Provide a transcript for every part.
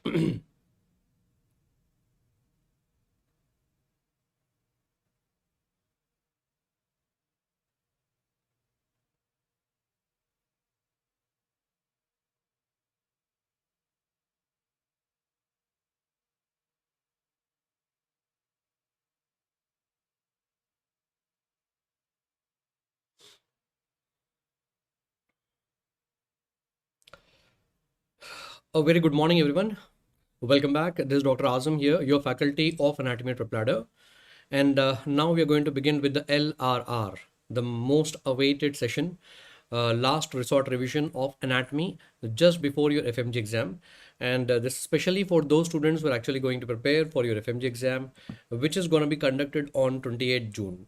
A very good morning, everyone. Welcome back. This is Dr. Azam here, your faculty of Anatomy at PrepLadder. And now we are going to begin with the LRR, the most awaited session, last resort revision of anatomy just before your FMG exam. And this is especially for those students who are actually going to prepare for your FMG exam, which is going to be conducted on 28th June.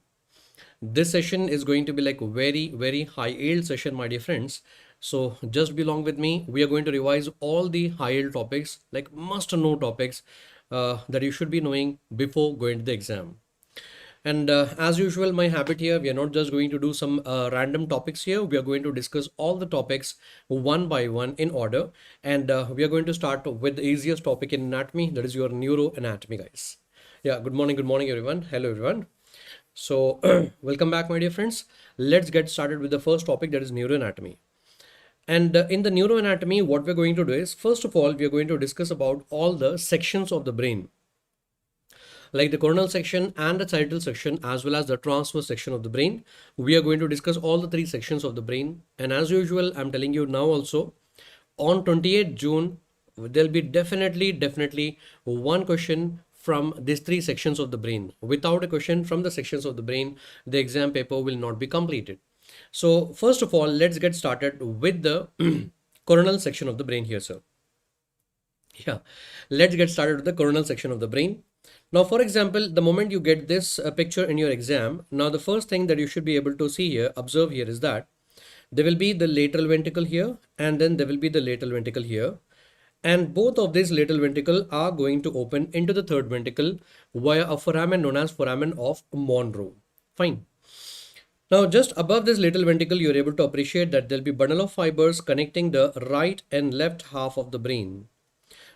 This session is going to be like very high yield session, my dear friends. So just be along with me. We are going to revise all the high yield topics, like must know topics that you should be knowing before going to the exam. And as usual, my habit here, we are not just going to do some random topics here. We are going to discuss all the topics one by one in order. And we are going to start with the easiest topic in anatomy, that is your neuroanatomy, guys. Yeah, good morning, everyone. Hello, everyone. So welcome back, my dear friends. Let's get started with the first topic, that is neuroanatomy. And in the neuroanatomy, what we're going to do is, first of all, we are going to discuss about all the sections of the brain, like the coronal section and the sagittal section, as well as the transverse section of the brain. We are going to discuss all the three sections of the brain. And as usual, I'm telling you now also, on 28th June, there'll be definitely one question from these three sections of the brain. Without a question from the sections of the brain, the exam paper will not be completed. So first of all, let's get started with the coronal section of the brain here, sir. Yeah, let's get started with the coronal section of the brain. Now, for example, the moment you get this picture in your exam, now the first thing that you should be able to see here, observe here, is that there will be the lateral ventricle here, and then there will be the lateral ventricle here. And both of these lateral ventricle are going to open into the third ventricle via a foramen known as foramen of Monro. Fine. Now, just above this lateral ventricle, you're able to appreciate that there'll be bundle of fibers connecting the right and left half of the brain.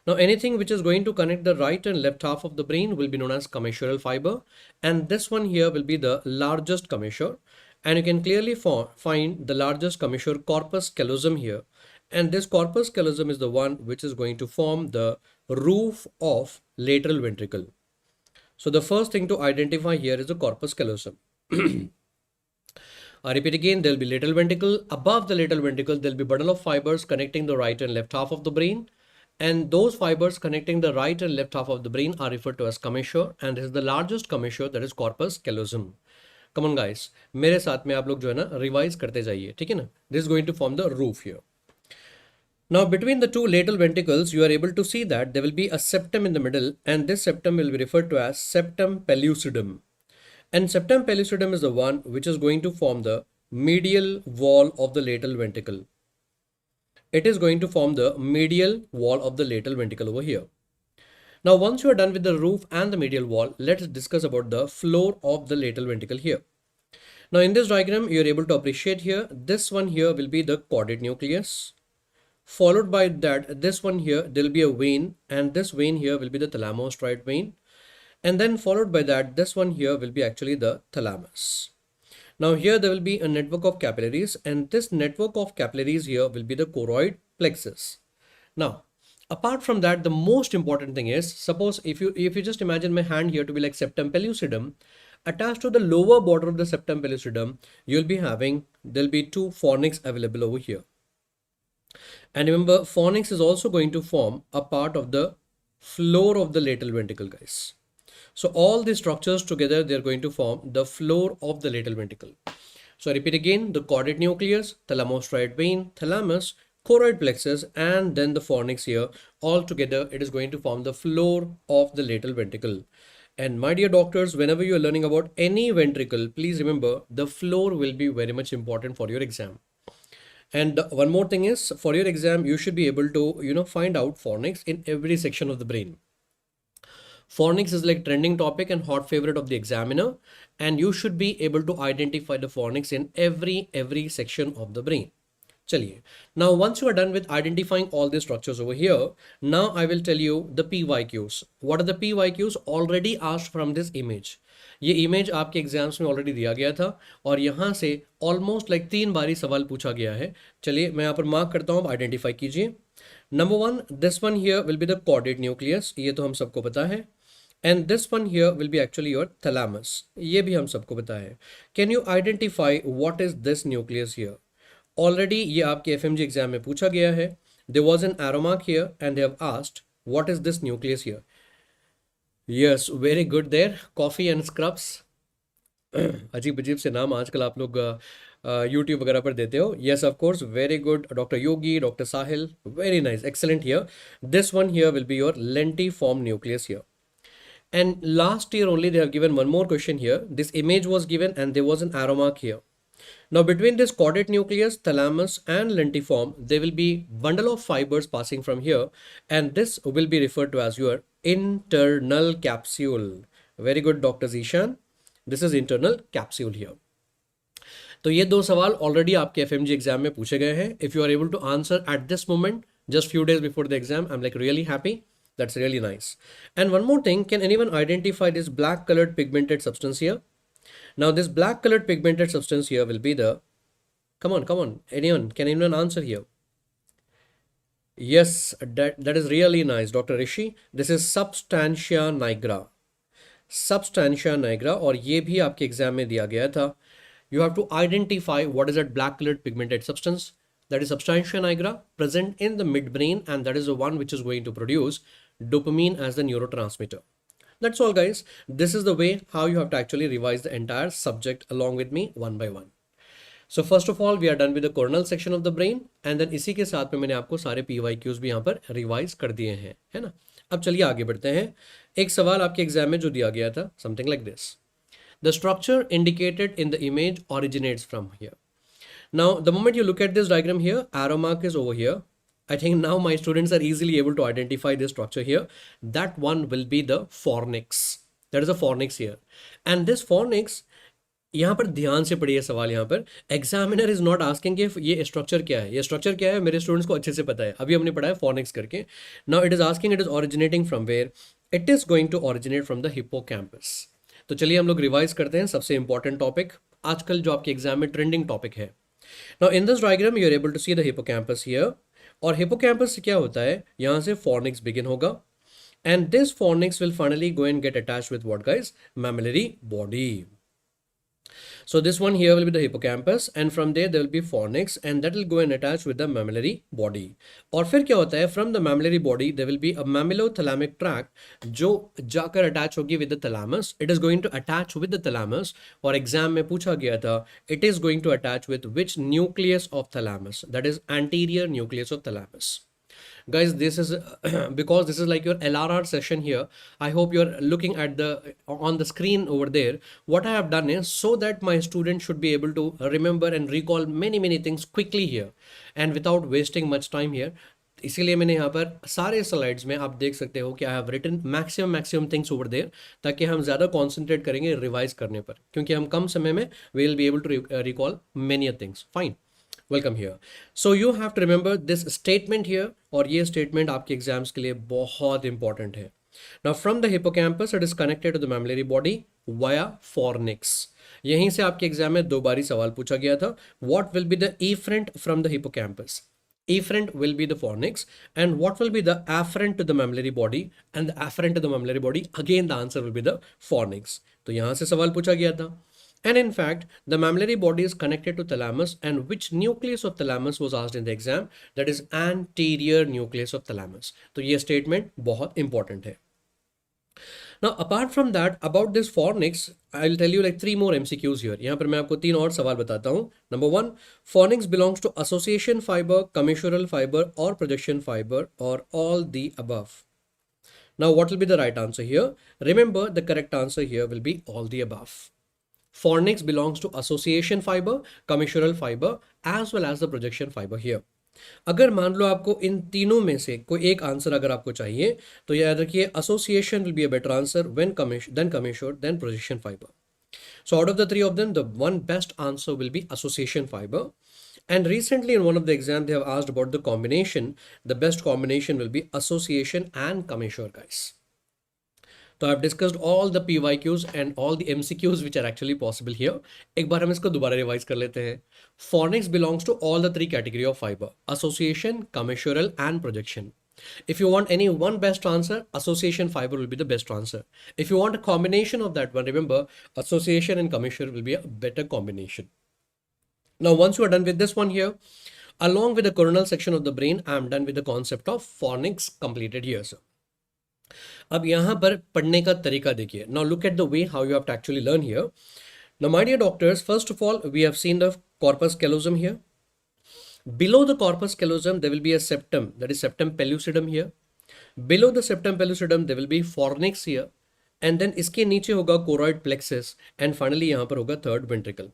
Now, anything which is going to connect the right and left half of the brain will be known as commissural fiber. And this one here will be the largest commissure. And you can clearly find the largest commissure, corpus callosum, here. And this corpus callosum is the one which is going to form the roof of lateral ventricle. So the first thing to identify here is the corpus callosum. I repeat again, there will be lateral ventricle. Above the lateral ventricle, there will be bundle of fibers connecting the right and left half of the brain. And those fibers connecting the right and left half of the brain are referred to as commissure. And this is the largest commissure, that is corpus callosum. Come on guys, मेरे साथ में आप लोग जो है ना revise करते जाइए, ठीक है ना? This is going to form the roof here. Now, between the two lateral ventricles, you are able to see that there will be a septum in the middle, and this septum will be referred to as septum pellucidum. And septum pellucidum is the one which is going to form the medial wall of the lateral ventricle. It is going to form the medial wall of the lateral ventricle over here. Now, once you are done with the roof and the medial wall, let's discuss about the floor of the lateral ventricle here. Now, in this diagram, you are able to appreciate here, this one here will be the caudate nucleus. Followed by that, this one here, there will be a vein, and this vein here will be the thalamostriate vein. And then followed by that, this one here will be actually the thalamus. Now here there will be a network of capillaries, and this network of capillaries here will be the choroid plexus. Now, apart from that, the most important thing is, suppose if you just imagine my hand here to be like septum pellucidum, attached to the lower border of the septum pellucidum, you'll be having, there'll be two fornix available over here. And remember, fornix is also going to form a part of the floor of the lateral ventricle, guys. So all these structures together, they're going to form the floor of the lateral ventricle. So I repeat again, the caudate nucleus, thalamostriate vein, thalamus, choroid plexus, and then the fornix here. All together, it is going to form the floor of the lateral ventricle. And my dear doctors, whenever you are learning about any ventricle, please remember the floor will be very much important for your exam. And one more thing is, for your exam, you should be able to, find out fornix in every section of the brain. Fornix is like trending topic and hot favorite of the examiner, and you should be able to identify the fornix in every section of the brain. चलिए, now once you are done with identifying all the structures over here, now I will tell you the PYQs. What are the PYQs already asked from this image? ये image आपके exams में already दिया गया था और यहाँ से almost like 3 बारी सवाल पूछा गया है. चलिए मैं यहाँ पर मार्क करता हूँ, आइडेंटिफाई कीजिए. Number 1, this one here will be the caudate nucleus, ये तो हम सबको पता है. And this one here will be actually your thalamus, ये भी हम सबको पता है. Can you identify what is this nucleus here? Already ये आपके एफएमजी एग्जाम में पूछा गया है. There was an arrow mark here and they have asked what is this nucleus here. Yes, very good there. Coffee and scrubs, अजीब अजीब से नाम आजकल आप लोग यूट्यूब वगैरह पर देते हो. Yes of course, very good. Doctor Yogi, doctor Sahil, very nice, excellent here. This one here will be your lentiform nucleus here. And last year only they have given one more question here. This image was given and there was an arrow mark here. Now between this chordate nucleus, thalamus and lentiform, there will be bundle of fibers passing from here, and this will be referred to as your internal capsule. Very good, Dr. Zishan. This is internal capsule here. तो ये दो सवाल already आपके FMG exam में पूछे गए हैं. If you are able to answer at this moment, just few days before the exam, I'm like really happy. That's really nice. And one more thing, can anyone identify this black colored pigmented substance here? Now this black colored pigmented substance here will be the, come on, can anyone answer here? Yes, that is really nice, Dr. Rishi. This is substantia nigra. Substantia nigra, और ये भी आपके exam में दिया गया था. You have to identify what is that black colored pigmented substance. That is substantia nigra, present in the midbrain, and that is the one which is going to produce dopamine as the neurotransmitter. That's all, guys. This is the way how you have to actually revise the entire subject along with me one by one. So first of all, we are done with the coronal section of the brain, and then इसी के साथ में मैंने आपको सारे PYQs भी यहाँ पर रिवाइज कर दिए हैं, है ना. अब चलिए आगे बढ़ते हैं. एक सवाल आपके एग्जाम में जो दिया गया था, something like this. The structure indicated in the image originates from here. Now, the moment you look at this diagram here, arrow mark is over here. I think now my students are easily able to identify this structure here. That one will be the fornix. That is a fornix here. And this fornix, यहाँ पर ध्यान से पढ़िए सवाल. यहाँ पर examiner is not asking कि ये स्ट्रक्चर क्या है. ये स्ट्रक्चर क्या है मेरे स्टूडेंट्स को अच्छे से पता है, अभी हमने पढ़ा है फॉर्निक्स करके. Now it is asking it is originating from where. It is going to originate from the hippocampus. तो चलिए हम लोग रिवाइज करते हैं सबसे इंपॉर्टेंट टॉपिक, आजकल जो आपके एग्जाम में ट्रेंडिंग टॉपिक है. Now in this diagram you are able to see the hippocampus here, और hippocampus से क्या होता है, यहाँ से fornix begin होगा, and this fornix will finally go and get attached with what, guys? Mammillary body. So this one here will be the hippocampus, and from there will be fornix, and that will go and attach with the mammillary body. और फिर क्या होता है, from the mammillary body there will be a mammillothalamic tract जो जाकर attach होगी with the thalamus. It is going to attach with the thalamus, और exam में पूछा गया था, it is going to attach with which nucleus of thalamus? That is anterior nucleus of thalamus. Guys, this is because this is like your LRR session here. I hope you're looking at the on the screen over there. What I have done is so that my students should be able to remember and recall many things quickly here and without wasting much time here. इसीलिए मैंने यहाँ पर सारे slides में आप देख सकते हो कि I have written maximum things over there, ताकि हम ज़्यादा कॉन्सेंट्रेट करेंगे रिवाइज करने पर, क्योंकि हम कम समय में we will be able to recall many things. Fine, welcome here. So you have to remember this statement here, और ये स्टेटमेंट आपके एग्जाम्स के लिए बहुत इंपॉर्टेंट है. Now from the hippocampus it is connected to the mammillary body via fornix. यहीं से आपके एग्जाम में 2 बारी सवाल पूछा गया था. What will be the efferent from the hippocampus? Efferent will be the fornix, and what will be the afferent to the mammillary body? And the afferent to the mammillary body, again the answer will be the fornix. तो यहाँ से सवाल पूछा गया था. And in fact, the mammillary body is connected to thalamus, and which nucleus of thalamus was asked in the exam? That is anterior nucleus of thalamus. तो ये statement बहुत important है. Now, apart from that, about this fornix, I'll tell you like 3 more MCQs here. यहाँ पर मैं आपको 3 और सवाल बताता हूँ. Number 1, fornix belongs to association fiber, commissural fiber, or projection fiber, or all the above. Now, what will be the right answer here? Remember, the correct answer here will be all the above. Fornix belongs to association fiber, commissural fiber, as well as the projection fiber here. अगर मान लो आपको इन तीनों में से कोई एक answer अगर आपको चाहिए, तो याद रखिए association will be a better answer, when then commissure, then projection fibre. So out of the three of them, the one best answer will be association fiber. And recently in one of the exams, they have asked about the combination. The best combination will be association and commissure, guys. So I've discussed all the PYQs and all the MCQs which are actually possible here. एक बार हम इसको दोबारा revise कर लेते हैं. Fornix belongs to all the three category of fiber: association, commissural, and projection. If you want any one best answer, association fiber will be the best answer. If you want a combination of that one, remember association and commissure will be a better combination. Now, once you are done with this one here, along with the coronal section of the brain, I am done with the concept of fornix completed here, sir. अब यहाँ पर पढ़ने का तरीका देखिए. Now look at the way how you have to actually learn here. Now my dear doctors, first of all, we have seen the corpus callosum here. Below the corpus callosum, there will be a septum, that is septum pellucidum here. Below the septum pellucidum, there will be fornix here. And then इसके नीचे होगा choroid plexus. And finally यहाँ पर होगा third ventricle.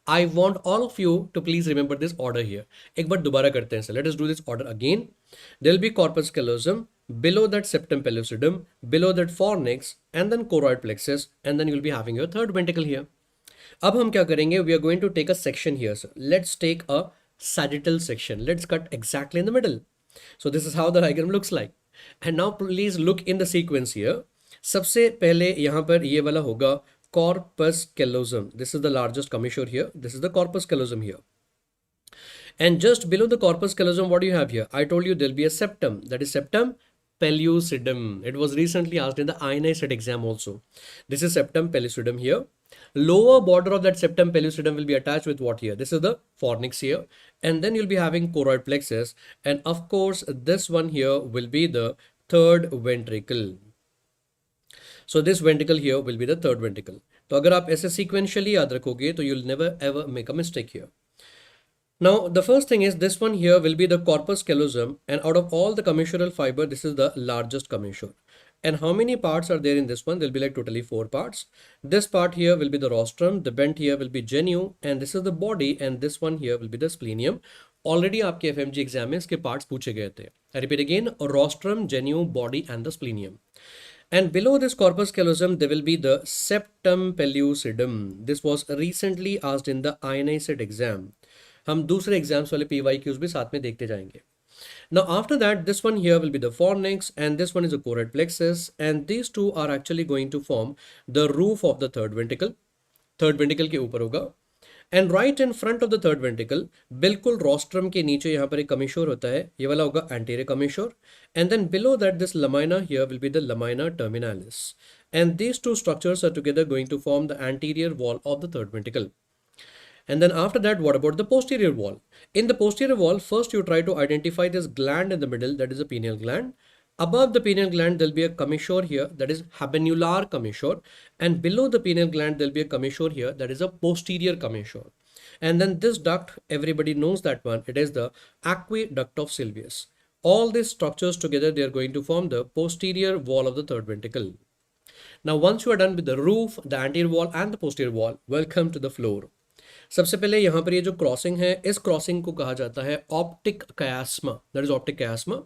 I want all of you to please remember this order here. एक बार दोबारा करते हैं sir. Let us do this order again. There will be corpus callosum, below that septum pellucidum, below that fornix, and then choroid plexus, and then you'll be having your third ventricle here. अब हम क्या करेंगे? We are going to take a section here, sir. Let's take a sagittal section. Let's cut exactly in the middle. So this is how the diagram looks like. And now please look in the sequence here. सबसे पहले यहाँ पर ये वाला होगा corpus callosum. This is the largest commissure here. This is the corpus callosum here. And just below the corpus callosum, what do you have here? I told you there'll be a septum. That is septum pellucidum. It was recently asked in the INI-CET exam also. This is septum pellucidum here. Lower border of that septum pellucidum will be attached with what here? This is the fornix here. And then you'll be having choroid plexus. And of course, this one here will be the third ventricle. So this ventricle here will be the third ventricle. तो अगर आप ऐसे sequentially याद रखोगे तो you'll never ever make a mistake here. Now the first thing is this one here will be the corpus callosum, and out of all the commissural fiber, this is the largest commissure. And how many parts are there in this one? There'll be like totally 4 parts. This part here will be the rostrum, the bent here will be genu, and this is the body, and this one here will be the splenium. Already आपके FMG exam में इसके parts पूछे गए थे. I repeat again: rostrum, genu, body, and the splenium. And below this corpus callosum, there will be the septum pellucidum. This was recently asked in the INI-CET exam. हम दूसरे exams वाले PYQs भी साथ में देखते जाएंगे. Now after that, this one here will be the fornix, and this one is a choroid plexus, and these two are actually going to form the roof of the third ventricle. Third ventricle के ऊपर होगा. And right in front of the third ventricle, बिल्कुल rostrum के नीचे यहाँ पर एक commissure होता है. ये वाला होगा anterior commissure. And then below that, this lamina here will be the lamina terminalis. And these two structures are together going to form the anterior wall of the third ventricle. And then after that, what about the posterior wall? In the posterior wall, first you try to identify this gland in the middle, that is a pineal gland. Above the pineal gland, there'll be a commissure here, that is habenular commissure. And below the pineal gland, there'll be a commissure here, that is a posterior commissure. And then this duct, everybody knows that one, it is the aqueduct of Sylvius. All these structures together, they are going to form the posterior wall of the third ventricle. Now, once you are done with the roof, the anterior wall and the posterior wall, welcome to the floor. सबसे पहले यहाँ पर ये जो crossing है, इस crossing को कहा जाता है optic chiasma. That is optic chiasma.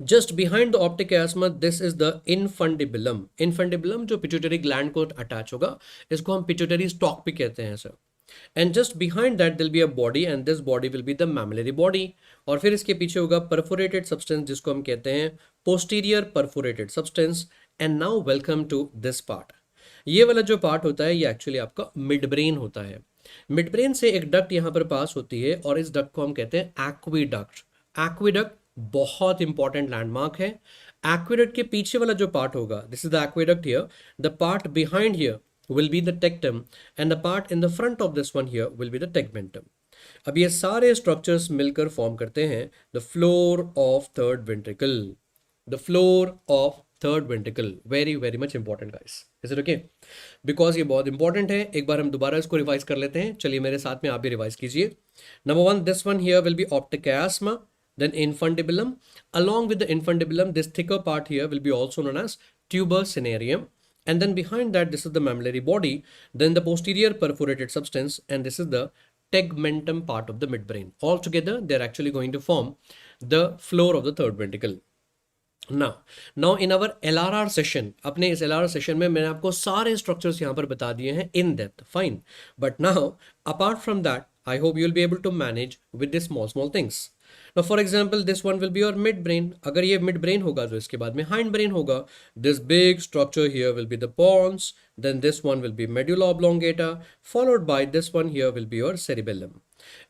Just behind the optic chiasma, this is the infundibulum. Infundibulum जो पिट्यूटरी ग्लैंड को अटैच होगा, इसको हम पिट्यूटरी स्टॉक भी कहते हैं sir. And just behind that will be a body, and this body will be the mammillary body. और फिर इसके पीछे होगा परफोरेटेड सब्सटेंस, जिसको हम कहते हैं posterior perforated substance. And now welcome to this part. ये वाला जो पार्ट होता है, ये एक्चुअली आपका मिड ब्रेन होता है. मिड ब्रेन से एक डक्ट यहाँ पर पास होती है, और इस डक्ट को हम कहते हैं एक्विडक्ट. एक्विडक्ट बहुत इंपॉर्टेंट लैंडमार्क है. एक्विडक्ट के पीछे वाला जो पार्ट होगा, this is the aqueduct here. The part behind here will be the tectum, and the part in the front of this one here will be the tegmentum. अब ये सारे structures मिलकर फॉर्म करते हैं the floor of third ventricle. The floor of third ventricle. Very very much important guys. Is it okay? Because ये बहुत important है. एक बार हम दोबारा इसको रिवाइज कर लेते हैं. चलिए मेरे साथ में आप भी रिवाइज कीजिए. Number one, this one here will be optic chiasma, then infundibulum. Along with the infundibulum, this thicker part here will be also known as tuber cinereum. And then behind that, this is the mammillary body, then the posterior perforated substance, and this is the tegmentum part of the midbrain. All together, they're actually going to form the floor of the third ventricle. Now in our LRR session, अपने इस LRR session में मैंने आपको सारे structures यहाँ पर बता दिए हैं in depth, fine. But now apart from that I hope you will be able to manage with this small small things. Now for example this one will be your mid brain. अगर ये mid brain होगा तो इसके बाद में hind brain होगा. This big structure here will be the pons, then this one will be medulla oblongata, followed by this one here will be your cerebellum,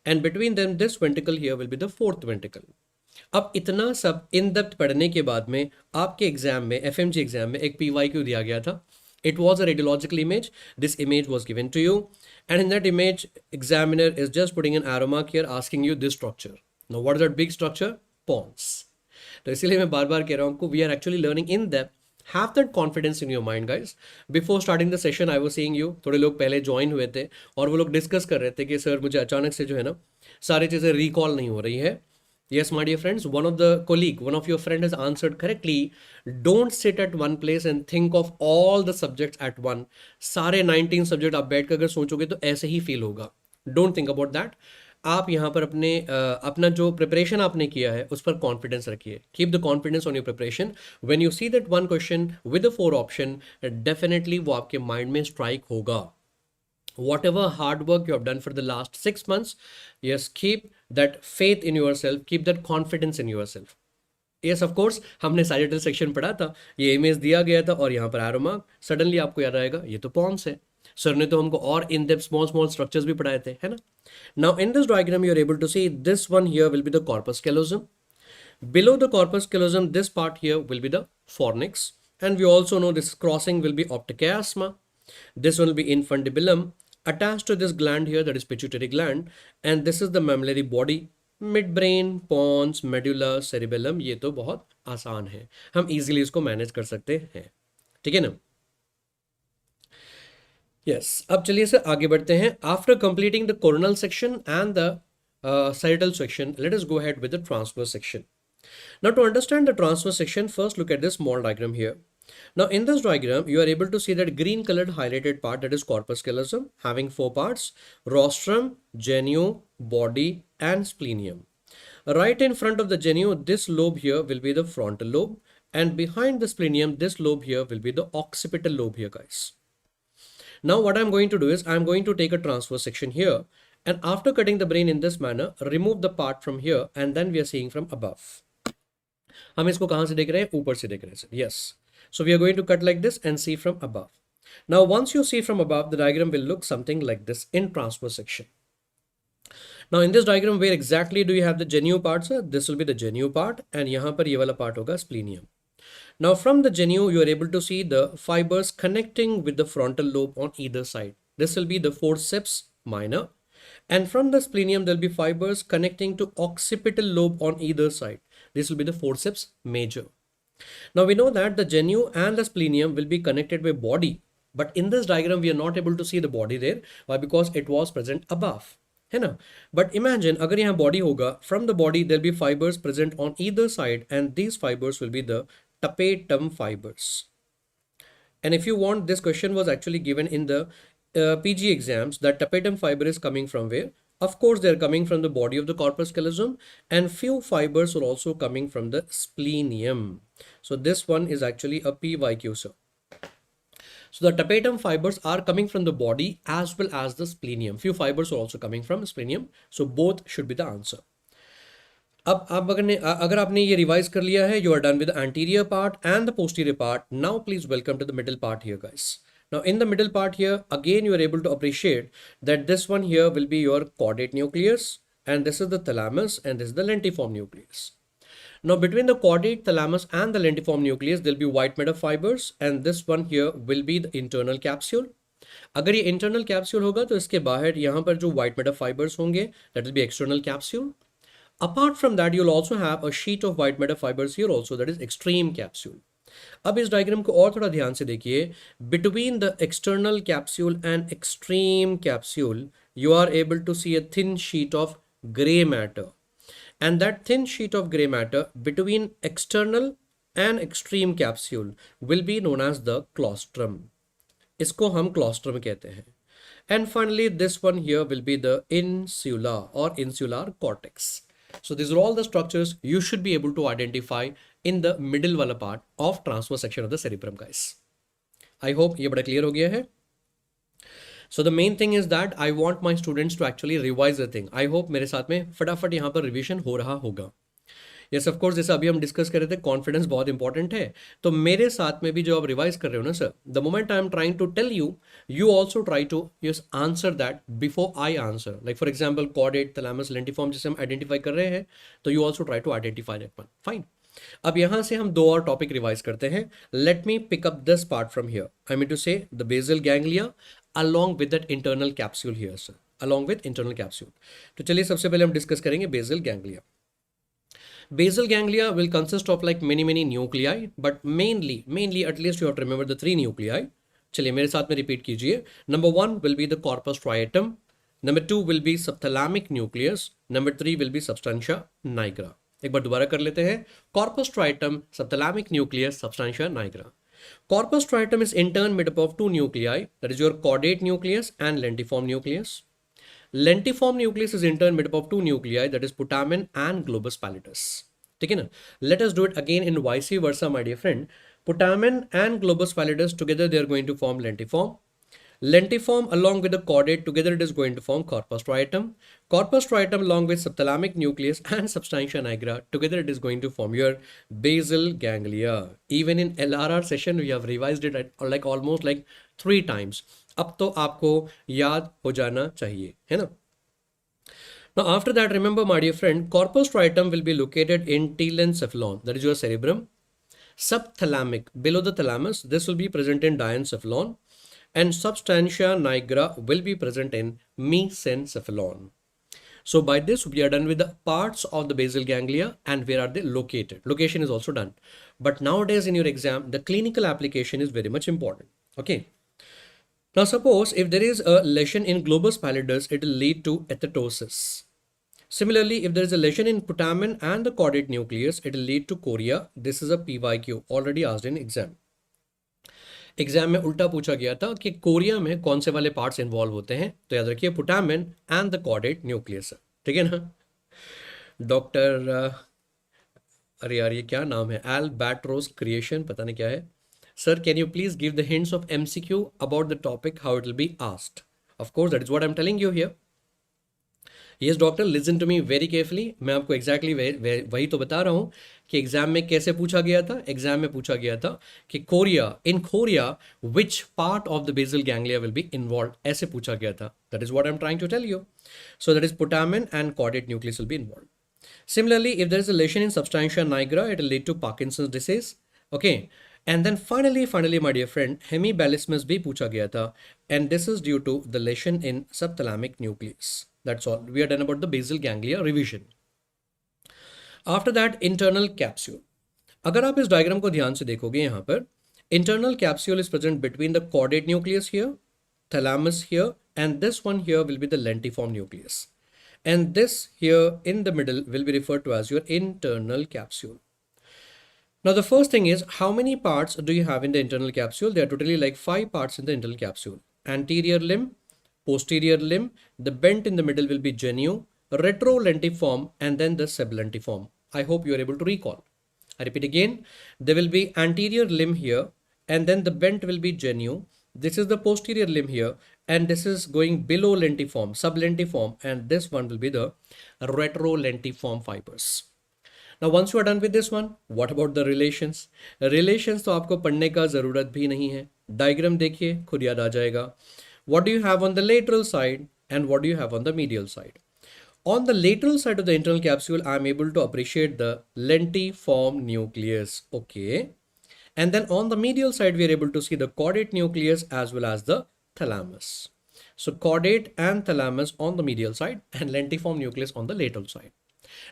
and between them this ventricle here will be the fourth ventricle. अब इतना सब in depth पढ़ने के बाद में आपके exam में FMG exam में एक PYQ दिया गया था. It was a radiological image. This image was given to you, and in that image examiner is just putting an arrow mark here asking you this structure. Now what is that big structure? Pons. तो इसीलिए मैं बार बार कह रहा हूँ आपको, we are actually learning in depth. Have that confidence in your mind guys. Before starting the session I was seeing you, थोड़े लोग पहले ज्वाइन हुए थे और वो लोग डिस्कस कर रहे थे कि सर मुझे अचानक से जो है ना सारी चीज़ें रिकॉल नहीं हो रही है. Yes, my dear friends, one of your friend has answered correctly. Don't sit at one place and think of all the subjects at one. सारे 19 सब्जेक्ट आप बैठ कर अगर सोचोगे तो ऐसे ही फील होगा. Don't think about that. आप यहाँ पर अपना जो प्रिपरेशन आपने किया है उस पर कॉन्फिडेंस रखिए. Keep the confidence on your preparation. When you see that one question with the 4 option, definitely वो आपके माइंड में स्ट्राइक होगा. Whatever hard work you have done for the last 6 months, yes, keep that faith in yourself, keep that confidence in yourself. Yes, of course, हमने sagittal section पढ़ा था, ये image दिया गया था और यहाँ पर arrow mark, सडनली आपको याद आएगा ये तो pons है. सर ने तो हमको और in depth small small structures भी पढ़ाए थे, है ना. Now in this diagram you are able to see this one here will be the corpus callosum. Below the corpus callosum, this part here will be the fornix, and we also know this crossing will be optic chiasma. This one will be infundibulum. Attached to this gland here, that is pituitary gland, and this is the mammillary body. Midbrain, pons, medulla, cerebellum, ये तो बहुत आसान है, हम easily इसको manage कर सकते हैं. ठीक है ना. Yes, अब चलिए से आगे बढ़ते हैं. After completing the coronal section and the sagittal section, let us go ahead with the transverse section. Now to understand the transverse section, first look at this small diagram here. Now in this diagram you are able to see that green colored highlighted part, that is corpus callosum, having 4 parts: rostrum, genu, body and splenium. Right in front of the genu, this lobe here will be the frontal lobe, and behind the splenium this lobe here will be the occipital lobe here guys. Now what I'm going to do is I'm going to take a transverse section here, and after cutting the brain in this manner, remove the part from here, and then we are seeing from above. हम इसको कहाँ से देख रहे हैं? ऊपर से देख रहे हैं. Yes. So we are going to cut like this and see from above. Now once you see from above, the diagram will look something like this in transverse section. Now in this diagram, where exactly do you have the genu part, sir? This will be the genu part, and यहाँ पर ये वाला part होगा splenium. Now from the genu, you are able to see the fibers connecting with the frontal lobe on either side. This will be the forceps minor, and from the splenium there will be fibers connecting to occipital lobe on either side. This will be the forceps major. Now we know that the genu and the splenium will be connected by body, but in this diagram we are not able to see the body there. Why? Because it was present above, है ना. But imagine अगर यहाँ body होगा, from the body there will be fibers present on either side, and these fibers will be the tapetum fibers. And if you want, this question was actually given in the PG exams, that tapetum fiber is coming from where? Of course, they are coming from the body of the corpus callosum, and few fibers are also coming from the splenium. So this one is actually a PYQ, sir. So the tapetum fibers are coming from the body as well as the splenium. Few fibers are also coming from splenium. So both should be the answer. अब आप अगर आपने ये revise कर लिया है, you are done with the anterior part and the posterior part. Now please welcome to the middle part here, guys. Now in the middle part here, again you are able to appreciate that this one here will be your caudate nucleus, and this is the thalamus, and this is the lentiform nucleus. Now between the caudate, thalamus and the lentiform nucleus, there will be white matter fibers, and this one here will be the internal capsule. अगर ये internal capsule होगा तो इसके बाहर यहाँ पर जो white matter fibers होंगे, that will be external capsule. Apart from that, you'll also have a sheet of white matter fibers here also, that is extreme capsule. अब इस डायग्राम को और थोड़ा ध्यान से देखिए. Between the external capsule and extreme capsule, you are able to see a thin sheet of gray matter, and that thin sheet of gray matter between external and extreme capsule will be known as the claustrum. इसको हम claustrum कहते हैं. And finally, this one here will be the insula or insular cortex. So these are all the structures you should be able to identify in the middle वाला part of transverse section of the cerebrum, guys. I hope ये बड़ा clear हो गया है. So the main thing is that I want my students to actually revise the thing. I hope मेरे साथ में फटाफट यहाँ पर रिविजन हो रहा होगा. यस ऑफ कोर्स, जैसे अभी हम डिस्कस कर रहे थे, कॉन्फिडेंस बहुत इंपॉर्टेंट है. तो मेरे साथ में भी जो आप रिवाइज कर रहे हो ना sir, the moment I am trying to tell you, you also try to yes answer that before I answer. Like for example caudate, thalamus, lentiform जैसे हम आइडेंटिफाई कर रहे हैं, तो you also try to identify that one. Fine. अब यहां से हम 2 और टॉपिक रिवाइज करते हैं. Let me pick up this part from here. I mean to say the basal ganglia along with that internal capsule here, sir. Along with internal capsule. तो चलिए सबसे पहले हम डिस्कस करेंगे basal ganglia. Basal ganglia will consist of like many nuclei, but mainly at least you have to remember the 3 nuclei. चलिए मेरे साथ में रिपीट कीजिए. Number 1 will be the corpus striatum. Number 2 will be subthalamic nucleus. Number 3 will be substantia nigra. एक बार दोबारा कर लेते हैं. Corpus striatum, subthalamic nucleus, substantia nigra. Corpus striatum is in turn made up of 2 nuclei, that is your caudate nucleus and lentiform nucleus. Lentiform nucleus is in turn made up of 2 nuclei, that is putamen and globus pallidus. ठीक है ना? Let us do it again in vice versa, my dear friend. Putamen and globus pallidus together they are going to form lentiform. Lentiform along with the caudate together it is going to form corpus striatum. Corpus striatum along with subthalamic nucleus and substantia nigra together it is going to form your basal ganglia. Even in LRR session we have revised it at like almost like 3 times. अब तो आपको याद हो जाना चाहिए, है ना? Now after that, remember my dear friend, corpus striatum will be located in telencephalon, that is your cerebrum. Subthalamic below the thalamus, this will be present in diencephalon. And substantia nigra will be present in mesencephalon. So by this we are done with the parts of the basal ganglia and where are they located. Location is also done. But nowadays in your exam, the clinical application is very much important. Okay. Now suppose if there is a lesion in globus pallidus, it will lead to athetosis. Similarly, if there is a lesion in putamen and the caudate nucleus, it will lead to chorea. This is a PYQ already asked in exam. Exam में उल्टा पूछा गया था कि Korea में कौन से वाले पार्ट्स इन्वॉल्व होते हैं, तो याद रखिए putamen and the caudate nucleus. ठीक है ना? डॉक्टर अरे यार ये क्या नाम है, एल्बैट्रोस क्रिएशन, पता नहीं क्या है. Sir can you please give the hints of MCQ about the topic, how it will be asked. Of course that is what I am telling you here. Yes doctor, listen to me very carefully. मैं आपको exactly वही तो बता रहा हूँ कि exam में कैसे पूछा गया था. एग्जाम में पूछा गया था कि in chorea which part of the basal ganglia will be involve, ऐसे पूछा गया था. That is what I am trying to tell you. So that is putamen and caudate nucleus will be involve. Similarly, if there is a lesion in substantia nigra, it will lead to Parkinson's disease. Okay. And then finally, my dear friend, hemibalismus भी पूछा गया था, and this is due to the lesion in subthalamic nucleus. That's all. We are done about the basal ganglia revision. After that, internal capsule. अगर आप इस diagram को ध्यान से देखोगे यहाँ पर, internal capsule is present between the caudate nucleus here, thalamus here, and this one here will be the lentiform nucleus. And this here in the middle will be referred to as your internal capsule. Now the first thing is, how many parts do you have in the internal capsule? There are totally like 5 parts in the internal capsule. Anterior limb, posterior limb, the bent in the middle will be genu, retrolentiform, and then the sublentiform. I hope you are able to recall. I repeat again, there will be anterior limb here, and then the bent will be genu. This is the posterior limb here, and this is going below lentiform, sublentiform, and this one will be the retrolentiform fibers. Now once you are done with this one, what about the relations? Relations तो आपको पढ़ने का ज़रूरत भी नहीं है. Diagram देखिए, खुद याद आ जाएगा. What do you have on the lateral side and what do you have on the medial side? On the lateral side of the internal capsule, I am able to appreciate the lentiform nucleus. Okay. And then on the medial side, we are able to see the caudate nucleus as well as the thalamus. So caudate and thalamus on the medial side and lentiform nucleus on the lateral side.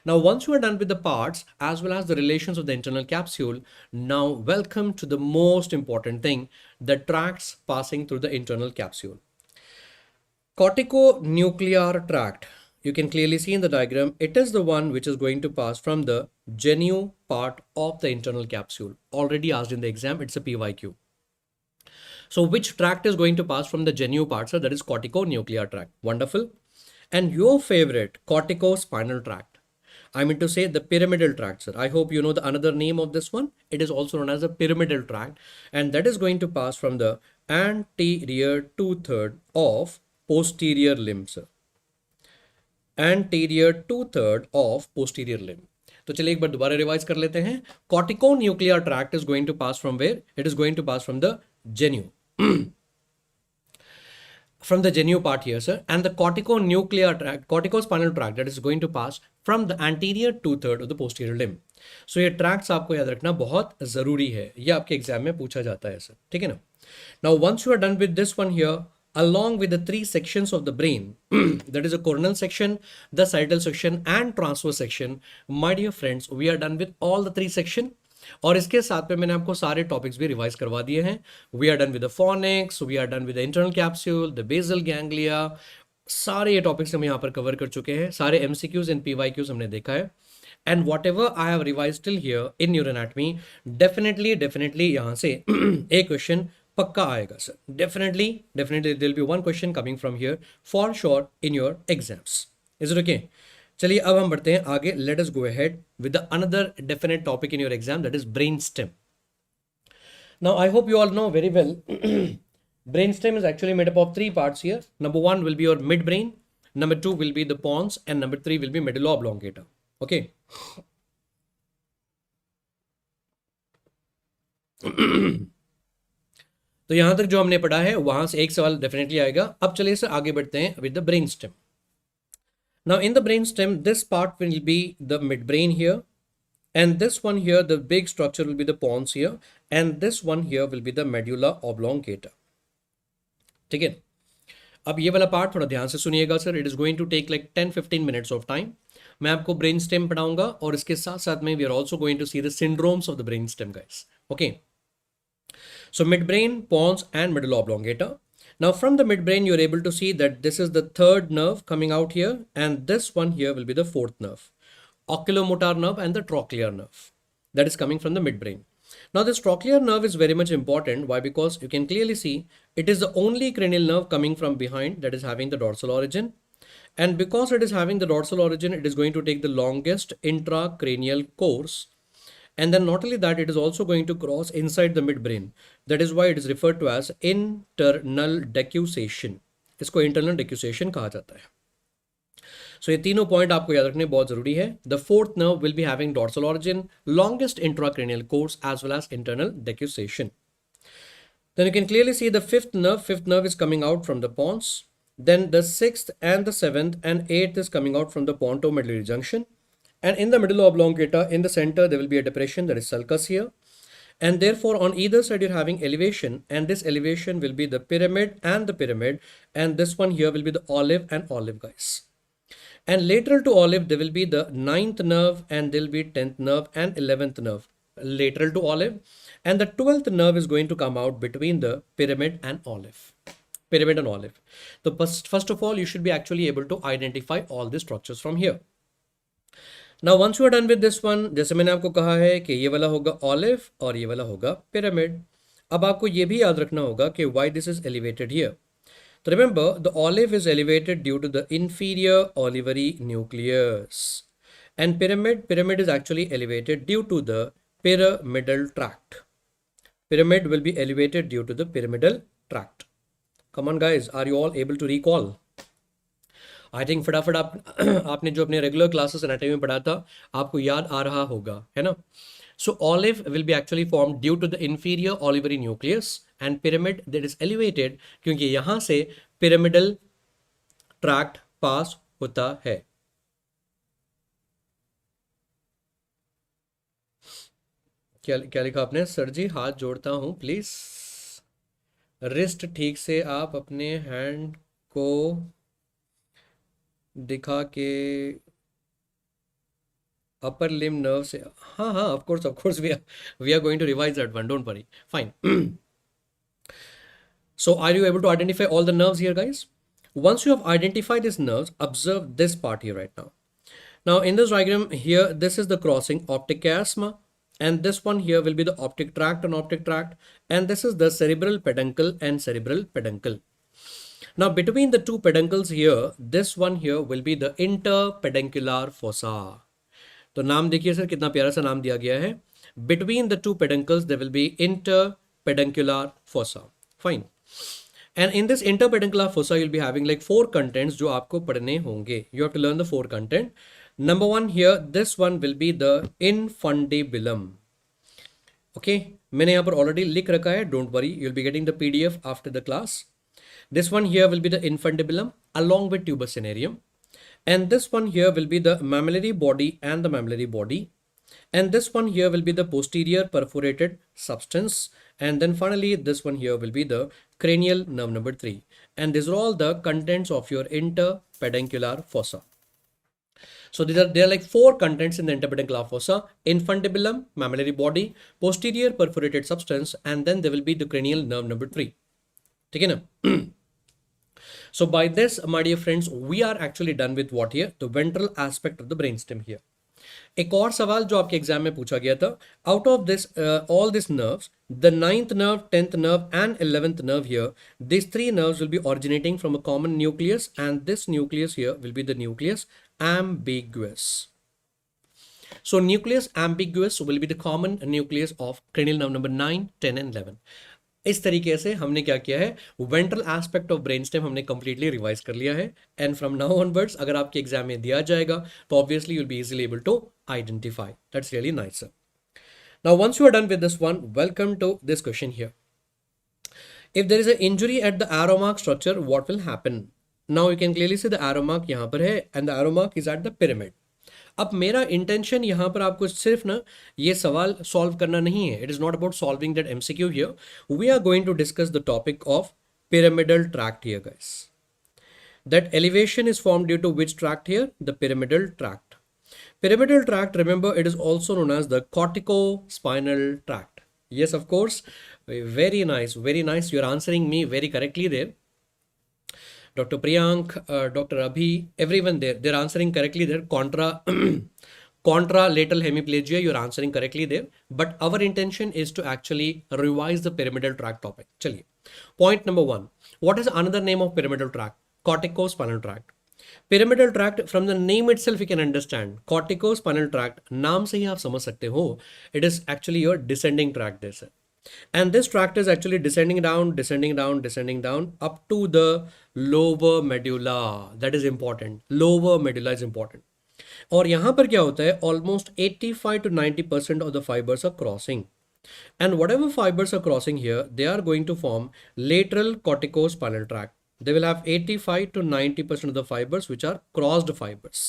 Now, once you are done with the parts as well as the relations of the internal capsule, now welcome to the most important thing, the tracts passing through the internal capsule. Corticonuclear tract. You can clearly see in the diagram, it is the one which is going to pass from the genu part of the internal capsule. Already asked in the exam, it's a PYQ. So which tract is going to pass from the genu part, sir? That is corticonuclear tract. Wonderful. And your favorite, corticospinal tract. I mean to say the pyramidal tract, sir. I hope you know the another name of this one. It is also known as a pyramidal tract, and that is going to pass from the anterior two-third of posterior limb, sir. Anterior two-third of posterior limb. तो चलिए एक बार दोबारा revise कर लेते हैं. Cortico nuclear tract is going to pass from where? It is going to pass from the genu. From the genu part here, sir, and the corticonuclear tract, corticospinal tract, that is going to pass from the anterior two-third of the posterior limb. So ये tracts आपको याद रखना बहुत जरूरी है, ये आपके exam में पूछा जाता है सर, ठीक है ना. Now once you are done with this one here, along with the three sections of the brain, that is a coronal section, the sagittal section, and transverse section, my dear friends, we are done with all the three sections. और इसके साथ में मैंने आपको सारे topics भी revise करवा दिए हैं. We are done with the fornix, we are done with the internal capsule, the basal ganglia, सारे ये टॉपिक्स हम यहाँ पर कवर कर चुके हैं. सारे एमसीक्यूज एंड पीवाईक्यूज हमने देखा है. And whatever I have revise till here in neuroanatomy, definitely यहाँ से एक क्वेश्चन पक्का आएगा sir. Definitely there will be one question coming from here for sure in your exams. Is it okay? चलिए अब हम बढ़ते हैं आगे. Let us go ahead with another definite topic in your exam, that is brain stem. Now I hope you all know very well, brain stem is actually made up of three parts here. Number one will be your mid brain, number two will be the pons, and number three will be medulla oblongata. Okay. तो यहां तक जो हमने पढ़ा है वहां से एक सवाल डेफिनेटली आएगा. अब चलिए से आगे बढ़ते हैं with the brain stem. Now in the brain stem, this part will be the midbrain here, and this one here, the big structure will be the pons here, and this one here will be the medulla oblongata. ठीक है. अब ये वाला part थोड़ा ध्यान से सुनिएगा sir. It is going to take like 10-15 minutes of time. मैं आपको ब्रेन स्टेम पढ़ाऊंगा और इसके साथ साथ में we are also going to see the syndromes of the brain stem guys. Okay. So midbrain, pons, and medulla oblongata. Now from the midbrain, you're able to see that this is the third nerve coming out here, and this one here will be the fourth nerve, oculomotor nerve and the trochlear nerve, that is coming from the midbrain. Now this trochlear nerve is very much important. Why? Because you can clearly see it is the only cranial nerve coming from behind that is having the dorsal origin, and because it is having the dorsal origin, it is going to take the longest intracranial course. And then not only that, it is also going to cross inside the midbrain. That is why it is referred to as internal decussation. इसको internal decussation कहा जाता है. So ये तीनों point आपको याद रखने बहुत जरूरी है. The fourth nerve will be having dorsal origin, longest intracranial course, as well as internal decussation. Then you can clearly see the fifth nerve. Fifth nerve is coming out from the pons. Then the sixth and the seventh and eighth is coming out from the pontomedullary junction. And in the medulla oblongata, in the center, there will be a depression, that is sulcus here. And therefore, on either side, you're having elevation. And this elevation will be the pyramid and the pyramid. And this one here will be the olive and olive, guys. And lateral to olive, there will be the 9th nerve, and there will be 10th nerve and 11th nerve. Lateral to olive. And the 12th nerve is going to come out between the pyramid and olive. Pyramid and olive. So first of all, you should be actually able to identify all the structures from here. Now once you are done with this one, जैसे मैंने आपको कहा है कि ये वाला होगा olive और ये वाला होगा pyramid. अब आपको ये भी याद रखना होगा कि why this is elevated here. So remember, the olive is elevated due to the inferior olivary nucleus, and pyramid is actually elevated due to the pyramidal tract. Pyramid will be elevated due to the pyramidal tract. Come on guys, are you all able to recall? I think फटाफट आपने जो अपने regular classes anatomy में पढ़ा था आपको याद आ रहा होगा, है ना. So olive will be actually form due to the inferior olivary nucleus, and pyramid that is elevated क्योंकि यहां से पिरामिडल ट्रैक्ट पास होता है. क्या लिखा आपने? सर जी हाथ जोड़ता हूं, प्लीज रिस्ट ठीक से आप अपने हैंड को दिखा के अपर लिम नर्व से. हाँ of course we are going to revise that one, don't worry, fine. So are you able to identify all the nerves here, guys? Once you have identified these nerves, observe this part here right now. Now in this diagram here, this is the crossing optic chiasma, and this one here will be the optic tract and optic tract, and this is the cerebral peduncle and cerebral peduncle. Now between the two peduncles here, this one here will be the interpeduncular fossa. तो नाम देखिए sir कितना प्यारा सा नाम दिया गया है, between the two peduncles there will be interpeduncular fossa. Fine. And in this interpedunclar fossa, you'll be having like 4 contents जो आपको पढ़ने होंगे. You have to learn the 4 content. Number 1 here, this one will be the infundibulum. Okay, मैंने यहाँ पर already लिख रखा है. Don't worry, you'll be getting the PDF after the class. This one here will be the infundibulum along with tuber cinereum. And this one here will be the mammillary body and the mammillary body. And this one here will be the posterior perforated substance. And then finally, this one here will be the cranial nerve number 3. And these are all the contents of your interpeduncular fossa. So there are like 4 contents in the interpeduncular fossa: infundibulum, mammillary body, posterior perforated substance, and then there will be the cranial nerve number 3. ठीक है ना? So by this, my dear friends, we are actually done with what here? The ventral aspect of the brainstem here. एक और सवाल जो आपके exam में पूछा गया था, out of this all this nerves, the 9th nerve, 10th nerve and 11th nerve here, these 3 nerves will be originating from a common nucleus, and this nucleus here will be the nucleus ambiguous. So nucleus ambiguous will be the common nucleus of cranial nerve number 9, 10 and 11. इस तरीके से हमने क्या किया है, ventral aspect of brain stem हमने completely revise कर लिया है. एंड फ्रॉम नाउ ऑनवर्ड्स अगर आपके एग्जाम में दिया जाएगा तो obviously you'll be easily able to identify. That's really nice sir. Now once you are done with this one, welcome to this question here. If there is a injury at the arrow mark structure, what will happen? Now you can clearly see the arrow mark यहाँ पर है and the arrow mark is at the pyramid. अब मेरा intention यहाँ पर आपको सिर्फ ना ये सवाल सॉल्व करना नहीं है. It is not about solving that MCQ here. We are going to discuss the topic of pyramidal tract here, guys. That elevation is formed due to which tract here? The pyramidal tract. Pyramidal tract, remember, it is also known as the corticospinal tract. Yes, of course. Very nice, very nice. You are answering me very correctly there. Dr. Priyank, Dr. Abhi, everyone there, they're answering correctly there. Contralateral hemiplegia, you're answering correctly there. But our intention is to actually revise the pyramidal tract topic. Chaliye. Point number 1. What is another name of pyramidal tract? Corticospinal tract. Pyramidal tract, from the name itself you can understand. Corticospinal tract, नाम से ही आप समझ सकते हो. It is actually your descending tract there, sir. And this tract is actually descending down up to the lower medulla. That is important. Lower medulla is important. और यहाँ पर क्या होता है, almost 85 to 90% of the fibers are crossing. And whatever fibers are crossing here, they are going to form lateral corticospinal tract. They will have 85 to 90% of the fibers which are crossed fibers.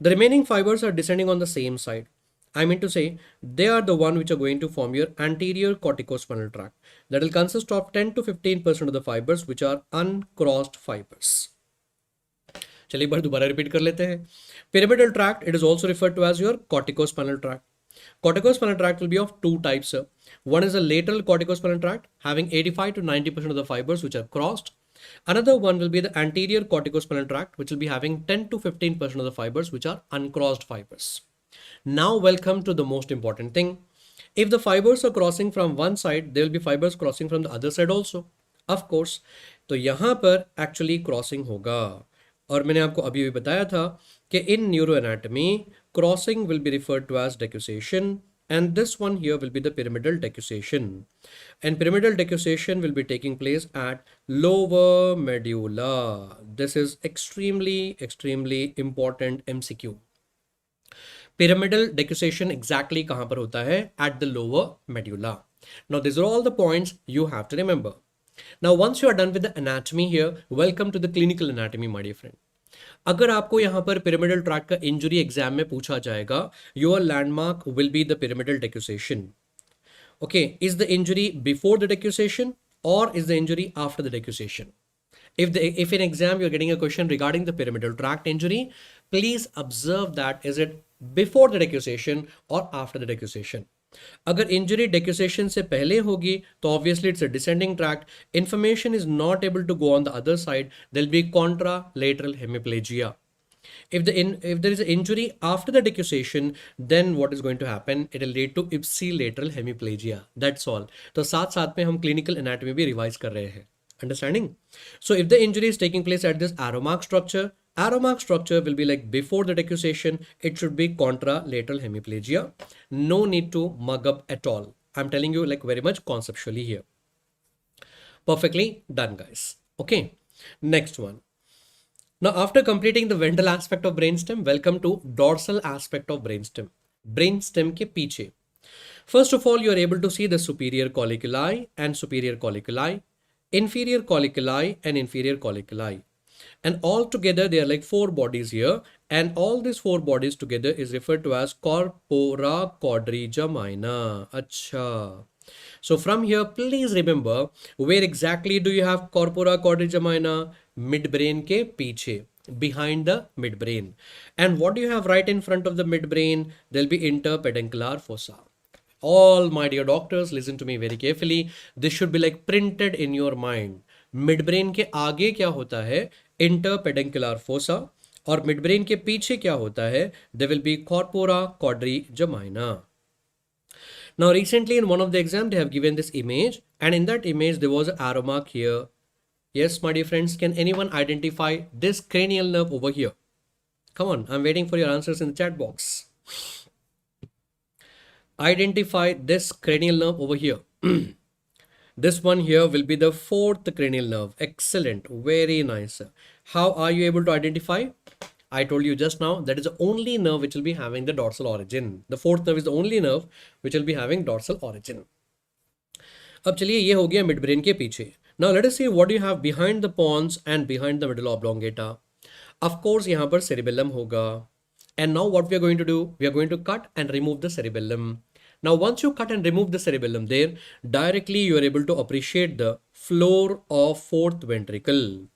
The remaining fibers are descending on the same side. I mean to say, they are the one which are going to form your anterior corticospinal tract. That will consist of 10 to 15% of the fibers which are uncrossed fibers. चलिए एक बार दोबारा repeat कर लेते हैं. Pyramidal tract, it is also referred to as your corticospinal tract. Corticospinal tract will be of 2 types, sir. One is a lateral corticospinal tract having 85 to 90% of the fibers which are crossed. Another one will be the anterior corticospinal tract which will be having 10 to 15% of the fibers which are uncrossed fibers. Now welcome to the most important thing. If the fibers are crossing from one side, there will be fibers crossing from the other side also. Of course. तो यहाँ पर actually crossing होगा. और मैंने आपको अभी भी बताया था कि in neuroanatomy, crossing will be referred to as decussation, and this one here will be the pyramidal decussation. And pyramidal decussation will be taking place at lower medulla. This is extremely important MCQ. Pyramidal decussation exactly कहाँ पर होता है? At the lower medulla. Now these are all the points you have to remember. Now once you are done with the anatomy here, welcome to the clinical anatomy, my dear friend. अगर आपको यहाँ पर pyramidal tract का injury exam में पूछा जाएगा, your landmark will be the pyramidal decussation. Okay, is the injury before the decussation or is the injury after the decussation? If in exam you're getting a question regarding the pyramidal tract injury, please observe that is it before the decussation or after the decussation. अगर injury decussation से पहले होगी तो obviously it's a descending tract. Information is not able to go on the other side. There'll be contralateral hemiplegia. If there is an injury after the decussation, then what is going to happen? It will lead to ipsilateral hemiplegia. That's all. तो साथ में हम clinical anatomy भी revise कर रहे हैं. Understanding? So if the injury is taking place at this arrow mark structure, Arrow structure will be like before the decussation, it should be contralateral hemiplegia. No need to mug up at all. I'm telling you like very much conceptually here. Perfectly done, guys. Okay, next one. Now, after completing the ventral aspect of brainstem, welcome to dorsal aspect of brainstem. Brainstem ke piche. First of all, you are able to see the superior colliculi and superior colliculi, inferior colliculi and inferior colliculi. And all together, they are like four bodies here. And all these four bodies together is referred to as corpora quadriga minor. Acha. So from here, please remember, where exactly do you have corpora quadriga minor? Midbrain ke piche, behind the midbrain. And what do you have right in front of the midbrain? There'll be interpeduncular fossa. All my dear doctors, listen to me very carefully. This should be like printed in your mind. Midbrain के आगे क्या होता है? Interpeduncular fossa. और midbrain के पीछे क्या होता है? There will be corpora quadriga minor. Now recently in one of the exams they have given this image, and in that image there was an arrow mark here. Yes, my dear friends, can anyone identify this cranial nerve over here? Come on, I'm waiting for your answers in the chat box. Identify this cranial nerve over here. This one here will be the fourth cranial nerve. Excellent. Very nice. How are you able to identify? I told you just now that is the only nerve which will be having the dorsal origin. The fourth nerve is the only nerve which will be having dorsal origin. अब चलिए ये हो गया midbrain के पीछे. Now let us see what you have behind the pons and behind the medulla oblongata. Of course यहाँ पर cerebellum होगा. And now what we are going to do? We are going to cut and remove the cerebellum. Now once you cut and remove the cerebellum there, directly you are able to appreciate the floor of fourth ventricle.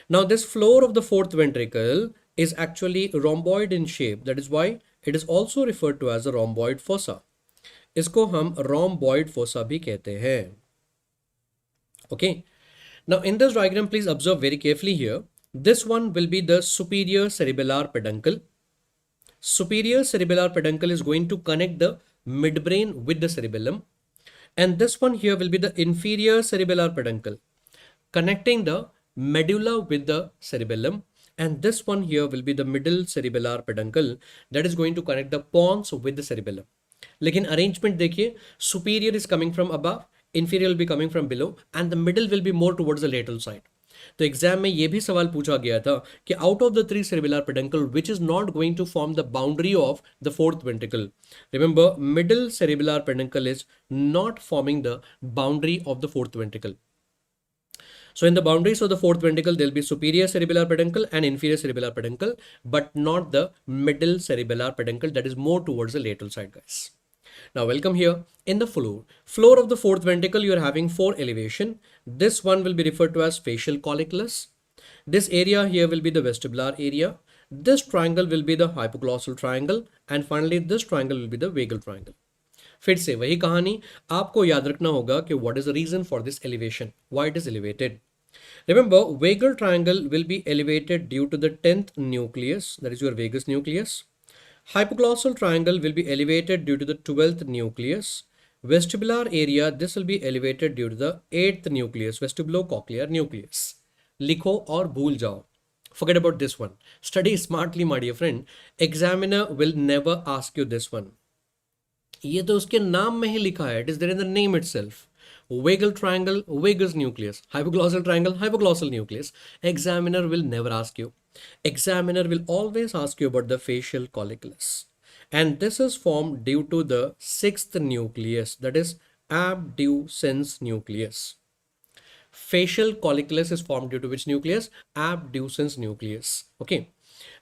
Now this floor of the fourth ventricle is actually rhomboid in shape. That is why it is also referred to as a rhomboid fossa. इसको हम rhomboid fossa भी कहते हैं. Okay. Now in this diagram, please observe very carefully here. This one will be the superior cerebellar peduncle. Superior cerebellar peduncle is going to connect the midbrain with the cerebellum, and this one here will be the inferior cerebellar peduncle connecting the medulla with the cerebellum, and this one here will be the middle cerebellar peduncle that is going to connect the pons with the cerebellum. लेकिन arrangement देखिए, superior is coming from above, inferior will be coming from below, and the middle will be more towards the lateral side. तो exam में ये भी सवाल पूछा गया था कि out of the three cerebellar peduncle which is not going to form the boundary of the fourth ventricle. Remember, middle cerebellar peduncle is not forming the boundary of the fourth ventricle. So in the boundaries of the fourth ventricle, there will be superior cerebellar peduncle and inferior cerebellar peduncle, but not the middle cerebellar peduncle that is more towards the lateral side, guys. Now welcome here in the floor of the fourth ventricle. You are having four elevation. This one will be referred to as facial colliculus. This area here will be the vestibular area. This triangle will be the hypoglossal triangle, and finally this triangle will be the vagal triangle. फिर से वही कहानी, आपको याद रखना होगा कि what is the reason for this elevation, why it is elevated. Remember, vagal triangle will be elevated due to the 10th nucleus, that is your vagus nucleus. Hypoglossal triangle will be elevated due to the 12th nucleus. Vestibular area, this will be elevated due to the 8th nucleus, vestibulocochlear nucleus. लिखो और भूल जाओ. Forget about this one. Study smartly, my dear friend. Examiner will never ask you this one. ये तो उसके नाम में ही लिखा है. It is there in the name itself. Vagal triangle, vagus nucleus. Hypoglossal triangle, hypoglossal nucleus. Examiner will never ask you. Examiner will always ask you about the facial colliculus. And this is formed due to the 6th nucleus, that is abducens nucleus. Facial colliculus is formed due to which nucleus? Abducens nucleus. Okay.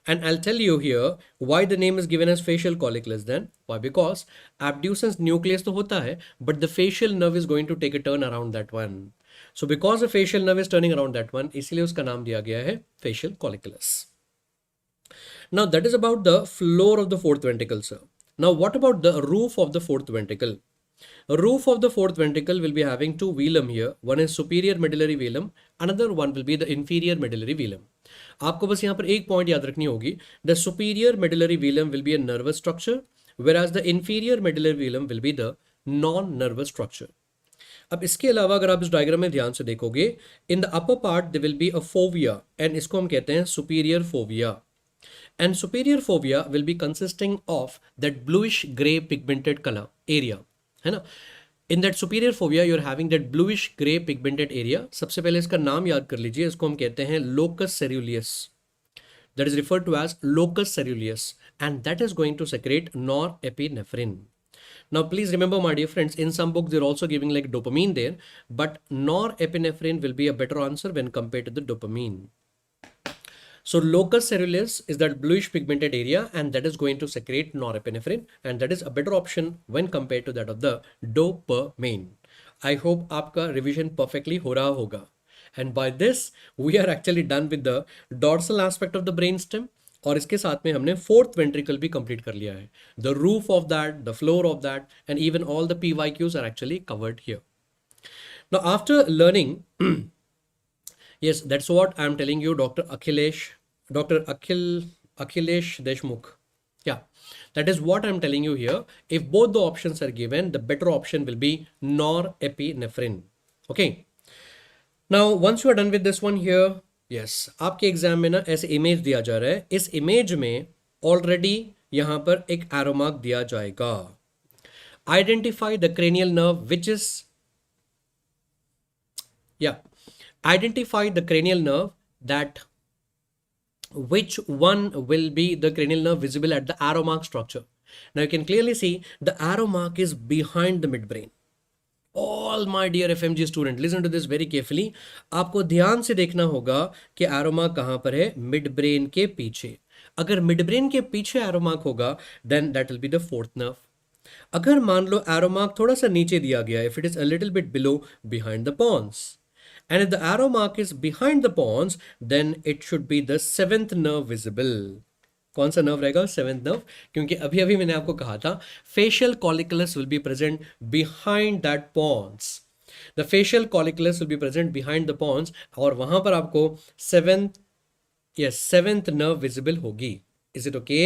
And I'll tell you here why the name is given as facial colliculus then. Why? Because abducens nucleus तो होता है, but the facial nerve is going to take a turn around that one. So because the facial nerve is turning around that one, इसीलिए उसका नाम दिया गया है facial colliculus. Now that is about the floor of the fourth ventricle, sir. Now what about the roof of the fourth ventricle? Roof of the fourth ventricle will be having two velum here. One is superior medullary velum. Another one will be the inferior medullary velum. आपको बस यहाँ पर एक point याद रखनी होगी. The superior medullary velum will be a nervous structure, whereas the inferior medullary velum will be the non-nervous structure. अब इसके अलावा अगर आप इस डायग्राम में ध्यान से देखोगे, in the upper part they will be a fovea and इसको हम कहते हैं superior fovea, and superior fovea will be consisting of that bluish grey pigmented colour area, है ना। In that superior fovea you are having that bluish grey pigmented area. सबसे पहले इसका नाम याद कर लीजिए, इसको हम कहते हैं locus सेरुलियस, that is referred to as locus ceruleus, and that is going to secrete norepinephrine. Now please remember my dear friends, in some books they're also giving like dopamine there, but norepinephrine will be a better answer when compared to the dopamine. So locus ceruleus is that bluish pigmented area, and that is going to secrete norepinephrine, and that is a better option when compared to that of the dopamine. I hope आपका revision perfectly हो रहा होगा. And by this we are actually done with the dorsal aspect of the brainstem, और इसके साथ में हमने fourth ventricle भी कंप्लीट कर लिया है. The roof of that, the floor of that, and even all the PYQs are actually covered here. Now after learning, yes, that's what I am telling you, Dr. Akhilesh Deshmukh. Yeah, that is what I am telling you here. If both the options are given, the better option will be norepinephrine. Okay. Now once you are done with this one here, yes, आपके exam में ना ऐसे image दिया जा रहा है, इस image में ऑलरेडी यहाँ पर एक एरो मार्क दिया जाएगा. Identify the cranial nerve which is, या identify the cranial nerve that which one will be the cranial nerve visible at the arrow mark structure. Now you can clearly see the arrow mark is behind the midbrain. All my dear FMG student, listen to this very carefully. आपको ध्यान से देखना होगा कि arrow mark कहाँ पर है, mid brain के पीछे. अगर मिड ब्रेन के पीछे एरो मार्क होगा then that will be the fourth nerve. अगर मान लो एरो मार्क थोड़ा सा नीचे दिया गया, if it is a little bit below, behind the pons, and if the arrow mark is behind the pons, then it should be the seventh nerve visible. कौन सा nerve रहेगा, सेवेंथ नर्व, क्योंकि अभी अभी मैंने आपको कहा था facial colliculus will be present behind that pons. The facial colliculus will be present behind the pons, और वहां पर आपको seventh nerve visible होगी. Is it okay?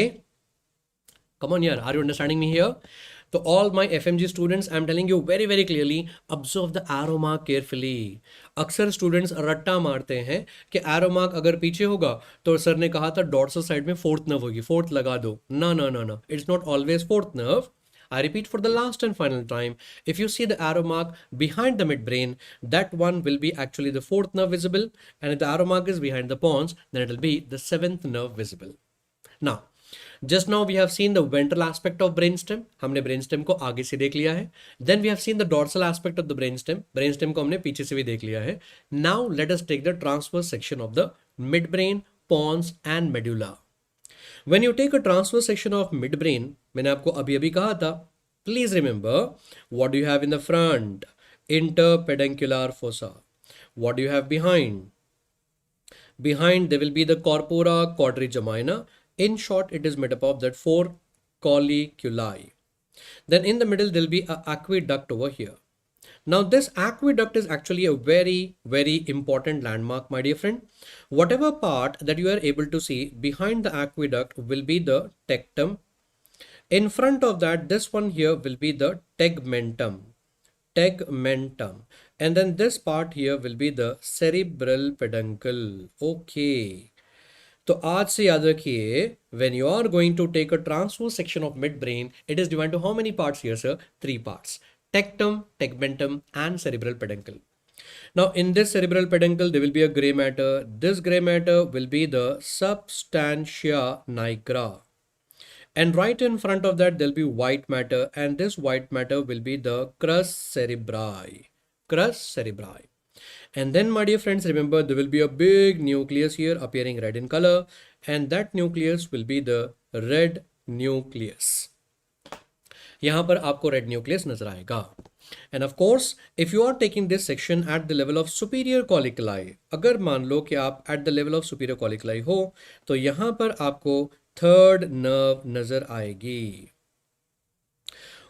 Come on here, are you understanding me here? So all my FMG students, I am telling you very very clearly, observe the arrow mark carefully. अक्सर students रट्टा मारते हैं कि arrow mark अगर पीछे होगा तो sir ने कहा था डॉर्सल साइड में फोर्थ नर्व होगी, फोर्थ लगा दो. ना ना ना ना, it's not always fourth nerve. I repeat for the last and final time, if you see the arrow mark behind the midbrain, that one will be actually the fourth nerve visible, and if the arrow mark is behind the pons, then it will be the seventh nerve visible. Now just now we have seen the ventral aspect of brainstem, हमने brainstem को आगे से देख लिया है. Then we have seen the dorsal aspect of the brainstem, brainstem को हमने पीछे से भी देख लिया है. Now let us take the transverse section of the midbrain, pons and medulla. When you take a transverse section of midbrain, मैंने आपको अभी अभी कहा था, please remember what do you have in the front, interpedunclar fossa. What do you have behind? Behind there will be the corpora quadrigemina. In short, it is made up of that 4 colliculi. Then in the middle, there will be an aqueduct over here. Now this aqueduct is actually a very very important landmark, my dear friend. Whatever part that you are able to see behind the aqueduct will be the tectum. In front of that, this one here will be the tegmentum. And then this part here will be the cerebral peduncle. Okay. तो आज से याद रखिए, when you are going to take a transverse section of midbrain, it is divided to how many parts here, sir? 3 parts: tectum, tegmentum, and cerebral peduncle. Now in this cerebral peduncle there will be a gray matter. This gray matter will be the substantia nigra, and right in front of that there will be white matter, and this white matter will be the crus cerebri. And then my dear friends, remember there will be a big nucleus here appearing red in color, and that nucleus will be the red nucleus. यहाँ पर आपको red nucleus नजर आएगा. And of course, if you are taking this section at the level of superior colliculi, अगर मान लो कि आप at the level of superior colliculi हो, तो यहाँ पर आपको third nerve नजर आएगी.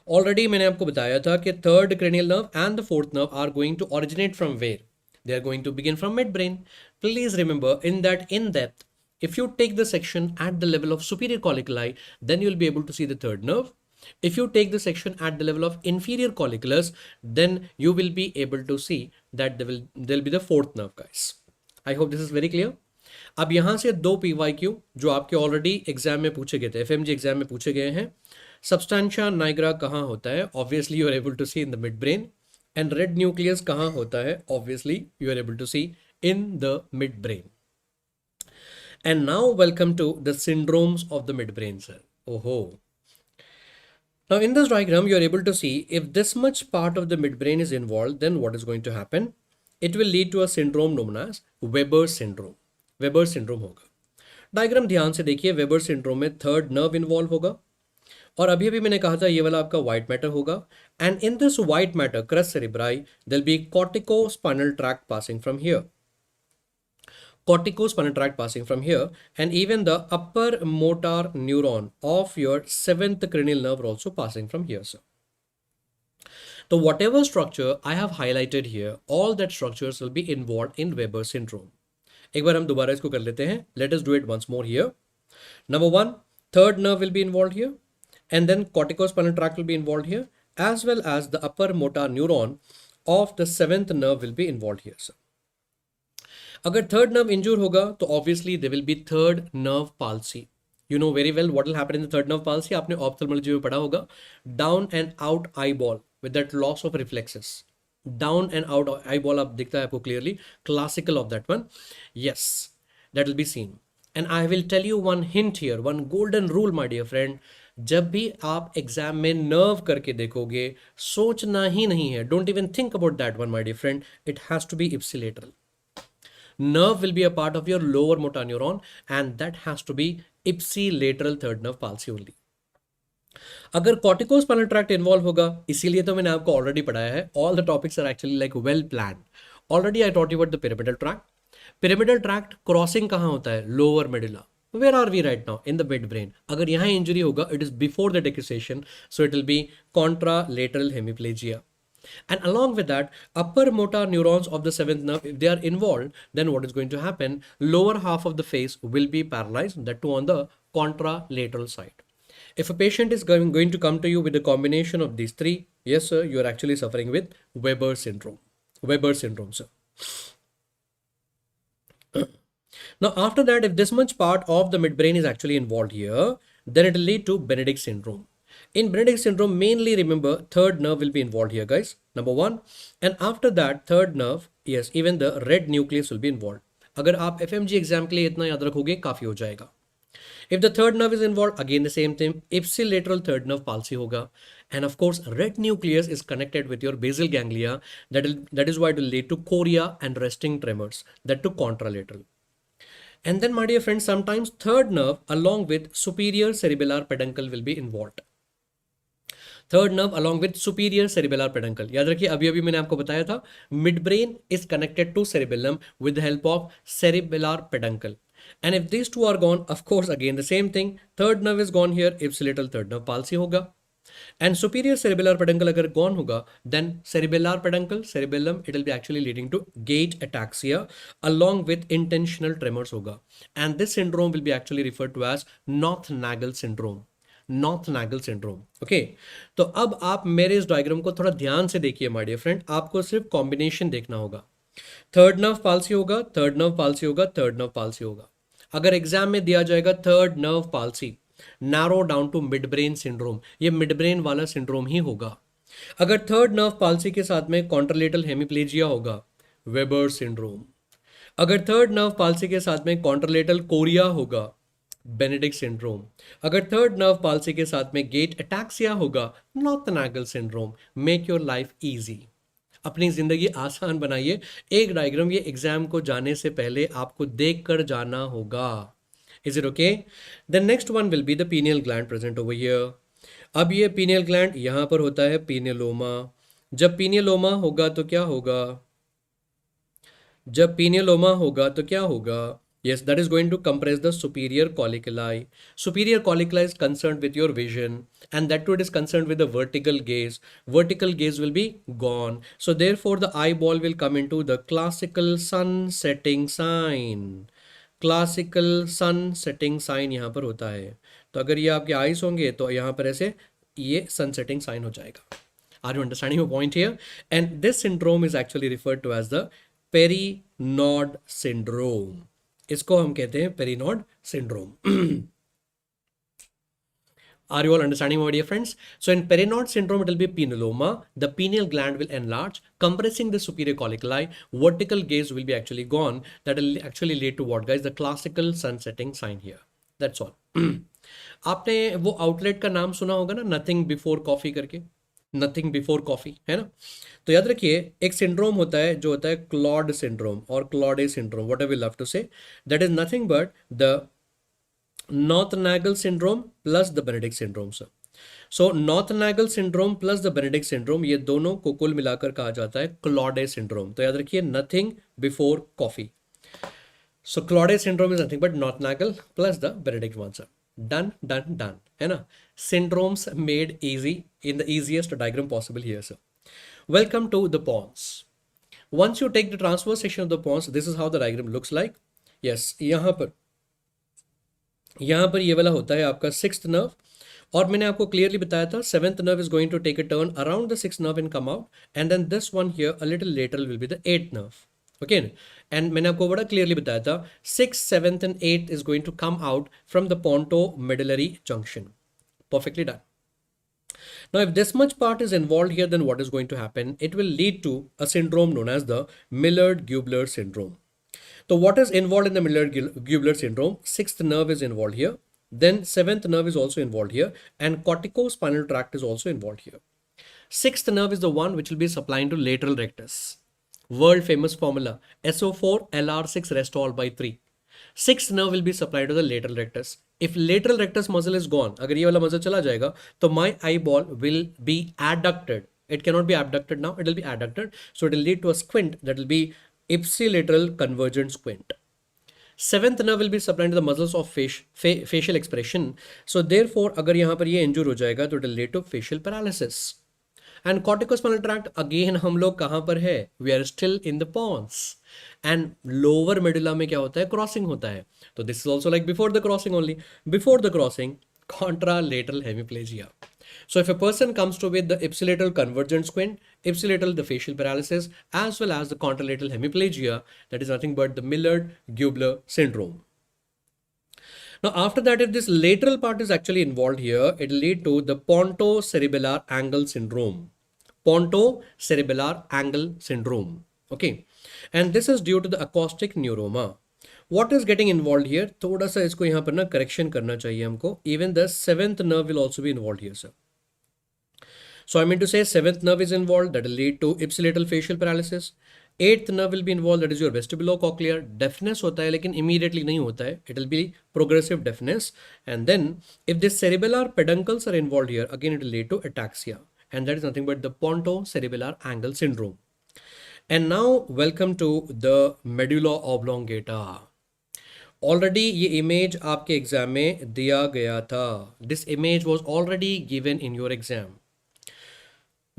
Already मैंने आपको बताया था कि third cranial nerve and the fourth nerve are going to originate from where? They are going to begin from midbrain. Please remember in that in depth, if you take the section at the level of superior colliculi, then you will be able to see the third nerve. If you take the section at the level of inferior colliculus, then you will be able to see that there will be the fourth nerve, guys. I hope this is very clear. अब यहां से दो PYQ जो आपके already exam में पूछे गए थे, FMG एग्जाम में पूछे गए हैं. सबस्टेंशिया नाइग्रा कहाँ होता है? Obviously you are able to see in the mid brain. And red nucleus कहाँ होता है? Obviously you are able to see in the midbrain. And now welcome to the syndromes of the midbrain, sir. Oh. Now in this diagram, you are able to see if this much part of the midbrain is involved, then what is going to happen? It will lead to a syndrome known as Weber's syndrome. Weber's syndrome होगा. Diagram ध्यान से देखिए. Weber syndrome में third nerve involve होगा और अभी अभी मैंने कहा था ये वाला आपका व्हाइट मैटर होगा. And in this white matter crus cerebri there will be corticospinal tract passing from here. Corticospinal tract passing from here, and even the upper motor neuron of your seventh cranial nerve also passing from here, sir. So whatever structure I have highlighted here, all that structures will be involved in Weber syndrome. एक बार हम दोबारा इसको कर लेते हैं. Let us do it once more here. Number one, third nerve will be involved here, and then corticospinal tract will be involved here, as well as the upper motor neuron of the seventh nerve will be involved here, sir. अगर third nerve injure होगा तो obviously they will be third nerve palsy. You know very well what will happen in the third nerve palsy. आपने ophthalmology में पढ़ा होगा. Down and out eye ball with that loss of reflexes. Down and out eye ball आप दिखता है आपको clearly. Classical of that one. Yes, that will be seen. And I will tell you one hint here, one golden rule my dear friend. जब भी आप exam में nerve करके देखोगे, सोचना ही नहीं है. Don't even think about that one my dear friend. It has to be ipsilateral. Nerve will be a part of your lower motor neuron, and that has to be ipsilateral third nerve palsy only. अगर corticospinal tract involve होगा, इसीलिए तो मैंने आपको already पढ़ाया है. All the topics are actually like well planned. Already I taught you about the pyramidal tract. Pyramidal tract crossing कहाँ होता है? Lower medulla. Where are we right now? In the midbrain. अगर यहाँ इंजरी होगा, it is before the decussation, so it will be contralateral hemiplegia. And along with that, upper motor neurons of the seventh nerve, if they are involved, then what is going to happen? Lower half of the face will be paralyzed, that too on the contralateral side. If a patient is going to come to you with a combination of these three, yes sir, you are actually suffering with Weber syndrome. Weber syndrome, sir. Now after that, if this much part of the midbrain is actually involved here, then it will lead to Benedict syndrome. In Benedict syndrome, mainly remember third nerve will be involved here, guys. Number one, and after that third nerve, yes, even the red nucleus will be involved. अगर आप FMG exam के लिए इतना याद रखोगे काफी हो जाएगा. If the third nerve is involved, again the same thing, ipsilateral third nerve palsy होगा. And of course, red nucleus is connected with your basal ganglia. That is why it will lead to chorea and resting tremors. That to contralateral. And then, my dear friends, sometimes third nerve along with superior cerebellar peduncle will be involved. Third nerve along with superior cerebellar peduncle. याद रखिए, अभी अभी मैंने आपको बताया था mid brain is connected to cerebellum with the help of cerebellar peduncle. And if this two are gone, of course again the same thing, third nerve is gone here, ipsilateral third nerve palsy होगा. And superior cerebellar peduncle अगर gone होगा, then cerebellar peduncle cerebellum it will be actually leading to get ataxia along with intentional tremors होगा. And this syndrome will be actually referred to as Nothnagel syndrome. Nothnagel syndrome. Okay, तो अब आप मेरे इस diagram को थोड़ा ध्यान से देखिए माय डियर फ्रेंड. आपको सिर्फ कॉम्बिनेशन देखना होगा. थर्ड नर्व पाल्सी होगा, थर्ड नर्व पाल्सी होगा, थर्ड नर्व पाल्सी होगा. अगर एग्जाम में दिया जाएगा third nerve palsy narrow down to mid brain syndrome, ये मिड ब्रेन वाला सिंड्रोम ही होगा. अगर थर्ड नर्व पाल्सी के साथ में कॉन्ट्रालेटरल हेमिप्लेजिया होगा, वेबर सिंड्रोम. अगर थर्ड नर्व पाल्सी के साथ में कॉन्ट्रालेटरल कोरिया होगा, बेनेडिक्ट सिंड्रोम. अगर थर्ड नर्व पाल्सी के साथ में गेट अटैक्सिया होगा, Nothnagel syndrome. Make your life easy. अपनी जिंदगी आसान बनाइए. एक डायग्राम ये एग्जाम को जाने से पहले आपको देख कर जाना होगा. Is it okay? The next one will be the pineal gland present over here. अब ये पीनियल ग्लैंड यहां पर होता है पीनियलोमा. जब पीनियलोमा होगा तो क्या होगा? जब पीनियलोमा होगा तो क्या होगा? Yes, that is going to compress the superior colliculi. Superior colliculi is concerned with your vision, and that too it is concerned with the vertical gaze. Vertical gaze will be gone. So therefore the eyeball will come into the classical sun setting sign. Classical sun setting sign यहाँ पर होता है. तो अगर ये आपके eyes होंगे तो यहाँ पर ऐसे ये sunsetting sign हो जाएगा. Are you understanding my point here? And this syndrome is actually referred to as the perinod syndrome. इसको हम कहते हैं perinod syndrome. Are you all understanding, my dear friends? So in perinod syndrome, it will be peniloma. The pineal gland will enlarge, compressing the superior colliculi. Vertical gaze will be actually gone. That will actually lead to what, guys? The classical sunsetting sign here. That's all. आपने वो outlet का नाम सुना होगा ना, nothing before coffee करके, nothing before coffee, है ना? तो याद रखिए, एक सिंड्रोम होता है जो होता है क्लॉड सिंड्रोम और Claude syndrome, whatever we love to say. That is nothing but the North-Nagle syndrome plus the Benedict syndrome, sir. So North-Nagle syndrome plus the Benedict syndrome, ये दोनों को कुल मिलाकर कहा जाता है क्लॉडे सिंड्रोम. तो याद रखिए, nothing before coffee. So क्लॉडे syndrome is nothing but North-Nagle plus the Benedict one, sir. Done, done, done. है ना? Syndromes made easy in the easiest diagram possible here, sir. Welcome to the pons. Once you take the transverse section of the pons, this is how the diagram looks like. Yes, यहाँ पर ये वाला होता है आपका sixth nerve, और मैंने आपको क्लियरली बताया था seventh nerve is going to take a turn around the sixth nerve and come out, and then this one here a little later will be the eighth nerve. Okay, and मैंने आपको बड़ा clearly बताया था six, seventh and eighth is going to come out from the pontomedullary junction. Perfectly done. Now, if this much part is involved here, then what is going to happen? It will lead to a syndrome known as the Millard-Gubler syndrome. So what is involved in the Millard-Gubler syndrome? Sixth nerve is involved here. Then seventh nerve is also involved here. And corticospinal tract is also involved here. Sixth nerve is the one which will be supplying to lateral rectus. World famous formula, SO4 LR6 rest all by 3. Sixth nerve will be supplied to the lateral rectus. If lateral rectus muscle is gone, अगर ये वाला muscle चला जाएगा, तो my eyeball will be adducted. It cannot be abducted now, it will be adducted. So it will lead to a squint that will be ipsilateral convergent squint. Seventh nerve will be supplying to the muscles of facial expression. So therefore, अगर यहाँ पर ये injure हो जाएगा, तो it will lead to facial paralysis. And corticospinal tract, again हम लोग कहाँ पर है? We are still in the pons. And lower medulla में क्या होता है? Crossing होता है. तो this is also like before the crossing only. Before the crossing, contralateral hemiplegia. So if a person comes to with the ipsilateral convergent squint, ipsilateral the facial paralysis, as well as the contralateral hemiplegia, that is nothing but the Millard-Gubler syndrome. Now after that, if this lateral part is actually involved here, it will lead to the pontocerebellar angle syndrome. Pontocerebellar angle syndrome. Okay, and this is due to the acoustic neuroma. What is getting involved here? थोड़ा सा इसको यहाँ पर ना correction करना चाहिए हमको. Even the seventh nerve will also be involved here, sir. So I mean to say seventh nerve is involved, that will lead to ipsilateral facial paralysis. Eighth nerve will be involved, that is your vestibulocochlear. Deafness होता है लेकिन immediately नहीं होता है. It will be progressive deafness. And then if the cerebellar peduncles are involved here, again it will lead to ataxia. And that is nothing but the pontocerebellar angle syndrome. And now welcome to the medulla oblongata. Already ये image आपके exam में दिया गया था. This image was already given in your exam.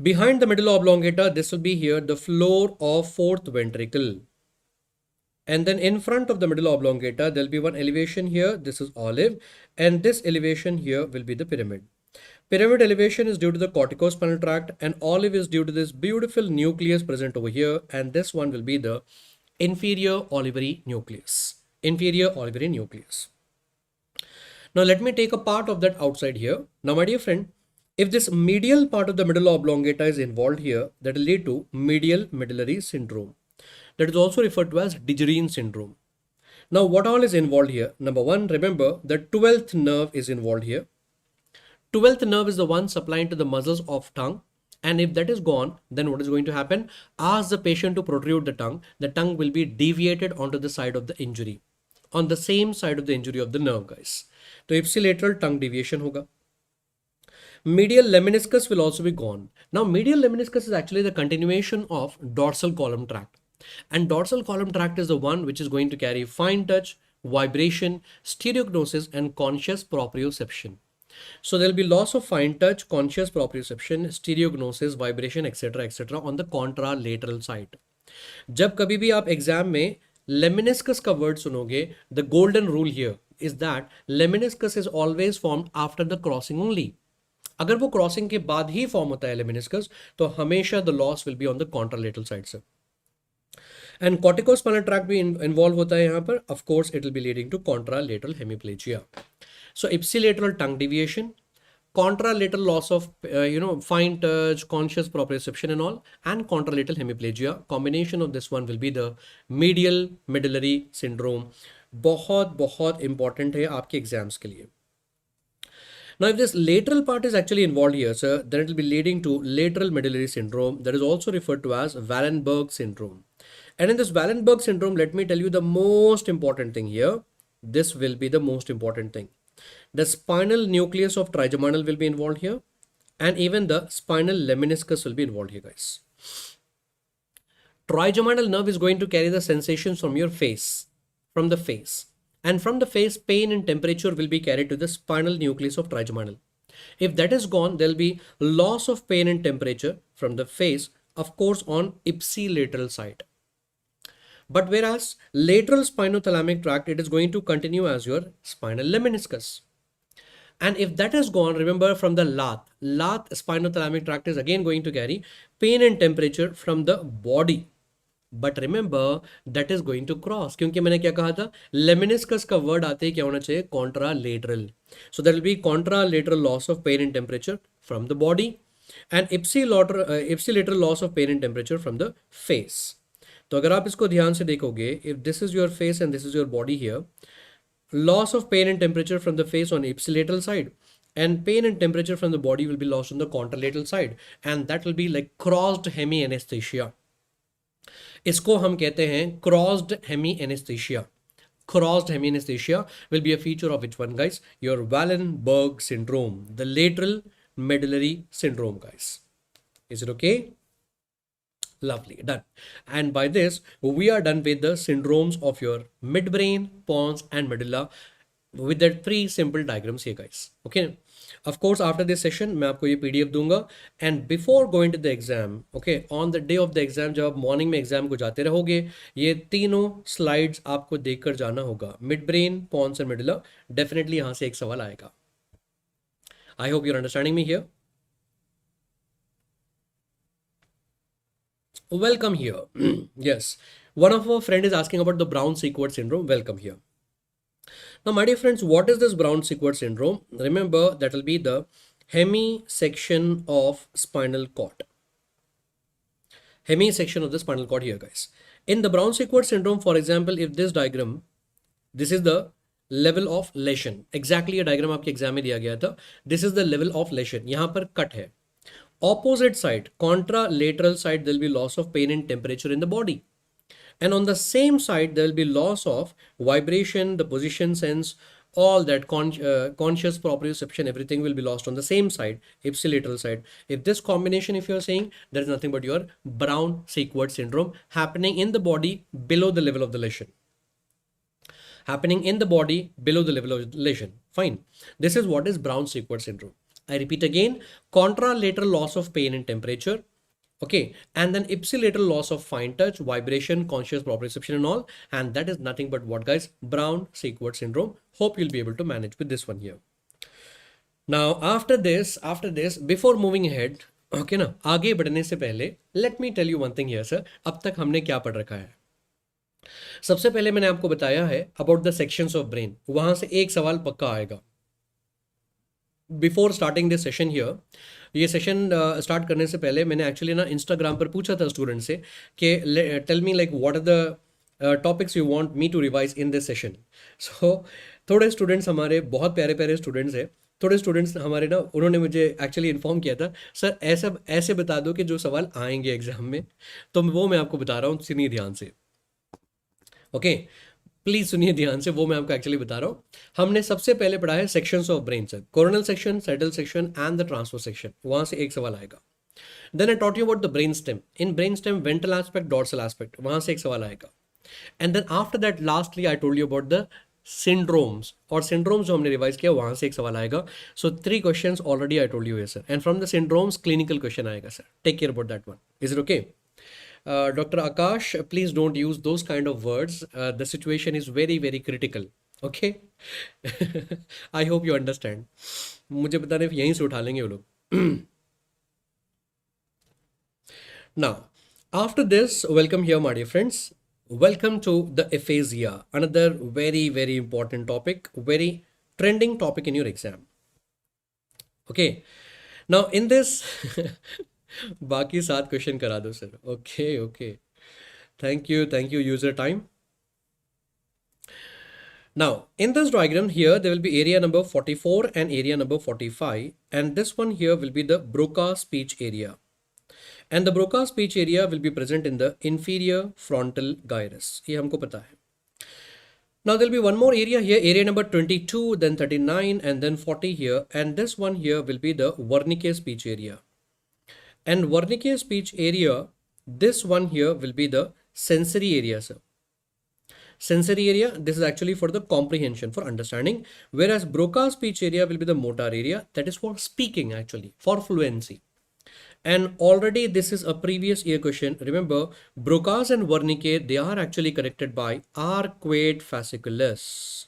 Behind the medulla oblongata, this will be here the floor of fourth ventricle. And then in front of the medulla oblongata, there will be one elevation here. This is olive. And this elevation here will be the pyramid. Pyramid elevation is due to the corticospinal tract, and olive is due to this beautiful nucleus present over here. And this one will be the inferior olivary nucleus. Inferior olivary nucleus. Now let me take a part of that outside here. Now my dear friend, if this medial part of the medulla oblongata is involved here, that will lead to medial medullary syndrome. That is also referred to as Digerine syndrome. Now what all is involved here? Number one, remember the 12th nerve is involved here. 12th nerve is the one supplying to the muscles of tongue. And if that is gone, then what is going to happen? Ask the patient to protrude the tongue will be deviated onto the side of the injury. On the same side of the injury of the nerve, guys. So ipsilateral tongue deviation hoga. Medial lemniscus will also be gone. Now medial lemniscus is actually the continuation of dorsal column tract. And dorsal column tract is the one which is going to carry fine touch, vibration, stereognosis and conscious proprioception. So there will be loss of fine touch, conscious proprioception, stereognosis, vibration, etc. on the contralateral side. जब कभी भी आप exam में lemniscus का word सुनोगे, the golden rule here is that lemniscus is always formed after the crossing only. अगर वो crossing के बाद ही फॉर्म होता है लेमिनिस्कस तो हमेशा the loss will be on the contralateral side से। एंड कॉर्टिकोस्पाइनल ट्रैक्ट भी इन्वॉल्व होता है यहाँ पर, of course it will be leading to contralateral hemiplegia. So ipsilateral tongue deviation, contralateral loss of fine touch, conscious proprioception and all, and contralateral hemiplegia. Combination of this one will be the medial medullary syndrome. बहुत बहुत important है आपके exams के लिए। Now, if this lateral part is actually involved here, sir, then it will be leading to lateral medullary syndrome, that is also referred to as Wallenberg syndrome. And in this Wallenberg syndrome, let me tell you the most important thing here. This will be the most important thing. The spinal nucleus of trigeminal will be involved here, and even the spinal lemniscus will be involved here, guys. Trigeminal nerve is going to carry the sensations from your face, from the face, and from the face, pain and temperature will be carried to the spinal nucleus of trigeminal. If that is gone, there will be loss of pain and temperature from the face, of course, on ipsilateral side. But whereas lateral spinothalamic tract, it is going to continue as your spinal lemniscus. And if that is gone, remember from the lath spinothalamic tract is again going to carry pain and temperature from the body. But remember that is going to cross, क्योंकि मैंने क्या कहा था, lemniscus का word आते ही क्या होना चाहिए, contralateral. So there will be contralateral loss of pain and temperature from the body, and ipsilateral loss of pain and temperature from the face. तो अगर आप इसको ध्यान से देखोगे, if this is your face and this is your body here, loss of pain and temperature from the face on ipsilateral side, and pain and temperature from the body will be lost on the contralateral side, and that will be like crossed hemianesthesia. इसको हम कहते हैं crossed hemianesthesia. Crossed hemianesthesia will be a feature of which one, guys? Your Wallenberg syndrome, the lateral medullary syndrome, guys. Is it okay? Lovely, done. And by this, we are done with the syndromes of your midbrain, pons, and medulla with the three simple diagrams here, guys. Okay. Of course, after this session, मैं आपको ये PDF दूंगा. And before going to the exam, okay, on the day of the exam, जब आप morning में exam को जाते रहोगे, ये तीनों slides आपको देखकर जाना होगा. Midbrain, pons, and medulla. Definitely यहाँ से एक सवाल आएगा. I hope you're understanding me here. Welcome here. Yes, one of our friend is asking about the Brown-Sequard syndrome. Welcome here. Now, my dear friends, what is this Brown-Sequard syndrome? Remember, that will be the hemisection of spinal cord. Hemisection of the spinal cord here, guys. In the Brown-Sequard syndrome, for example, if this diagram, this is the level of lesion. Exactly, a diagram आपके exam में दिया गया था. This is the level of lesion. यहाँ पर cut है. Opposite side, contralateral side, there will be loss of pain and temperature in the body. And on the same side, there will be loss of vibration, the position sense, all that conscious proprioception, everything will be lost on the same side, ipsilateral side. If this combination, if you are saying, there is nothing but your Brown-Sequard syndrome happening in the body below the level of the lesion. Happening in the body below the level of lesion. Fine. This is what is Brown-Sequard syndrome. I repeat again, contralateral loss of pain and temperature. Okay, and then ipsilateral loss of fine touch, vibration, conscious proprioception and all, and that is nothing but what, guys? Brown-Sequard syndrome. Hope you'll be able to manage with this one here. Now, after this, before moving ahead, okay ना, आगे बढ़ने से पहले, let me tell you one thing here, sir. अब तक हमने क्या पढ़ रखा है? सबसे पहले मैंने आपको बताया है about the sections of brain. वहां से एक सवाल पक्का आएगा. Before starting this session here, ये सेशन स्टार्ट करने से पहले मैंने एक्चुअली ना इंस्टाग्राम पर पूछा था स्टूडेंट से कि tell me like what are the topics you want me to revise in this session. So थोड़े स्टूडेंट्स हमारे बहुत प्यारे प्यारे स्टूडेंट्स हैं, थोड़े स्टूडेंट्स हमारे ना उन्होंने मुझे एक्चुअली इन्फॉर्म किया था, सर ऐसे बता दो कि जो सवाल आएंगे एग्जाम में, तो वो मैं आपको बता रहा हूँ, सुनिए ध्यान से. ओके, प्लीज सुनिए ध्यान से, वो मैं आपको एक्चुअली बता रहा हूँ. हमने सबसे पहले पढ़ा है sections of brain, sir, coronal section, sagittal section and the transverse section. वहां से एक सवाल आएगा. Then I taught you about the brain stem. In brain stem ventral aspect, dorsal aspect, वहां से एक सवाल आएगा. And then after that lastly I told you about the syndromes, और सिंड्रोम्स जो हमने रिवाइज किया वहां से एक सवाल आएगा. So 3 questions already I told you sir, and from the syndromes clinical question आएगा sir. Take care about that one. Is it okay? Dr. Akash, please don't use those kind of words. The situation is very, very critical. Okay, I hope you understand. मुझे पता नहीं यहीं से उठा लेंगे वो लोग. Now, after this, welcome here, my dear friends. Welcome to the aphasia, another very, very important topic, very trending topic in your exam. Okay. Now, in this, बाकी 7 क्वेश्चन करा दो sir. Okay, okay. Thank you, user time. Now, in this diagram here, there will be area number 44 and area number 45, and this one here will be the Broca speech area. And the Broca speech area will be present in the inferior frontal gyrus. ये हमको पता है. Now there will be one more area here, area number 22, then 39, and then 40 here. And this one here will be the Wernicke speech area. And Wernicke speech area, this one here will be the sensory area, sir. Sensory area, this is actually for the comprehension, for understanding. Whereas Broca speech area will be the motor area, that is for speaking actually, for fluency. And already this is a previous year question. Remember, Broca's and Wernicke, they are actually connected by arcuate fasciculus.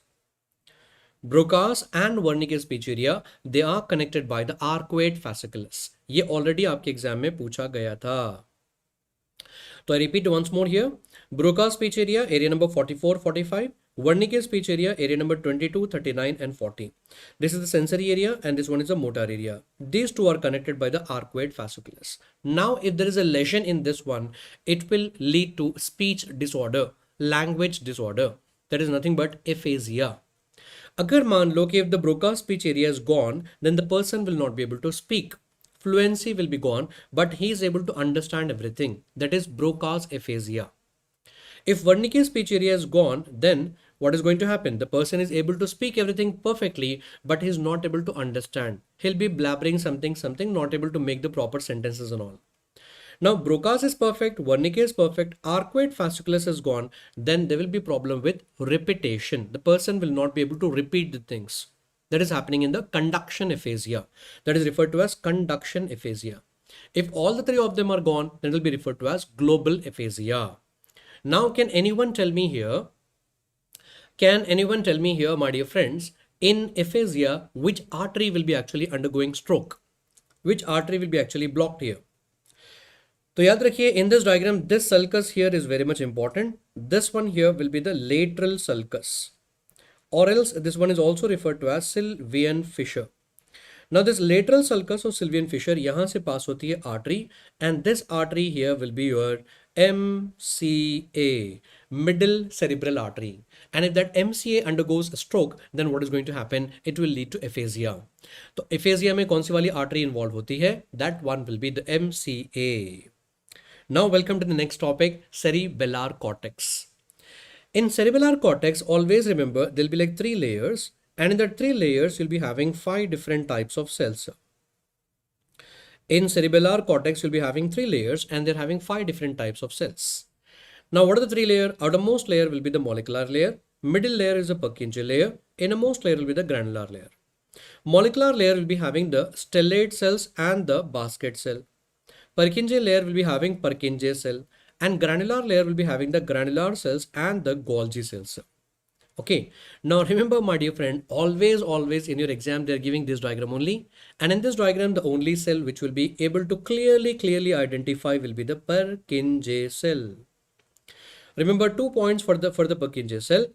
Broca's and Wernicke speech area, they are connected by the arcuate fasciculus. ये already आपके exam में पूछा गया था. So I repeat once more here. Broca's speech area number 44, 45. Wernicke speech area number 22, 39 and 40. This is the sensory area and this one is the motor area. These two are connected by the arcuate fasciculus. Now if there is a lesion in this one, it will lead to speech disorder, language disorder. That is nothing but aphasia. Agar मान लो कि if the Broca speech area is gone, then the person will not be able to speak. Fluency will be gone, but he is able to understand everything. That is Broca's aphasia. If Wernicke's speech area is gone, then what is going to happen? The person is able to speak everything perfectly, but he is not able to understand. He'll be blabbering something, not able to make the proper sentences and all. Now, Broca's is perfect, Wernicke is perfect, arcuate fasciculus is gone, then there will be problem with repetition. The person will not be able to repeat the things. That is happening in the conduction aphasia. That is referred to as conduction aphasia. If all the three of them are gone, then it will be referred to as global aphasia. Now, can anyone tell me here, my dear friends, in aphasia, which artery will be actually undergoing stroke? Which artery will be actually blocked here? तो याद रखिए, in this diagram, this sulcus here is very much important. This one here will be the lateral sulcus, or else this one is also referred to as Sylvian fissure. Now this lateral sulcus or Sylvian fissure यहाँ से पास होती है artery, and this artery here will be your MCA, middle cerebral artery. And if that MCA undergoes a stroke, then what is going to happen? It will lead to aphasia. तो aphasia में कौन सी वाली artery involved होती है? That one will be the MCA. Now welcome to the next topic, cerebellar cortex. In cerebellar cortex, always remember there'll be like 3 layers, and in the 3 layers you'll be having 5 different types of cells. In cerebellar cortex, you'll be having 3 layers and they're having 5 different types of cells. Now, what are the 3 layers? Outermost layer will be the molecular layer, middle layer is the Purkinje layer, innermost layer will be the granular layer. Molecular layer will be having the stellate cells and the basket cell. Purkinje layer will be having Purkinje cell, and granular layer will be having the granular cells and the Golgi cells. Okay, now remember, my dear friend, always in your exam they are giving this diagram only, and in this diagram the only cell which will be able to clearly identify will be the Purkinje cell. Remember 2 points for the Purkinje cell.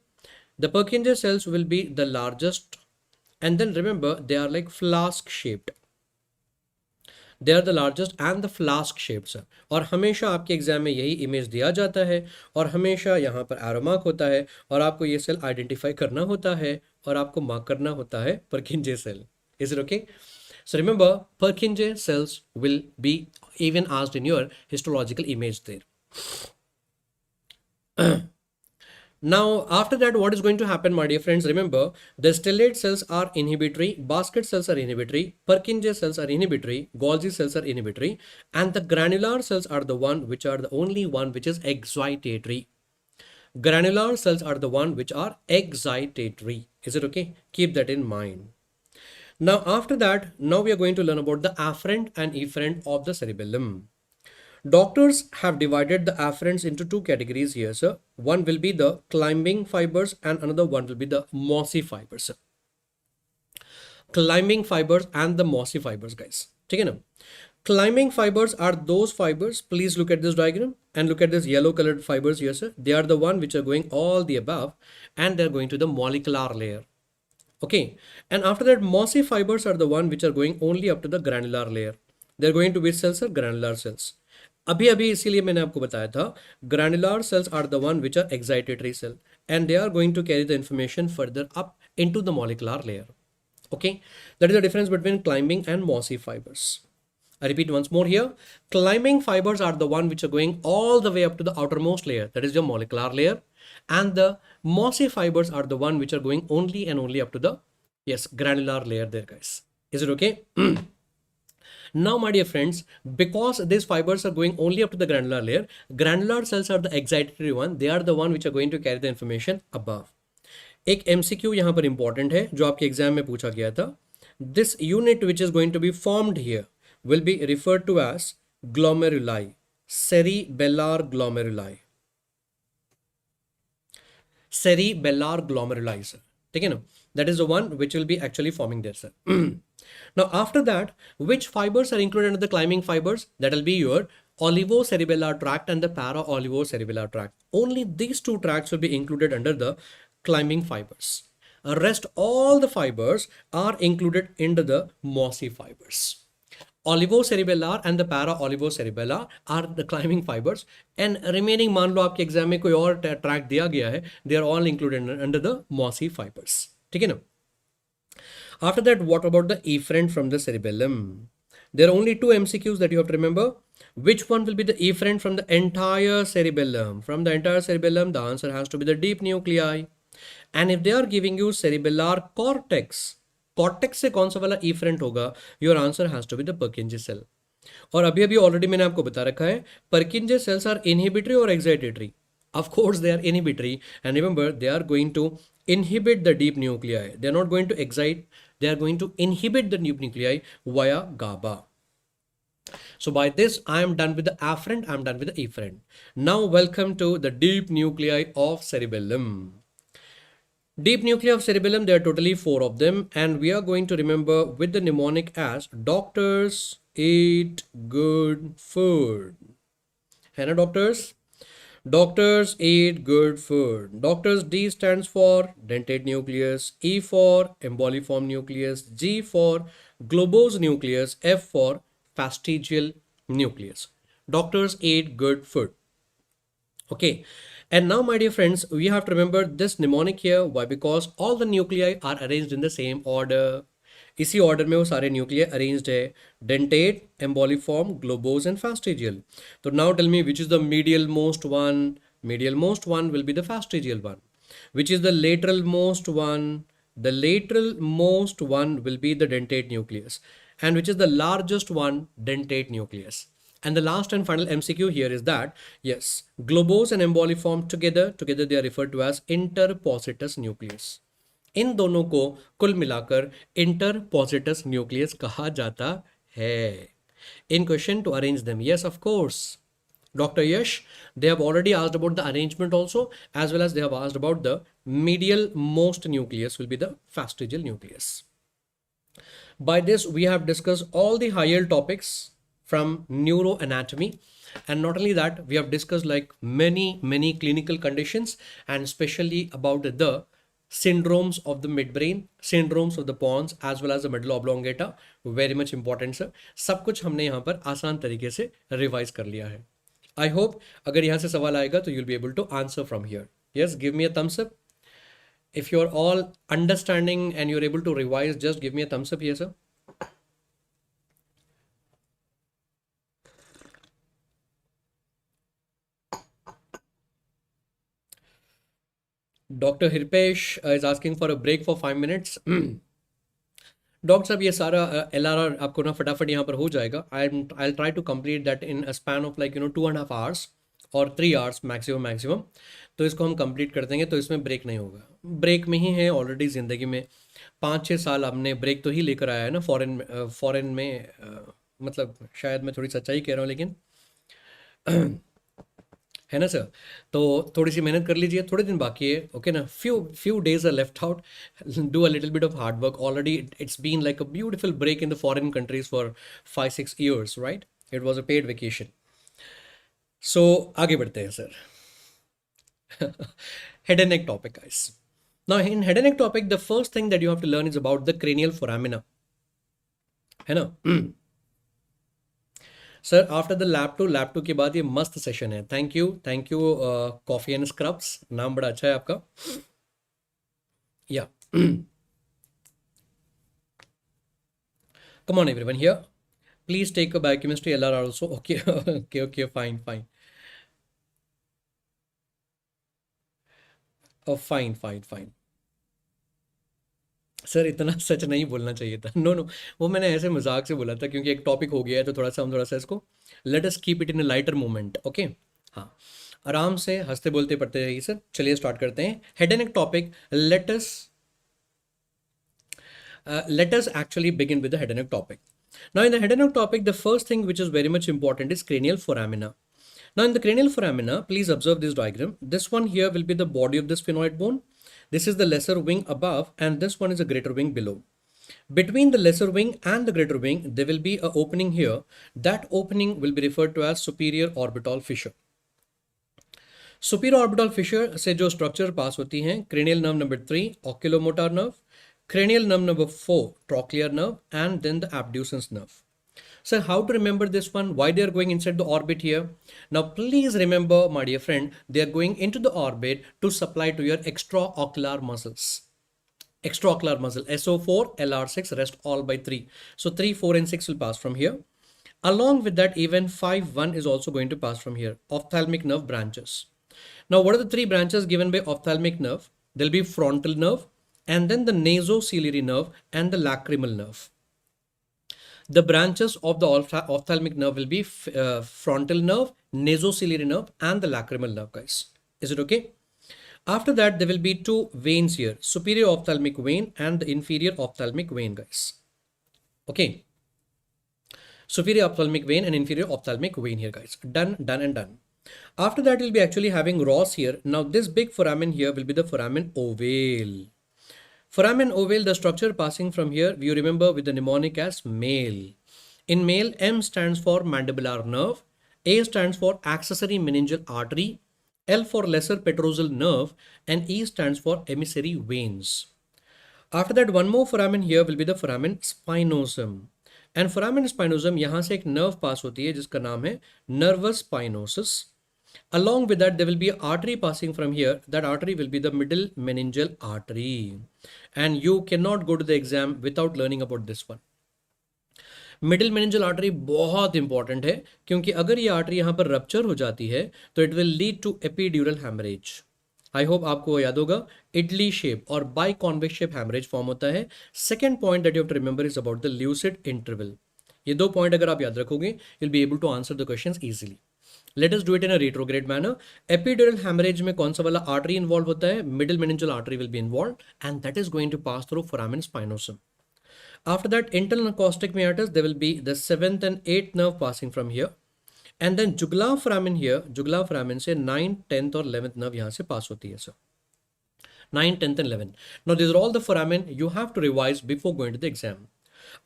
The Purkinje cells will be the largest, and then remember they are like flask shaped. They are the largest and the flask shaped, sir. और हमेशा आपके exam में यही image दिया जाता है, और हमेशा यहाँ पर एरो मार्क होता है, और आपको ये सेल आइडेंटिफाई करना होता है, और आपको मार्क करना होता है Purkinje cell. Is it okay? So remember, Purkinje cells will be even asked in your histological image there. Now, after that, what is going to happen, my dear friends? Remember, the stellate cells are inhibitory, basket cells are inhibitory, Purkinje cells are inhibitory, Golgi cells are inhibitory, and the granular cells are the one which are the only one which is excitatory. Granular cells are the one which are excitatory. Is it okay? Keep that in mind. Now, after that, now we are going to learn about the afferent and efferent of the cerebellum. Doctors have divided the afferents into two categories here, sir. One will be the climbing fibers and another one will be the mossy fibers, sir. Climbing fibers and the mossy fibers, guys. ठीक है ना? Climbing fibers are those fibers. Please look at this diagram and look at this yellow colored fibers here, sir. They are the one which are going all the above and they're going to the molecular layer. Okay, and after that, mossy fibers are the one which are going only up to the granular layer. They're going to which cells, sir? Granular cells. अभी अभी इसीलिए मैंने आपको बताया था, granular cells are the one which are excitatory cell and they are going to carry the information further up into the molecular layer. Okay, that is the difference between climbing and mossy fibers. I repeat once more here. Climbing fibers are the one which are going all the way up to the outermost layer, that is your molecular layer, and the mossy fibers are the one which are going only and only up to the, yes, granular layer there, guys. Is it okay? Now, my dear friends, because these fibers are going only up to the granular cells are the excitatory one. They are the one which are going to carry the information above. एक MCQ यहाँ पर important है जो आपके exam में पूछा गया था. This unit which is going to be formed here will be referred to as glomeruli, cerebellar glomeruli. Cerebellar glomeruli, sir. ठीक है ना? That is the one which will be actually forming there, sir. Now, after that, which fibers are included under the climbing fibers? That will be your olivocerebellar tract and the para-olivocerebellar tract. Only these two tracts will be included under the climbing fibers. Rest all the fibers are included into the mossy fibers. Olivocerebellar and the para-olivocerebellar are the climbing fibers and remaining मान लो आपके exam में कोई और track दिया गया है, they are all included under the mossy fibers. ठीक है ना? After that, what about the efferent from the cerebellum? There are only two MCQs that you have to remember. Which one will be the efferent from the entire cerebellum? From the entire cerebellum, the answer has to be the deep nuclei. And if they are giving you cerebellar cortex, cortex से कौन सा वाला efferent होगा? Your answer has to be the Purkinje cell. और अभी अभी already मैंने आपको बता रखा है, पर्किंजे सेल्स आर इनहिबिटरी और excitatory. Of course they are inhibitory and remember they are going to inhibit the deep nuclei. They are not going to excite, they are going to inhibit the deep nuclei via GABA. So by this I am done with the afferent, I am done with the efferent. Now welcome to the deep nuclei of cerebellum. Deep nuclei of cerebellum, there are totally 4 of them and we are going to remember with the mnemonic as doctors eat good food. है ना doctors? Doctors eat good food. Doctors, D stands for dentate nucleus, E for emboliform nucleus, G for globose nucleus, F for fastigial nucleus. Doctors eat good food. Okay. And now, my dear friends, we have to remember this mnemonic here. Why? Because all the nuclei are arranged in the same order. इसी order में वो सारे nuclear arranged है, dentate, emboliform, globose and fastigial. तो now tell me which is the medial most one. Medial most one will be the fastigial one. Which is the lateral most one. The lateral most one will be the dentate nucleus. And which is the largest one? Dentate nucleus. And the last and final MCQ here is that, yes, globose and emboliform together they are referred to as interpositus nucleus. इन दोनों को कुल मिलाकर interpositus nucleus कहा जाता है. In question to arrange them, yes, of course. Dr. Yash, they have already asked about the arrangement also, as well as they have asked about the medial most nucleus will be the fastigial nucleus. By this, we have discussed all the higher topics from neuroanatomy, and not only that, we have discussed like many clinical conditions and especially about the syndromes of the midbrain, syndromes of the pons, as well as the medulla oblongata. Very much important, sir. सब कुछ हमने यहाँ पर आसान तरीके से revise कर लिया है. I hope अगर यहाँ से सवाल आएगा तो you'll be able to answer from here. Yes, give me a thumbs up. If you're all understanding and you're able to revise, just give me a thumbs up here, sir. Dr. Hirpesh is asking for a break for 5 minutes. Doctor साहब ये सारा LRR आपको ना फटाफट यहाँ पर हो जाएगा. I'll try to complete that in a span of like 2.5 hours और 3 hours मैक्सिमम. तो इसको हम कंप्लीट कर देंगे, तो इसमें ब्रेक नहीं होगा. ब्रेक में ही है ऑलरेडी ज़िंदगी में 5-6 साल हमने ब्रेक तो ही लेकर आया है ना फॉरेन में. मतलब शायद मैं थोड़ी सच्चाई कह रहा हूँ, लेकिन है ना सर? तो थोड़ी सी मेहनत कर लीजिए, थोड़े दिन बाकी है, ओके ना? Few days are left out, do a little bit of hard work. Already it's been like a beautiful break in the foreign countries for 5-6 years, right? It was a paid vacation. So आगे बढ़ते हैं sir. Head and neck topic, guys. Now, in head and neck topic, the first thing that you have to learn is about the cranial foramina. है ना? Sir after the lab two के बाद ये मस्त session है. Thank you coffee and scrubs, नाम बड़ा अच्छा है आपका. या come on everyone here, please take a biochemistry LRR also. Okay. Okay, fine. Oh, fine. Sir इतना सच नहीं बोलना चाहिए था. नो, वो मैंने ऐसे मजाक से बोला था क्योंकि एक टॉपिक हो गया है तो थोड़ा सा इसको let us keep it in a lighter moment. Okay, हाँ, आराम से हंसते बोलते पढ़ते रहिए सर. चलिए स्टार्ट करते हैं. Head and neck topic, let us actually begin with the head and neck topic. Now, in the head and neck topic, the first thing which is very much important is cranial foramina. Now, in the cranial foramina, please observe this diagram. This one here will be the body of the sphenoid bone. This is the lesser wing above, and this one is a greater wing below. Between the lesser wing and the greater wing, there will be an opening here. That opening will be referred to as superior orbital fissure. Superior orbital Fisher से जो structure पास होती हैं, cranial nerve number 3 oculomotor nerve, cranial nerve number 4 trochlear nerve, and then the abducens nerve. So how to remember this one? Why they are going inside the orbit here? Now please remember, my dear friend, they are going into the orbit to supply to your extraocular muscles. Extraocular muscle SO4 LR6 rest all by 3. So 3, 4 and 6 will pass from here. Along with that, even 5, 1 is also going to pass from here. Ophthalmic nerve branches. Now, what are the 3 branches given by ophthalmic nerve? There will be frontal nerve, and then the nasociliary nerve and the lacrimal nerve. The branches of the ophthalmic nerve will be frontal nerve, nasociliary nerve, and the lacrimal nerve, guys. Is it okay? After that, there will be 2 veins here, superior ophthalmic vein and the inferior ophthalmic vein, guys. Okay. Superior ophthalmic vein and inferior ophthalmic vein here, guys. Done. After that, we'll be actually having Ross here. Now, this big foramen here will be the foramen ovale. Foramen ovale, the structure passing from here, you remember with the mnemonic as male. In male, M stands for mandibular nerve, A stands for accessory meningeal artery, L for lesser petrosal nerve, and E stands for emissary veins. After that, one more foramen here will be the foramen spinosum. And foramen spinosum, यहाँ से एक nerve pass होती है जिसका नाम है nervus spinosus. Along with that, there will be an artery passing from here. That artery will be the middle meningeal artery. And you cannot go to the exam without learning about this one. Middle meningeal artery बहुत important है क्योंकि अगर ये artery यहाँ पर rupture हो जाती है तो it will lead to epidural haemorrhage. I hope आपको याद होगा, इडली शेप और biconvex shape haemorrhage form होता है. Second point that you have to remember is about the lucid interval. ये 2 पॉइंट अगर आप याद रखोगे, you'll be able to answer the questions easily. Let us do it in a retrograde manner. Epidural hemorrhage में कौन सा वाला artery involved होता है? Middle meningeal artery will be involved, and that is going to pass through foramen spinosum. After that, internal acoustic meatus, there will be the 7th and 8th nerve passing from here, and then jugular foramen here. Jugular foramen से 9th, 10th और 11th nerve यहाँ से pass होती है sir. 9, 10th and 11th. Now these are all the foramen you have to revise before going to the exam.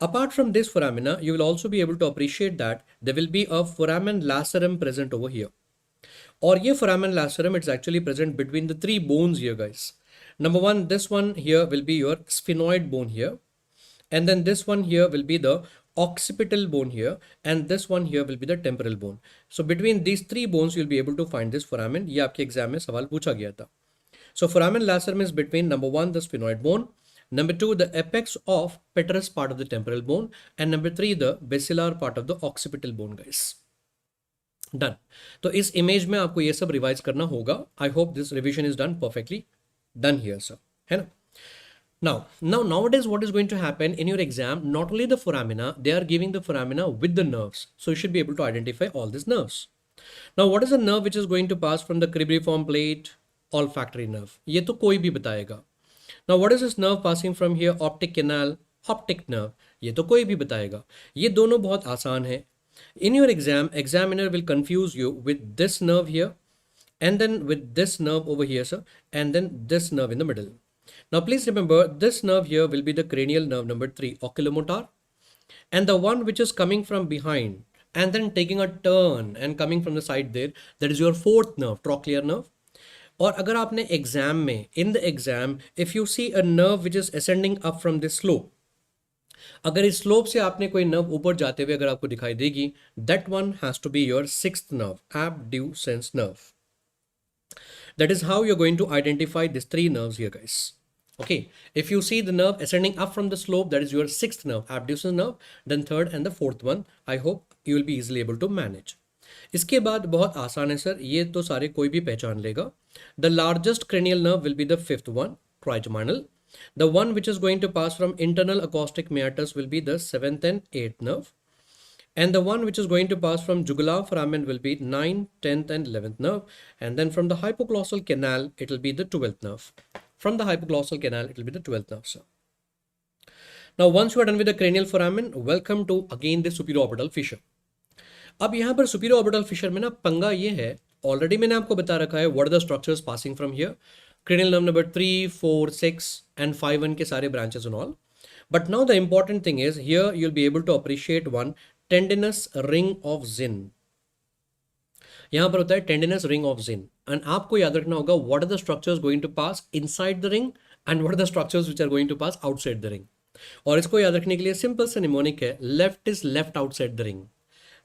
Apart from this foramina, you will also be able to appreciate that there will be a foramen lacerum present over here. और ये foramen lacerum, it's actually present between the 3 bones here, guys. Number 1, this one here will be your sphenoid bone here, and then this one here will be the occipital bone here, and this one here will be the temporal bone. So between these 3 bones, you'll be able to find this foramen. ये आपके exam में सवाल पूछा गया था. So foramen lacerum is between number 1, the sphenoid bone, number 2, the apex of petrous part of the temporal bone, and number 3, the basilar part of the occipital bone, guys. Done. तो इस image में आपको ये सब revise करना होगा. I hope this revision is done perfectly. Done here, sir. है ना? Now nowadays what is going to happen in your exam, not only the foramina, they are giving the foramina with the nerves. So you should be able to identify all these nerves. Now what is the nerve which is going to pass from the cribriform plate? Olfactory nerve. ये तो कोई भी बताएगा. Now what is this nerve passing from here? Optic canal, optic nerve. ये तो कोई भी बताएगा. ये दोनों बहुत आसान है. In your exam, examiner will confuse you with this nerve here, and then with this nerve over here, sir, and then this nerve in the middle. Now please remember, this nerve here will be the cranial nerve number 3, oculomotor, and the one which is coming from behind and then taking a turn and coming from the side there, that is your fourth nerve, trochlear nerve. और अगर आपने exam में, in the exam, if you see a nerve which is ascending up from this slope, अगर इस slope से आपने कोई nerve ऊपर जाते हुए अगर आपको दिखाई देगी, that one has to be your sixth nerve, abducens nerve. That is how you're going to identify these three nerves here, guys. Okay, if you see the nerve ascending up from the slope, that is your sixth nerve, abducens nerve, then third and the fourth one. I hope you will be easily able to manage. इसके बाद बहुत आसान है sir, ये तो सारे कोई भी पहचान लेगा. The largest cranial nerve will be the fifth one, trigeminal. The one which is going to pass from internal acoustic meatus will be the seventh and eighth nerve. And the one which is going to pass from jugular foramen will be 9th, 10th and 11th nerve. And then from the hypoglossal canal, it will be the 12th nerve. From the hypoglossal canal, it will be the 12th nerve, sir. Now, once you are done with the cranial foramen, welcome to again the superior orbital fissure. अब यहाँ पर superior orbital fissure में ना पंगा ये है, already मैंने आपको बता रखा है what are the structures passing from here. Cranial nerve number 3, 4, 6 and 5 1 के सारे branches and all. But now the important thing is here you'll be able to appreciate one tendinous ring of Zinn. यहाँ पर होता है tendinous ring of Zinn. And आपको याद रखना होगा what are the structures going to pass inside the ring and what are the structures which are going to pass outside the ring. और इसको याद रखने के लिए simple सा mnemonic है, left is left outside the ring.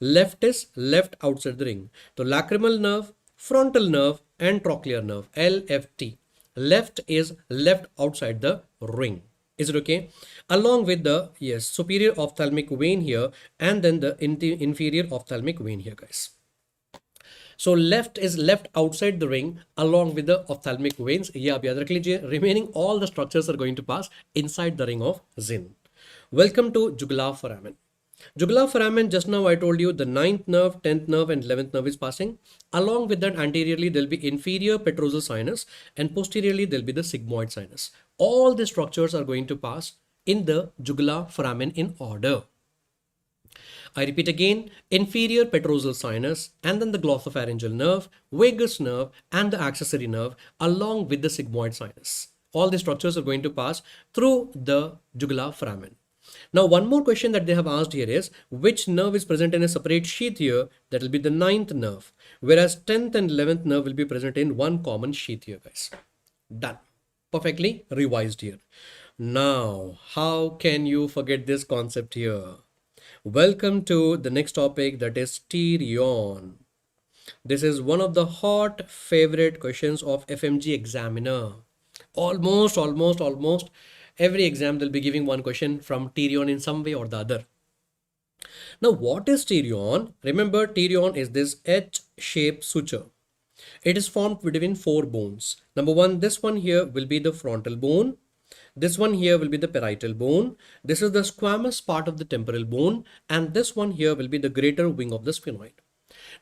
Left is left outside the ring. So lacrimal nerve, frontal nerve and trochlear nerve, LFT. Left is left outside the ring. Is it okay? Along with the, yes, superior ophthalmic vein here and then the inferior ophthalmic vein here, guys. So left is left outside the ring along with the ophthalmic veins. ये आप याद रख लीजिए. Remaining all the structures are going to pass inside the ring of Zinn. Welcome to jugular foramen. Jugular foramen, just now I told you the 9th nerve, 10th nerve and 11th nerve is passing. Along with that, anteriorly there will be inferior petrosal sinus and posteriorly there will be the sigmoid sinus. All the structures are going to pass in the jugular foramen in order. I repeat again, inferior petrosal sinus and then the glossopharyngeal nerve, vagus nerve and the accessory nerve along with the sigmoid sinus. All the structures are going to pass through the jugular foramen. Now, one more question that they have asked here is, which nerve is present in a separate sheath here? That will be the 9th nerve, whereas 10th and 11th nerve will be present in one common sheath here, guys. Done. Perfectly revised here. Now, how can you forget this concept here? Welcome to the next topic, that is pterion. This is one of the hot favorite questions of FMG examiner. Almost every exam they'll be giving one question from pterion in some way or the other. Now, what is pterion? Remember, pterion is this H-shaped suture. It is formed between four bones. Number one, this one here will be the frontal bone. This one here will be the parietal bone. This is the squamous part of the temporal bone. And this one here will be the greater wing of the sphenoid.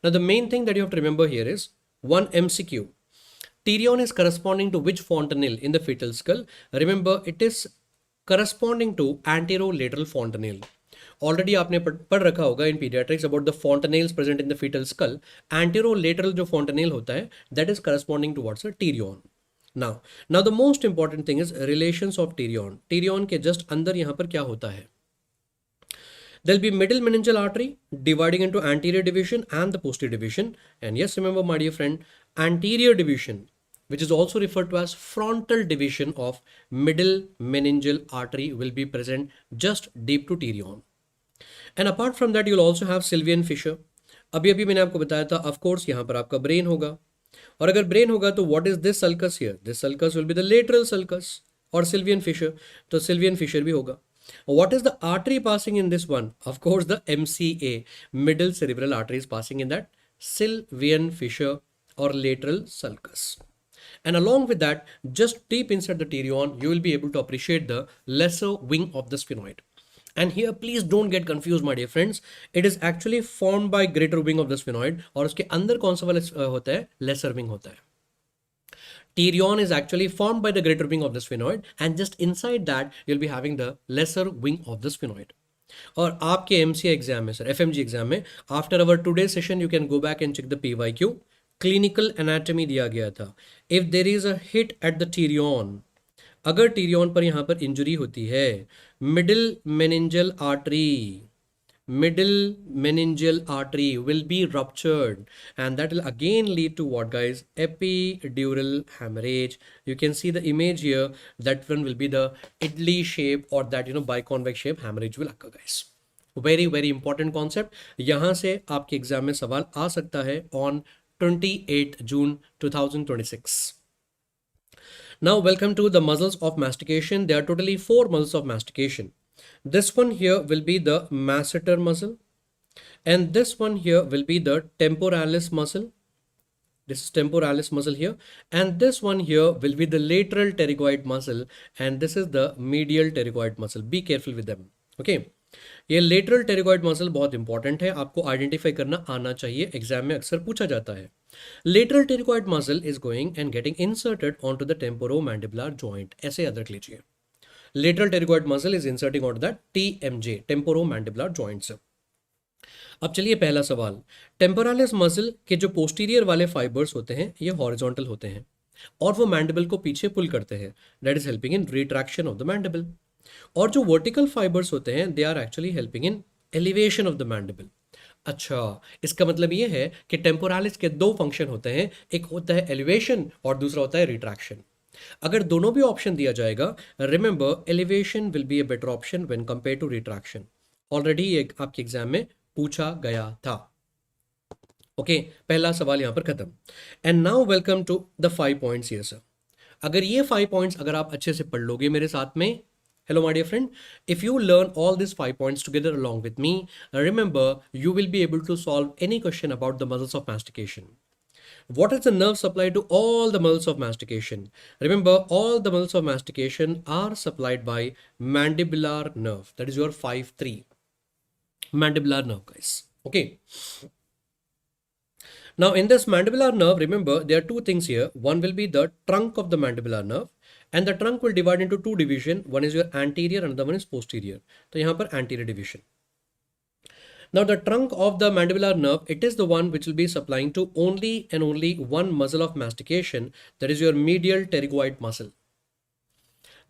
Now, the main thing that you have to remember here is one MCQ. Pterion is corresponding to which fontanelle in the fetal skull? Remember, it is corresponding to anterolateral fontanelle. Already आपने पढ़ रखा होगा in pediatrics about the fontanelles present in the fetal skull. Anterolateral जो fontanelle होता है, that is corresponding to what's a pterion. Now the most important thing is relations of pterion. Pterion के just अंदर यहाँ पर क्या होता है? There will be middle meningeal artery dividing into anterior division and the posterior division. And yes, remember my dear friend, anterior division, which is also referred to as frontal division of middle meningeal artery, will be present just deep to pterion. And apart from that, you'll also have sylvian fissure. अभी मैंने आपको बताया था, of course, यहाँ पर आपका brain होगा. और अगर brain होगा तो what is this sulcus here? This sulcus will be the lateral sulcus or sylvian fissure. तो sylvian fissure भी होगा. What is the artery passing in this one? Of course, the MCA, middle cerebral artery, is passing in that sylvian fissure or lateral sulcus. And along with that, just deep inside the pterion, you will be able to appreciate the lesser wing of the sphenoid. And here, please don't get confused, my dear friends. It is actually formed by greater wing of the sphenoid, और उसके अंदर कौन सा वाला होता है? Lesser wing होता है. Pterion is actually formed by the greater wing of the sphenoid, and just inside that you'll be having the lesser wing of the sphenoid. और आपके एमसीए एग्जाम में सर, एफएमजी एग्जाम में, after our today session you can go back and check the PYQ. Clinical anatomy दिया गया था। If there is a hit at the pterion, अगर pterion पर यहाँ पर इंजरी होती है, middle meningeal artery, middle meningeal artery will be ruptured, and that will again lead to what, guys? Epidural hemorrhage. You can see the image here. That one will be the idli shape, or that biconvex shape hemorrhage will occur, guys. Very very important concept. यहाँ से आपके exam में सवाल आ सकता है on 28 June 2026. Now welcome to the muscles of mastication. There are totally 4 muscles of mastication. This one here will be the masseter muscle, and this one here will be the temporalis muscle. This is temporalis muscle here, and this one here will be the lateral pterygoid muscle, and this is the medial pterygoid muscle. Be careful with them. Okay. ये lateral pterygoid muscle बहुत important है, आपको identify करना आना चाहिए, exam में अक्सर पूछा जाता है। Lateral pterygoid muscle is going and getting inserted onto the temporomandibular joint. ऐसे याद रख लीजिए, lateral pterygoid muscle is inserting onto that TMJ, temporomandibular joints. अब चलिए पहला सवाल, टेम्पोरालिस मसल के जो पोस्टीरियर वाले फाइबर्स होते हैं ये हॉरिजॉन्टल होते हैं और वो मैंडिबल को पीछे पुल करते हैं, that is helping in retraction of the mandible. और जो वर्टिकल फाइबर्स होते हैं they are actually helping in elevation of the mandible. अच्छा, इसका मतलब ये है कि टेम्पोरालिस के दो फंक्शन होते हैं, एक होता है एलिवेशन और दूसरा होता है रिट्रैक्शन। अगर दोनों भी ऑप्शन दिया जाएगा, remember elevation will be a better option when compare to retraction. Already ये आपके एग्जाम में पूछा गया था। ओके, पहला सवाल यहां पर खत्म। And now welcome to the 5 points here sir. अगर ये 5 पॉइंट्स अगर आप अच्छे से पढ़ लोगे मेरे साथ में, hello my dear friend, if you learn all these 5 points together along with me, remember you will be able to solve any question about the muscles of mastication. What is the nerve supply to all the muscles of mastication? Remember, all the muscles of mastication are supplied by mandibular nerve. That is your 5-3. Mandibular nerve, guys. Okay. Now, in this mandibular nerve, remember, there are two things here. One will be the trunk of the mandibular nerve, and the trunk will divide into two divisions. One is your anterior and the one is posterior. So, यहाँ पर anterior division. Now the trunk of the mandibular nerve, it is the one which will be supplying to only and only one muscle of mastication, that is your medial pterygoid muscle.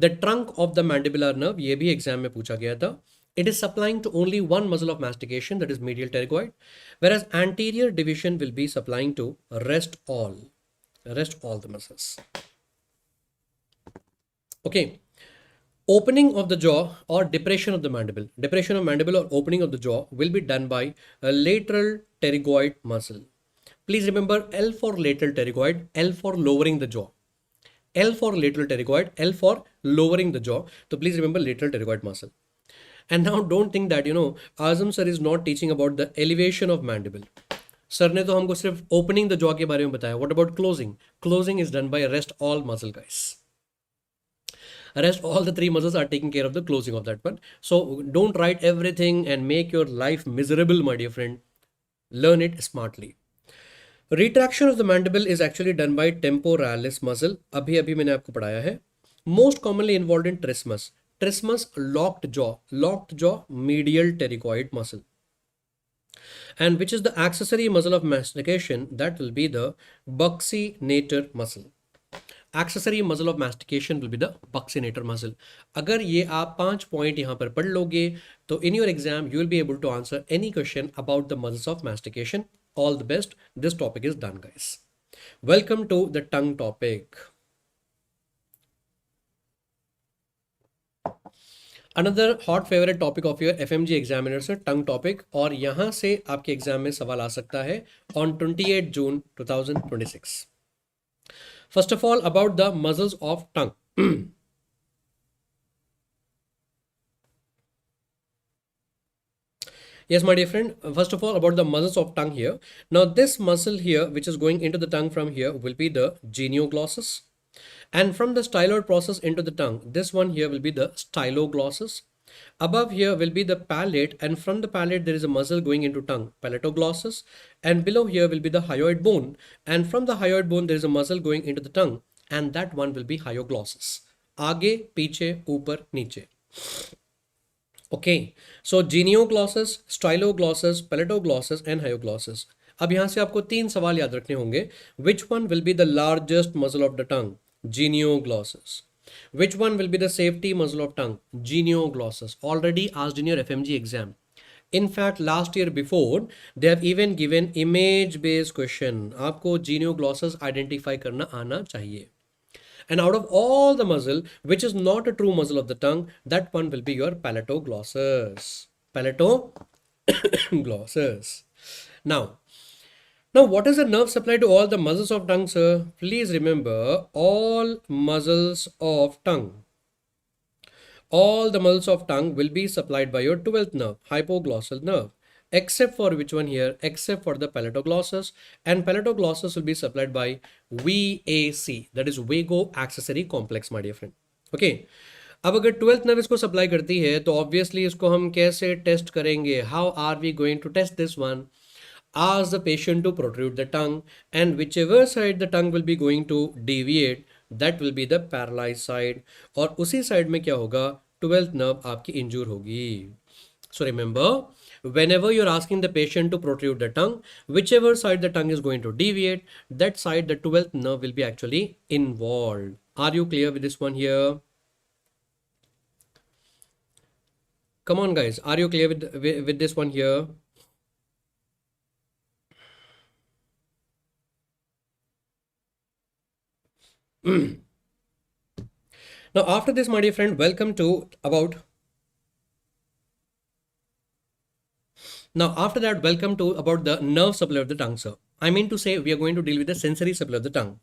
The trunk of the mandibular nerve, ये भी exam में पूछा गया था, it is supplying to only one muscle of mastication, that is medial pterygoid, whereas anterior division will be supplying to rest all the muscles. Okay. Opening of the jaw or depression of the mandible. Depression of mandible or opening of the jaw will be done by a lateral pterygoid muscle. Please remember L for lateral pterygoid, L for lowering the jaw. L for lateral pterygoid, L for lowering the jaw. So please remember lateral pterygoid muscle. And now don't think that, Azam sir is not teaching about the elevation of mandible. Sir ने तो हमको सिर्फ opening the jaw के बारे में बताया. What about closing? Closing is done by rest all muscle, guys. Rest all the 3 muscles are taking care of the closing of that one. So don't write everything and make your life miserable, my dear friend. Learn it smartly. Retraction of the mandible is actually done by temporalis muscle. अभी मैंने आपको पढ़ाया है. Most commonly involved in trismus. Trismus, locked jaw, medial pterygoid muscle. And which is the accessory muscle of mastication? That will be the buccinator muscle. Accessory muscle of mastication will be the buccinator muscle. अगर ये आप 5 point यहाँ पर पढ़ लोगे तो in your exam you will be able to answer any question about the muscles of mastication. All the best. This topic is done, guys. Welcome to the tongue topic. Another hot favorite topic of your FMG examiner sir, tongue topic, और यहाँ से आपके exam में सवाल आ सकता है on 28 June 2026. First of all, about the muscles of tongue. Yes, my dear friend, first of all, about the muscles of tongue here. Now, this muscle here, which is going into the tongue from here, will be the genioglossus. And from the styloid process into the tongue, this one here will be the styloglossus. Above here will be the palate, and from the palate there is a muscle going into tongue, palatoglossus, and below here will be the hyoid bone, and from the hyoid bone there is a muscle going into the tongue, and that one will be hyoglossus. आगे, पीछे, ऊपर, नीचे. Okay, so genioglossus, styloglossus, palatoglossus and hyoglossus. अब यहाँ से आपको तीन सवाल याद रखने होंगे. Which one will be the largest muscle of the tongue? Genioglossus. Which one will be the safety muscle of tongue? Genioglossus. Already asked in your FMG exam. In fact, last year before, they have even given image-based question. आपको genioglossus identify करना आना चाहिए. And out of all the muscle, which is not a true muscle of the tongue, that one will be your palatoglossus. Palatoglossus. Now, what is the nerve supply to all the muscles of tongue, sir? Please remember, all muscles of tongue. All the muscles of tongue will be supplied by your 12th nerve, hypoglossal nerve. Except for which one here? Except for the palatoglossus. And palatoglossus will be supplied by VAC, that is vago accessory complex, my dear friend. Okay. अब अगर 12th nerve इसको supply करती है तो obviously इसको हम कैसे test करेंगे? How are we going to test this one? Ask the patient to protrude the tongue, and whichever side the tongue will be going to deviate, that will be the paralyzed side. और उसी side में क्या होगा? 12th nerve आपकी injure होगी. So remember, whenever you're asking the patient to protrude the tongue, whichever side the tongue is going to deviate, that side the 12th nerve will be actually involved. Are you clear with this one here? Come on guys, are you clear with this one here? Now after this, my dear friend, welcome to about the nerve supply of the tongue, sir. I mean to say we are going to deal with the sensory supply of the tongue.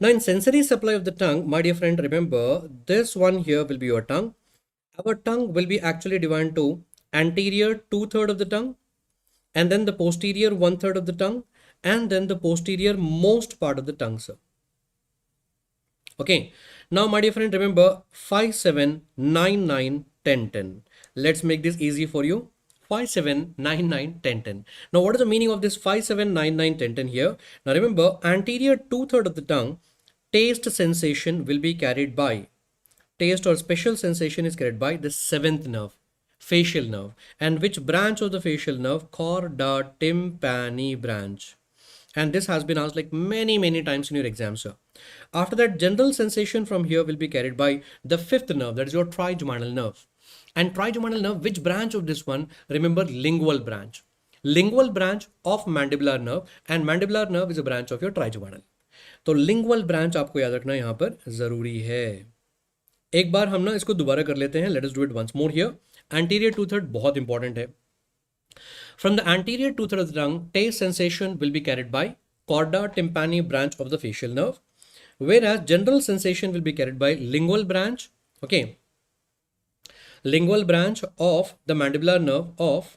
Now in sensory supply of the tongue, my dear friend, remember this one here will be your tongue. Our tongue will be actually divided to anterior 2/3 of the tongue, and then the posterior 1/3 of the tongue, and then the posterior most part of the tongue, sir. Okay, now my dear friend, remember 5, 7, 9, 9, 10, 10. Let's make this easy for you. 5, 7, 9, 9, 10, 10. Now what is the meaning of this 5, 7, 9, 9, 10, 10 here? Now remember, anterior 2/3 of the tongue, taste sensation will be carried by, taste or special sensation is carried by the 7th nerve, facial nerve. And which branch of the facial nerve? Chorda tympani branch. And this has been asked like many times in your exam, sir. After that, general sensation from here will be carried by the 5th nerve, that is your trigeminal nerve. And trigeminal nerve, which branch of this one? Remember, lingual branch. Lingual branch of mandibular nerve, and mandibular nerve is a branch of your trigeminal. तो lingual branch आपको याद रखना यहाँ पर जरूरी है. एक बार हम ना इसको दोबारा कर लेते हैं. Let us do it once more here. Anterior 2/3 बहुत important है. From the anterior 2/3 of the tongue, taste sensation will be carried by chorda tympani branch of the facial nerve, whereas general sensation will be carried by lingual branch. Okay, lingual branch of the mandibular nerve of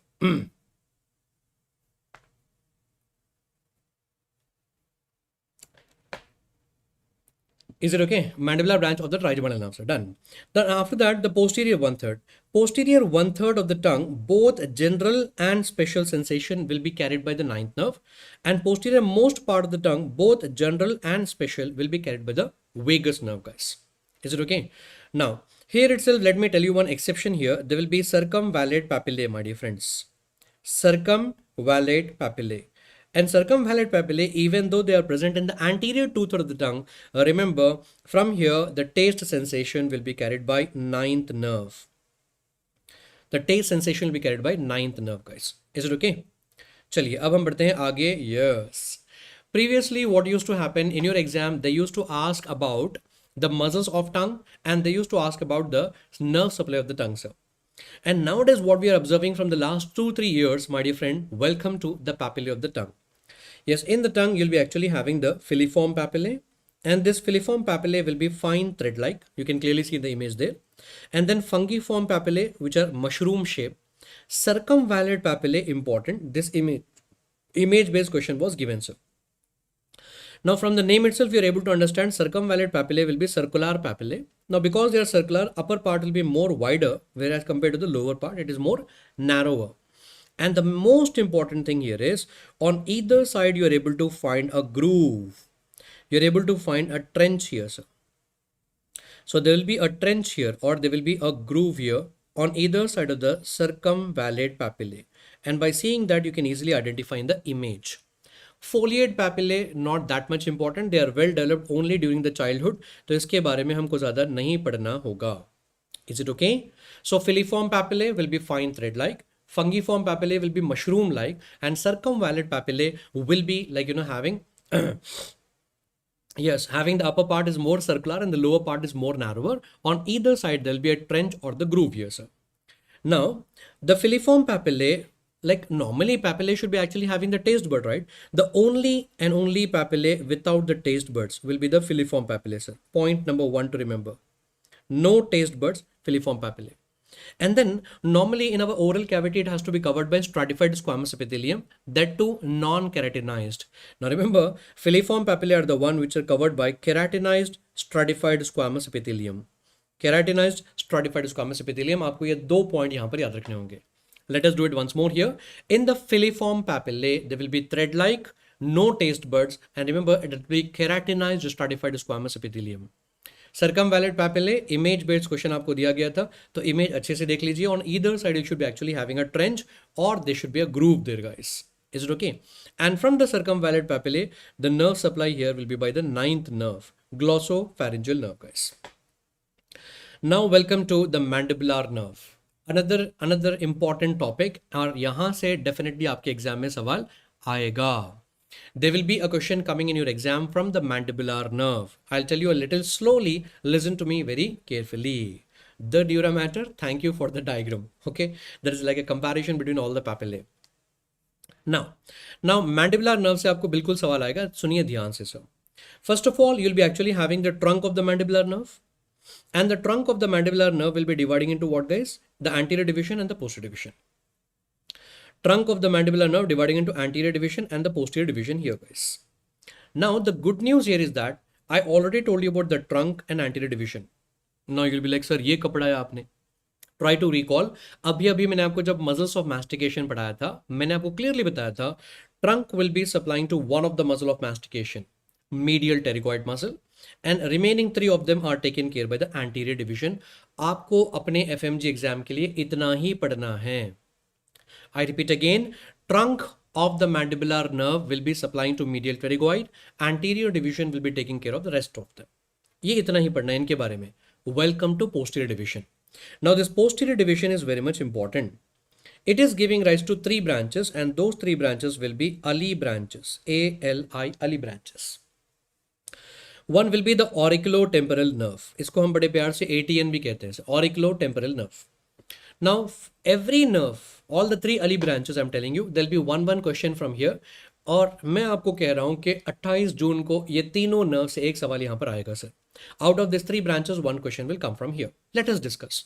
is it okay? Mandibular branch of the trigeminal nerves are done. Then after that, the posterior 1/3. Posterior 1/3 of the tongue, both general and special sensation will be carried by the 9th nerve. And posterior most part of the tongue, both general and special will be carried by the vagus nerve, guys. Is it okay? Now, here itself, let me tell you one exception here. There will be circumvallate papillae, my dear friends. Circumvallate papillae. And circumvallate papillae, even though they are present in the anterior 2/3 of the tongue, remember from here the taste sensation will be carried by 9th nerve. The taste sensation will be carried by 9th nerve, guys. Is it okay? चलिए अब हम बढ़ते हैं आगे. Yes. Previously, what used to happen in your exam, they used to ask about the muscles of tongue, and they used to ask about the nerve supply of the tongue, sir. And nowadays, what we are observing from the last 2-3 years, my dear friend, welcome to the papillae of the tongue. Yes, in the tongue, you'll be actually having the filiform papillae, and this filiform papillae will be fine thread-like. You can clearly see the image there. And then fungiform papillae, which are mushroom shape. Circumvallate papillae, important. This image-based question was given, sir. Now, from the name itself, you are able to understand circumvallate papillae will be circular papillae. Now, because they are circular, upper part will be more wider, whereas compared to the lower part, it is more narrower. And the most important thing here is, on either side, you are able to find a groove. You are able to find a trench here, sir. So there will be a trench here, or there will be a groove here on either side of the circumvallate papillae. And by seeing that, you can easily identify in the image. Foliate papillae not that much important. They are well developed only during the childhood. तो इसके बारे में हमको ज़्यादा नहीं पढ़ना होगा. Is it okay? So filiform papillae will be fine thread-like. Fungiform papillae will be mushroom-like, and circumvallate papillae will be like, having yes, having the upper part is more circular and the lower part is more narrower. On either side, there'll be a trench or the groove here, sir. Now, the filiform papillae, like normally papillae should be actually having the taste bud, right? The only and only papillae without the taste buds will be the filiform papillae, sir. Point number 1 to remember. No taste buds, filiform papillae. And then normally in our oral cavity, it has to be covered by stratified squamous epithelium, that too non-keratinized. Now remember, filiform papillae are the one which are covered by keratinized stratified squamous epithelium. Keratinized stratified squamous epithelium. आपको ये 2 point यहाँ पर याद रखने होंगे. Let us do it once more here. In the filiform papillae, there will be thread-like, no taste buds, and remember it will be keratinized stratified squamous epithelium. Circumvallate papillae, image based question आपको दिया गया था, तो image अच्छे से देख लीजिए. On either side you should be actually having a trench or there should be a groove there, guys. Is it okay? And from the circumvallate papillae, the nerve supply here will be by the 9th nerve, glossopharyngeal nerve, guys. Now welcome to the mandibular nerve. Another important topic, और यहाँ से definitely आपके exam में सवाल आएगा. There will be a question coming in your exam from the mandibular nerve. I'll tell you a little slowly. Listen to me very carefully. The dura mater, thank you for the diagram. Okay, there is like a comparison between all the papillae. Now mandibular nerve से आपको बिल्कुल सवाल आएगा. सुनिए ध्यान से sir. First of all, you'll be actually having the trunk of the mandibular nerve. And the trunk of the mandibular nerve will be dividing into what, guys? The anterior division and the posterior division. Trunk of the mandibular nerve dividing into anterior division and the posterior division here, guys. Now the good news here is that I already told you about the trunk and anterior division. Now you'll be like, sir, ये कब पढ़ाया आपने? Try to recall. अभी मैंने आपको जब muscles of mastication पढ़ाया था, मैंने आपको clearly बताया था, trunk will be supplying to one of the muscle of mastication, medial pterygoid muscle, and remaining 3 of them are taken care by the anterior division. आपको अपने FMG exam के लिए इतना ही पढ़ना है. I repeat again, trunk of the mandibular nerve will be supplying to medial pterygoid, anterior division will be taking care of the rest of them. ये इतना ही पढ़ना है इनके बारे में. Welcome to posterior division. Now this posterior division is very much important. It is giving rise to 3 branches, and those 3 branches will be Ali branches, A-L-I, Ali branches. One will be the auriculotemporal nerve. इसको हम बड़े प्यार से ATN भी कहते हैं, auriculotemporal nerve. Now every nerve, all the 3 Ali branches I'm telling you, there'll be one question from here. और मैं आपको कह रहा हूं कि 28 जून को ये तीनों नर्व से एक सवाल यहां पर आएगा sir. Out of these 3 branches, one question will come from here. Let us discuss.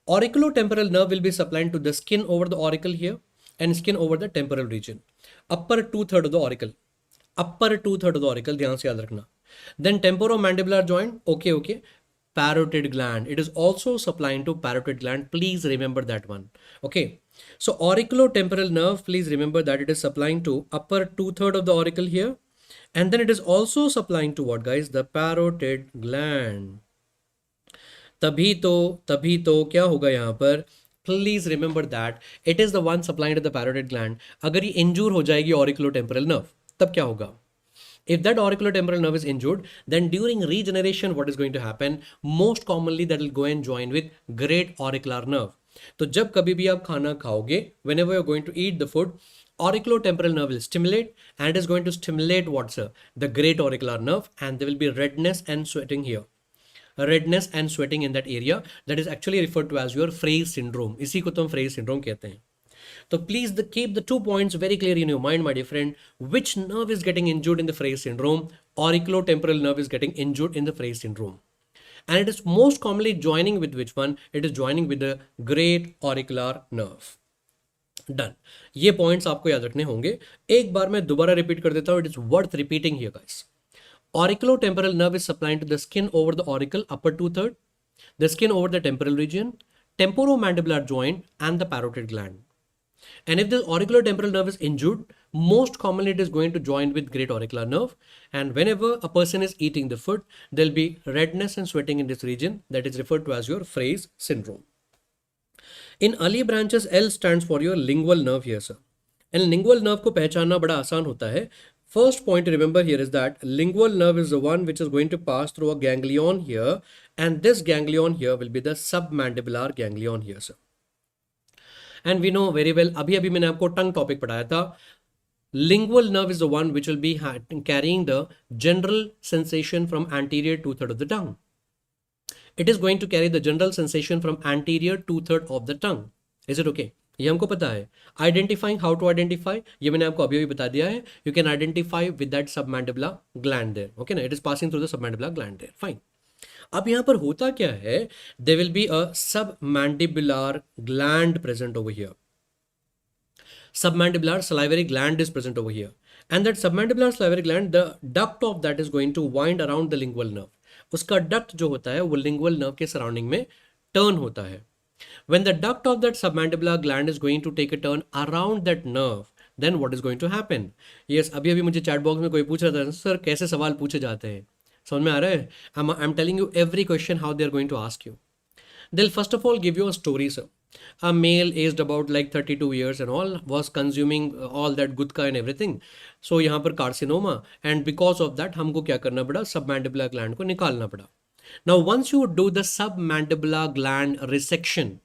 Auriculotemporal nerve will be supplying to the skin over the auricle here and skin over the temporal region. Upper 2/3 of the auricle. Upper 2/3 of the auricle, ध्यान से याद रखना. Then temporomandibular joint, okay. Parotid gland, it is also supplying to parotid gland. Please remember that one. Okay, so auriculotemporal nerve, please remember that it is supplying to upper 2/3 of the auricle here, and then it is also supplying to what, guys? The parotid gland. तभी तो क्या होगा यहाँ पर? Please remember that it is the one supplying to the parotid gland. अगर ये injure हो जाएगी auriculotemporal nerve, तब क्या होगा? If that auriculotemporal nerve is injured, then during regeneration, what is going to happen? Most commonly, that will go and join with great auricular nerve. तो जब कभी भी आप खाना खाओगे, whenever you're going to eat the food, auriculotemporal nerve will stimulate, and it is going to stimulate what, sir? The great auricular nerve, and there will be redness and sweating here. Redness and sweating in that area, that is actually referred to as your Fraze syndrome. इसी को तो हम Fraze syndrome कहते हैं. So please keep the 2 points very clear in your mind, my dear friend. Which nerve is getting injured in the Fraze syndrome? Auriculotemporal nerve is getting injured in the Fraze syndrome. And it is most commonly joining with which one? It is joining with the great auricular nerve. Done. ये points आपको याद रखने होंगे. एक बार मैं दोबारा repeat कर देता हूँ. It is worth repeating here, guys. Auriculotemporal nerve is supplying to the skin over the auricle, upper 2/3, the skin over the temporal region, temporomandibular joint, and the parotid gland. And if the auriculotemporal nerve is injured, most commonly it is going to join with great auricular nerve. And whenever a person is eating the food, there'll be redness and sweating in this region, that is referred to as your Fraze syndrome. In early branches, L stands for your lingual nerve here, sir. And lingual nerve को पहचानना बड़ा आसान होता है. First point to remember here is that lingual nerve is the one which is going to pass through a ganglion here, and this ganglion here will be the submandibular ganglion here, sir. And we know very well, अभी मैंने आपको tongue topic पढ़ाया था. Lingual nerve is the one which will be carrying the general sensation from anterior two-third of the tongue. It is going to carry the general sensation from anterior two-third of the tongue. Is it okay? ये हमको पता है. Identifying, how to identify, ये मैंने आपको अभी बता दिया है. You can identify with that submandibular gland there. Okay ना? It is passing through the submandibular gland there. Fine. अब यहाँ पर होता क्या है? There will be a submandibular gland present over here. Submandibular salivary gland is present over here. And that submandibular salivary gland, the duct of that is going to wind around the lingual nerve. उसका duct जो होता है वो lingual nerve के surrounding में turn होता है. When the duct of that submandibular gland is going to take a turn around that nerve, then what is going to happen? Yes, अभी मुझे chat box में कोई पूछ रहा था, सर कैसे सवाल पूछे जाते हैं? समझ में आ रहा है? I'm telling you every question how they are going to ask you. They'll first of all give you a story, sir. A male aged about like 32 years and all was consuming all that gutka and everything. So यहाँ पर carcinoma, and because of that हमको क्या करना पड़ा? Submandibular gland को निकालना पड़ा. Now once you do the submandibular gland resection,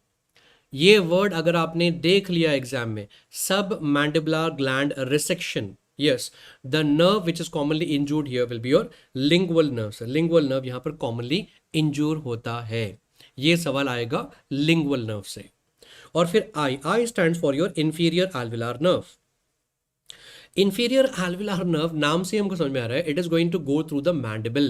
ये word अगर आपने देख लिया एग्जाम में, submandibular gland resection, yes, the nerve which is commonly injured here will be your lingual nerve. So lingual nerve यहाँ पर commonly injure होता है. ये सवाल आएगा lingual nerve से. और फिर I stands for your inferior alveolar nerve. Inferior alveolar nerve नाम से हमको समझ में आ रहा है, it is going to go through the mandible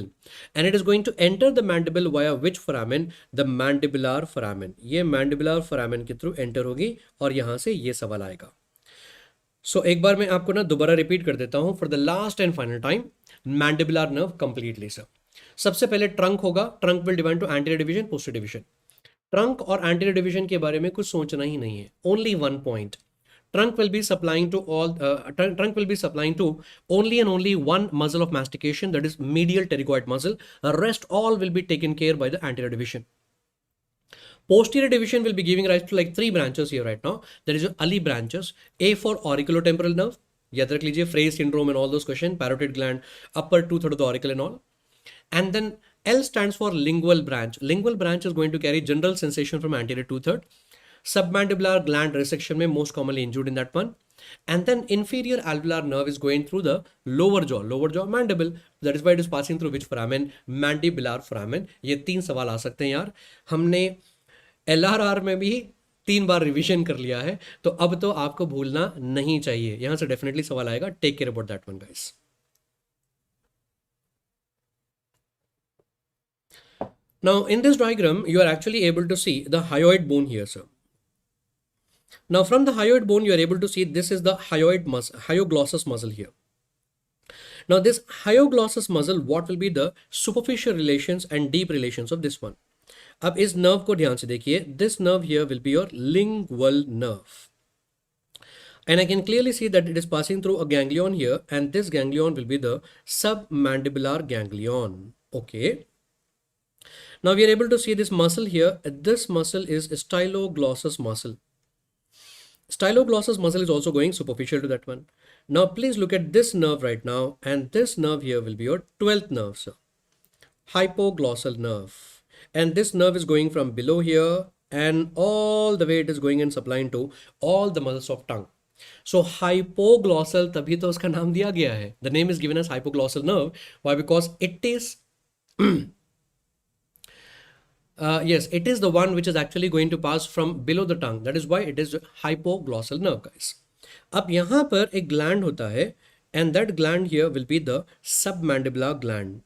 and it is going to enter the mandible via which foramen? The mandibular foramen. ये mandibular foramen के through enter होगी और यहाँ से ये सवाल आएगा. So एक बार मैं आपको ना दोबारा रिपीट कर देता हूँ for the last and final time. Mandibular nerve completely, sir. सबसे पहले ट्रंक होगा. Trunk will divide to anterior division, posterior division. Trunk और एंटीरियर डिवीजन के बारे में कुछ सोचना ही नहीं है. Only one point. Trunk will be supplying to only and only one muscle of mastication, that is medial pterygoid muscle. The rest all will be taken care by the anterior division. Posterior division will be giving rise to like three branches here right now. There is early branches. A for auriculotemporal nerve. याद रख लीजिए, Frey syndrome and all those questions, parotid gland, upper two-third of the auricle and all. And then L stands for lingual branch. Lingual branch is going to carry general sensation from anterior two-third. Submandibular gland resection में most commonly injured in that one. And then inferior alveolar nerve is going through the lower jaw mandible. That is why it is passing through which foramen? Mandibular foramen. ये तीन सवाल आ सकते हैं यार. हमने LRR में भी 3 बार रिवीजन कर लिया है, तो अब तो आपको भूलना नहीं चाहिए. यहां से डेफिनेटली सवाल आएगा. Take care about that one guys. Now in this diagram you are actually able to see the hyoid bone here, sir. Now from the hyoid bone you are able to see this is the hyoglossus muscle here. Now this hyoglossus muscle, what will be the superficial relations and deep relations of this one? अब इस nerve को ध्यान से देखिए. This nerve here will be your lingual nerve. And I can clearly see that it is passing through a ganglion here, and this ganglion will be the submandibular ganglion. Okay. Now we are able to see this muscle here. This muscle is styloglossus muscle. Styloglossus muscle is also going superficial to that one. Now please look at this nerve right now, and this nerve here will be your 12th nerve, sir. Hypoglossal nerve. And this nerve is going from below here and all the way it is going and supplying to all the muscles of tongue. So hypoglossal, तभी तो उसका नाम दिया गया है. The name is given as hypoglossal nerve. Why? Because it is yes, it is the one which is actually going to pass from below the tongue. That is why it is hypoglossal nerve, guys. अब यहाँ पर एक gland होता है, and that gland here will be the submandibular gland.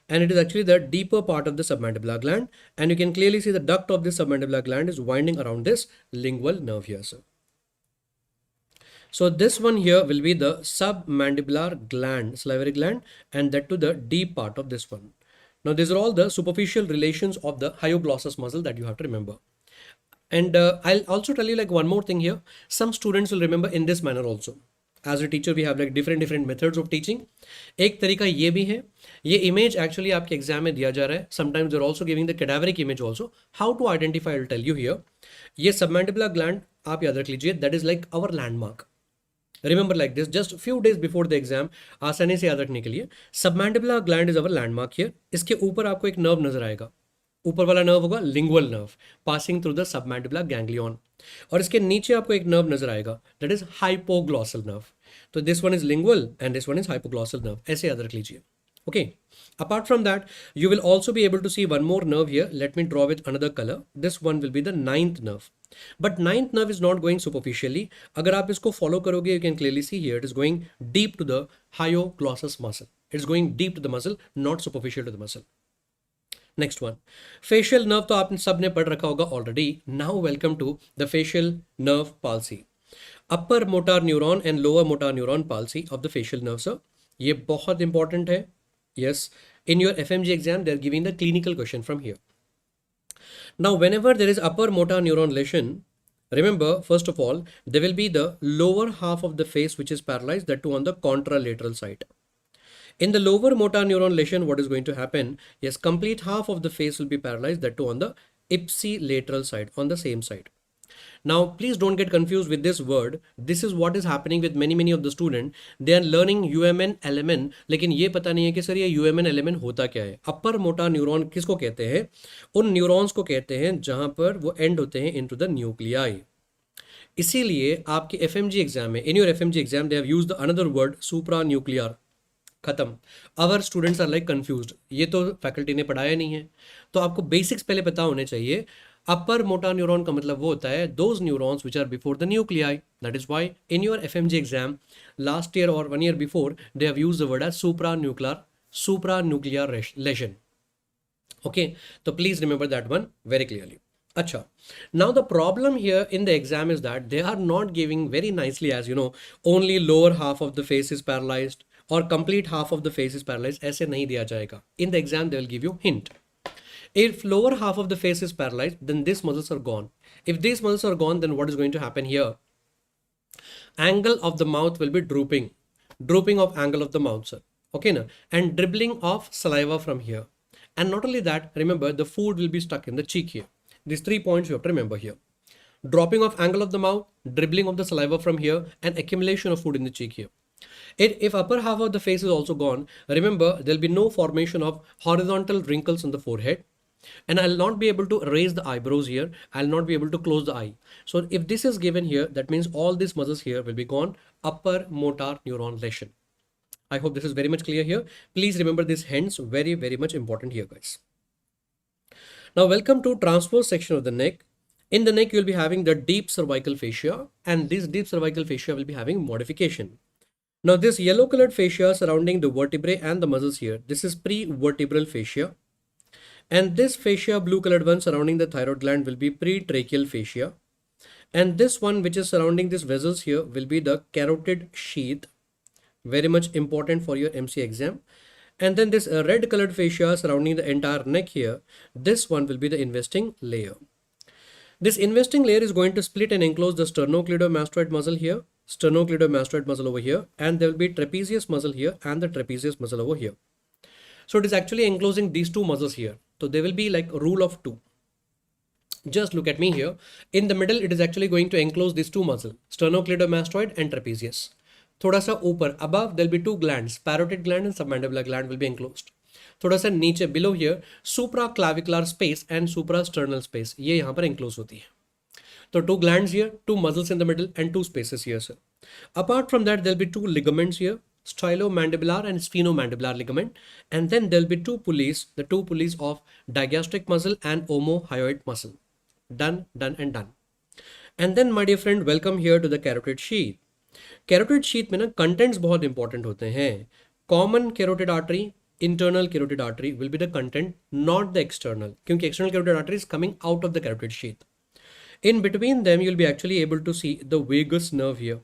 And it is actually the deeper part of the submandibular gland, and you can clearly see the duct of this submandibular gland is winding around this lingual nerve here, sir. So this one here will be the submandibular gland, salivary gland, and that to the deep part of this one. Now these are all the superficial relations of the hyoglossus muscle that you have to remember. And I'll also tell you like one more thing here. Some students will remember in this manner also. As a teacher we have like different methods of teaching. एक तरीका ये भी है, ये image actually आपके exam में दिया जा रहा है. Sometimes they are also giving the cadaveric image also. How to identify, I will tell you here. ये सबमैंडिबुलर ग्लैंड आप याद रख लीजिए, that is like our landmark. Remember like this, just few days before the exam, आसानी से याद रखने के लिए. Submandibular gland is our landmark here. इसके ऊपर आपको एक नर्व नजर आएगा. ऊपर वाला नर्व होगा lingual nerve passing through the submandibular ganglion. और इसके नीचे आपको एक नर्व नजर आएगा, दैट इज हाइपोग्लॉसल नर्व. तो this one is lingual and this one is hypoglossal nerve. ऐसे याद रख लीजिए. Okay. Apart from that, you will also be able to see one more nerve here. Let me draw with another color. This one will be the ninth nerve. But ninth nerve is not going superficially. अगर आप इसको follow करोगे, you can clearly see here it is going deep to the hyoglossus muscle. It is going deep to the muscle, not superficial to the muscle. Next one, facial nerve तो आपने सबने पढ़ रखा होगा already. Now welcome to the facial nerve palsy. Upper motor neuron and lower motor neuron palsy of the facial nerve, sir. ये बहुत important है. Yes, in your FMG exam, they're giving the clinical question from here. Now, whenever there is upper motor neuron lesion, remember, first of all, there will be the lower half of the face which is paralyzed, that too on the contralateral side. In the lower motor neuron lesion, what is going to happen? Yes, complete half of the face will be paralyzed, that too on the ipsilateral side, on the same side. Now, please don't get confused with this word. This is what is happening with many of the student. They are learning UMN LMN, लेकिन ये पता नहीं है कि sir ये UMN LMN होता क्या है. अपर मोटा न्यूरॉन किसको कहते हैं? उन न्यूरॉन्स को कहते हैं जहां पर वो एंड होते हैं इनटू द न्यूक्लियाई. इसीलिए आपके FMG एग्जाम में, in your FMG exam they have used another word supranuclear. खत्म. Our students are like confused. ये तो फैकल्टी ने पढ़ाया नहीं है, तो आपको बेसिक्स पहले पता होने चाहिए. अपर मोटा न्यूरॉन का मतलब वो होता है those neurons which are before the nuclei. That is why in your FMG exam last year और 1 year before they have used the word as supranuclear lesion. Okay, तो please remember that one very clearly. अच्छा, now the problem here in the exam is that they are not giving very nicely, as you know, only lower half of the face is paralyzed or complete half of the face is paralyzed. ऐसे नहीं दिया जाएगा. In the exam they will give you hint. If lower half of the face is paralyzed, then these muscles are gone. If these muscles are gone, then what is going to happen here? Angle of the mouth will be drooping. Drooping of angle of the mouth, sir. Okay, na? And dribbling of saliva from here. And not only that, remember the food will be stuck in the cheek here. These 3 points you have to remember here. Dropping of angle of the mouth, dribbling of the saliva from here, and accumulation of food in the cheek here. If upper half of the face is also gone, remember there will be no formation of horizontal wrinkles on the forehead. And I'll not be able to raise the eyebrows here. I'll not be able to close the eye. So if this is given here, that means all these muscles here will be gone. Upper motor neuron lesion. I hope this is very much clear here. Please remember this hence very much important here, guys. Now welcome to transverse section of the neck. In the neck, you'll be having the deep cervical fascia, and this deep cervical fascia will be having modification. Now this yellow colored fascia surrounding the vertebrae and the muscles here, this is prevertebral fascia. And this fascia, blue colored one surrounding the thyroid gland, will be pretracheal fascia. And this one which is surrounding these vessels here will be the carotid sheath. Very much important for your MC exam. And then this red colored fascia surrounding the entire neck here, this one will be the investing layer. This investing layer is going to split and enclose the sternocleidomastoid muscle here, sternocleidomastoid muscle over here, and there will be trapezius muscle here and the trapezius muscle over here. So it is actually enclosing these two muscles here. So they will be like rule of 2. Just look at me here. In the middle, it is actually going to enclose these two muscles, sternocleidomastoid and trapezius. थोड़ा सा ऊपर, above, there will be two glands, parotid gland and submandibular gland will be enclosed. थोड़ा सा नीचे, below here, supraclavicular space and suprasternal space, ये यहाँ पर enclose होती है. So 2 glands here, 2 muscles in the middle, and 2 spaces here, sir. Apart from that, there will be 2 ligaments here, stylomandibular and sphenomandibular ligament, and then there will be 2 pulleys, the 2 pulleys of digastric muscle and omohyoid muscle. Done, done and done. And then my dear friend, welcome here to the carotid sheath. Carotid sheath में ना contents बहुत important होते हैं. Common carotid artery, internal carotid artery will be the content, not the external, क्योंकि external carotid artery is coming out of the carotid sheath. In between them, you'll be actually able to see the vagus nerve here.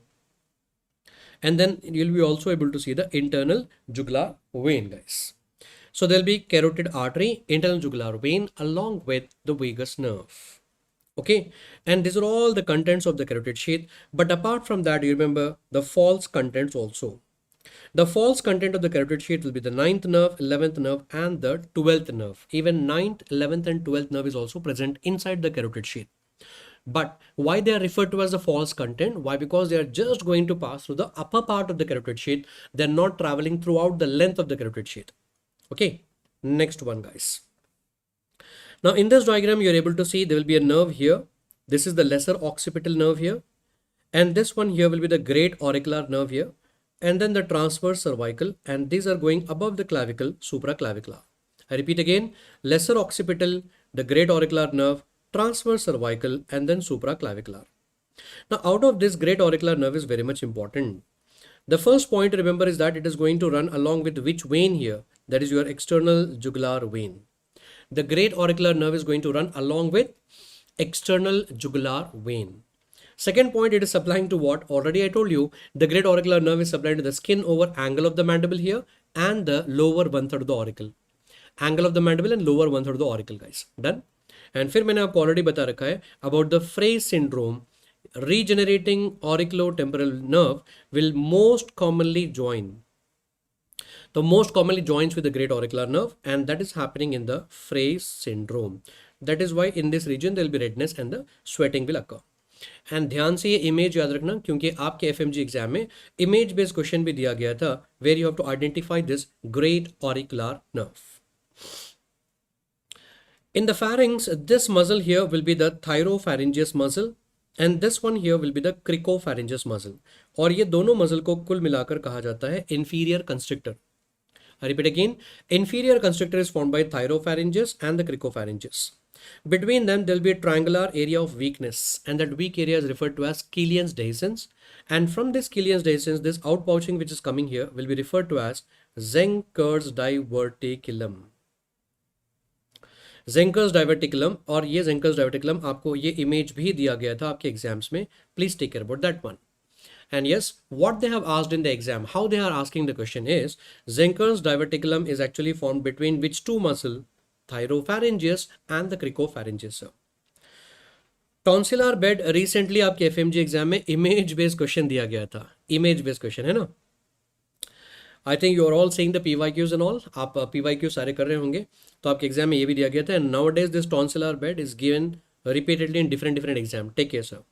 And then you'll be also able to see the internal jugular vein, guys. So there'll be carotid artery, internal jugular vein along with the vagus nerve. Okay, and these are all the contents of the carotid sheath. But apart from that, you remember the false contents also. The false content of the carotid sheath will be the 9th nerve, 11th nerve, and the 12th nerve. Even 9th, 11th, and 12th nerve is also present inside the carotid sheath. But why they are referred to as the false content? Why? Because they are just going to pass through the upper part of the carotid sheath. They're not traveling throughout the length of the carotid sheath. Okay, next one, guys. Now in this diagram, you're able to see there will be a nerve here. This is the lesser occipital nerve here. And this one here will be the great auricular nerve here. And then the transverse cervical. And these are going above the clavicle, supraclavicular. I repeat again, lesser occipital, the great auricular nerve, transverse cervical, and then supraclavicular. Now out of this, great auricular nerve is very much important. The first point to remember is that it is going to run along with which vein here? That is your external jugular vein. The great auricular nerve is going to run along with external jugular vein. Second point, it is supplying to what? Already I told you, the great auricular nerve is supplying to the skin over angle of the mandible here and the lower 1/3 of the auricle. Angle of the mandible and lower 1/3 of the auricle, guys. Done? And फिर मैंने आपको already बता रखा है about the Frey syndrome. Regenerating auriculotemporal nerve will most commonly join. The most commonly joins with the great auricular nerve, and that is happening in the Frey syndrome. That is why in this region there will be redness and the sweating will occur. And ध्यान से ये image याद रखना क्योंकि आपके FMG exam में image based question भी दिया गया था where you have to identify this great auricular nerve. In the pharynx, this muscle here will be the thyropharyngeus muscle and this one here will be the cricopharyngeus muscle. और ये दोनों muscle को कुल मिलाकर कहा जाता है inferior constrictor. I repeat again, inferior constrictor is formed by thyropharyngeus and the cricopharyngeus. Between them, there will be a triangular area of weakness, and that weak area is referred to as Killian's dehiscence. And from this Killian's dehiscence, this outpouching which is coming here will be referred to as Zenker's diverticulum. Zenker's diverticulum, और ये Zenker's diverticulum आपको ये image भी दिया गया था आपके exams में. Please take care about that one. And yes, what they have asked in the exam, how they are asking the question is, Zenker's diverticulum is actually formed between which two muscle? Thyropharyngeus and the cricopharyngeus. Tonsillar bed recently आपके FMG exam में image based question दिया गया था. Image based question है ना. I think you are all saying the PYQs and all. आप PYQ सारे कर रहे होंगे तो आपके एग्जाम में ये भी दिया गया था. And nowadays this tonsillar bed is given repeatedly in different exam. Take care sir.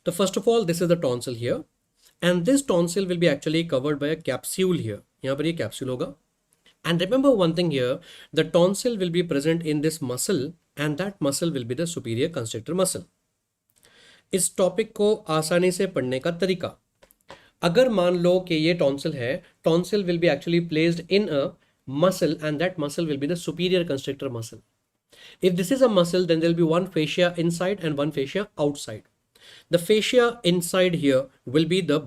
तो first of all this is the tonsil here and this tonsil will be actually covered by a capsule here. यहाँ पर ये capsule होगा. And remember one thing here, the tonsil will be present in this muscle and that muscle will be the superior constrictor muscle. इस topic को आसानी से पढ़ने का तरीका, अगर मान लो कि ये टॉन्सिल है, tonsil will be actually placed in a muscle and that muscle will be the superior constrictor muscle. If this is a muscle, then there will be one fascia inside and one fascia outside. The fascia inside here will be the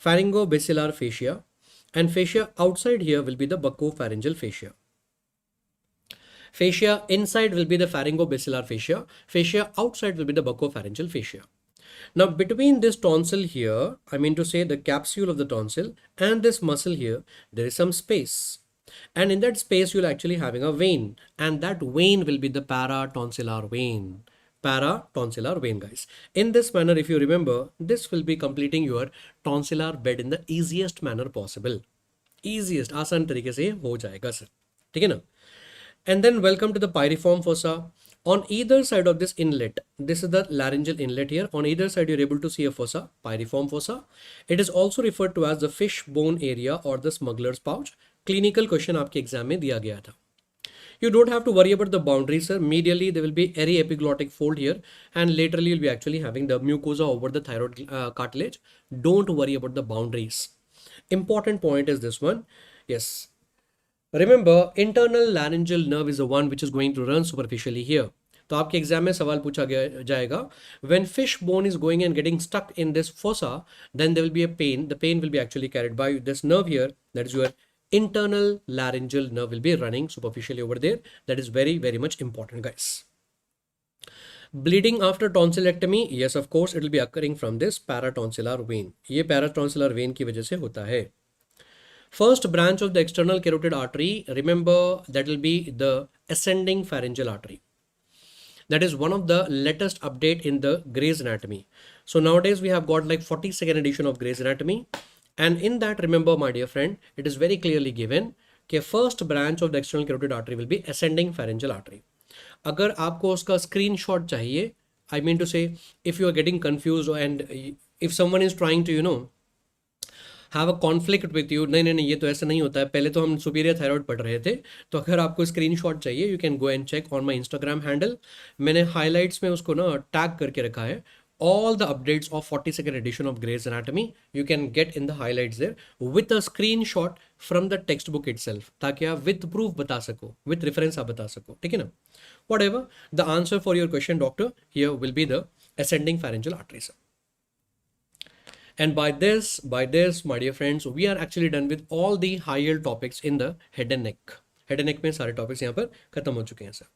pharyngobasilar fascia. And fascia outside here will be the buccopharyngeal fascia. Fascia inside will be the pharyngobasilar fascia. Fascia outside will be the buccopharyngeal fascia. Now between this tonsil here, I mean to say the capsule of the tonsil and this muscle here, there is some space. And in that space, you'll actually having a vein. And that vein will be the paratonsillar vein. Paratonsillar vein, guys. In this manner, if you remember, this will be completing your tonsillar bed in the easiest manner possible. Easiest, आसान तरीके से हो जाएगा sir. ठीक है ना. And then welcome to the pyriform fossa. On either side of this inlet, this is the laryngeal inlet here. On either side, you're able to see a fossa, pyriform fossa. It is also referred to as the fish bone area or the smuggler's pouch. Clinical question आपके exam में दिया गया था. You don't have to worry about the boundaries, sir. Medially, there will be epiglottic fold here, and laterally, you'll be actually having the mucosa over the thyroid cartilage. Don't worry about the boundaries. Important point is this one. Yes. Remember, internal laryngeal nerve is the one which is going to run superficially here. तो आपके exam में सवाल पूछा जाएगा, when fish bone is going and getting stuck in this fossa, then there will be a pain. The pain will be actually carried by this nerve here. That is your internal laryngeal nerve will be running superficially over there. That is very, very much important, guys. Bleeding after tonsillectomy, yes, of course, it will be occurring from this paratonsillar vein. ये paratonsillar vein की वजह से होता है. First branch of the external carotid artery, remember that will be the ascending pharyngeal artery. That is one of the latest update in the Grey's Anatomy. So nowadays we have got like 42nd edition of Grey's Anatomy. And in that, remember my dear friend, it is very clearly given कि first branch of the external carotid artery will be ascending pharyngeal artery. अगर आपको उसका screenshot चाहिए, I mean to say, if you are getting confused and if someone is trying to, have a conflict with you, नहीं नहीं नहीं ये तो ऐसा नहीं होता है, पहले तो हम सुपीरियर थायराइड पढ़ रहे थे, तो अगर आपको स्क्रीनशॉट चाहिए you can go and check on my Instagram handle. मैंने हाइलाइट्स में उसको ना टैग करके रखा है. All the updates of 42nd edition of Grey's Anatomy you can get in the highlights there with a screenshot from the textbook itself, ताकि आप with proof बता सको, with reference आप बता सको, ठीक है ना. Whatever the answer for your question, doctor, here will be the ascending pharyngeal arteries. And by this, my dear friends, we are actually done with all the higher topics in the head and neck. Head and neck में सारे topics यहाँ पर खत्म हो चुके हैं sir.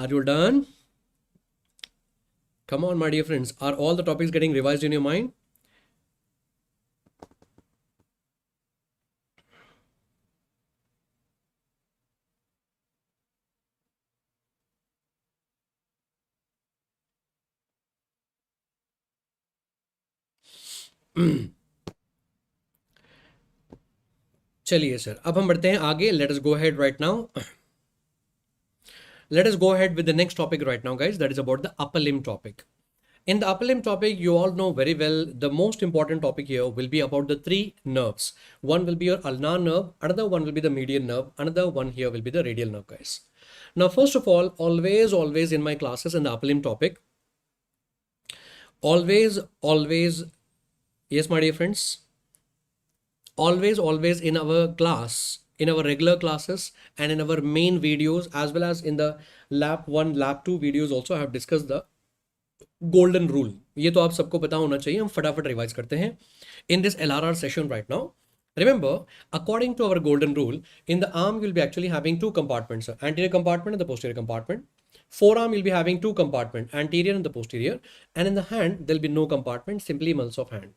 Are you done? Come on, my dear friends. Are all the topics getting revised in your mind? चलिए sir, अब हम बढ़ते हैं आगे. Let us go ahead right now. Let us go ahead with the next topic right now, guys. That is about the upper limb topic. In the upper limb topic, you all know very well the most important topic here will be about the three nerves. One will be your ulnar nerve, another one will be the median nerve, another one here will be the radial nerve, guys. Now, first of all, always in my classes in the upper limb topic, always, yes, my dear friends, always in our class, in our regular classes and in our main videos as well as in the lab 1 lab 2 videos also I have discussed the golden rule. ये तो आप सबको पता होना चाहिए, हम फटाफट revise करते हैं in this LRR session right now. Remember, according to our golden rule, in the arm you'll be actually having two compartments, anterior compartment and the posterior compartment. Forearm you'll be having two compartments, anterior and the posterior, and in the hand there'll be no compartment, simply muscles of hand.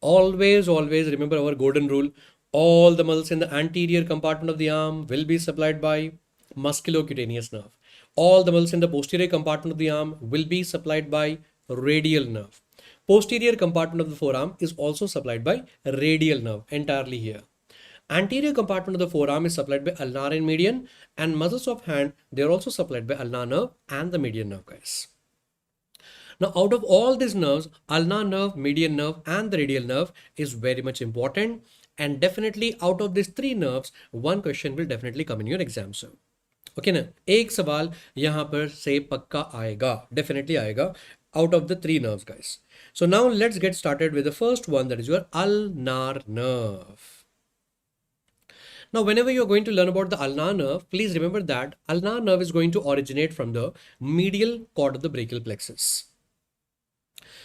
Always remember our golden rule. All the muscles in the anterior compartment of the arm will be supplied by musculocutaneous nerve. All the muscles in the posterior compartment of the arm will be supplied by radial nerve. Posterior compartment of the forearm is also supplied by radial nerve entirely here. Anterior compartment of the forearm is supplied by ulnar and median, and muscles of hand, they are also supplied by ulnar nerve and the median nerve, guys. Now, out of all these nerves, ulnar nerve, median nerve and the radial nerve is very much important. And definitely out of these three nerves, one question will definitely come in your exam, sir. Okay ना, एक सवाल यहाँ पर से पक्का आएगा, definitely आएगा out of the three nerves, guys. So now let's get started with the first one, that is your ulnar nerve. Now, whenever you're going to learn about the ulnar nerve, please remember that ulnar nerve is going to originate from the medial cord of the brachial plexus.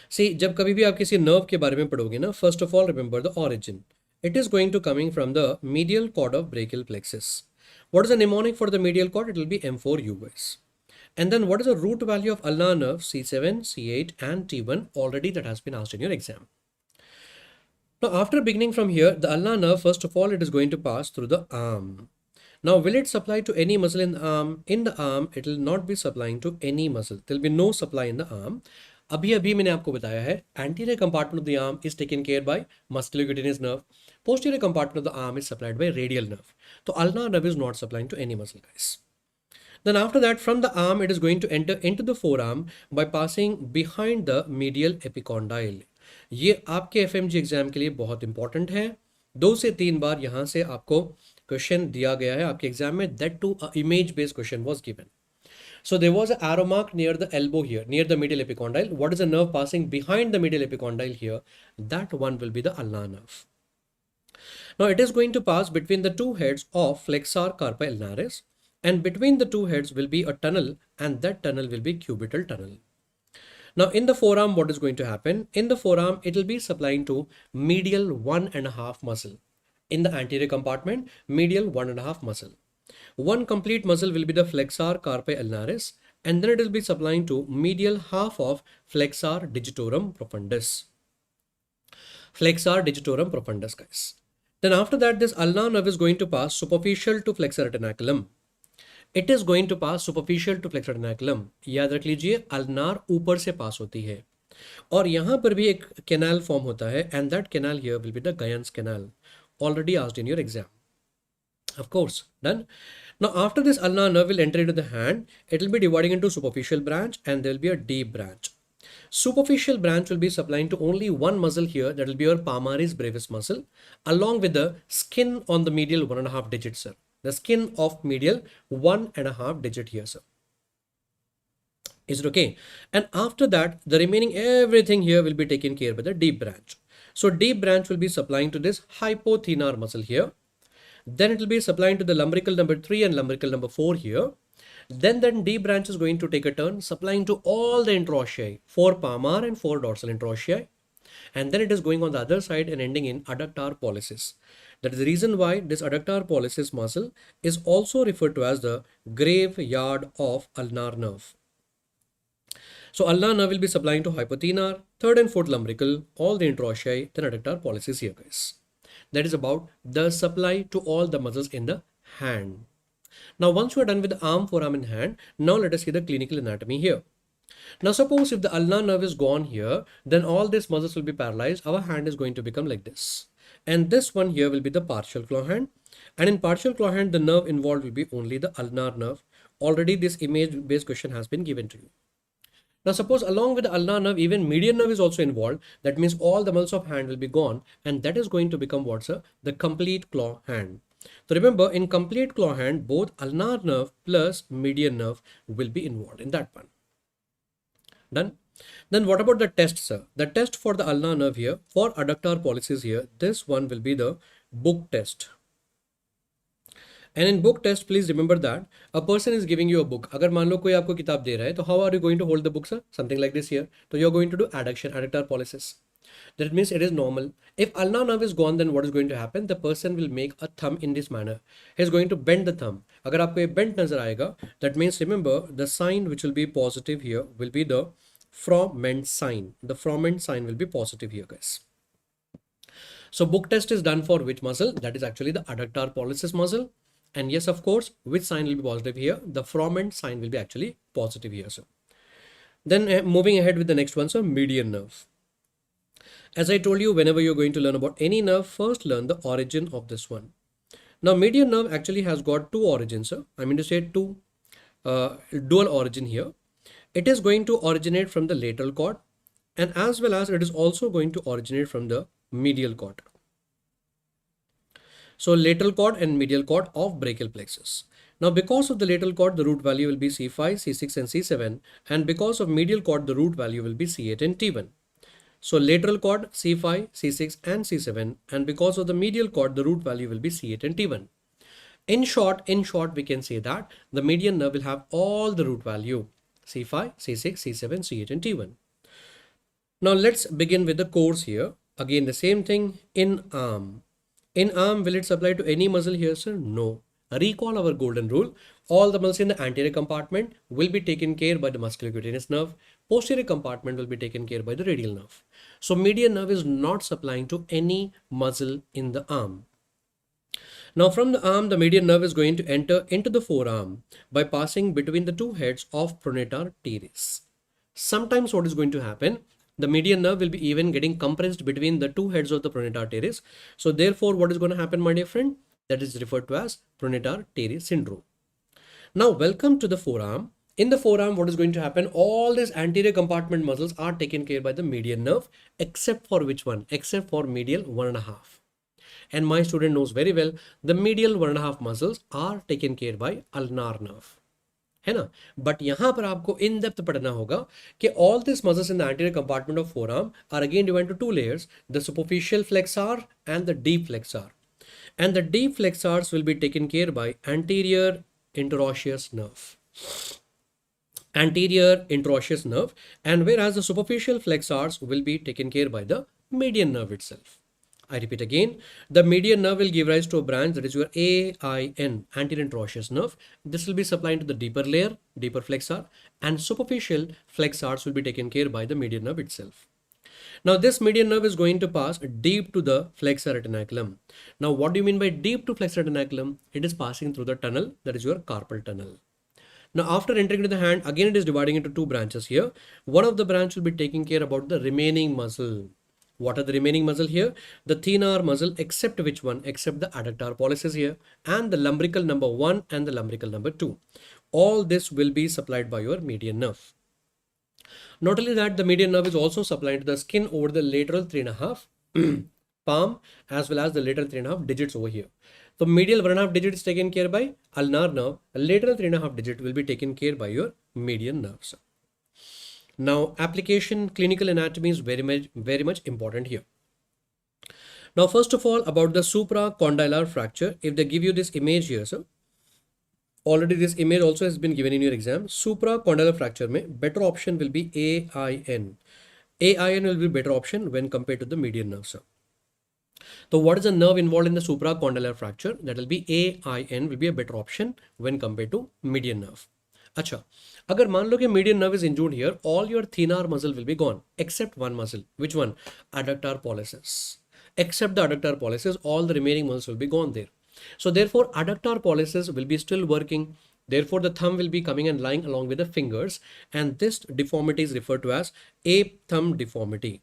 See, जब कभी भी आप किसी nerve के बारे में पढ़ोगे ना, first of all remember the origin. It is going to coming from the medial cord of brachial plexus. What is the mnemonic for the medial cord? It will be M4U, guys. And then what is the root value of ulnar nerve? C7, C8 and T1, already that has been asked in your exam. Now, after beginning from here, the ulnar nerve, first of all, it is going to pass through the arm. Now, will it supply to any muscle in the arm? In the arm, it will not be supplying to any muscle. There will be no supply in the arm. अभी मैंने आपको बताया है, anterior compartment of the arm is taken care by musculocutaneous nerve. Posterior compartment of the arm is supplied by radial nerve. So ulnar nerve is not supplying to any muscle, guys. Then after that, from the arm, it is going to enter into the forearm by passing behind the medial epicondyle. ये आपके FMG exam के लिए बहुत important है. 2 से 3 बार यहाँ से आपको क्वेश्चन दिया गया है आपके एग्जाम में. That too image based question was given. So there was an arrow mark near the elbow here, near the medial epicondyle. What is the nerve passing behind the medial epicondyle here? That one will be the ulnar nerve. Now it is going to pass between the two heads of flexor carpi ulnaris, and between the two heads will be a tunnel, and that tunnel will be cubital tunnel. Now in the forearm, what is going to happen? In the forearm, it will be supplying to medial 1.5 muscle. In the anterior compartment, medial 1.5 muscle. One complete muscle will be the flexor carpi ulnaris, and then it will be supplying to medial half of flexor digitorum profundus. Flexor digitorum profundus, guys. Then after that, this ulnar nerve is going to pass superficial to flexor retinaculum. It is going to pass superficial to flexor retinaculum. याद रख लीजिए ulnar ऊपर से पास होती है और यहाँ पर भी एक canal form होता है and that canal here will be the Guyon's canal, already asked in your exam. Of course, done. Now after this ulnar nerve will enter into the hand, it will be dividing into superficial branch and there will be a deep branch. Superficial branch will be supplying to only one muscle here, that will be your palmaris brevis muscle, along with the skin on the medial 1.5 digit, sir. The skin of medial 1.5 digit here, sir. Is it okay? And after that, the remaining everything here will be taken care by the deep branch. So deep branch will be supplying to this hypothenar muscle here. Then it will be supplying to the lumbrical number 3 and lumbrical number 4 here. Then deep branch is going to take a turn, supplying to all the interossei, 4 palmar and 4 dorsal interossei. And then it is going on the other side and ending in adductor pollicis. That is the reason why this adductor pollicis muscle is also referred to as the graveyard of ulnar nerve. So ulnar nerve will be supplying to hypothenar, 3rd and 4th lumbrical, all the interossei, then adductor pollicis here, guys. That is about the supply to all the muscles in the hand. Now once we are done with the arm, forearm and hand, now let us see the clinical anatomy here. Now suppose if the ulnar nerve is gone here, then all these muscles will be paralyzed. Our hand is going to become like this. And this one here will be the partial claw hand. And in partial claw hand, the nerve involved will be only the ulnar nerve. Already this image based question has been given to you. Now suppose along with the ulnar nerve, even median nerve is also involved. That means all the muscles of hand will be gone. And that is going to become what, sir? The complete claw hand. So remember, in complete claw hand, both ulnar nerve plus median nerve will be involved in that one. Done. Then what about the test, sir? The test for the ulnar nerve here, for adductor pollicis here, this one will be the book test. And in book test, please remember that a person is giving you a book. अगर मान लो कोई आपको किताब दे रहा है, तो how are you going to hold the book, sir? Something like this here. So you're going to do adduction, adductor pollicis. That means it is normal. If ulnar nerve is gone, then what is going to happen? The person will make a thumb in this manner. He is going to bend the thumb. अगर आपको ये bend नजर आएगा, that means remember the sign which will be positive here will be the Froment sign. The Froment sign will be positive here, guys. So book test is done for which muscle? That is actually the adductor pollicis muscle. And yes, of course, which sign will be positive here? The Froment sign will be actually positive here. So then moving ahead with the next one, so median nerve. As I told you, whenever you're going to learn about any nerve, first learn the origin of this one. Now median nerve actually has got two origins, sir. I mean to say two dual origin here. It is going to originate from the lateral cord, and as well as it is also going to originate from the medial cord. So lateral cord and medial cord of brachial plexus. Now because of the lateral cord, the root value will be C5, C6 and C7, and because of medial cord, the root value will be C8 and T1. So lateral cord C5, C6 and C7, and because of the medial cord, the root value will be C8 and T1. In short, we can say that the median nerve will have all the root value C5, C6, C7, C8 and T1. Now let's begin with the course here. Again the same thing in arm. In arm, will it supply to any muscle here, sir? No. Recall our golden rule. All the muscles in the anterior compartment will be taken care by the musculocutaneous nerve. Posterior compartment will be taken care by the radial nerve. So median nerve is not supplying to any muscle in the arm. Now from the arm, the median nerve is going to enter into the forearm by passing between the two heads of pronator teres. Sometimes what is going to happen? The median nerve will be even getting compressed between the two heads of the pronator teres. So therefore, what is going to happen, my dear friend? That is referred to as pronator teres syndrome. Now welcome to the forearm. In the forearm, what is going to happen? All these anterior compartment muscles are taken care by the median nerve, except for which one? Except for medial 1.5. And my student knows very well, the medial 1.5 muscles are taken care by ulnar nerve. है ना? But यहाँ पर आपको in depth पढ़ना होगा कि all these muscles in the anterior compartment of forearm are again divided into two layers, the superficial flexor and the deep flexor. And the deep flexors will be taken care by anterior interosseous nerve. Anterior interosseous nerve, and whereas the superficial flexors will be taken care by the median nerve itself. I repeat again, the median nerve will give rise to a branch that is your AIN, anterior interosseous nerve. This will be supplying to the deeper layer, deeper flexor, and superficial flexors will be taken care by the median nerve itself. Now this median nerve is going to pass deep to the flexor retinaculum. Now what do you mean by deep to flexor retinaculum? It is passing through the tunnel, that is your carpal tunnel. Now after entering into the hand, again it is dividing into two branches here. One of the branch will be taking care about the remaining muscle. What are the remaining muscle here? The thenar muscle, except which one? Except the adductor pollicis here and the lumbrical number 1 and the lumbrical number 2. All this will be supplied by your median nerve. Not only that, the median nerve is also supplied to the skin over the lateral 3.5 palm as well as the lateral 3.5 digits over here. So medial 1.5 digit is taken care by ulnar nerve. Lateral 3.5 digit will be taken care by your median nerves. Now application clinical anatomy is very much important here. Now first of all, about the supracondylar fracture, if they give you this image here, so already this image also has been given in your exam. Supracondylar fracture mein better option will be AIN. AIN will be better option when compared to the median nerve, sir. So what is the nerve involved in the supracondylar fracture? That will be AIN will be a better option when compared to median nerve. Acha, agar मान लो कि median nerve is injured here, all your thenar muscle will be gone except one muscle. Which one? Adductor pollicis. Except the adductor pollicis, all the remaining muscles will be gone there. So therefore adductor pollicis will be still working. Therefore the thumb will be coming and lying along with the fingers, and this deformity is referred to as ape thumb deformity.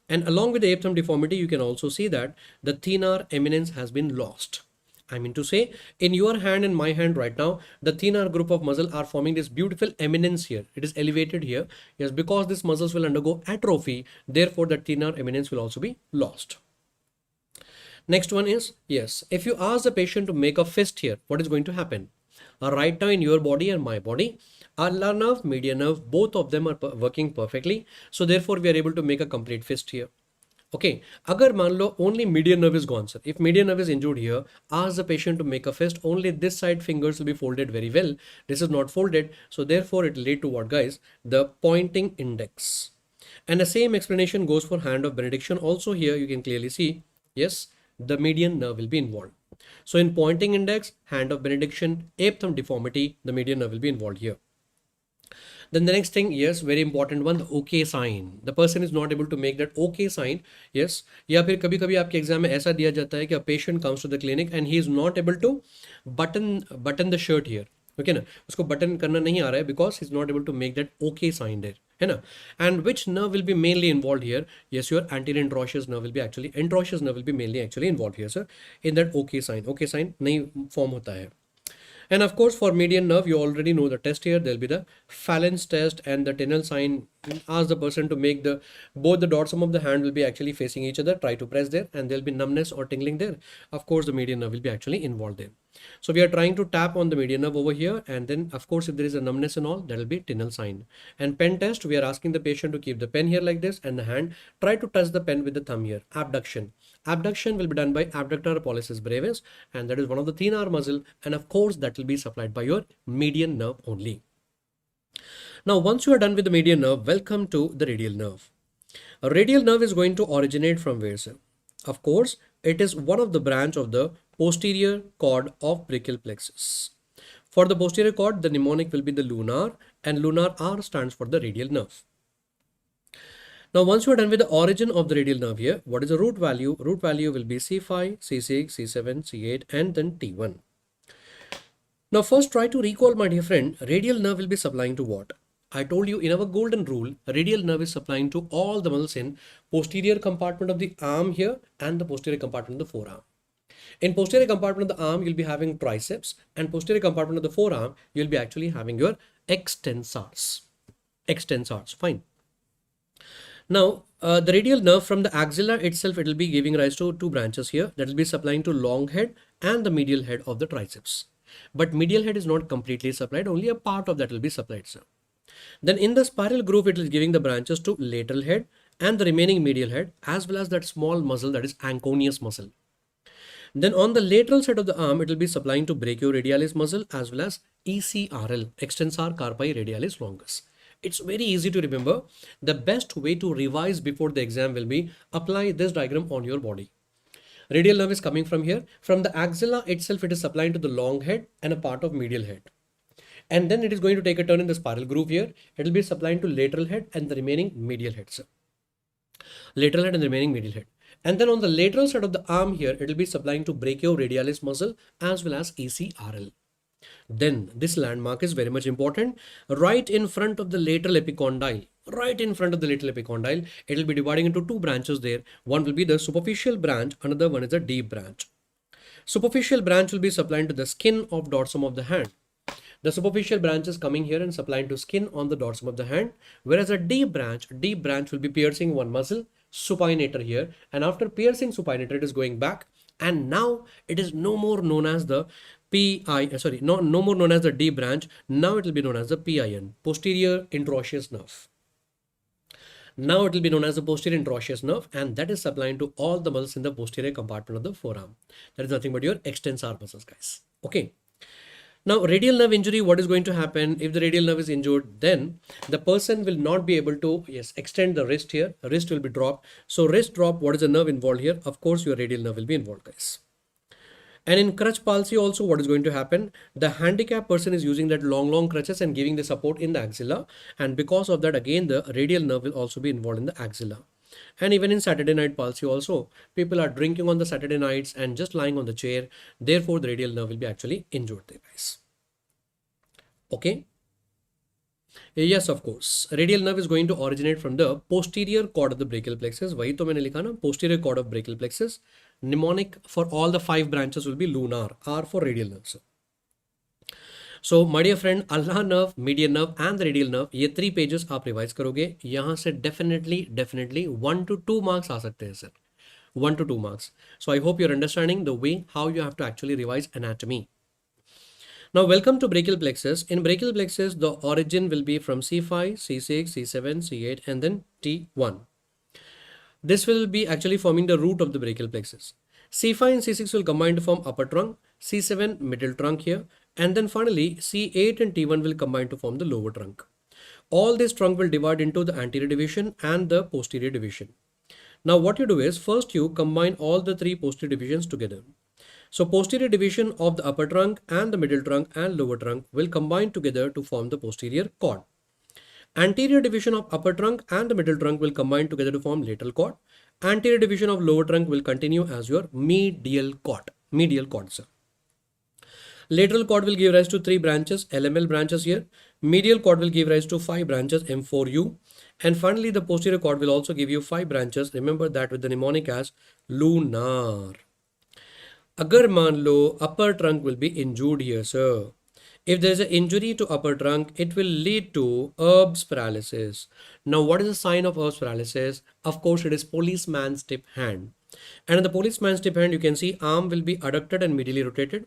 And along with the ape thumb deformity, you can also see that the thenar eminence has been lost. I mean to say, in your hand and my hand right now, the thenar group of muscle are forming this beautiful eminence here. It is elevated here. Yes, because these muscles will undergo atrophy, therefore the thenar eminence will also be lost. Next one is, yes, if you ask the patient to make a fist here, what is going to happen? Right now in your body and my body, ulnar nerve, median nerve, both of them are working perfectly. So therefore we are able to make a complete fist here. Okay, agar मान लो only median nerve is gone, sir. If median nerve is injured here, ask the patient to make a fist. Only this side fingers will be folded very well. This is not folded. So therefore it will lead to what, guys? The pointing index. And the same explanation goes for hand of benediction. Also here you can clearly see, yes, the median nerve will be involved. So in pointing index, hand of benediction, ape thumb deformity, the median nerve will be involved here. Then the next thing, yes, very important one, the OK sign. The person is not able to make that OK sign. Yes, या फिर कभी-कभी आपके exam में ऐसा दिया जाता है कि a patient comes to the clinic and he is not able to button the shirt here. Okay ना, उसको बटन करना नहीं आ रहा है because he is not able to make that OK sign there. है ना? And which nerve will be mainly involved here? Yes, your anterior introitious nerve will be actually, introitious nerve will be mainly actually involved here, sir, in that OK sign. OK sign नहीं form होता है. And of course, for median nerve, you already know the test here. There will be the phalanx test and the Tinel sign. Ask the person to make both the dorsum of the hand will be actually facing each other. Try to press there, and there will be numbness or tingling there. Of course, the median nerve will be actually involved there. So we are trying to tap on the median nerve over here, and then of course, if there is a numbness and all, that will be Tinel sign. And pen test, we are asking the patient to keep the pen here like this, and the hand. Try to touch the pen with the thumb here. Abduction. Abduction will be done by abductor pollicis brevis, and that is one of the thenar muscle, and of course that will be supplied by your median nerve only. Now once you are done with the median nerve, welcome to the radial nerve. A radial nerve is going to originate from where, sir? Of course, it is one of the branch of the posterior cord of brachial plexus. For the posterior cord, the mnemonic will be the lunar, and lunar R stands for the radial nerve. Now, once you are done with the origin of the radial nerve here, what is the root value? Root value will be C5, C6, C7, C8, and then T1. Now, first try to recall, my dear friend, radial nerve will be supplying to what? I told you in our golden rule, radial nerve is supplying to all the muscles in posterior compartment of the arm here and the posterior compartment of the forearm. In posterior compartment of the arm, you'll be having triceps, and posterior compartment of the forearm, you'll be actually having your extensors. Extensors, fine. Now, the radial nerve from the axilla itself, it will be giving rise to two branches here that will be supplying to long head and the medial head of the triceps. But medial head is not completely supplied, only a part of that will be supplied, sir. Then in the spiral groove, it is giving the branches to lateral head and the remaining medial head, as well as that small muscle that is anconeus muscle. Then on the lateral side of the arm, it will be supplying to brachioradialis muscle as well as ECRL, extensor carpi radialis longus. It's very easy to remember. The best way to revise before the exam will be apply this diagram on your body. Radial nerve is coming from here. From the axilla itself, it is supplying to the long head and a part of medial head. And then it is going to take a turn in the spiral groove here. It will be supplying to lateral head and the remaining medial head, sir. Lateral head and remaining medial head. And then on the lateral side of the arm here, it will be supplying to brachioradialis muscle as well as ECRL. Then this landmark is very much important. Right in front of the lateral epicondyle, it will be dividing into two branches there. One will be the superficial branch, another one is the deep branch. Superficial branch will be supplying to the skin of dorsum of the hand. The superficial branch is coming here and supplying to skin on the dorsum of the hand, whereas a deep branch will be piercing one muscle, supinator here, and after piercing supinator, it is going back, and now it is no more known as the no more known as the deep branch. Now it will be known as the PIN, posterior interosseous nerve. Now it will be known as the posterior interosseous nerve, and that is supplying to all the muscles in the posterior compartment of the forearm. That is nothing but your extensor muscles, guys. Okay. Now, radial nerve injury, what is going to happen? If the radial nerve is injured, then the person will not be able to, extend the wrist here. Wrist will be dropped. So wrist drop, what is the nerve involved here? Of course, your radial nerve will be involved, guys. And in crutch palsy also, what is going to happen? The handicapped person is using that long crutches and giving the support in the axilla. And because of that, again, the radial nerve will also be involved in the axilla. And even in Saturday night palsy also, people are drinking on the Saturday nights and just lying on the chair. Therefore, the radial nerve will be actually injured there, guys. Okay. Yes, of course. Radial nerve is going to originate from the posterior cord of the brachial plexus. वही तो मैंने लिखा ना, posterior cord of brachial plexus. Mnemonic for all the 5 branches will be lunar. R for radial nerve. So, my dear friend, ulnar nerve, median nerve and the radial nerve, ये 3 pages आप revise करोगे. यहाँ से definitely 1 to 2 marks आ सकते हैं sir. 1 to 2 marks. So, I hope you're understanding the way how you have to actually revise anatomy. Now, welcome to brachial plexus. In brachial plexus, the origin will be from C5, C6, C7, C8 and then T1. This will be actually forming the root of the brachial plexus. C5 and C6 will combine to form upper trunk, C7 middle trunk here, and then finally C8 and T1 will combine to form the lower trunk. All this trunk will divide into the anterior division and the posterior division. Now what you do is first you combine all the 3 posterior divisions together. So posterior division of the upper trunk and the middle trunk and lower trunk will combine together to form the posterior cord. Anterior division of upper trunk and the middle trunk will combine together to form lateral cord. Anterior division of lower trunk will continue as your medial cord. Sir. Lateral cord will give rise to 3 branches, LML branches here. Medial cord will give rise to 5 branches, M4U. And finally, the posterior cord will also give you 5 branches. Remember that with the mnemonic as lunar. Agar मान लो upper trunk will be injured here, sir. If there is an injury to upper trunk, it will lead to Erb's paralysis. Now, what is the sign of Erb's paralysis? Of course, it is policeman's tip hand. And in the policeman's tip hand, you can see arm will be adducted and medially rotated.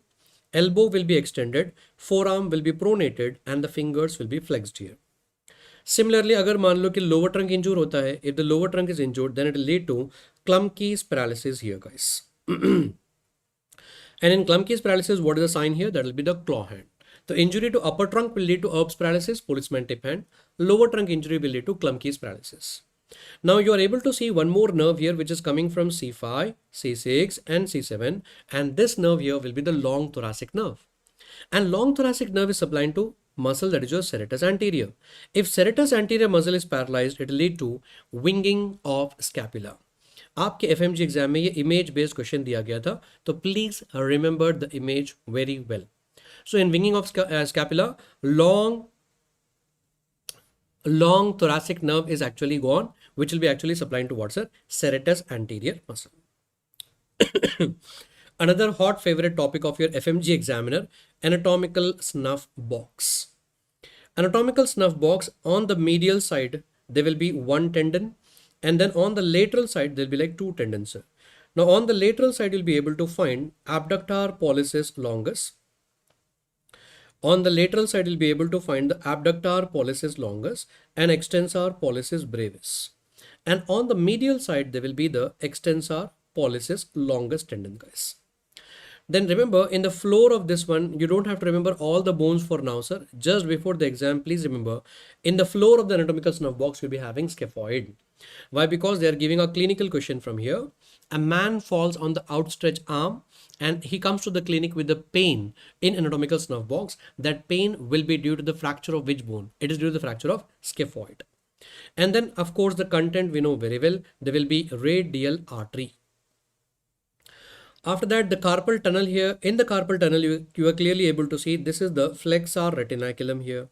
Elbow will be extended. Forearm will be pronated and the fingers will be flexed here. Similarly, अगर मान लो कि lower trunk injured होता है, if the lower trunk is injured, then it will lead to Klumpke's paralysis here, guys. And in Klumpke's paralysis, what is the sign here? That will be the claw hand. The injury to upper trunk will lead to Erb's paralysis, policeman tip hand. Lower trunk injury will lead to Klumpke's paralysis. Now you are able to see one more nerve here which is coming from C5, C6 and C7, and this nerve here will be the long thoracic nerve. And long thoracic nerve is supplying to muscle that is your serratus anterior. If serratus anterior muscle is paralyzed, it will lead to winging of scapula. आपके FMG exam में ये image based question दिया गया था, तो please remember the image very well. So in winging of scapula, long thoracic nerve is actually gone, which will be actually supplying towards a serratus anterior muscle. Another hot favorite topic of your FMG examiner, anatomical snuff box. Anatomical snuff box, on the medial side, there will be 1 tendon, and then on the lateral side, there will be like 2 tendons. Now on the lateral side, you'll be able to find abductor pollicis longus. On the lateral side, you'll be able to find the abductor pollicis longus and extensor pollicis brevis. And on the medial side, there will be the extensor pollicis longus tendon, guys. Then remember, in the floor of this one, you don't have to remember all the bones for now, sir. Just before the exam, please remember, in the floor of the anatomical snuff box, you'll be having scaphoid. Why? Because they are giving a clinical question from here. A man falls on the outstretched arm and he comes to the clinic with the pain in anatomical snuff box. That pain will be due to the fracture of which bone? It is due to the fracture of scaphoid. And then of course the content we know very well, there will be radial artery. After that, the carpal tunnel here, in the carpal tunnel, you are clearly able to see this is the flexor retinaculum here.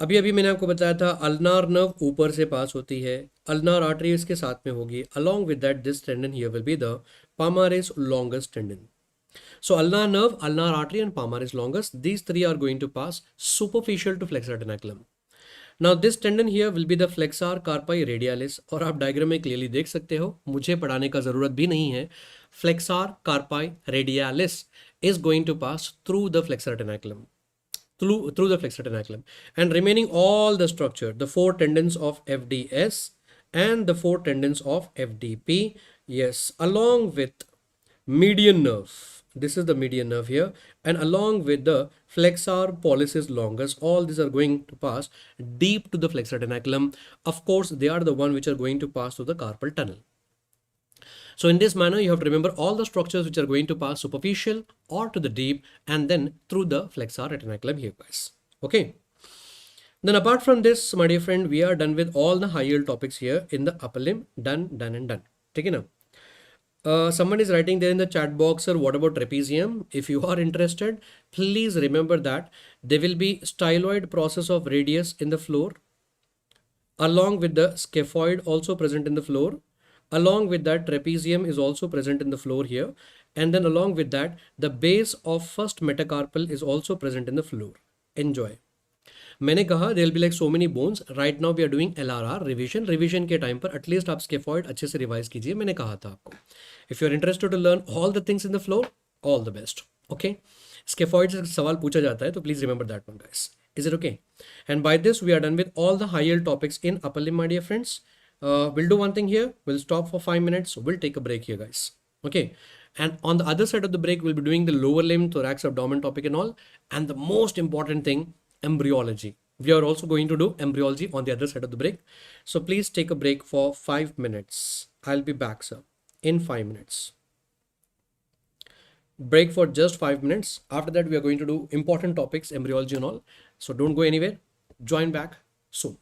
अभी अभी मैंने आपको बताया था ulnar nerve ऊपर से पास होती है, अल्नार आर्टरी इसके साथ में होगी. Along with that, this tendon here will be the palmaris longus tendon. So ulnar nerve, ulnar artery and palmaris longus, these three are going to pass superficial to flexor retinaculum. Now this tendon here will be the flexor carpi radialis और आप diagram में clearly देख सकते हो, मुझे पढ़ाने का ज़रूरत भी नहीं है. Flexor carpi radialis is going to pass through the flexor retinaculum. Through the flexor retinaculum, and remaining all the structure, the four tendons of FDS and the four tendons of FDP, yes, along with median nerve, this is the median nerve here, and along with the flexor pollicis longus, all these are going to pass deep to the flexor retinaculum. Of course they are the one which are going to pass through the carpal tunnel. So in this manner, you have to remember all the structures which are going to pass superficial or to the deep and then through the flexor retinaculum here, guys. Okay. Then apart from this, my dear friend, we are done with all the high yield topics here in the upper limb. Done, done and done. Take it now. Someone is writing there in the chat box, sir, what about trapezium? If you are interested, please remember that there will be styloid process of radius in the floor along with the scaphoid also present in the floor. Along with that, trapezium is also present in the floor here. And then along with that, the base of first metacarpal is also present in the floor. Enjoy. मैंने कहा there will be like so many bones. Right now we are doing LRR revision. Revision के time पर at least आप scaphoid अच्छे से revise कीजिए, मैंने कहा था आपको. If you are interested to learn all the things in the floor, all the best. Okay. Scaphoid से सवाल पूछा जाता है, तो please remember that one, guys. Is it okay? And by this we are done with all the high yield topics in upper limb, my dear friends. We'll do one thing here. We'll stop for 5 minutes. We'll take a break here, guys. Okay. And on the other side of the break, we'll be doing the lower limb, thorax, abdomen topic and all. And the most important thing, embryology. We are also going to do embryology on the other side of the break. So please take a break for 5 minutes. I'll be back, sir, in 5 minutes. Break for just 5 minutes. After that, we are going to do important topics, embryology and all. So don't go anywhere. Join back soon.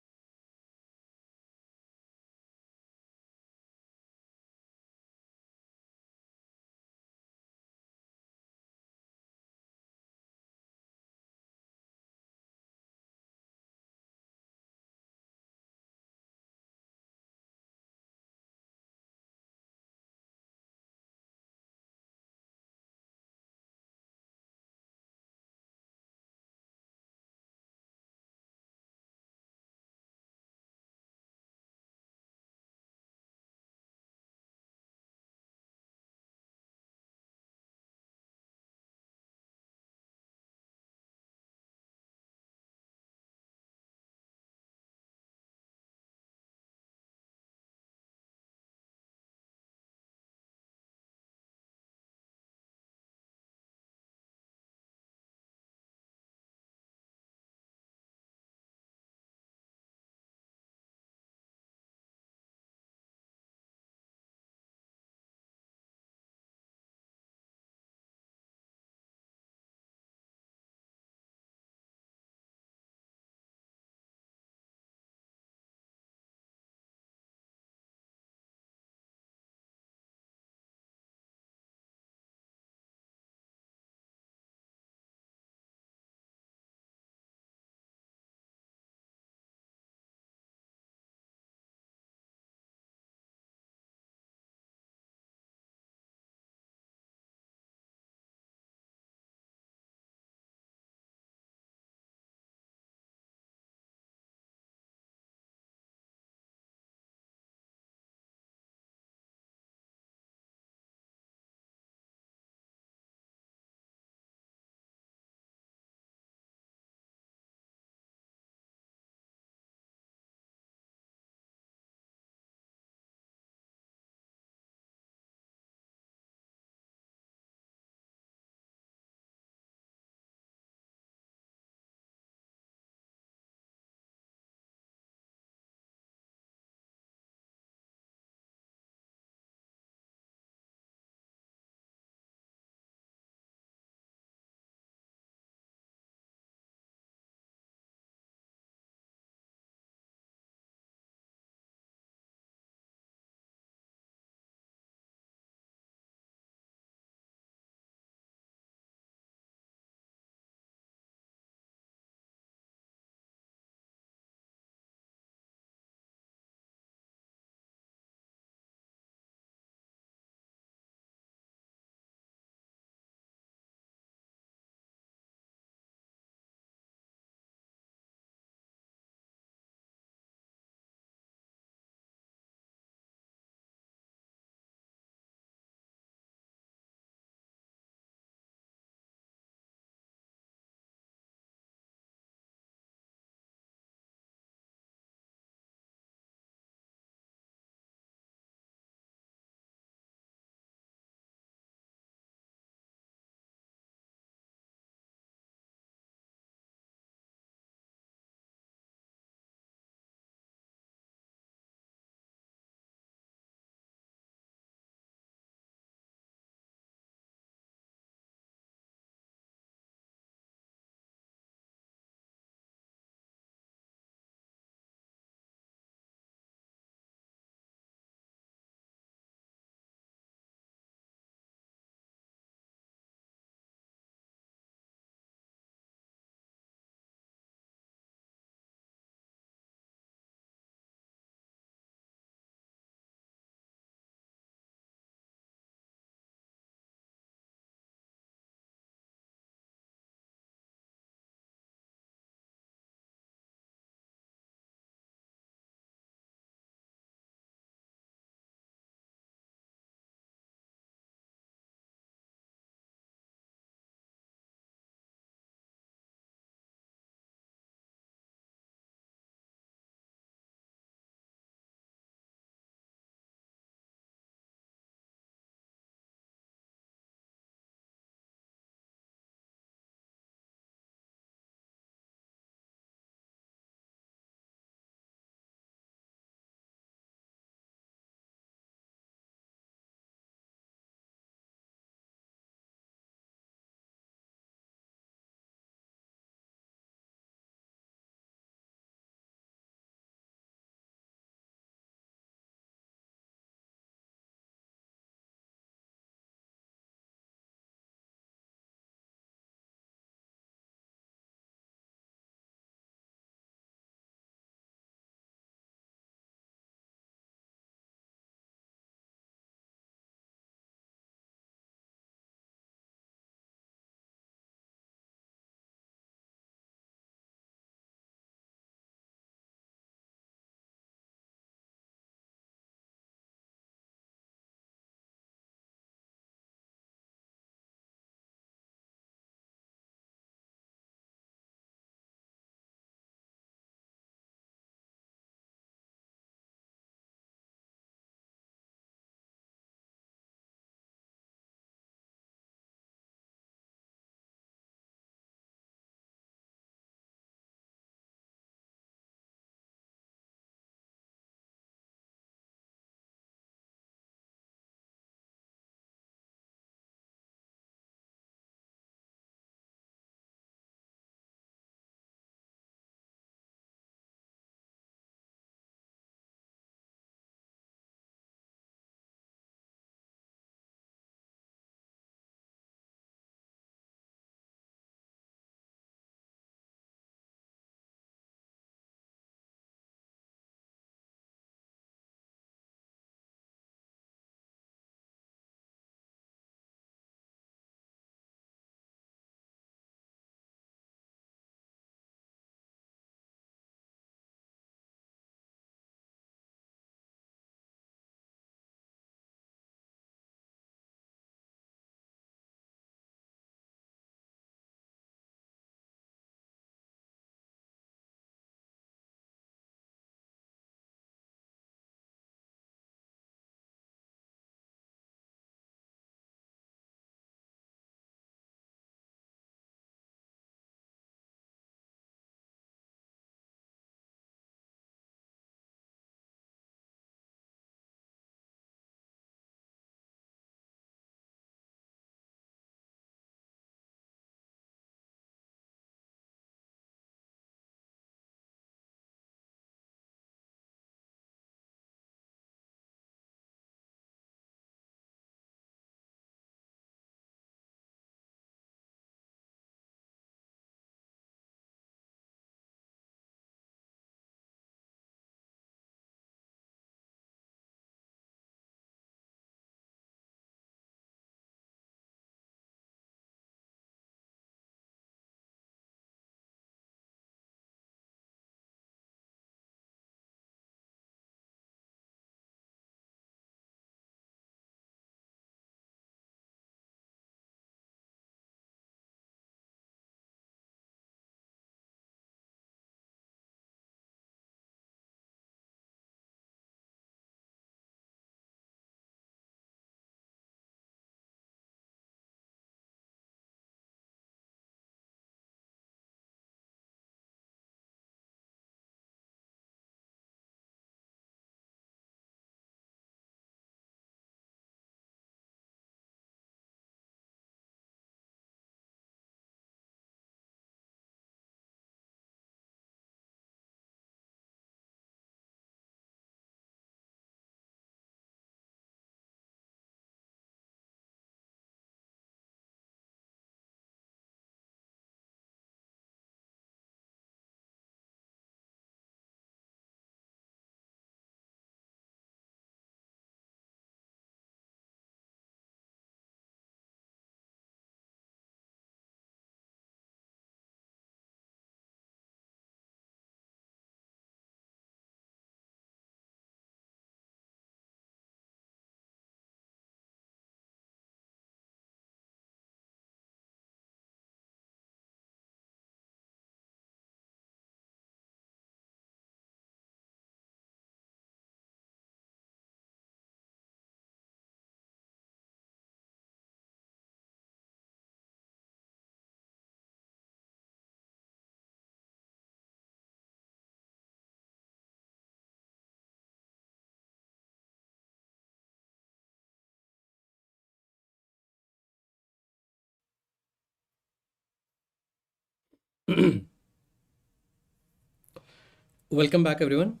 Welcome back, everyone.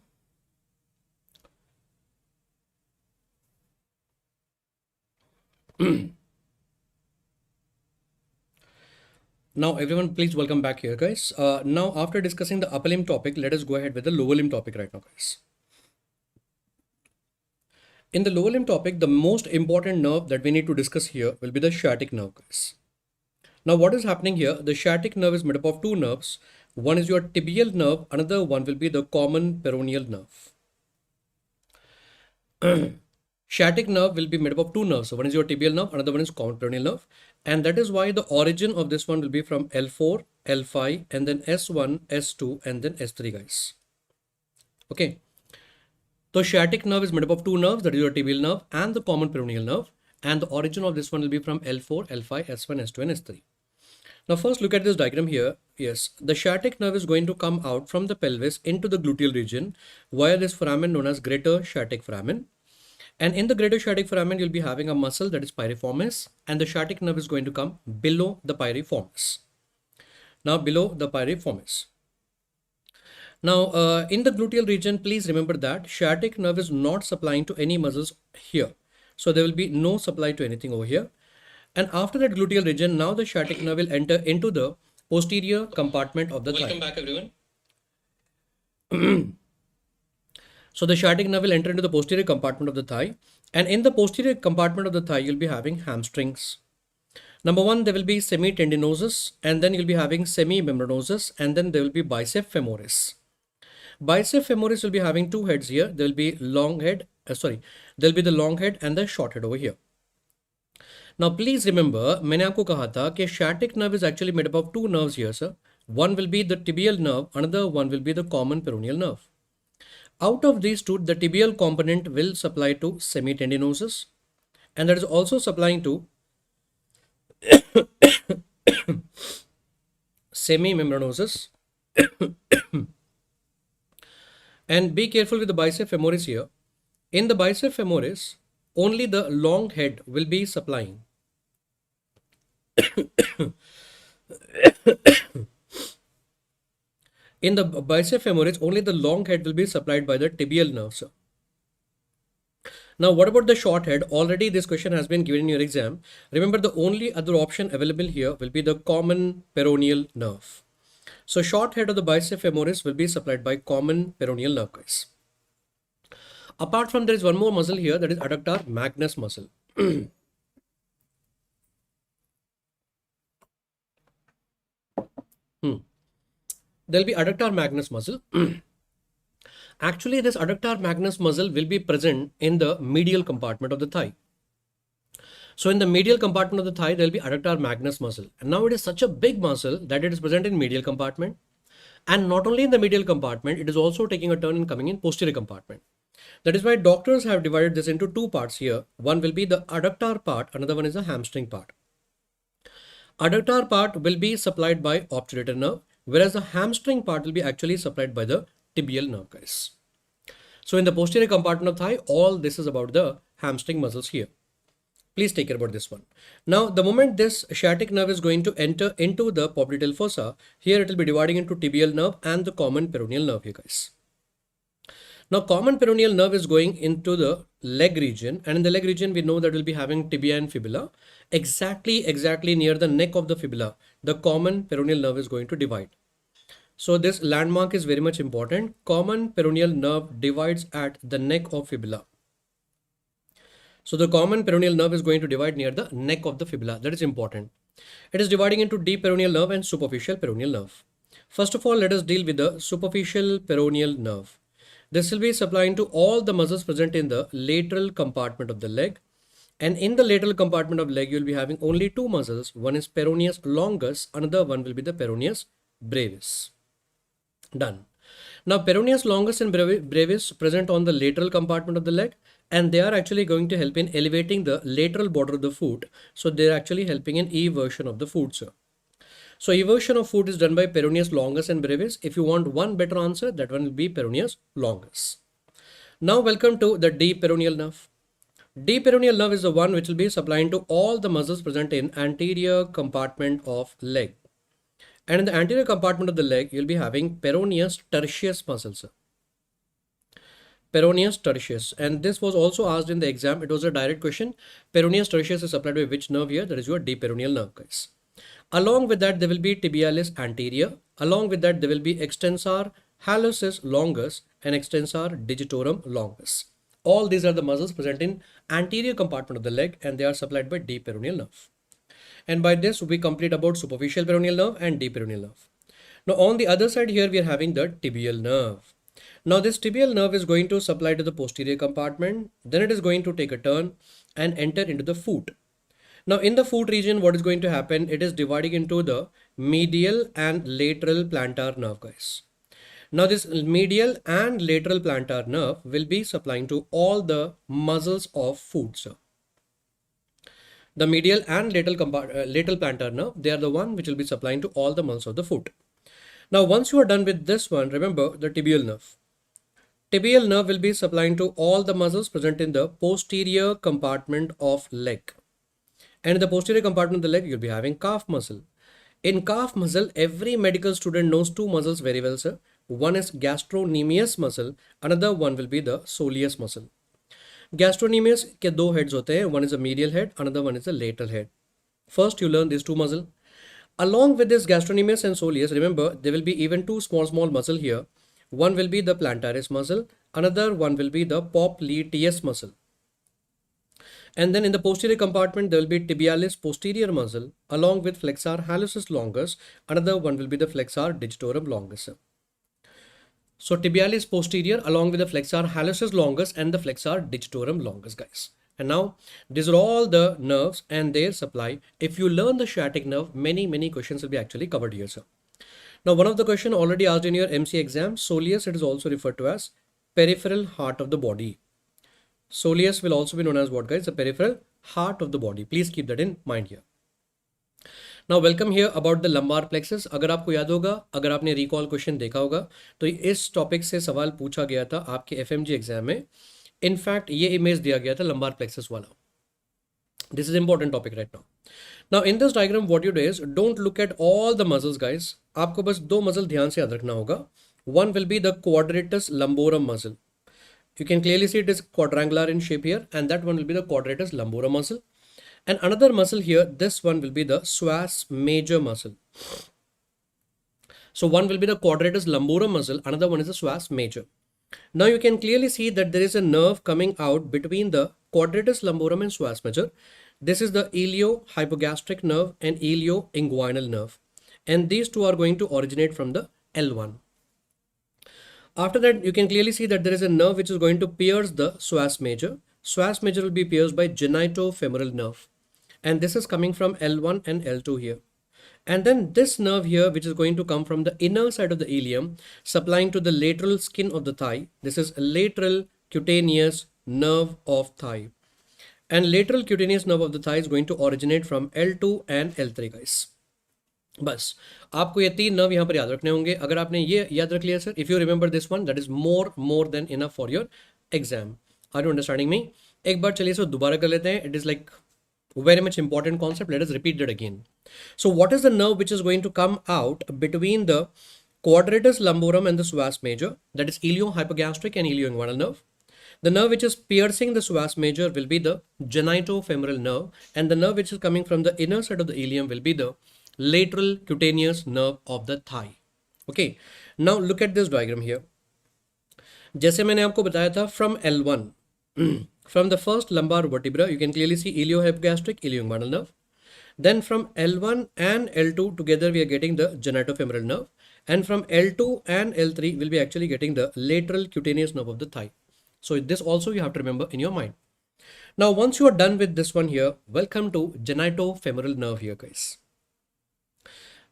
Now, everyone, please welcome back here, guys. Now, after discussing the upper limb topic, let us go ahead with the lower limb topic right now, guys. In the lower limb topic, the most important nerve that we need to discuss here will be the sciatic nerve, guys. Now, what is happening here? The sciatic nerve is made up of two nerves. One is your tibial nerve, another one will be the common peroneal nerve. Sciatic nerve will be made up of two nerves. So one is your tibial nerve, another one is common peroneal nerve. And that is why the origin of this one will be from L4, L5, and then S1, S2, and then S3, guys. Okay. So sciatic nerve is made up of two nerves, that is your tibial nerve and the common peroneal nerve. And the origin of this one will be from L4, L5, S1, S2, and S3. Now first look at this diagram here. Yes, the sciatic nerve is going to come out from the pelvis into the gluteal region via this foramen known as greater sciatic foramen. And in the greater sciatic foramen, you'll be having a muscle that is piriformis, and the sciatic nerve is going to come below the piriformis. Now, below the piriformis. Now, in the gluteal region, please remember that sciatic nerve is not supplying to any muscles here. So, there will be no supply to anything over here. And after that gluteal region, now the sciatic nerve will enter into the posterior compartment of the thigh. Welcome back, everyone. So the sciatic nerve will enter into the posterior compartment of the thigh, and in the posterior compartment of the thigh you'll be having hamstrings. Number one, there will be semitendinosus, and then you'll be having semimembranosus, and then there will be bicep femoris. Bicep femoris will be having two heads here. There will be long head, there'll be the long head and the short head over here. Now please remember, मैंने आपको कहा था कि sciatic nerve is actually made up of two nerves here, sir. One will be the tibial nerve, another one will be the common peroneal nerve. Out of these two, the tibial component will supply to semitendinosus, and that is also supplying to semimembranosus. And be careful with the bicep femoris here. In the bicep femoris, only the long head will be supplying. In the bicep femoris, only the long head will be supplied by the tibial nerve, sir. Now, what about the short head? Already this question has been given in your exam. Remember, the only other option available here will be the common peroneal nerve. So, short head of the bicep femoris will be supplied by common peroneal nerve, guys. Apart from, there is one more muscle here, that is adductor magnus muscle. There will be adductor magnus muscle. Actually, this adductor magnus muscle will be present in the medial compartment of the thigh. So in the medial compartment of the thigh, there will be adductor magnus muscle. And now it is such a big muscle that it is present in medial compartment. And not only in the medial compartment, it is also taking a turn and coming in posterior compartment. That is why doctors have divided this into two parts here. One will be the adductor part, another one is the hamstring part. Adductor part will be supplied by obturator nerve, whereas the hamstring part will be actually supplied by the tibial nerve, guys. So in the posterior compartment of thigh, all this is about the hamstring muscles here. Please take care about this one. Now, the moment this sciatic nerve is going to enter into the popliteal fossa, here it will be dividing into tibial nerve and the common peroneal nerve here, guys. Now, common peroneal nerve is going into the leg region, and in the leg region, we know that we'll be having tibia and fibula. Exactly near the neck of the fibula, the common peroneal nerve is going to divide. So this landmark is very much important. Common peroneal nerve divides at the neck of fibula. So the common peroneal nerve is going to divide near the neck of the fibula. That is important. It is dividing into deep peroneal nerve and superficial peroneal nerve. First of all, let us deal with the superficial peroneal nerve. This will be supplying to all the muscles present in the lateral compartment of the leg. And in the lateral compartment of leg, you will be having only two muscles. One is peroneus longus, another one will be the peroneus brevis. Done. Now, peroneus longus and brevis present on the lateral compartment of the leg, and they are actually going to help in elevating the lateral border of the foot. So they are actually helping in eversion of the foot, sir. So eversion of foot is done by peroneus longus and brevis. If you want one better answer, that one will be peroneus longus. Now welcome to the deep peroneal nerve. Deep peroneal nerve is the one which will be supplying to all the muscles present in anterior compartment of leg. And in the anterior compartment of the leg, you'll be having peroneus tertius muscles. Peroneus tertius, and this was also asked in the exam. It was a direct question. Peroneus tertius is supplied by which nerve here? That is your deperoneal nerve, guys. Along with that, there will be tibialis anterior. Along with that, there will be extensor hallucis longus and extensor digitorum longus. All these are the muscles present in anterior compartment of the leg, and they are supplied by deperoneal nerve. And by this, we complete about superficial peroneal nerve and deperoneal nerve. Now, on the other side here, we are having the tibial nerve. Now, this tibial nerve is going to supply to the posterior compartment. Then it is going to take a turn and enter into the foot. Now, in the foot region, what is going to happen? It is dividing into the medial and lateral plantar nerve, guys. Now, this medial and lateral plantar nerve will be supplying to all the muscles of foot, sir. The medial and lateral plantar nerve, they are the one which will be supplying to all the muscles of the foot. Now, once you are done with this one, remember the tibial nerve. Tibial nerve will be supplying to all the muscles present in the posterior compartment of leg. And in the posterior compartment of the leg, you'll be having calf muscle. In calf muscle, every medical student knows two muscles very well, sir. One is gastrocnemius muscle, another one will be the soleus muscle. Gastrocnemius के दो heads होते हैं. One is a medial head, another one is a lateral head. First, you learn these two muscles. Along with this gastrocnemius and soleus, remember there will be even two small muscle here. One will be the plantaris muscle, another one will be the popliteus muscle. And then in the posterior compartment, there will be tibialis posterior muscle along with flexor hallucis longus. Another one will be the flexor digitorum longus. So tibialis posterior along with the flexor hallucis longus and the flexor digitorum longus, guys. And now these are all the nerves and their supply. If you learn the sciatic nerve, many questions will be actually covered here, sir. Now, one of the question already asked in your MC exam, soleus, it is also referred to as peripheral heart of the body. Soleus will also be known as what, guys? The peripheral heart of the body. Please keep that in mind here. Now, welcome here about the lumbar plexus. अगर आपको याद होगा, अगर आपने recall question देखा होगा, तो इस topic से सवाल पूछा गया था आपके FMG exam में. In fact, ये image दिया गया था lumbar plexus वाला. This is important topic right now. Now, in this diagram, what you do is don't look at all the muscles, guys. आपको बस दो muscle ध्यान से याद रखना होगा. One will be the quadratus lumborum muscle. You can clearly see it is quadrangular in shape here, and that one will be the quadratus lumborum muscle. And another muscle here, this one will be the psoas major muscle. So one will be the quadratus lumborum muscle, another one is the psoas major. Now you can clearly see that there is a nerve coming out between the quadratus lumborum and psoas major. This is the ilio-hypogastric nerve and ilio-inguinal nerve. And these two are going to originate from the L1. After that, you can clearly see that there is a nerve which is going to pierce the psoas major. Psoas major will be pierced by genitofemoral nerve. And this is coming from L1 and L2 here. And then this nerve here, which is going to come from the inner side of the ilium, supplying to the lateral skin of the thigh. This is lateral cutaneous nerve of thigh. And lateral cutaneous nerve of the thigh is going to originate from L2 and L3, guys. बस आपको ये तीन nerve यहाँ पर याद रखने होंगे. अगर आपने ये याद रख लिया sir, if you remember this one, that is more than enough for your exam. Are you understanding me? एक बार चलिए सर दोबारा कर लेते हैं. It is like very much important concept. Let us repeat that again. So what is the nerve which is going to come out between the quadratus lumborum and the psoas major? That is ilio-hypogastric and ilio-inguinal nerve. The nerve which is piercing the psoas major will be the genitofemoral nerve, and the nerve which is coming from the inner side of the ilium will be the lateral cutaneous nerve of the thigh. Okay, now look at this diagram here. जैसे मैंने आपको बताया था, from L1 from the first lumbar vertebra, you can clearly see ilio-hypogastric, ilio-inguinal nerve. Then from L1 and L2 together, we are getting the genitofemoral nerve. And from L2 and L3, we'll be actually getting the lateral cutaneous nerve of the thigh. So this also you have to remember in your mind. Now, once you are done with this one here, welcome to genitofemoral nerve here, guys.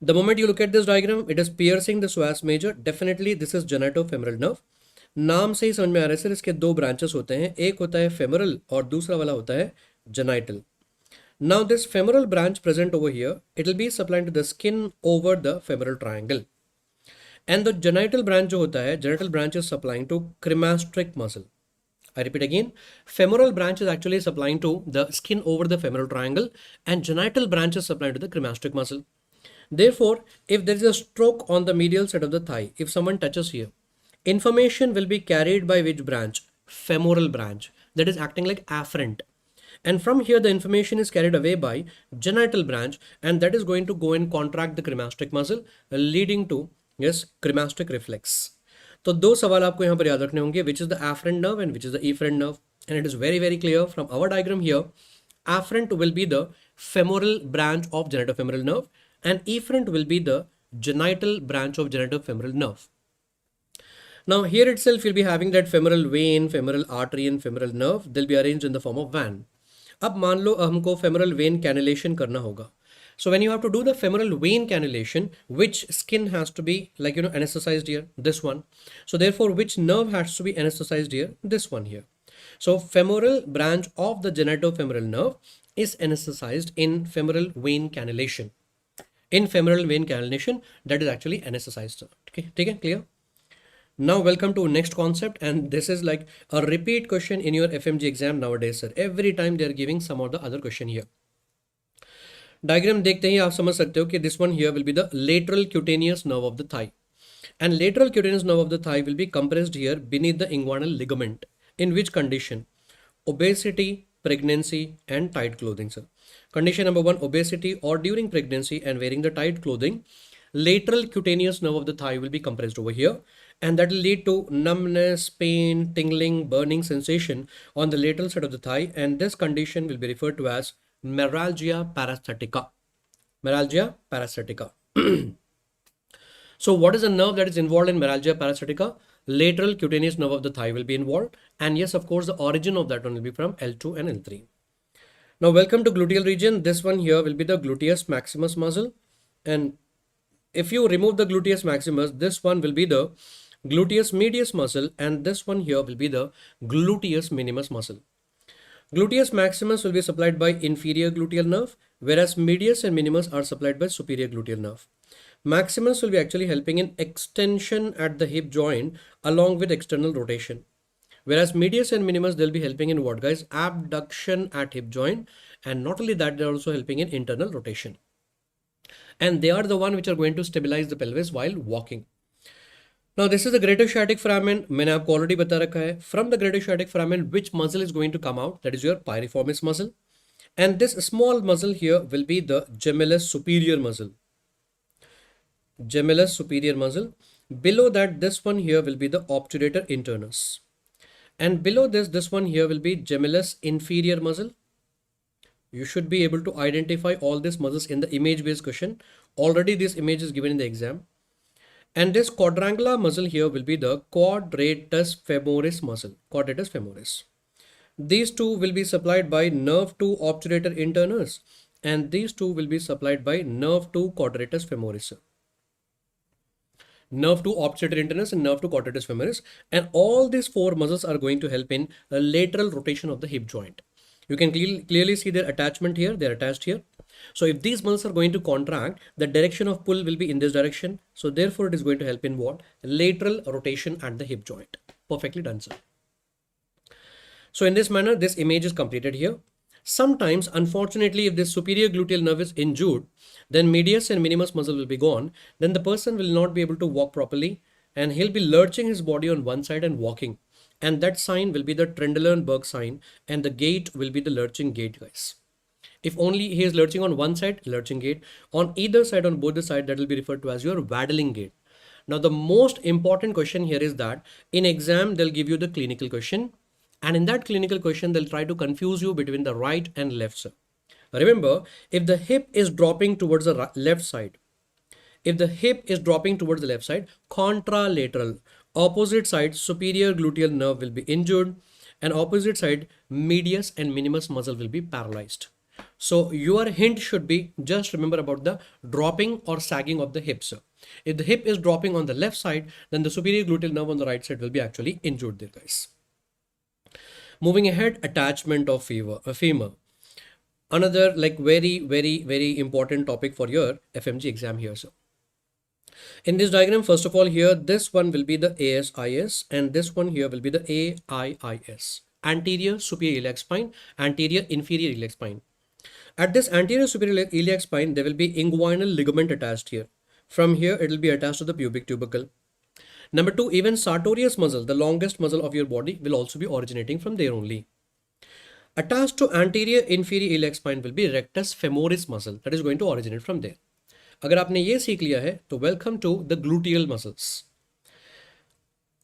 The moment you look at this diagram, it is piercing the psoas major. Definitely, this is genitofemoral nerve. नाम से ही समझ में आ रहा है sir, इसके दो branches होते हैं. एक होता है फेमरल और दूसरा वाला होता है genital. Now this femoral branch present over here, it will be supplying to the skin over the femoral triangle. And the genital branch जो होता है, genital branch is supplying to cremasteric muscle. I repeat again, femoral branch is actually supplying to the skin over the femoral triangle, and genital branch is supplying to the cremasteric muscle. Therefore, if there is a stroke on the medial side of the thigh, if someone touches here, information will be carried by which branch? Femoral branch, that is acting like afferent. And from here, the information is carried away by genital branch, and that is going to go and contract the cremasteric muscle, leading to, yes, cremasteric reflex. तो दो सवाल आपको यहाँ पर याद रखने होंगे, which is the afferent nerve and which is the efferent nerve. And it is very, very clear from our diagram here. Afferent will be the femoral branch of genitofemoral nerve, and efferent will be the genital branch of genitofemoral nerve. Now here itself you'll be having that femoral vein, femoral artery and femoral nerve. They'll be arranged in the form of van. अब मान लो हमको femoral vein cannulation करना होगा. So when you have to do the femoral vein cannulation, which skin has to be anesthetized here? This one. So therefore, which nerve has to be anesthetized here? This one here. So femoral branch of the genitofemoral nerve is anesthetized in femoral vein cannulation. In femoral vein cannulation, that is actually anesthetized. Okay, take it clear? Now welcome to next concept, and this is like a repeat question in your FMG exam nowadays, sir. Every time they are giving some or the other question here. Diagram देखते ही आप समझ सकते हो कि this one here will be the lateral cutaneous nerve of the thigh, and lateral cutaneous nerve of the thigh will be compressed here beneath the inguinal ligament. In which condition? Obesity, pregnancy and tight clothing, sir. Condition number 1, obesity or during pregnancy and wearing the tight clothing, lateral cutaneous nerve of the thigh will be compressed over here, and that will lead to numbness, pain, tingling, burning sensation on the lateral side of the thigh, and this condition will be referred to as meralgia paresthetica. Meralgia paresthetica. So what is the nerve that is involved in meralgia paresthetica? Lateral cutaneous nerve of the thigh will be involved, and yes, of course, the origin of that one will be from L2 and L3. Now welcome to gluteal region. This one here will be the gluteus maximus muscle, and if you remove the gluteus maximus, this one will be the gluteus medius muscle, and this one here will be the gluteus minimus muscle. Gluteus maximus will be supplied by inferior gluteal nerve, whereas medius and minimus are supplied by superior gluteal nerve. Maximus will be actually helping in extension at the hip joint along with external rotation, whereas medius and minimus, they'll be helping in what, guys? Abduction at hip joint, and not only that, they're also helping in internal rotation, and they are the one which are going to stabilize the pelvis while walking. Now this is the greater sciatic foramen. मैंने आपको already बता रखा है. From the greater sciatic foramen, which muscle is going to come out? That is your piriformis muscle, and this small muscle here will be the gemellus superior muscle. Gemellus superior muscle. Below that, this one here will be the obturator internus, and below this one here will be gemellus inferior muscle. You should be able to identify all these muscles in the image-based question. Already this image is given in the exam. And this quadrangular muscle here will be the quadratus femoris muscle. Quadratus femoris. These two will be supplied by nerve 2 obturator internus, and these two will be supplied by nerve 2 quadratus femoris. Nerve 2 obturator internus and nerve 2 quadratus femoris, and all these four muscles are going to help in the lateral rotation of the hip joint. You can clearly see their attachment here. They are attached here. So if these muscles are going to contract, the direction of pull will be in this direction. So therefore it is going to help in what? Lateral rotation at the hip joint. Perfectly done, sir. So in this manner, this image is completed here. Sometimes, unfortunately, if this superior gluteal nerve is injured, then medius and minimus muscle will be gone. Then the person will not be able to walk properly, and he'll be lurching his body on one side and walking. And that sign will be the Trendelenburg sign, and the gait will be the lurching gait, guys. If only he is lurching on one side, lurching gait. On either side, on both the side, that will be referred to as your waddling gait. Now, the most important question here is that in exam, they'll give you the clinical question. And in that clinical question, they'll try to confuse you between the right and left side. Remember, if the hip is dropping towards the left side, contralateral, opposite side, superior gluteal nerve will be injured, and opposite side, medius and minimus muscle will be paralyzed. So your hint should be, just remember about the dropping or sagging of the hips. If the hip is dropping on the left side, then the superior gluteal nerve on the right side will be actually injured there, guys. Moving ahead, attachment of femur. Another very important topic for your FMG exam here. So in this diagram, first of all, here, this one will be the ASIS, and this one here will be the AIIS. Anterior superior iliac spine, anterior inferior iliac spine. At this anterior superior iliac spine, there will be inguinal ligament attached here. From here, it will be attached to the pubic tubercle. Number 2, even sartorius muscle, the longest muscle of your body, will also be originating from there only. Attached to anterior inferior iliac spine will be rectus femoris muscle, that is going to originate from there. अगर आपने ये सीख लिया है तो welcome to the gluteal muscles.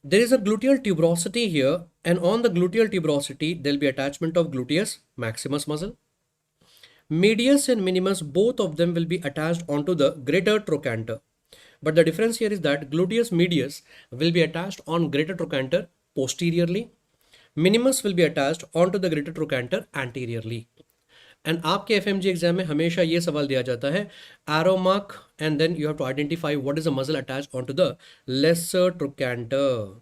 There is a gluteal tuberosity here, and on the gluteal tuberosity there will be attachment of gluteus maximus muscle. Medius and minimus, both of them will be attached onto the greater trochanter. But the difference here is that gluteus medius will be attached on greater trochanter posteriorly. Minimus will be attached onto the greater trochanter anteriorly. And आपके FMG exam में हमेशा ये सवाल दिया जाता है arrow mark and then you have to identify what is the muscle attached onto the lesser trochanter.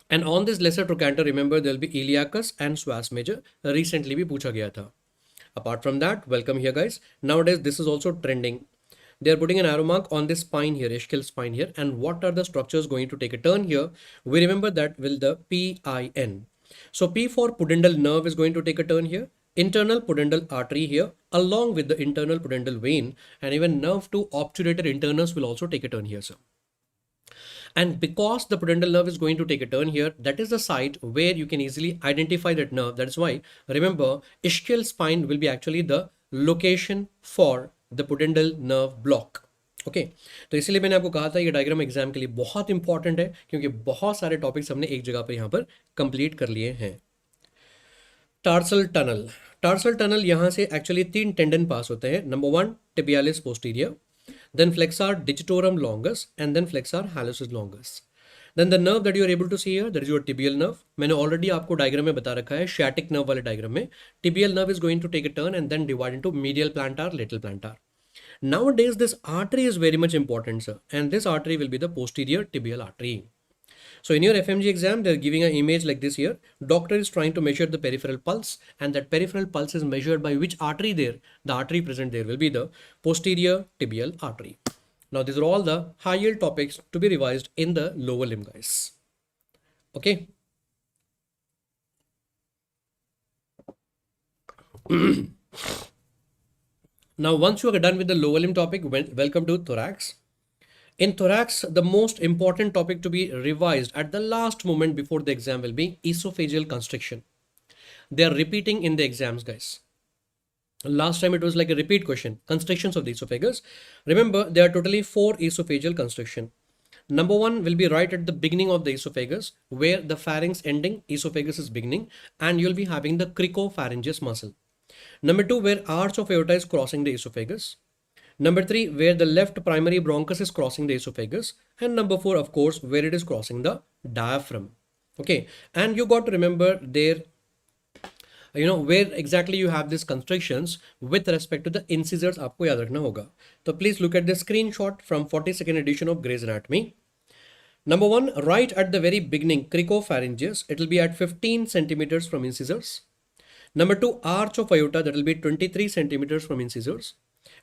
And on this lesser trochanter, remember there will be iliacus and psoas major. Recently भी पूछा गया था. Apart from that, welcome here guys. Nowadays this is also trending. They are putting an arrow mark on this spine here, ischial spine here. And what are the structures going to take a turn here? We remember that with the PIN. So P for pudendal nerve is going to take a turn here. Internal pudendal artery here along with the internal pudendal vein, and even nerve to obturator internus will also take a turn here, sir. And because the pudendal nerve is going to take a turn here, that is the site where you can easily identify that nerve. That is why, remember, ischial spine will be actually the location for the pudendal nerve block. Okay तो इसीलिए मैंने आपको कहा था ये diagram exam के लिए बहुत इंपॉर्टेंट है, क्योंकि बहुत सारे टॉपिक्स हमने एक जगह पर यहाँ पर कंप्लीट कर लिए हैं. Tarsal tunnel. टार्सल टनल यहाँ से एक्चुअली 3 टेंडन पास होते हैं. Number 1 tibialis posterior, then flexor digitorum longus, and then flexor hallucis longus. Then the nerve that you are able to see here, that is your tibial nerve. मैंने already आपको diagram में बता रखा है, sciatic nerve वाले diagram में tibial nerve is going to take a turn and then divide into medial plantar, lateral plantar. Nowadays this artery is very much important, sir, and this artery will be the posterior tibial artery. So in your FMG exam, they're giving an image like this here. Doctor is trying to measure the peripheral pulse, and that peripheral pulse is measured by which artery there? The artery present there will be the posterior tibial artery. Now these are all the high-yield topics to be revised in the lower limb, guys. Okay. Now once you are done with the lower limb topic, welcome to thorax. In thorax, the most important topic to be revised at the last moment before the exam will be esophageal constriction. They are repeating in the exams, guys. Last time it was like a repeat question, constrictions of the esophagus. Remember, there are totally 4 esophageal constriction. Number 1 will be right at the beginning of the esophagus, where the pharynx ending, esophagus is beginning, and you'll be having the cricopharyngeus muscle. Number 2, where arch of aorta is crossing the esophagus. Number 3, where the left primary bronchus is crossing the esophagus. And number 4, of course, where it is crossing the diaphragm. Okay, and you got to remember there, where exactly you have these constrictions with respect to the incisors. आपको याद रखना होगा. So please look at the screenshot from 42nd edition of Gray's Anatomy. Number 1, right at the very beginning, cricopharyngeus, it will be at 15 centimeters from incisors. Number 2, arch of aorta, that will be 23 centimeters from incisors.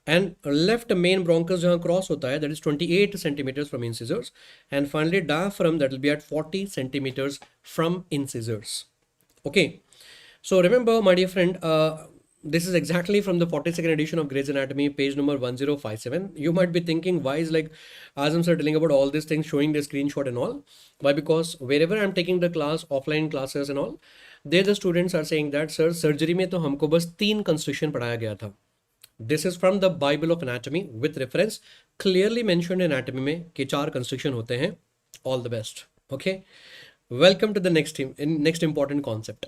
And left main bronchus जहाँ cross होता है, that is 28 centimeters from incisors. And finally diaphragm, that will be at 40 centimeters from incisors. Okay, so remember my dear friend, this is exactly from the 42nd edition of Gray's Anatomy, page number 1057. You might be thinking, why is like Azam sir telling about all these things, showing the screenshot and all? Why? Because wherever I'm taking the class, offline classes and all, there the students are saying that sir, surgery में तो हमको बस 3 constriction पढ़ाया गया था. This is from the Bible of Anatomy with reference, clearly mentioned in anatomy में कि 4 constriction होते हैं. All the best. Okay. Welcome to the next important concept.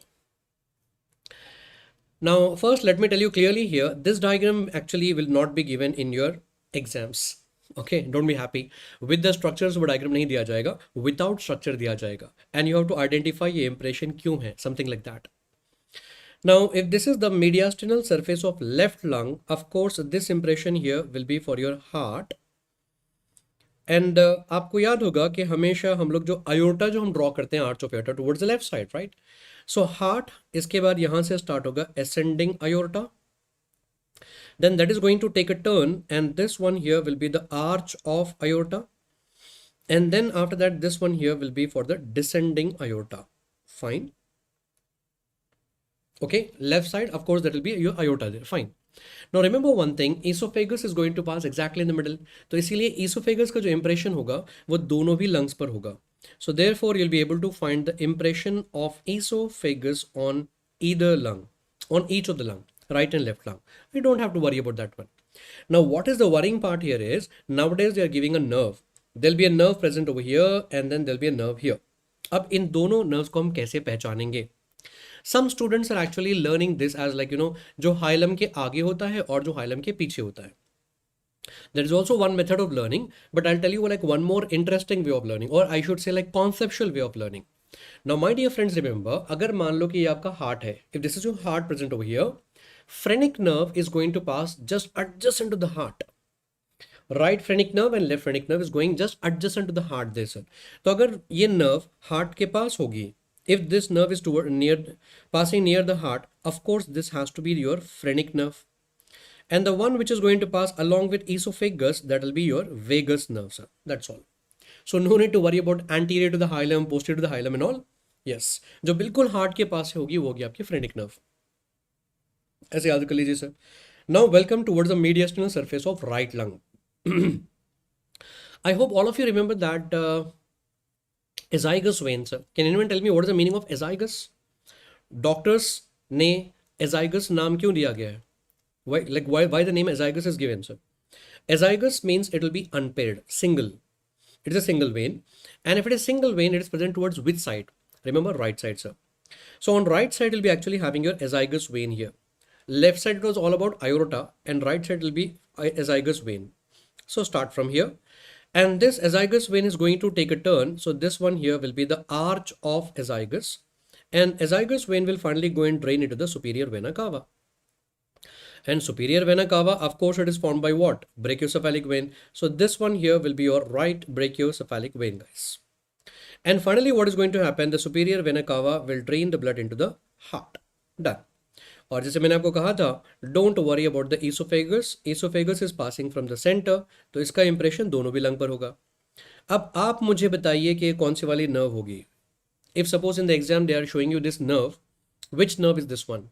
Now, first, let me tell you clearly here, this diagram actually will not be given in your exams. Okay, don't be happy. With the structures वो diagram नहीं दिया जाएगा, without structure दिया जाएगा. And you have to identify ये impression क्यों है, something like that. Now, if this is the mediastinal surface of left lung, of course, this impression here will be for your heart. And आपको याद होगा कि हमेशा हम लोग जो aorta जो हम draw करते हैं arch of aorta towards the left side, right? So heart, इसके बाद यहाँ से start होगा ascending aorta. Then that is going to take a turn, and this one here will be the arch of aorta. And then after that, this one here will be for the descending aorta. Fine. Okay, left side, of course, that will be your aorta there. Fine. Now remember one thing, esophagus is going to pass exactly in the middle. तो इसीलिए esophagus का जो impression होगा वो दोनों भी lungs पर होगा. So therefore you'll be able to find the impression of esophagus on either lung, on each of the lung, right and left lung. We don't have to worry about that one. Now what is the worrying part here is, nowadays they are giving a nerve. There'll be a nerve present over here and then there'll be a nerve here. अब इन दोनों nerves को हम कैसे पहचानेंगे? Some students are actually learning this as like, जो hilum के आगे होता है और जो हाइलम के पीछे होता है. There is also one method of learning, but I'll tell you like one more interesting way of learning, or I should say like conceptual way of learning. Now my dear friends, remember, अगर मान लो कि ये आपका heart है, if this is your heart present over here, phrenic nerve is going to pass just adjacent to the heart. Right phrenic nerve and left phrenic nerve is going just adjacent to the heart there, sir. तो अगर ये nerve heart के पास होगी, if this nerve is passing near the heart, of course this has to be your phrenic nerve. And the one which is going to pass along with esophagus, that will be your vagus nerve, sir. That's all. So no need to worry about anterior to the hilum, posterior to the hilum and all. Yes, जो बिल्कुल heart के पास होगी वो होगी आपकी phrenic nerve. ऐसे याद कर लीजिए sir. Now welcome towards the mediastinal surface of right lung. I hope all of you remember that azygous vein, sir. Can anyone tell me what is the meaning of azygous? Doctors ने azygous नाम क्यों दिया गया है? Why the name azygous is given, sir? Azygous means it will be unpaired, single. It is a single vein, and if it is single vein, it is present towards which side? Remember, right side, sir. So on right side, you'll be actually having your azygous vein here. Left side it was all about aorta, and right side will be azygous vein. So start from here, and this azygous vein is going to take a turn. So this one here will be the arch of azygous, and azygous vein will finally go and drain into the superior vena cava. And superior vena cava, of course, it is formed by what? Brachiocephalic vein. So this one here will be your right brachiocephalic vein, guys. And finally, what is going to happen? The superior vena cava will drain the blood into the heart. Done. और जैसे मैंने आपको कहा था, don't worry about the esophagus. Esophagus is passing from the center. तो इसका impression दोनों भी लंग पर होगा. अब आप मुझे बताइए कि कौन सी वाली nerve होगी. If suppose in the exam they are showing you this nerve, which nerve is this one?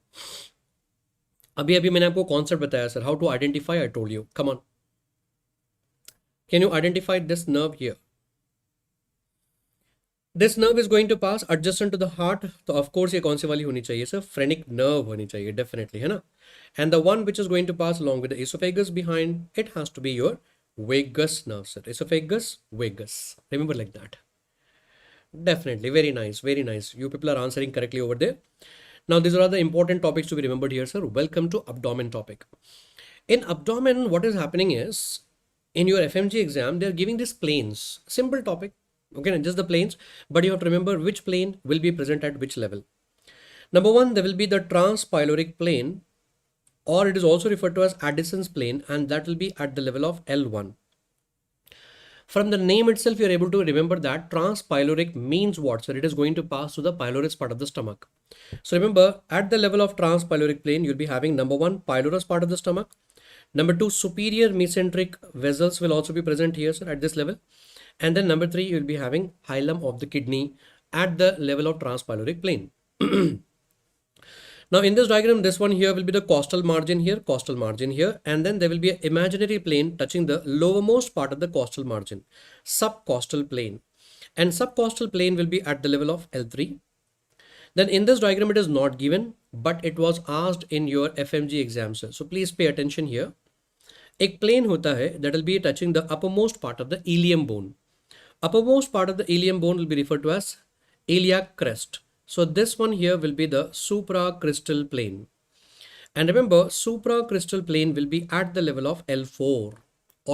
अभी मैंने आपको कॉन्सेप्ट बताया sir, how to identify. I told you, come on, can you identify this nerve here? This nerve is going to pass adjacent to the heart. तो of course ये कौन सी वाली होनी चाहिए सर? फ्रेनिक नर्व होनी चाहिए, definitely, है ना. And the one which is going to pass along with the oesophagus behind, it has to be your vagus nerve, sir. Oesophagus, vagus, remember like that. Definitely, very nice, very nice. You people are answering correctly over there. Now, these are the important topics to be remembered here, sir. Welcome to abdomen topic. In abdomen, what is happening is, in your FMG exam, they are giving these planes. Simple topic, okay, just the planes, but you have to remember which plane will be present at which level. Number one, there will be the transpyloric plane, or it is also referred to as Addison's plane, and that will be at the level of L1. From the name itself, you are able to remember that transpyloric means what, sir? It is going to pass through the pylorus part of the stomach. So remember, at the level of transpyloric plane, you'll be having number one, pylorus part of the stomach. Number two, superior mesenteric vessels will also be present here, sir, at this level. And then number three, you'll be having hilum of the kidney at the level of transpyloric plane. Now in this diagram, this one here will be the costal margin here, and then there will be an imaginary plane touching the lowermost part of the costal margin, subcostal plane. And subcostal plane will be at the level of L3. Then in this diagram, it is not given, but it was asked in your FMG exam, sir. So please pay attention here. एक plane होता है that will be touching the uppermost part of the ilium bone. Uppermost part of the ilium bone will be referred to as iliac crest. So this one here will be the supracristal plane. And remember, supracristal plane will be at the level of L4.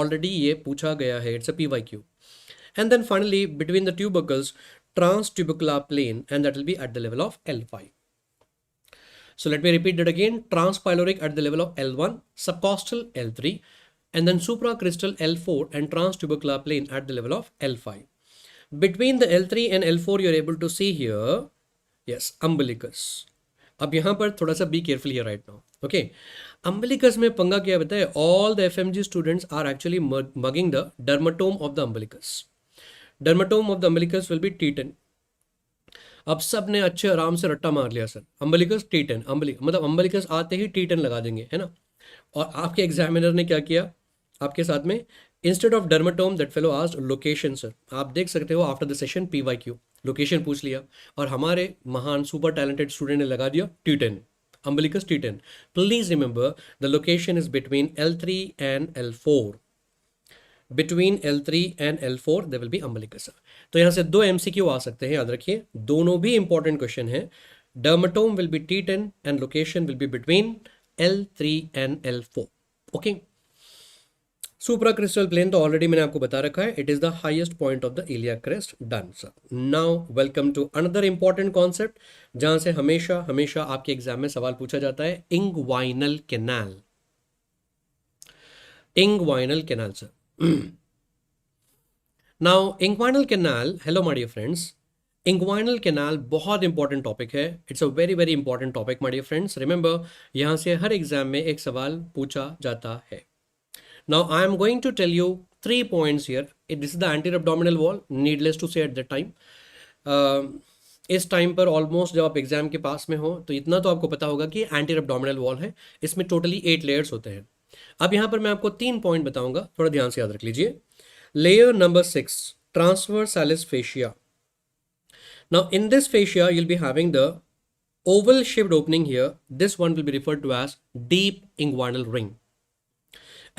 Already ये पूछा गया है, it's a PYQ. And then finally, between the tubercles, transtubercular plane, and that will be at the level of L5. So let me repeat that again. Transpyloric at the level of L1, subcostal L3, and then supracristal L4, and transtubercular plane at the level of L5. Between the L3 and L4, you're able to see here, yes, umbilicus. अब यहाँ पर थोड़ा सा be careful here right now. Okay, umbilicus में पंगा क्या बताए? All the FMG students are actually mugging the dermatome of the umbilicus. Dermatome of the umbilicus will be T10. अब सब ने अच्छे आराम से रट्टा मार लिया सर, अम्बिलिकस T10, मतलब अम्बिलिकस आते ही T10 लगा देंगे, है ना। और आपके एग्जामिनर ने क्या किया आपके साथ में, instead of dermatome that fellow asked location sir. आप देख सकते हो after the session PYQ location पूछ लिया, और हमारे महान सुपर टैलेंटेड स्टूडेंट ने लगा दिया T10, umbilicus T10। Please remember the location is between L3 and L4, between L3 and L4 there will be umbilicus. तो यहाँ से दो MCQ आ सकते हैं, याद रखिए, दोनों भी इंपॉर्टेंट क्वेश्चन है। Dermatome will be T10 and location will be between L3 and L4। Okay, supracristal plane तो ऑलरेडी मैंने आपको बता रखा है, it is the highest point of the iliac crest. Done sir. Now welcome to another important concept, जहां से हमेशा हमेशा आपके एग्जाम में सवाल पूछा जाता है, inguinal canal. Inguinal canal sir. Now inguinal canal, hello my dear friends, inguinal canal बहुत इंपॉर्टेंट टॉपिक है। It's a very very important topic my dear friends. Remember, यहां से हर एग्जाम में एक सवाल पूछा जाता है। Now I am going to tell you 3 points here. This is the anterior abdominal wall, needless to say at that time. इस time पर ऑलमोस्ट जब आप एग्जाम के पास में हो तो इतना तो आपको पता होगा कि एंटीरियर abdominal वॉल है, इसमें टोटली 8 लेयर्स होते हैं। अब यहाँ पर मैं आपको 3 पॉइंट बताऊंगा, थोड़ा ध्यान से याद रख लीजिए। Layer number 6, transversalis fascia. Now in this fascia you'll be having the oval shaped opening here. This one will be referred to as deep inguinal ring.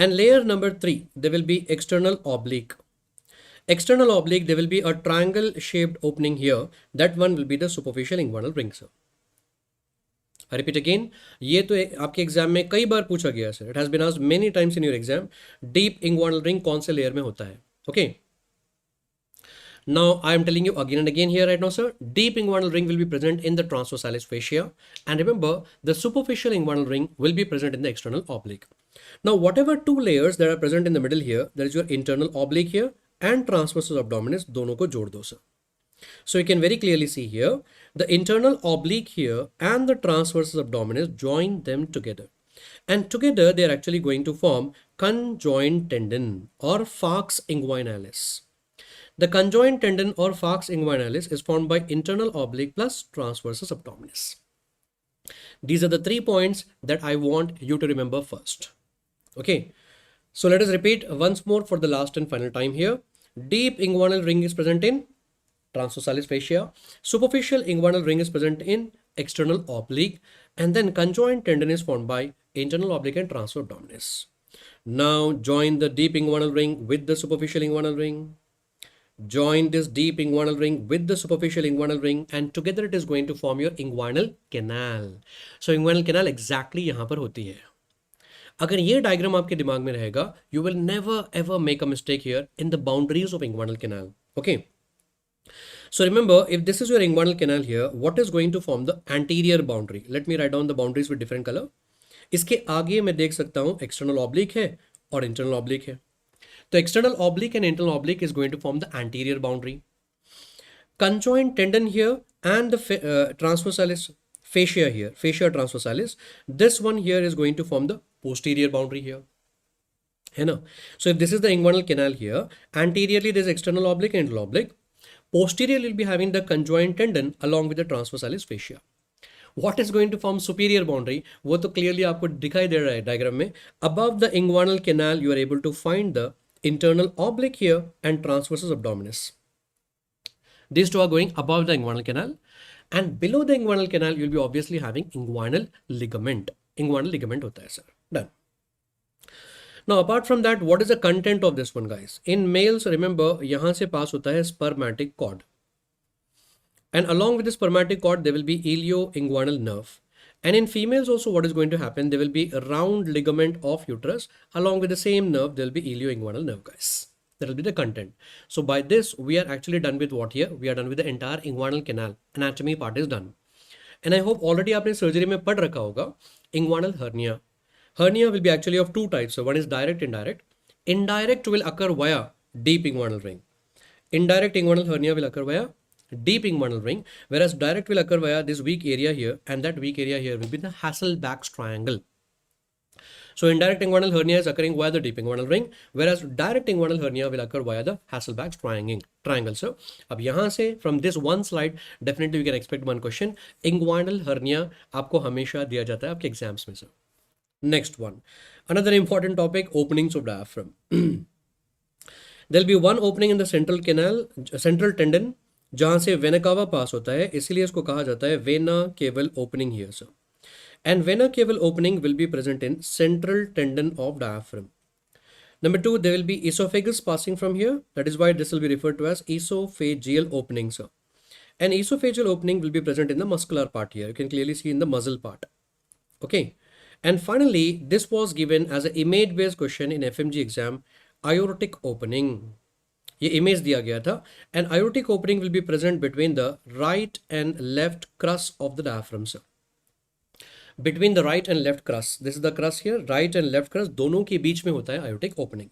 And layer number 3, there will be external oblique. External oblique, there will be a triangle shaped opening here. That one will be the superficial inguinal ring, sir. I repeat again, ये तो आपके exam में कई बार पूछा गया sir, it has been asked many times in your exam. Deep inguinal ring कौन से लेयर में होता है? Okay, now I am telling you again and again here right now, sir. Deep inguinal ring will be present in the transversalis fascia, and remember the superficial inguinal ring will be present in the external oblique. Now whatever two layers that are present in the middle here, there is your internal oblique here and transversus abdominis, दोनों को जोड़ दो sir. So you can very clearly see here the internal oblique here and the transversus abdominis, join them together, and together they are actually going to form conjoint tendon or falx inguinalis. The conjoint tendon or falx inguinalis is formed by internal oblique plus transversus abdominis. These are the 3 points that I want you to remember first. Okay, so let us repeat once more for the last and final time here. Deep inguinal ring is present in transversalis fascia. Superficial inguinal ring is present in external oblique, and then conjoint tendon is formed by internal oblique and transversus abdominis. Now join the deep inguinal ring with the superficial inguinal ring. Join this deep inguinal ring with the superficial inguinal ring, and together it is going to form your inguinal canal. So inguinal canal exactly यहाँ पर होती है। अगर ये diagram आपके दिमाग में रहेगा, you will never ever make a mistake here in the boundaries of inguinal canal. Okay. So remember, if this is your inguinal canal here, what is going to form the anterior boundary? Let me write down the boundaries with different color. इसके आगे मैं देख सकता हूँ external oblique है और internal oblique है। The external oblique and internal oblique is going to form the anterior boundary. Conjoint tendon here and the transversalis fascia here, fascia transversalis, this one here is going to form the posterior boundary here. है ना? So if this is the inguinal canal here, anteriorly there is external oblique and internal oblique. Posteriorly you'll be having the conjoint tendon along with the transversalis fascia. What is going to form superior boundary? वो तो clearly आपको दिखाई दे रहा है diagram में। Above the inguinal canal you are able to find the internal oblique here and transversus abdominis. These two are going above the inguinal canal, and below the inguinal canal you'll be obviously having inguinal ligament. Inguinal ligament होता है sir. Done. Now apart from that, what is the content of this one, guys? In males, remember यहाँ से पास होता है spermatic cord, and along with the spermatic cord there will be ilio-inguinal nerve. And in females also, what is going to happen? There will be a round ligament of uterus. Along with the same nerve, there will be ilio-inguinal nerve, guys. That will be the content. So by this, we are actually done with what here? We are done with the entire inguinal canal. Anatomy part is done. And I hope already आपने surgery में पढ़ रखा होगा inguinal hernia. Hernia will be actually of two types. So one is direct, indirect. Indirect will occur via deep inguinal ring. Indirect inguinal hernia will occur via deep inguinal ring, whereas direct will occur via this weak area here, and that weak area here will be the Hasselbalch's triangle. So indirect inguinal hernia is occurring via the deep inguinal ring, whereas direct inguinal hernia will occur via the Hasselbalch's triangle. So अब यहाँ से from this one slide definitely we can expect one question. Inguinal hernia आपको हमेशा दिया जाता है आपके exams में से. Next one, another important topic, openings of diaphragm. There'll be one opening in the central canal, central tendon, जहाँ से वेना कावा पास होता है, इसीलिए इसको कहा जाता है वेना केवल opening here sir. And vena cava opening will be present in central tendon of diaphragm. Number 2, there will be esophagus passing from here. That is why this will be referred to as esophageal opening, sir. And esophageal opening will be present in the muscular part here. You can clearly see in the muscle part. Okay. And finally, this was given as an image-based question in FMG exam, aortic opening. ये image दिया गया था. And aortic opening will be present between the right and left crus of the diaphragm, sir. Between the right and left crus, this is the crus here, right and left crus दोनों के बीच में होता है aortic opening.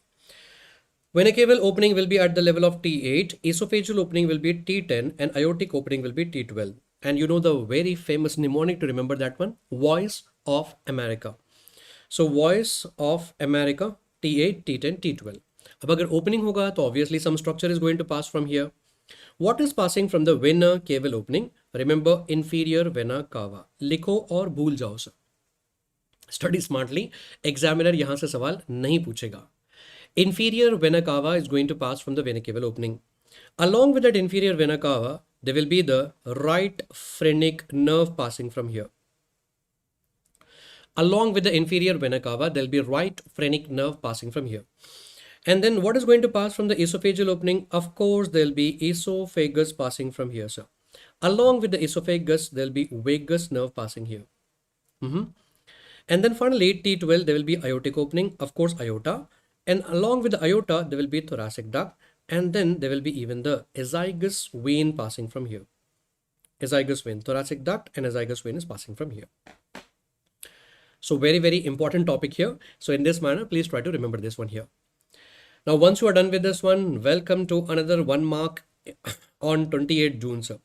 Vena cava opening will be at the level of T8, esophageal opening will be T10, and aortic opening will be T12. And you know the very famous mnemonic to remember that one, Voice of America. So Voice of America, T8, T10, T12. अब अगर opening होगा तो obviously some structure is going to pass from here. What is passing from the vena cava opening? Remember, inferior vena cava. लिखो और भूल जाओ sir. Study smartly. Examiner यहाँ से सवाल नहीं पूछेगा. Inferior vena cava is going to pass from the vena cava opening. Along with that inferior vena cava, there will be the right phrenic nerve passing from here. Along with the inferior vena cava, there will be right phrenic nerve passing from here. And then what is going to pass from the esophageal opening? Of course, there will be esophagus passing from here, sir. Along with the esophagus, there will be vagus nerve passing here. And then finally, T12, there will be aortic opening, of course, aorta. And along with the aorta, there will be thoracic duct. And then there will be even the azygous vein passing from here. Azygous vein, thoracic duct and azygous vein is passing from here. So very, very important topic here. So in this manner, please try to remember this one here. Now, once you are done with this one, welcome to another 1 mark on 28 June, sir.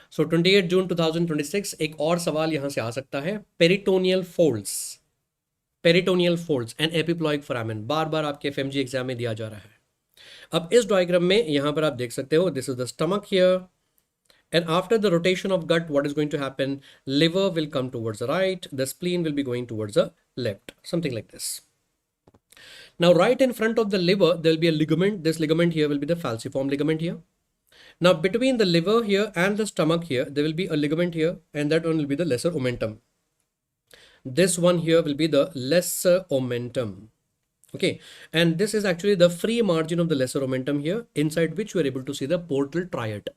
So 28 June 2026, एक और सवाल यहाँ से आ सकता है. Peritoneal folds and epiploic foramen बार बार आपके FMG exam में दिया जा रहा है. अब इस डायग्राम में यहाँ पर आप देख सकते हो, this is the stomach here. And after the rotation of gut, what is going to happen? Liver will come towards the right, the spleen will be going towards the left, something like this. Now, right in front of the liver, there will be a ligament. This ligament here will be the falciform ligament here. Now, between the liver here and the stomach here, there will be a ligament here, and that one will be the lesser omentum. This one here will be the lesser omentum. Okay, and this is actually the free margin of the lesser omentum here, inside which you are able to see the portal triad.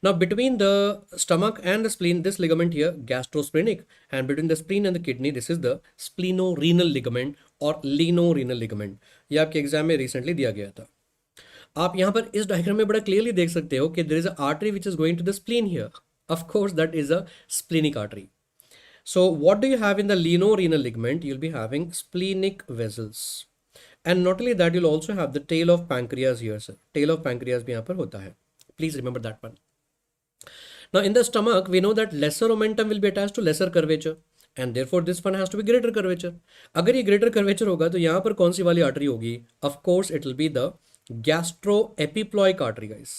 Now, between the stomach and the spleen, this ligament here, gastrosplenic, and between the spleen and the kidney, this is the splenorenal ligament और लीनोरेनल ligament. ये आपके exam में recently दिया गया था. आप यहाँ पर इस डायग्राम में बड़ा क्लियरली देख सकते हो कि there is a artery which is going to the spleen here. Of course that is a splenic artery. So what do you have in the lienorenal ligament? You will be having splenic vessels, and not only that, you will also have the tail of pancreas here sir. Tail of pancreas भी यहाँ पर होता है. Please remember that one. Now in the stomach, we know that lesser omentum will be attached to lesser curvature, and therefore this one has to be greater curvature. अगर ये greater curvature होगा तो यहाँ पर कौन सी वाली artery होगी? Of course, it will be the gastroepiploic artery, guys.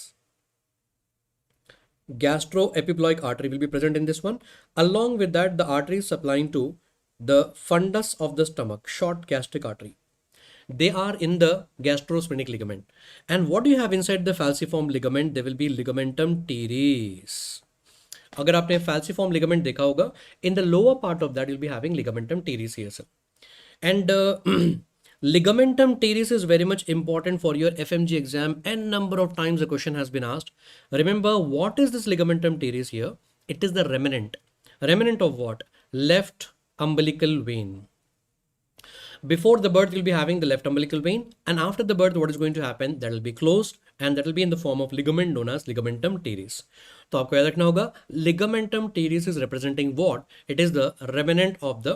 Gastroepiploic artery will be present in this one. Along with that, the artery is supplying to the fundus of the stomach, short gastric artery. They are in the gastrosplenic ligament. And what do you have inside the falciform ligament? There will be ligamentum teres. अगर आपने falciform ligament देखा होगा, in the lower part of that you'll be having ligamentum teres here, sir. And ligamentum teres is very much important for your FMG exam, and number of times the question has been asked. Remember, what is this ligamentum teres here? It is the remnant. Remnant of what? Left umbilical vein. Before the birth, you'll be having the left umbilical vein, and after the birth, what is going to happen? That will be closed, and that will be in the form of ligament known as ligamentum teres. तो आपको याद रखना होगा, ligamentum teres is representing what? It is the remnant of the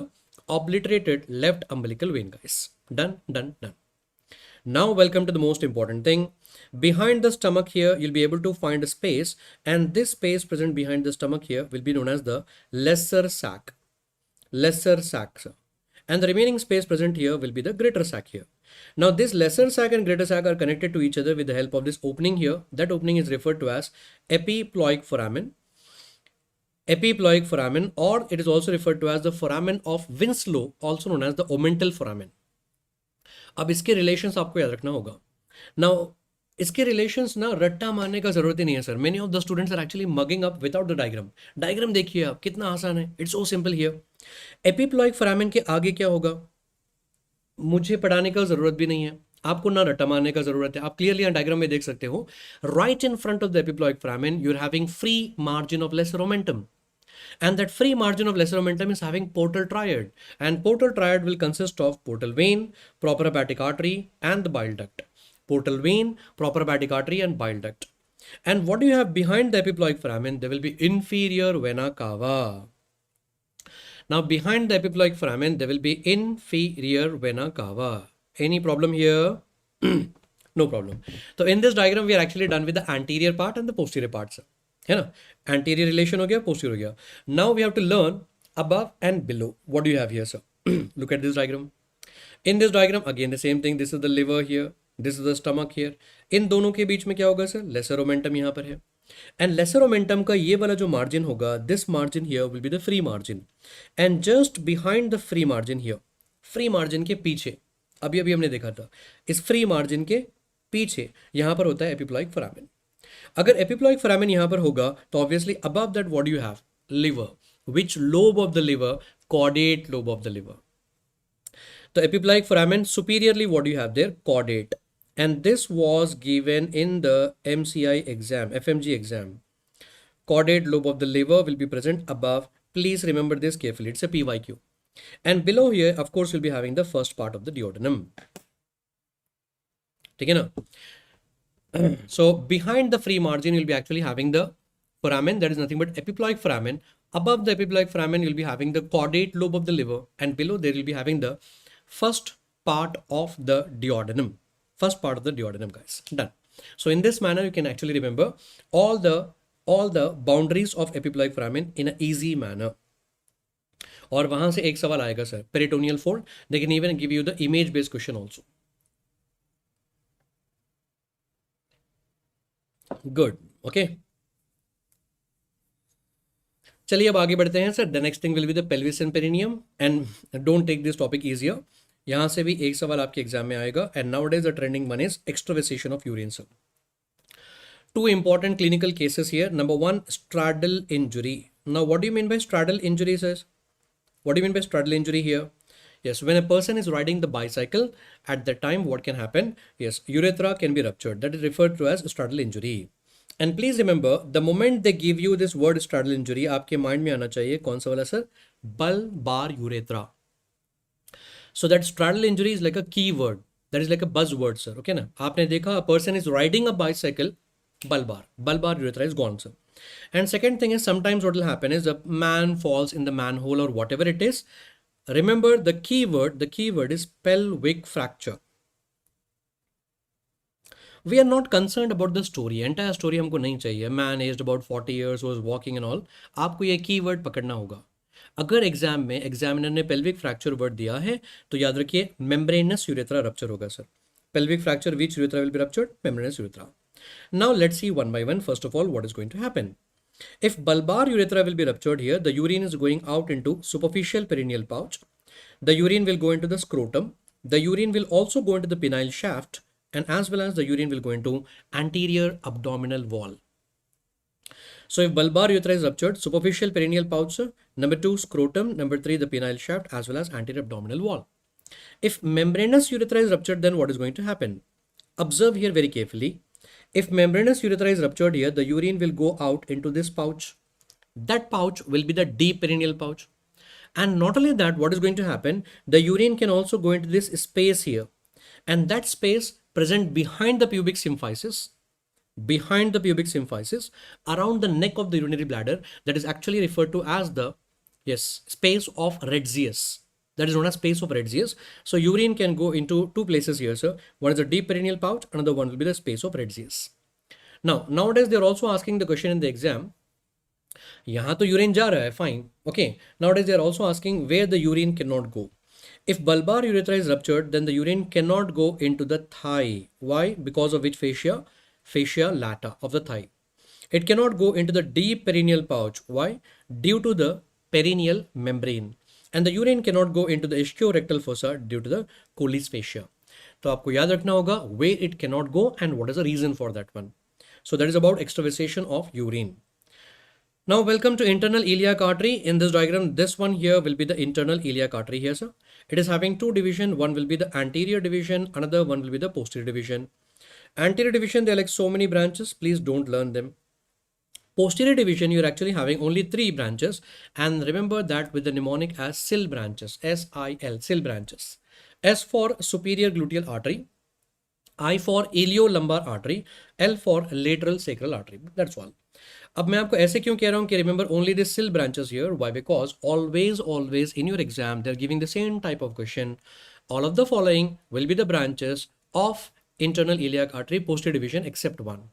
obliterated left umbilical vein, guys. Done, done, done. Now, welcome to the most important thing. Behind the stomach here, you'll be able to find a space, and this space present behind the stomach here will be known as the lesser sac. Lesser sac, sir. and the remaining space present here will be the greater sac here. Now this lesser sac and greater sac are connected to each other with the help of this opening here. That opening is referred to as epiploic foramen. Epiploic foramen, or it is also referred to as the foramen of Winslow, also known as the omental foramen. अब इसके relations आपको याद रखना होगा. Now इसके relations ना रट्टा मारने का जरूरत ही नहीं है sir. Many of the students are actually mugging up without the diagram. Diagram देखिए आप, कितना आसान है. It's so simple here. Epiploic foramen के आगे क्या होगा मुझे पढ़ाने का जरूरत भी नहीं है, आपको ना रट्टा मारने का जरूरत है. आप क्लियरली यहाँ डायग्राम में देख सकते हो. Right in front of the epiploic foramen you are having free margin of lesser omentum. And that free margin of lesser omentum is having portal triad, and portal triad will consist of portal vein, proper hepatic artery, and the bile duct. Portal vein, proper hepatic artery, and bile duct. And what do you have behind the epiploic foramen? There will be inferior vena cava. Now behind the epiploic foramen there will be inferior vena cava. Any problem here? No problem. So in this diagram we are actually done with the anterior part and the posterior parts. है ना. Anterior relation हो गया, posterior हो गया. Now we have to learn above and below. What do you have here sir? Look at this diagram. In this diagram again the same thing. This is the liver here, this is the stomach here. इन दोनों के बीच में क्या होगा sir? Lesser omentum यहाँ पर है. And lesser omentum का ये वाला जो मार्जिन होगा, this margin here will be the free margin. And just behind the free margin here, free margin के पीछे, अभी अभी हमने देखा था, इस फ्री मार्जिन के पीछे यहाँ पर होता है एपिप्लॉइक फोरामेन. अगर एपिप्लॉइक फोरामेन यहां पर होगा तो obviously above that what do you have? Liver. Which lobe of the liver? Caudate lobe of the liver. तो epiploic foramen superiorly what do you have there? Caudate. And this was given in the MCI exam, FMGE exam. Caudate lobe of the liver will be present above. Please remember this carefully. It's a PYQ. And below here, of course, we'll be having the first part of the duodenum. Okay, na? So behind the free margin, you'll be actually having the foramen. That is nothing but epiploic foramen. Above the epiploic foramen, you'll be having the caudate lobe of the liver, and below there will be having the first part of the duodenum. First part of the duodenum, guys. Done. So in this manner, you can actually remember all the boundaries of epiploic foramen in an easy manner. और वहां से एक सवाल आएगा sir, peritoneal fold. They can even give you the image based question also. Good. Okay. चलिए अब आगे बढ़ते हैं sir. The next thing will be the pelvis and perineum, and don't take this topic easier. यहाँ से भी एक सवाल आपके एग्जाम में आएगा. And nowadays the trending one is extravasation of urine, sir. Two important clinical cases here. Number one, straddle injury. Now, what do you mean by straddle injury, sir? What do you mean by straddle injury here? Yes, when a person is riding the bicycle, at that time, what can happen? Yes, urethra can be ruptured. That is referred to as straddle injury. And please remember, the moment they give you this word straddle injury, आपके mind में आना चाहिए कौन सा वाला sir? Bulbar urethra. So that straddle injury is like a key word. That is like a buzzword, sir. Okay ना? आपने देखा, a person is riding a bicycle, bulbar urethra is gone, sir. And second thing is, sometimes what will happen is a man falls in the manhole or whatever it is. Remember the keyword is pelvic fracture. We are not concerned about the story. Entire story हमको नहीं चाहिए. Man aged about 40 years was walking and all. आपको ये keyword पकड़ना होगा. अगर exam में examiner ने pelvic fracture वर्ड दिया है तो याद रखिए membranous urethra rupture होगा sir. Pelvic fracture, which urethra will be ruptured? Membranous urethra. Now let's see one by one. First of all, what is going to happen? If bulbar urethra will be ruptured here, the urine is going out into superficial perineal pouch. The urine will go into the scrotum. The urine will also go into the penile shaft, and as well as the urine will go into anterior abdominal wall. So if bulbar urethra is ruptured, superficial perineal pouch, number 2 scrotum, number 3 the penile shaft, as well as anterior abdominal wall. If membranous urethra is ruptured, then what is going to happen? Observe here very carefully. If membranous urethra is ruptured here, the urine will go out into this pouch. That pouch will be the deep perineal pouch. And not only that, what is going to happen? The urine can also go into this space here. And that space present behind the pubic symphysis, around the neck of the urinary bladder, that is actually referred to as the space of Retzius. That is known as space of Retzius. So urine can go into two places here, sir. One is the deep perineal pouch, another one will be the space of Retzius. Now, nowadays they are also asking the question in the exam. यहाँ तो urine जा रहा है, fine. Okay. Nowadays they are also asking where the urine cannot go. If bulbar urethra is ruptured, then the urine cannot go into the thigh. Why? Because of which fascia? Fascia lata of the thigh. It cannot go into the deep perineal pouch. Why? Due to the perineal membrane. And the urine cannot go into the ischiorectal fossa due to the Colles fascia. तो आपको याद रखना होगा where it cannot go and what is the reason for that one. So that is about extravasation of urine. Now welcome to internal iliac artery. In this diagram, this one here will be the internal iliac artery here, sir. It is having two division. One will be the anterior division, another one will be the posterior division. Anterior division, there are like so many branches. Please don't learn them. Posterior division, you're actually having only three branches, and remember that with the mnemonic as SIL branches, S-I-L, SIL branches. S for superior gluteal artery, I for iliolumbar artery, L for lateral sacral artery. That's all. अब मैं आपको ऐसे क्यों कह रहा हूँ कि remember only the SIL branches here. Why? Because always in your exam they're giving the same type of question. All of the following will be the branches of internal iliac artery posterior division except one.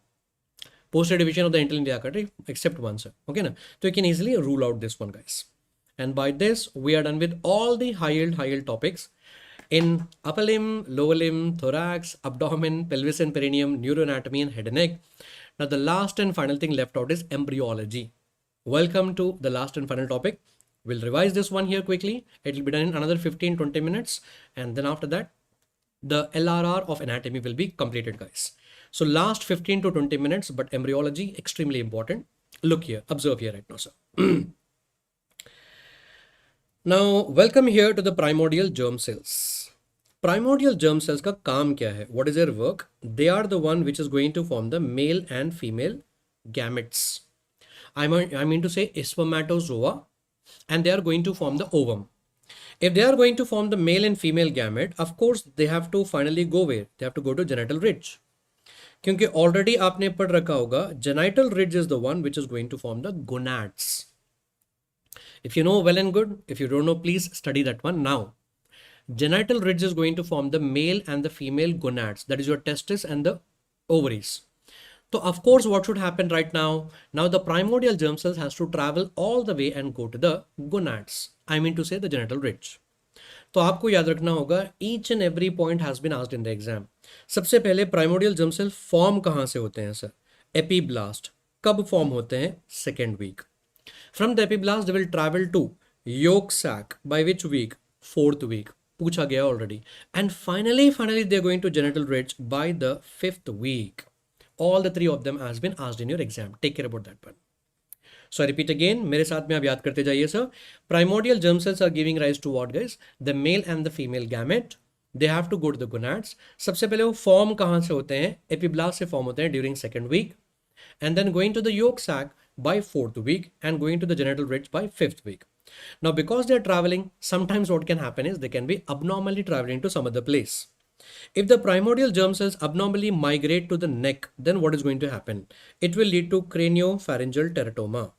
Posterior division of the internal iliac artery except one, sir. Okay, na? So you can easily rule out this one, guys. And by this we are done with all the high yield topics in upper limb, lower limb, thorax, abdomen, pelvis and perineum, neuroanatomy and head and neck. Now the last and final thing left out is embryology. Welcome to the last and final topic. We'll revise this one here quickly. It will be done in another 15-20 minutes. And then after that, the LRR of anatomy will be completed, guys. So last 15 to 20 minutes, but embryology extremely important. Look here, observe here right now, sir. Now, welcome here to the primordial germ cells. Primordial germ cells का काम क्या है? What is their work? They are the one which is going to form the male and female gametes. I mean to say spermatozoa, and they are going to form the ovum. If they are going to form the male and female gamete, of course they have to finally go where? They have to go to genital ridge. क्योंकि already आपने पढ़ रखा होगा genital ridge is the one which is going to form the gonads. If you know, well and good. If you don't know, please study that one now. Genital ridge is going to form the male and the female gonads. That is your testis and the ovaries. So of course, what should happen right now? Now the primordial germ cells has to travel all the way and go to the gonads. I mean to say the genital ridge. तो आपको याद रखना होगा each and every point has been asked in the exam. सबसे पहले primordial germ cell form कहाँ से होते हैं सर? Epiblast. कब form होते हैं? Second week. From the epiblast they will travel to yolk sac by which week? Fourth week. पूछा गया already. And finally they're going to genital ridge by the fifth week. All the three of them has been asked in your exam. Take care about that one. So I repeat again, मेरे साथ में आप याद करते जाइए sir. Primordial germ cells are giving rise to what, guys? The male and the female gamete. They have to go to the gonads. सबसे पहले वो form कहाँ से होते हैं? Epiblast से form होते हैं during second week, and then going to the yolk sac by fourth week and going to the genital ridge by fifth week. Now because they are traveling, sometimes what can happen is they can be abnormally traveling to some other place. If the primordial germ cells abnormally migrate to the neck, then what is going to happen? It will lead to craniopharyngeal teratoma.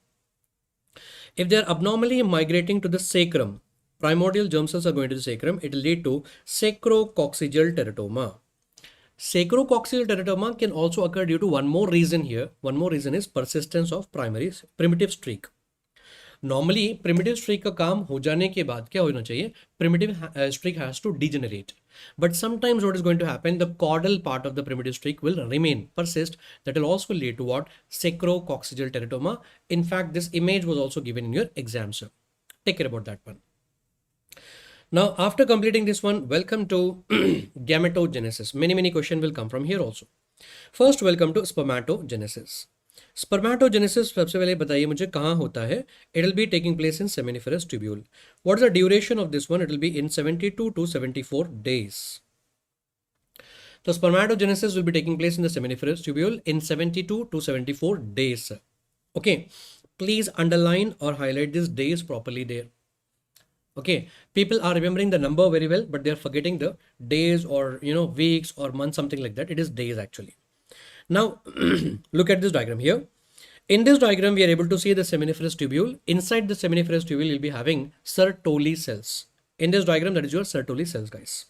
If they are abnormally migrating to the sacrum, primordial germ cells are going to the sacrum, it will lead to sacrococcygeal teratoma. Sacrococcygeal teratoma can also occur due to one more reason here. One more reason is persistence of primitive streak. Normally primitive streak का काम हो जाने के बाद क्या होना चाहिए? Primitive streak has to degenerate. But sometimes what is going to happen? The caudal part of the primitive streak will remain, persist. That will also lead to what? Sacrococcygeal teratoma. In fact, this image was also given in your exam, sir. Take care about that one. Now, after completing this one, welcome to gametogenesis. Many questions will come from here also. First, welcome to spermatogenesis. Spermatogenesis सबसे पहले बताइए मुझे कहाँ होता है? It will be taking place in seminiferous tubule. What is the duration of this one? It will be in 72 to 74 days. So spermatogenesis will be taking place in the seminiferous tubule in 72 to 74 days. Okay, please underline or highlight these days properly there. Okay, people are remembering the number very well, but they are forgetting the days or weeks or months, something like that. It is days actually. Now look at this diagram here. In this diagram, we are able to see the seminiferous tubule. Inside the seminiferous tubule, you'll be having Sertoli cells. In this diagram, that is your Sertoli cells, guys.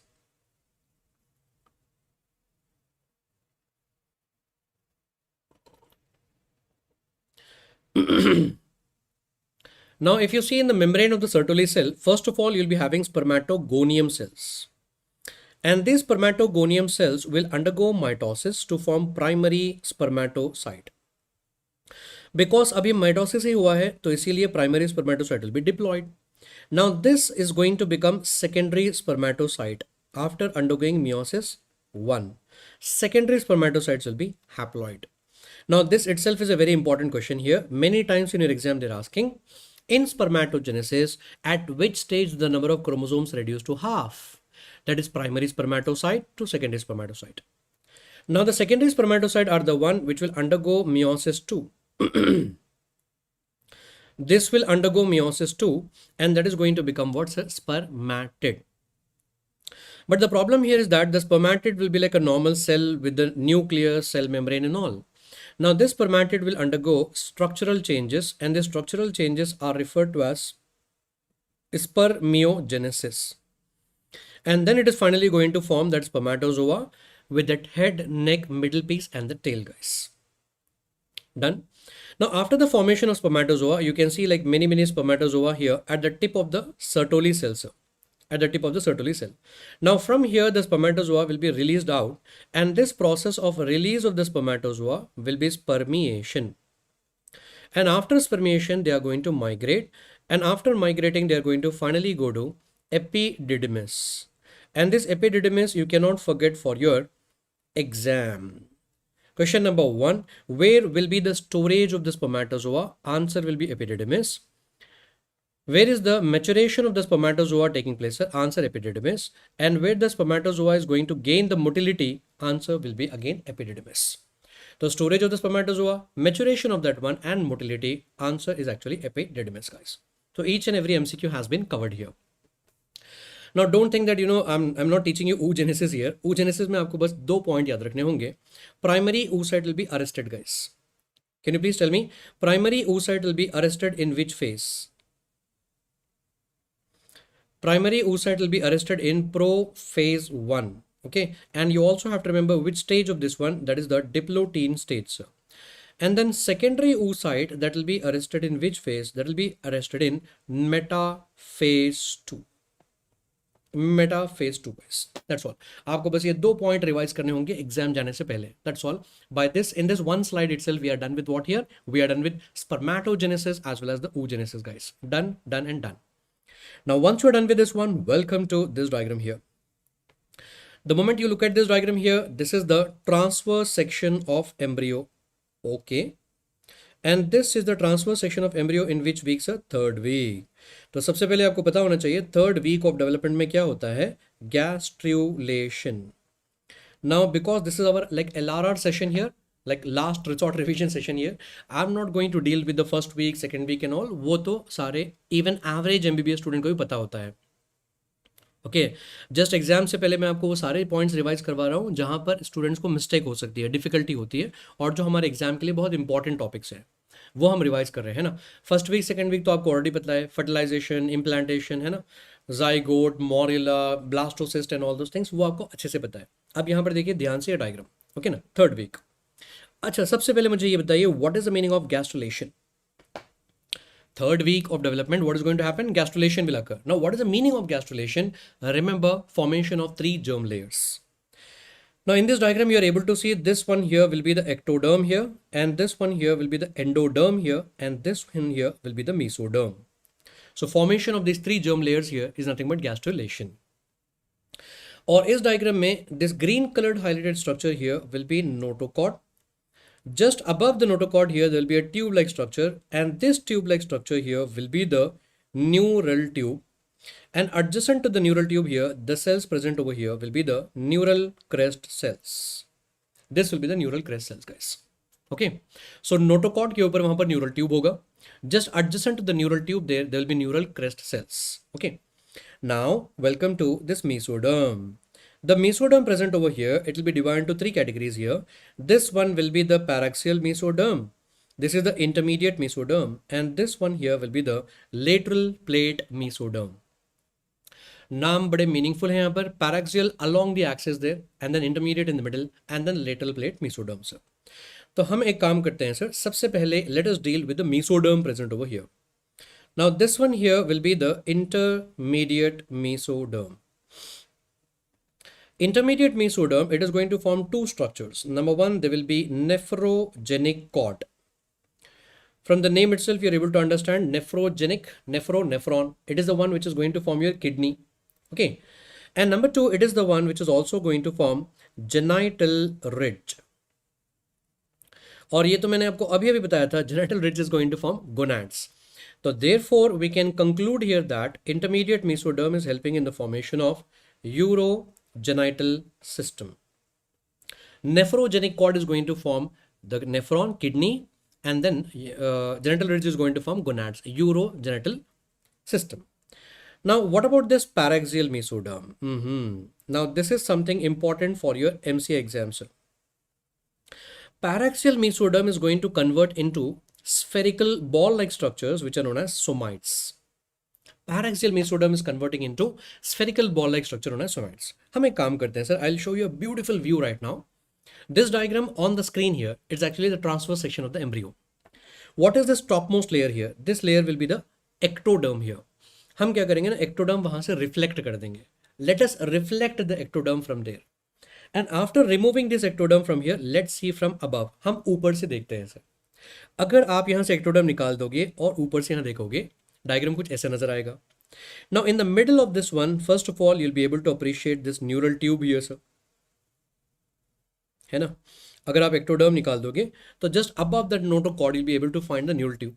Now, if you see in the membrane of the Sertoli cell, first of all, you'll be having spermatogonium cells. And these spermatogonium cells will undergo mitosis to form primary spermatocyte. Because अभी mitosis ही हुआ है, तो इसीलिए primary spermatocyte will be diploid. Now, this is going to become secondary spermatocyte after undergoing meiosis 1. Secondary spermatocytes will be haploid. Now, this itself is a very important question here. Many times in your exam, they're asking, in spermatogenesis, at which stage the number of chromosomes reduced to half? That is primary spermatocyte to secondary spermatocyte. Now, the secondary spermatocyte are the one which will undergo meiosis 2. This will undergo meiosis 2, and that is going to become what's a spermatid. But the problem here is that the spermatid will be like a normal cell with the nuclear cell membrane and all. Now, this spermatid will undergo structural changes, and the structural changes are referred to as spermiogenesis. And then it is finally going to form that spermatozoa with that head, neck, middle piece, and the tail, guys. Done. Now, after the formation of spermatozoa, you can see like many spermatozoa here at the tip of the Sertoli cell, sir. At the tip of the Sertoli cell. Now, from here, the spermatozoa will be released out, and this process of release of the spermatozoa will be spermiation. And after spermiation, they are going to migrate, and after migrating, they are going to finally go to epididymis. And this epididymis you cannot forget for your exam. Question number 1, where will be the storage of the spermatozoa? Answer will be epididymis. Where is the maturation of the spermatozoa taking place, sir? Answer epididymis. And where the spermatozoa is going to gain the motility? Answer will be again epididymis. The storage of the spermatozoa, maturation of that one, and motility, answer is actually epididymis, guys. So each and every MCQ has been covered here. Now don't think that I'm not teaching you oogenesis here. Oogenesis में आपको बस 2 point याद रखने होंगे. Primary oocyte will be arrested, guys. Can you please tell me? Primary oocyte will be arrested in which phase? Primary oocyte will be arrested in prophase 1. Okay, and you also have to remember which stage of this one, that is the diplotene stage, sir. And then secondary oocyte, that will be arrested in which phase? That will be arrested in metaphase 2. Metaphase 2, guys. That's all. आपको बस ये 2 point revise करने होंगे exam जाने से पहले. That's all. By this, in this one slide itself, we are done with what here? We are done with spermatogenesis as well as the oogenesis, guys. Done, done, and done. Now, once you're done with this one, welcome to this diagram here. The moment you look at this diagram here, this is the transverse section of embryo. Okay. And this is the transverse section of embryo in which week, sir? 3rd week. तो सबसे पहले आपको पता होना चाहिए 3rd week of development में क्या होता है? Gastrulation. Now, because this is our like LRR session here, like last resort revision session here, I'm not going to deal with the first week, second week and all. वो तो सारे even average MBBS student को भी पता होता है. Okay, just exam से पहले मैं आपको वो सारे पॉइंट्स रिवाइज करवा रहा हूँ जहाँ पर स्टूडेंट्स को मिस्टेक हो सकती है, डिफिकल्टी होती है, और जो हमारे एग्जाम के लिए बहुत इंपॉर्टेंट टॉपिक्स हैं वो हम रिवाइज कर रहे हैं ना. फर्स्ट वीक सेकंड वीक तो आपको ऑलरेडी पता है, फर्टिलाइजेशन, इम्प्लांटेशन है ना, zygote, morula, blastocyst and all those things, वो आपको अच्छे से पता है. अब यहाँ पर देखिए ध्यान से ये डायग्राम. ओके ना, 3rd वीक. अच्छा, सबसे पहले मुझे ये बताइए, what is the meaning of gastrulation? 3rd week of development, what is going to happen? Gastrulation will occur. Now, what is the meaning of gastrulation? Remember, formation of 3 germ layers. Now, in this diagram, you are able to see this one here will be the ectoderm here, and this one here will be the endoderm here, and this one here will be the mesoderm. So, formation of these 3 germ layers here is nothing but gastrulation. और इस diagram में this green colored highlighted structure here will be notochord. Just above the notochord here, there will be a tube-like structure, and this tube-like structure here will be the neural tube. And adjacent to the neural tube here, the cells present over here will be the neural crest cells. This will be the neural crest cells, guys. Okay. So notochord के ऊपर वहाँ पर neural tube होगा. Just adjacent to the neural tube there will be neural crest cells. Okay. Now, welcome to this mesoderm. The mesoderm present over here, it will be divided into 3 categories here. This one will be the paraxial mesoderm. This is the intermediate mesoderm, and this one here will be the lateral plate mesoderm. नाम बड़े meaningful है यहाँ पर. Paraxial along the axis there, and then intermediate in the middle, and then lateral plate mesoderm, sir. तो हम एक काम करते हैं सर, सबसे पहले let us deal with the mesoderm present over here. Now this one here will be the intermediate mesoderm. Intermediate mesoderm, it is going to form two structures. Number one, there will be nephrogenic cord. From the name itself, you're able to understand nephrogenic, nephron. It is the one which is going to form your kidney. Okay. And number two, it is the one which is also going to form genital ridge. और ये तो मैंने आपको अभी अभी बताया था, genital ridge is going to form gonads. So therefore, we can conclude here that intermediate mesoderm is helping in the formation of urogenital system. Nephrogenic cord is going to form the nephron, kidney, and then genital ridge is going to form gonads, urogenital system. Now, what about this paraxial mesoderm? Now, this is something important for your MCA exam, sir. Paraxial mesoderm is going to convert into spherical ball-like structures which are known as somites. Paraxial mesoderm is converting into spherical ball-like structure known as somites. हम एक काम करते हैं sir. I'll show you a beautiful view right now. This diagram on the screen here is actually the transverse section of the embryo. What is this topmost layer here? This layer will be the ectoderm here. हम क्या करेंगे ना, ectoderm वहां से reflect कर देंगे. Let us reflect the ectoderm from there. And after removing this ectoderm from here, let's see from above. हम ऊपर से देखते हैं सर. अगर आप यहाँ से ectoderm निकाल दोगे और ऊपर से यहाँ देखोगे, डायग्राम कुछ ऐसा नजर आएगा. Now in the middle of this one, first of all, you'll be able to appreciate this neural tube here, sir. है ना? अगर आप ectoderm निकाल दोगे, तो just above that notochord, you'll be able to find the neural tube.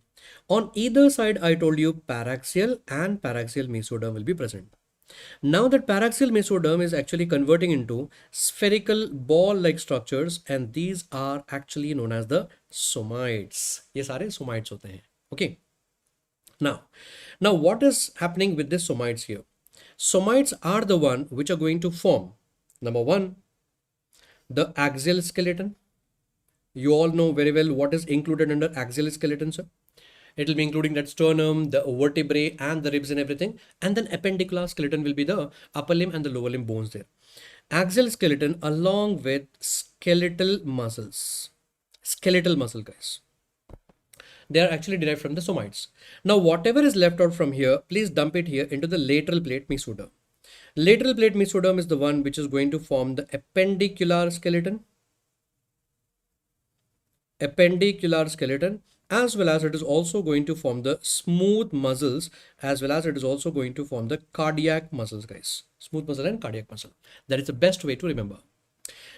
On either side, I told you paraxial and paraxial mesoderm will be present. Now that paraxial mesoderm is actually converting into spherical ball-like structures, and these are actually known as the somites. ये सारे somites होते हैं. Okay. Now what is happening with this somites here? Somites are the one which are going to form, number one, the axial skeleton. You all know very well what is included under axial skeleton, sir. It will be including that sternum, the vertebrae and the ribs and everything. And then appendicular skeleton will be the upper limb and the lower limb bones there. Axial skeleton along with skeletal muscles. Skeletal muscle, guys. They are actually derived from the somites. Now, whatever is left out from here, please dump it here into the lateral plate mesoderm. Lateral plate mesoderm is the one which is going to form the appendicular skeleton. Appendicular skeleton, as well as it is also going to form the smooth muscles, as well as it is also going to form the cardiac muscles, guys. Smooth muscle and cardiac muscle. That is the best way to remember.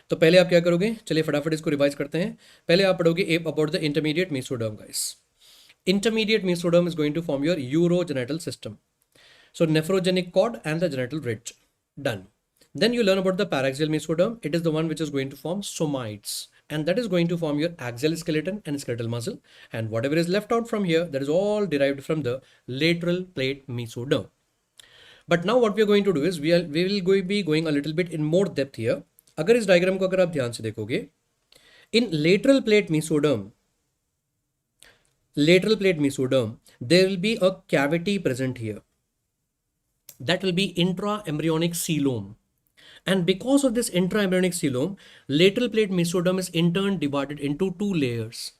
तो पहले आप क्या करोगे, चलिए फटाफट इसको revise करते हैं. पहले आप पढ़ोगे about the intermediate mesoderm, guys. Intermediate mesoderm is going to form your urogenital system. So nephrogenic cord and the genital ridge. Done. Then you learn about the paraxial mesoderm. It is the one which is going to form somites. And that is going to form your axial skeleton and skeletal muscle. And whatever is left out from here, that is all derived from the lateral plate mesoderm. But now what we are going to do is, we will be going a little bit in more depth here. अगर इस diagram को अगर आप ध्यान से देखोगे, in lateral plate mesoderm, there will be a cavity present here. That will be intraembryonic coelom. And because of this intraembryonic coelom, lateral plate mesoderm is in turn divided into two layers.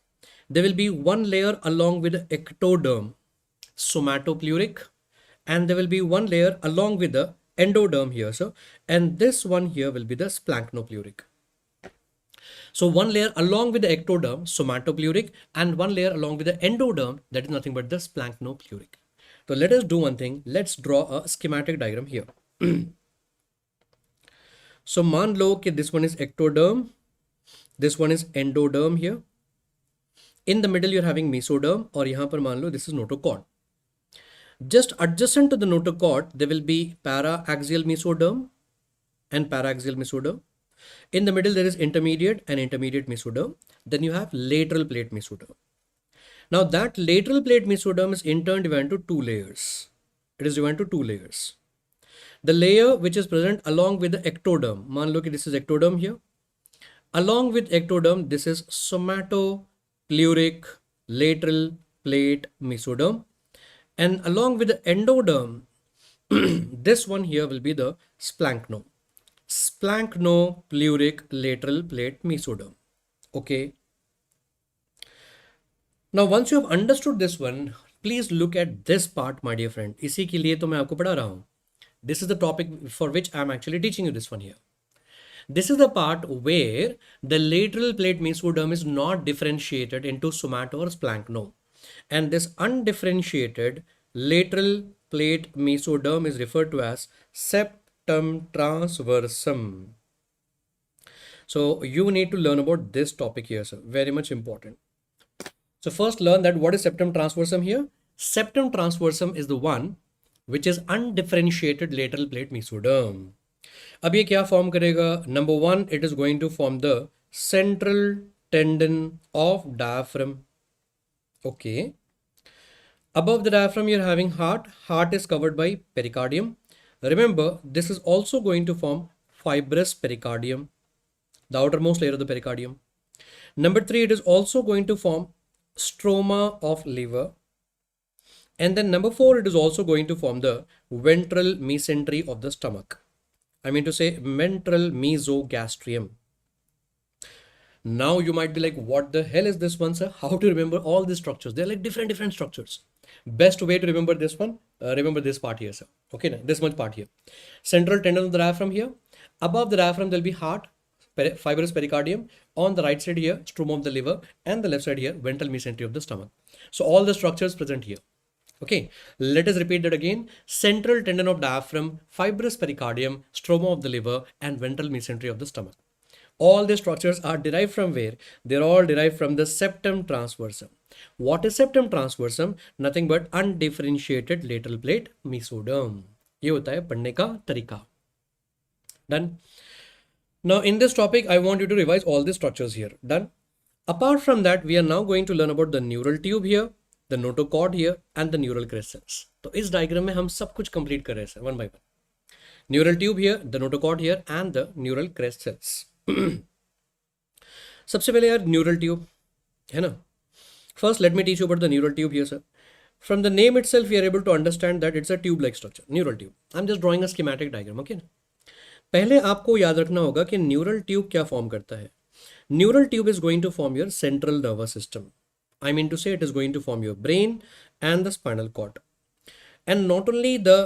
There will be one layer along with the ectoderm, somatopleuric, and there will be one layer along with the endoderm here, sir. And this one here will be the splanchnopluric. So one layer along with the ectoderm, somatopleuric, and one layer along with the endoderm, that is nothing but the splanchnopluric. So let us do one thing. Let's draw a schematic diagram here. So मान लो कि this one is ectoderm, this one is endoderm here. In the middle you're having mesoderm, और यहाँ पर मान लो this is notochord. Just adjacent to the notochord, there will be paraaxial mesoderm and paraxial mesoderm. In the middle there is intermediate and intermediate mesoderm. Then you have lateral plate mesoderm. Now that lateral plate mesoderm is in turn divided into two layers. It is divided into two layers. The layer which is present along with the ectoderm, मान लो कि this is ectoderm here. Along with ectoderm, this is somatopleuric lateral plate mesoderm. And along with the endoderm, this one here will be the splanchnopluric lateral plate mesoderm. Okay. Now, once you have understood this one, please look at this part my dear friend, इसी के लिए तो मैं आपको पढ़ा रहा हूं. This is the topic for which I am actually teaching you this one here. This is the part where the lateral plate mesoderm is not differentiated into somato or splanchno. And this undifferentiated lateral plate mesoderm is referred to as septum transversum. So you need to learn about this topic here, sir. Very much important. So first learn that what is septum transversum here. Septum transversum is the one which is undifferentiated lateral plate mesoderm. अब ये क्या form करेगा? Number one, it is going to form the central tendon of diaphragm. Okay, above the diaphragm you're having heart is covered by pericardium. Remember, this is also going to form fibrous pericardium, the outermost layer of the pericardium. Number three, it is also going to form stroma of liver. And then number four, it is also going to form the ventral mesentery of the stomach. I mean to say ventral mesogastrium. Now you might be like, what the hell is this one, sir? How to remember all these structures? They're like different structures. Best way to remember this one, remember this part here, sir. Okay, now this much part here. Central tendon of the diaphragm here. Above the diaphragm, there'll be heart, fibrous pericardium. On the right side here, stroma of the liver. And the left side here, ventral mesentery of the stomach. So all the structures present here. Okay, let us repeat that again. Central tendon of diaphragm, fibrous pericardium, stroma of the liver, and ventral mesentery of the stomach. All the structures are derived from where? They're all derived from the septum transversum. What is septum transversum? Nothing but undifferentiated lateral plate mesoderm. ये होता है पढ़ने का तरीका. Done. Now in this topic, I want you to revise all the structures here. Done. Apart from that, we are now going to learn about the neural tube here, the notochord here, and the neural crest cells. तो इस diagram में हम सब कुछ complete कर रहे हैं sir, one by one. Neural tube here, the notochord here, and the neural crest cells. सबसे पहले यार न्यूरल ट्यूब है ना. First let me teach you about the neural tube here sir. From the name itself we are able to understand that it's a tube like structure. Neural tube, I am just drawing a schematic diagram. Okay ना. पहले आपको याद रखना होगा कि neural tube क्या form करता है. Neural tube is going to form your central nervous system. I mean to say it is going to form your brain and the spinal cord. And not only the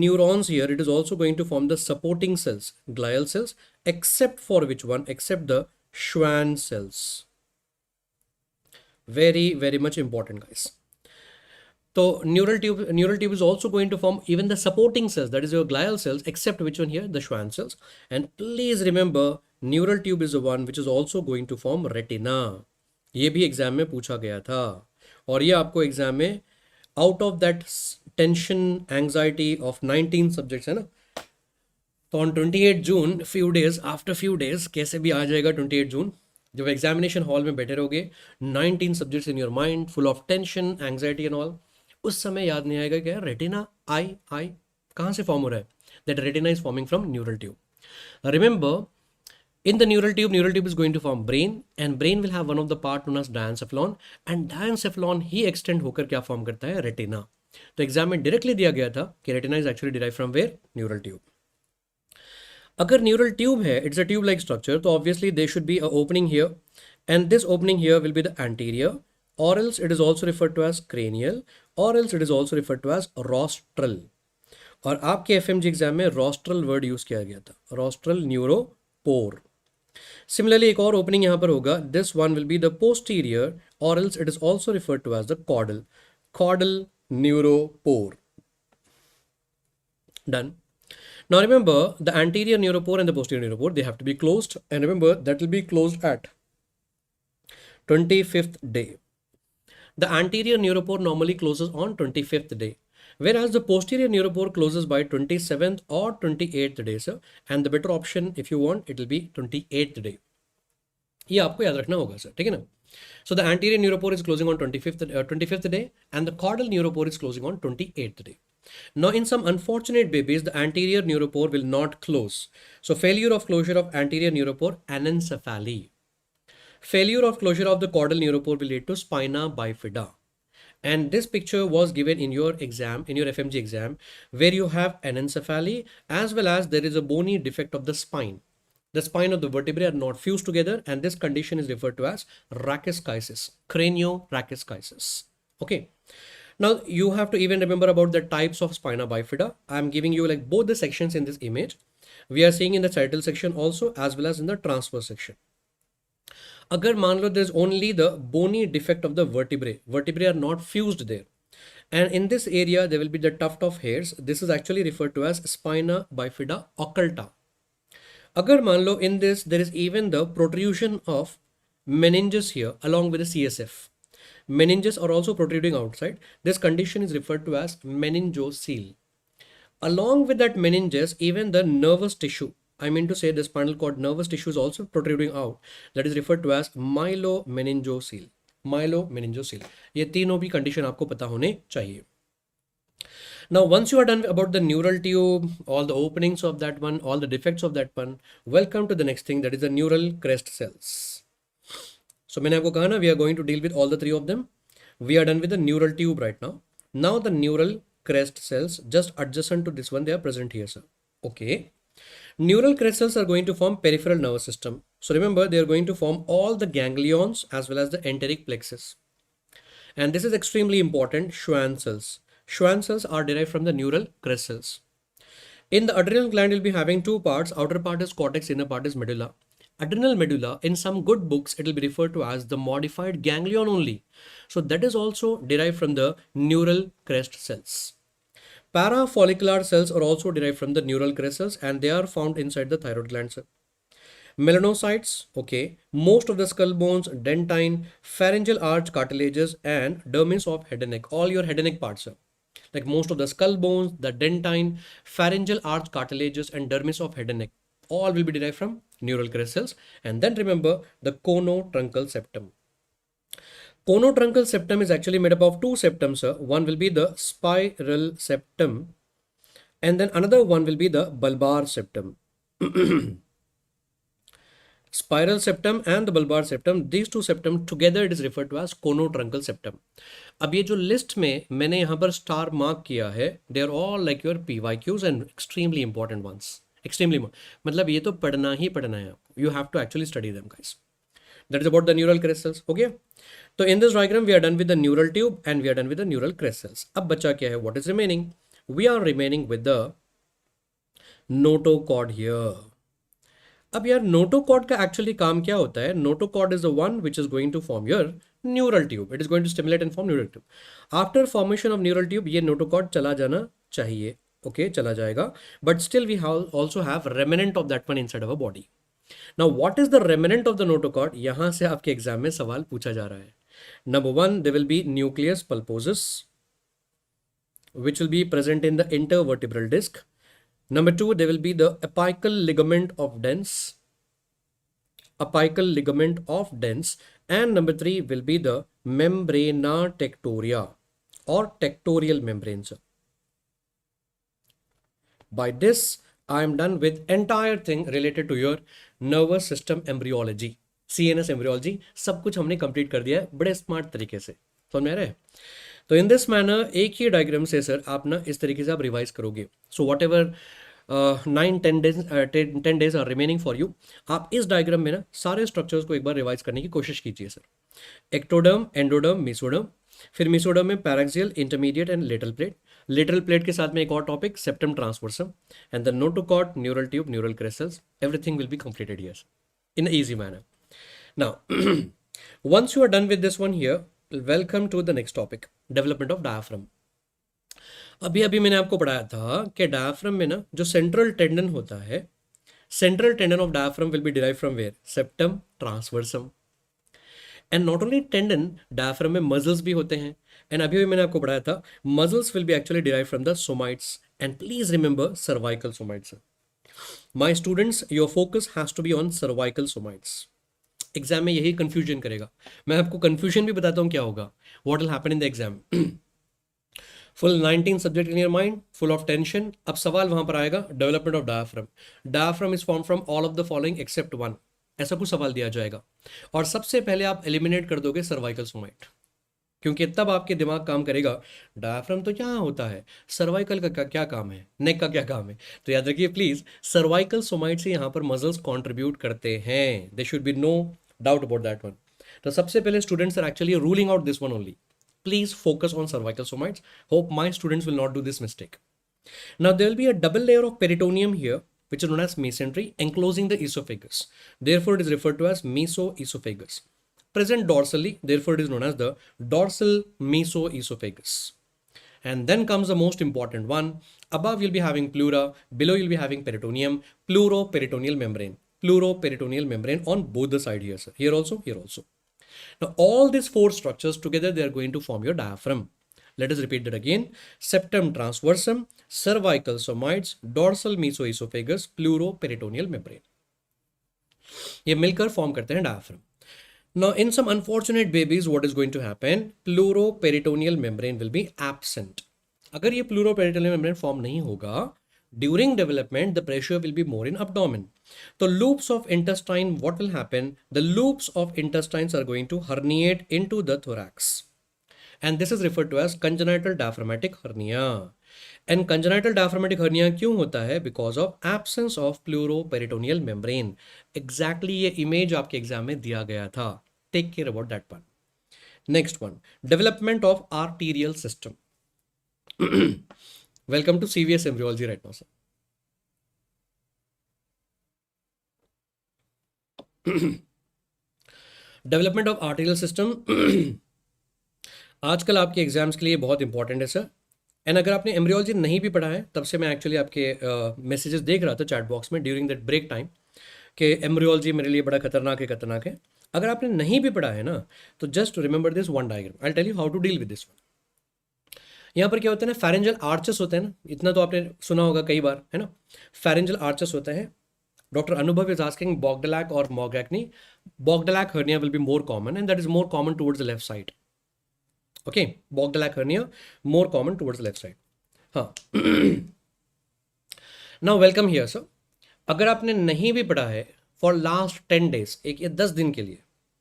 neurons here, it is also going to form the supporting cells, glial cells, except for which one? Except the Schwann cells. Very much important, guys. So neural tube is also going to form even the supporting cells, that is your glial cells, except which one here? The Schwann cells. And please remember, neural tube is the one which is also going to form retina. ये भी exam में पूछा गया था, और ये आपको exam में out of that tension anxiety of 19 subjects है ना, तो ऑन 28 जून फ्यू डेज कैसे भी आ जाएगा 28 जून, जब एग्जामिनेशन हॉल में बैठे रहोगे, 19 subjects in your mind, full of tension anxiety and all, उस समय याद नहीं आएगा क्या रेटिना आई कहाँ से फॉर्म हो रहा है. That retina is forming from neural tube. Remember, in the neural tube is going to form brain, and brain will have one of the part known as diencephalon, and diencephalon he extend होकर क्या form करता है? retina. तो exam में directly दिया गया था कि retina is actually derived from where? neural tube. अगर neural tube है, it's a tube like structure, तो obviously there should be a opening here, and this opening here will be the anterior, or else it is also referred to as cranial, or else it is also referred to as rostral. और आपके FMG exam में rostral word use किया गया था, rostral neuropore. Similarly, एक और opening यहाँ पर होगा. This one will be the posterior, or else it is also referred to as the caudal neuropore. Done. Now remember, the anterior neuropore and the posterior neuropore, they have to be closed, and remember that will be closed at 25th day. The anterior neuropore normally closes on 25th day, whereas the posterior neuropore closes by 27th or 28th day, sir. And the better option, if you want, it will be 28th day. ये आपको याद रखना होगा sir, ठीक है ना. So the anterior neuropore is closing on 25th day, and the caudal neuropore is closing on 28th day. Now in some unfortunate babies, the anterior neuropore will not close. So failure of closure of anterior neuropore, anencephaly. Failure of closure of the caudal neuropore will lead to spina bifida. And this picture was given in your exam, in your FMG exam, where you have anencephaly, as well as there is a bony defect of the spine. The spine of the vertebrae are not fused together, and this condition is referred to as racheschisis, cranioracheschisis. Okay. Now you have to even remember about the types of spina bifida. I'm giving you like both the sections in this image. We are seeing in the sagittal section also as well as in the transverse section. अगर मान लो there is only the bony defect of the vertebrae are not fused there, and in this area there will be the tuft of hairs. This is actually referred to as spina bifida occulta. अगर मान लो in this there is even the protrusion of meninges here along with the CSF. Meninges are also protruding outside. This condition is referred to as meningocele. Along with that meninges, even the nervous tissue, I mean to say the spinal cord nervous tissue is also protruding out. That is referred to as myelomeningocele. Myelomeningocele. ये तीनों भी condition आपको पता होने चाहिए. Now, once you are done about the neural tube, all the openings of that one, all the defects of that one, welcome to the next thing, that is the neural crest cells. So मैंने आपको कहा ना, we are going to deal with all the three of them. We are done with the neural tube right now. Now the neural crest cells, just adjacent to this one, they are present here, sir. Okay. Neural crest cells are going to form peripheral nervous system. So remember, they are going to form all the ganglions as well as the enteric plexus. And this is extremely important, Schwann cells. Schwann cells are derived from the neural crest cells. In the adrenal gland, you'll be having two parts. Outer part is cortex, inner part is medulla. Adrenal medulla, in some good books, it will be referred to as the modified ganglion only. So that is also derived from the neural crest cells. Parafollicular cells are also derived from the neural crest cells, and they are found inside the thyroid gland. Melanocytes, okay, most of the skull bones, dentine, pharyngeal arch cartilages, and dermis of head and neck, all your head and neck parts, sir. Like most of the skull bones, the dentine, pharyngeal arch cartilages, and dermis of head and neck, all will be derived from neural crest cells. And then remember the conotruncal septum. Conotruncal septum is actually made up of two septums, sir. One will be the spiral septum, and then another one will be the bulbar septum. Spiral septum and the bulbar septum, these two septum together it is referred to as conotruncal septum. अब ये जो list में मैंने यहाँ पर star mark किया है, they are all like your PYQs and extremely important ones. Extremely, मतलब ये तो पढ़ना ही पढ़ना है आपको. You have to actually study them, guys. That is about the neural crest cells. Okay. So in this diagram we are done with the neural tube and we are done with the neural crest cells. अब बचा क्या है? What is remaining? We are remaining with the notochord here. अब यार notochord का actually काम क्या होता है? Notochord is the one which is going to form your neural tube. It is going to stimulate and form neural tube. After formation of neural tube, ये notochord चला जाना चाहिए. Okay, चला जाएगा. But still we also have remnant of that one inside our body. Now, what is the remnant of the notochord? यहाँ से आपके exam में सवाल पूछा जा रहा है. Number one, there will be nucleus pulposus, which will be present in the intervertebral disc. Number two, there will be the apical ligament of Dens. Apical ligament of Dens. And number three will be the membrana tectoria or tectorial membranes. By this, I am done with entire thing related to your nervous system embryology. CNS embryology, सब कुछ हमने complete कर दिया है बड़े smart तरीके से. समझ में आ रहा है? तो इन दिस मैनर एक ही डायग्राम से सर आप ना इस तरीके से आप रिवाइज करोगे. So whatever 9-10 days are remaining for you. आप इस डायग्राम में ना सारे स्ट्रक्चर्स को एक बार रिवाइज करने की कोशिश कीजिए सर. एक्टोडर्म, एंडोडर्म, मेसोडर्म, फिर मेसोडर्म में paraxial, intermediate and lateral plate. Lateral plate के साथ में एक और topic septum transversum and the notochord, neural tube, neural crest cells. Everything will be completed here in an easy manner. Now, once you are done with this one here, welcome to the next topic, development of diaphragm. अभी मैंने आपको पढ़ाया था कि diaphragm में ना जो central tendon होता है, central tendon of diaphragm will be derive from where? Septum transversum. And not only tendon, diaphragm में मसल्स भी होते हैं. एंड अभी मैंने आपको पढ़ाया था muscles will be actually derive from the somites. And please remember cervical somites. My students, your focus has to be on cervical somites. Exam में यही कंफ्यूजन करेगा. मैं आपको कंफ्यूजन भी बताता हूँ क्या होगा. What will happen in the exam? Full 19 subject in your mind, full of tension. अब सवाल वहां पर आएगा development of diaphragm. Diaphragm is formed from all of the following except one. ऐसा कुछ सवाल दिया जाएगा और सबसे पहले आप एलिमिनेट कर दोगे सर्वाइकल सोमाइट, क्योंकि तब आपके दिमाग काम करेगा डायफ्राम तो क्या होता है, सर्वाइकल का क्या काम है, नेक का क्या काम है. तो याद रखिए प्लीज, सर्वाइकल सोमाइट से यहाँ पर मसल्स कंट्रीब्यूट करते हैं. They should be no doubt about that one. तो सबसे पहले students are actually ruling out this one only. Please focus on cervical somites. Hope my students will not do this mistake. Now there will be a double layer of peritoneum here, which is known as mesentery, enclosing the esophagus. Therefore, it is referred to as mesoesophagus. Present dorsally, therefore it is known as the dorsal mesoesophagus. And then comes the most important one. Above you'll be having pleura, below you'll be having peritoneum, pleuroperitoneal membrane. Pleuroperitoneal membrane on both the side here, sir. Here also, here also. Now all these four structures together, they are going to form your diaphragm. Let us repeat that again. Septum transversum, cervical somites, dorsal mesoesophagus, pleuroperitoneal membrane. ये मिलकर form करते हैं diaphragm. Now, in some unfortunate babies, what is going to happen? Pleuroperitoneal membrane will be absent. अगर ये pleuroperitoneal membrane form नहीं होगा, during development, the pressure will be more in abdomen. So, loops of intestine, what will happen? The loops of intestines are going to herniate into the thorax. And this is referred to as congenital diaphragmatic hernia. And congenital diaphragmatic hernia क्यों होता है? Because of absence of pleuroperitoneal membrane. Exactly ये image आपके exam में दिया गया था. Take care about that one. Next one, development of arterial system. Welcome to CVS Embryology right now, sir. Development of arterial system. आजकल आपके exams के लिए बहुत इंपॉर्टेंट है सर. एंड अगर आपने एम्ब्रियोलॉजी नहीं भी पढ़ा है, तब से मैं एक्चुअली आपके मैसेजेस देख रहा था चैट बॉक्स में ड्यूरिंग दैट ब्रेक टाइम कि एम्ब्रियोलॉजी मेरे लिए बड़ा खतरनाक है. अगर आपने नहीं भी पढ़ा है ना, तो just remember this one diagram. I tell you how to deal with this one. यहाँ पर क्या होता है ना, फेरेंजल आर्चेस होते हैं ना, इतना तो आपने सुना होगा कई बार, है ना. फेरेंजल आर्चेस होते हैं. डॉक्टर अनुभव इज आस्किंग बॉगडलैक और Morgagni. Bochdalek hernia will be more common and that is more common towards the left side. Okay, Bochdalek hernia more common towards the left side. हाँ. Now welcome here sir. अगर आपने नहीं भी पढ़ा है for last 10 days, एक या 10 दिन के लिए,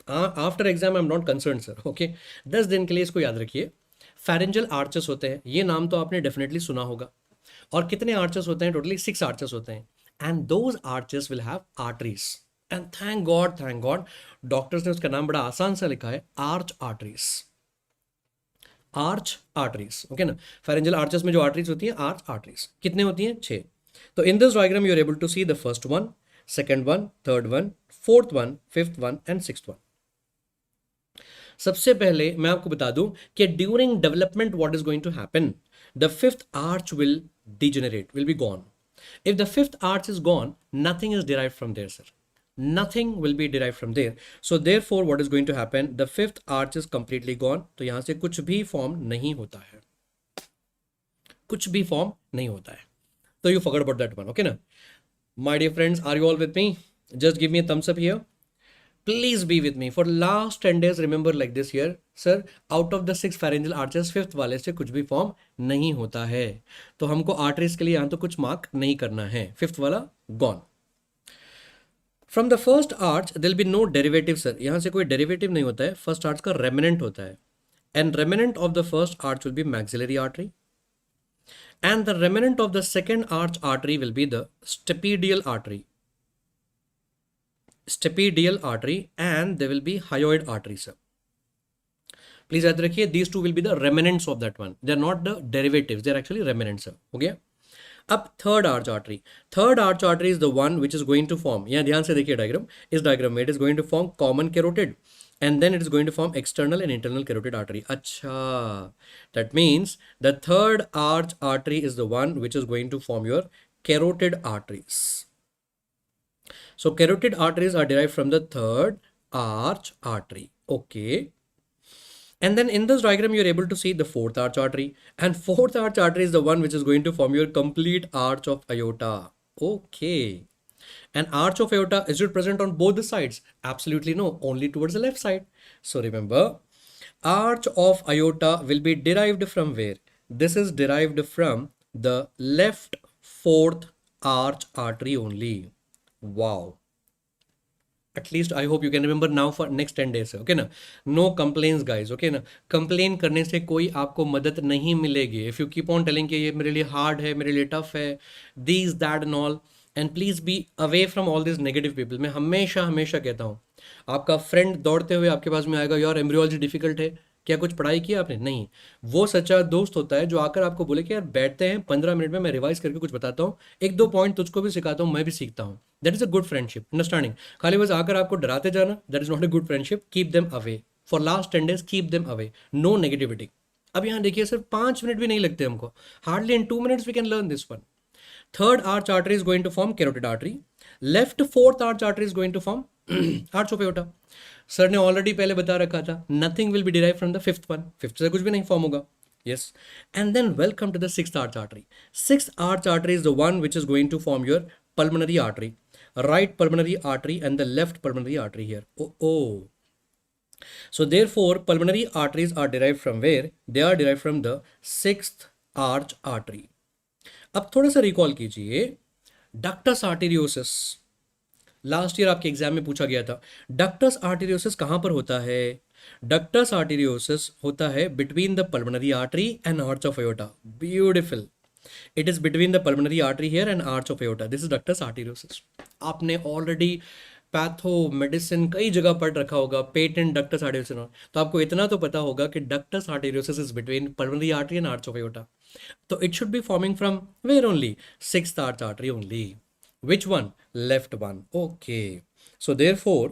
after exam I am not concern sir. Okay, 10 दिन के लिए इसको याद रखिए. फेरेंजल आर्चेस होते हैं, ये नाम तो आपने डेफिनेटली सुना होगा. और कितने आर्चेस होते हैं? टोटली 6 आर्चेस होते हैं. And those arches will have arteries. And thank God doctors ने उसका नाम बड़ा आसान सा लिखा है, arch arteries. Arch arteries. Okay ना. फेरेंजल आर्चेस में जो आर्टरीज होती हैं, आर्च आर्टरीज कितने होती हैं? 6. तो in this diagram you are able to see the first one, second one, third one, fourth one, fifth one and sixth one. सबसे पहले मैं आपको बता दूं कि during development what is going to happen, the fifth arch will degenerate, will be gone. If the fifth arch is gone, nothing is derived from there, sir. Nothing will be derived from there. So therefore what is going to happen, the fifth arch is completely gone. तो यहां से कुछ भी form नहीं होता है, कुछ भी फॉर्म नहीं होता है. तो you forgot about that one, okay ना. My dear friends, are you all with me? Just give me a thumbs up here. Please be with me. For last 10 days, remember like this here. Sir, out of the 6 pharyngeal arches, fifth वाले से कुछ भी form नहीं होता है. तो हमको arteries के लिए यहाँ तो कुछ मार्क नहीं करना है. फिफ्थ वाला gone. From the first arch, there will be no derivative, sir. यहाँ से कोई derivative नहीं होता है. First arch का remnant होता है. And remnant of the first arch will be maxillary artery. And the remnant of the second arch artery will be the stapedial artery. Stapedial artery, and there will be hyoid artery, sir. Please याद रखिए, these two will be the remnants of that one. They are not the derivatives. They are actually remnants, sir. Okay? अब third arch artery. Third arch artery is the one which is going to form. यहाँ ध्यान से देखिए diagram. इस diagram में it is going to form common carotid. And then it is going to form external and internal carotid artery. Acha. That means the third arch artery is the one which is going to form your carotid arteries. So carotid arteries are derived from the third arch artery. Okay. And then in this diagram, you're able to see the fourth arch artery. And fourth arch artery is the one which is going to form your complete arch of aorta. Okay. An arch of aorta, is it present on both the sides? Absolutely no, only towards the left side. So remember, arch of aorta will be derived from where? This is derived from the left fourth arch artery only. Wow. At least I hope you can remember now for next 10 days. Okay ना? No complaints guys. Okay ना? Complain करने से कोई आपको मदद नहीं मिलेगी. If you keep on telling कि ये मेरे लिए hard है, मेरे लिए tough है, these, that and all. And please be away from all this negative people. मैं हमेशा कहता हूँ, आपका फ्रेंड दौड़ते हुए आपके पास में आएगा, यार एम्ब्रियोलॉजी डिफिकल्ट है, क्या कुछ पढ़ाई की आपने? नहीं। वो सच्चा दोस्त होता है जो आकर आपको बोले कि यार बैठते हैं 15 मिनट में, मैं रिवाइज करके कुछ बताता हूँ, एक दो पॉइंट तुझको भी सिखाता हूँ, मैं भी सीखता हूँ। That is a good friendship, understanding. खाली बस आकर आपको डराते जाना, that is not a good friendship. Keep them away for last 10 days, keep them away, no negativity. अब यहाँ देखिए सिर्फ 5 मिनट भी नहीं लगते हमको, hardly in 2 minutes we can learn this one. Third arch artery is going to form carotid artery. Left fourth arch artery is going to form arch of aorta. Sir ने already पहले बता रखा था, nothing will be derive from the fifth one, fifth से कुछ भी नहीं form होगा। Yes. And then welcome to the sixth arch artery. Sixth arch artery is the one which is going to form your pulmonary artery, right pulmonary artery and the left pulmonary artery here. Oh. So therefore pulmonary arteries are derived from where? They are derived from the sixth arch artery. अब थोड़ा सा recall कीजिए, ductus arteriosus last year आपके exam में पूछा गया था। Ductus arteriosus कहां पर होता है? डक्टस आर्टेरियोसिस होता है between the pulmonary artery and arch of aorta. Beautiful, it is between the pulmonary artery here and arch of aorta, this is ductus arteriosus. आपने ऑलरेडी पैथो मेडिसिन कई जगह पढ़ रखा होगा, पेटेंट डक्टस आर्टेरियोसिस, तो आपको इतना तो पता होगा कि ductus arteriosus is between pulmonary artery and arch of aorta. So it should be forming from where only? Sixth arch artery only. Which one? Left one. Okay. So therefore,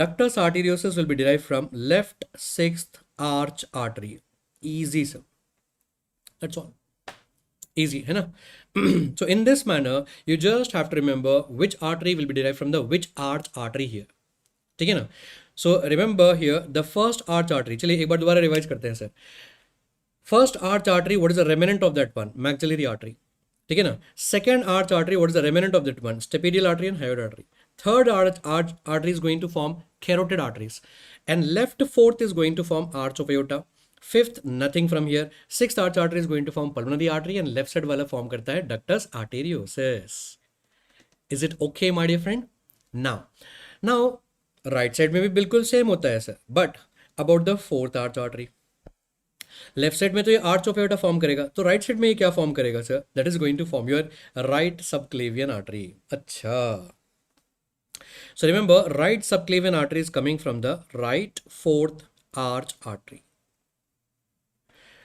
ductus arteriosus will be derived from left sixth arch artery. Easy, sir. That's all. Easy, है ना? So in this manner, you just have to remember which artery will be derived from the which arch artery here. ठीक है ना? So remember here the first arch artery. चलिए एक बार दोबारा revise करते हैं sir. First arch artery, what is the remnant of that one? Maxillary artery. ठीक है ना? Second arch artery, what is the remnant of that one? Stapedial artery and hyoid artery. Third arch artery is going to form carotid arteries, and left fourth is going to form arch of aorta. Fifth, nothing from here. Sixth arch artery is going to form pulmonary artery, and left side वाला form करता है ductus arteriosus. Is it okay, my dear friend? Now right side में भी बिल्कुल same होता है sir, but about the fourth arch artery. Left side में तो ये आर्च ऑफ एओर्टा फॉर्म करेगा, तो राइट साइड में ये क्या फॉर्म करेगा sir? That is going to form your right subclavian artery. अच्छा, so remember right subclavian artery is coming from the right fourth arch artery.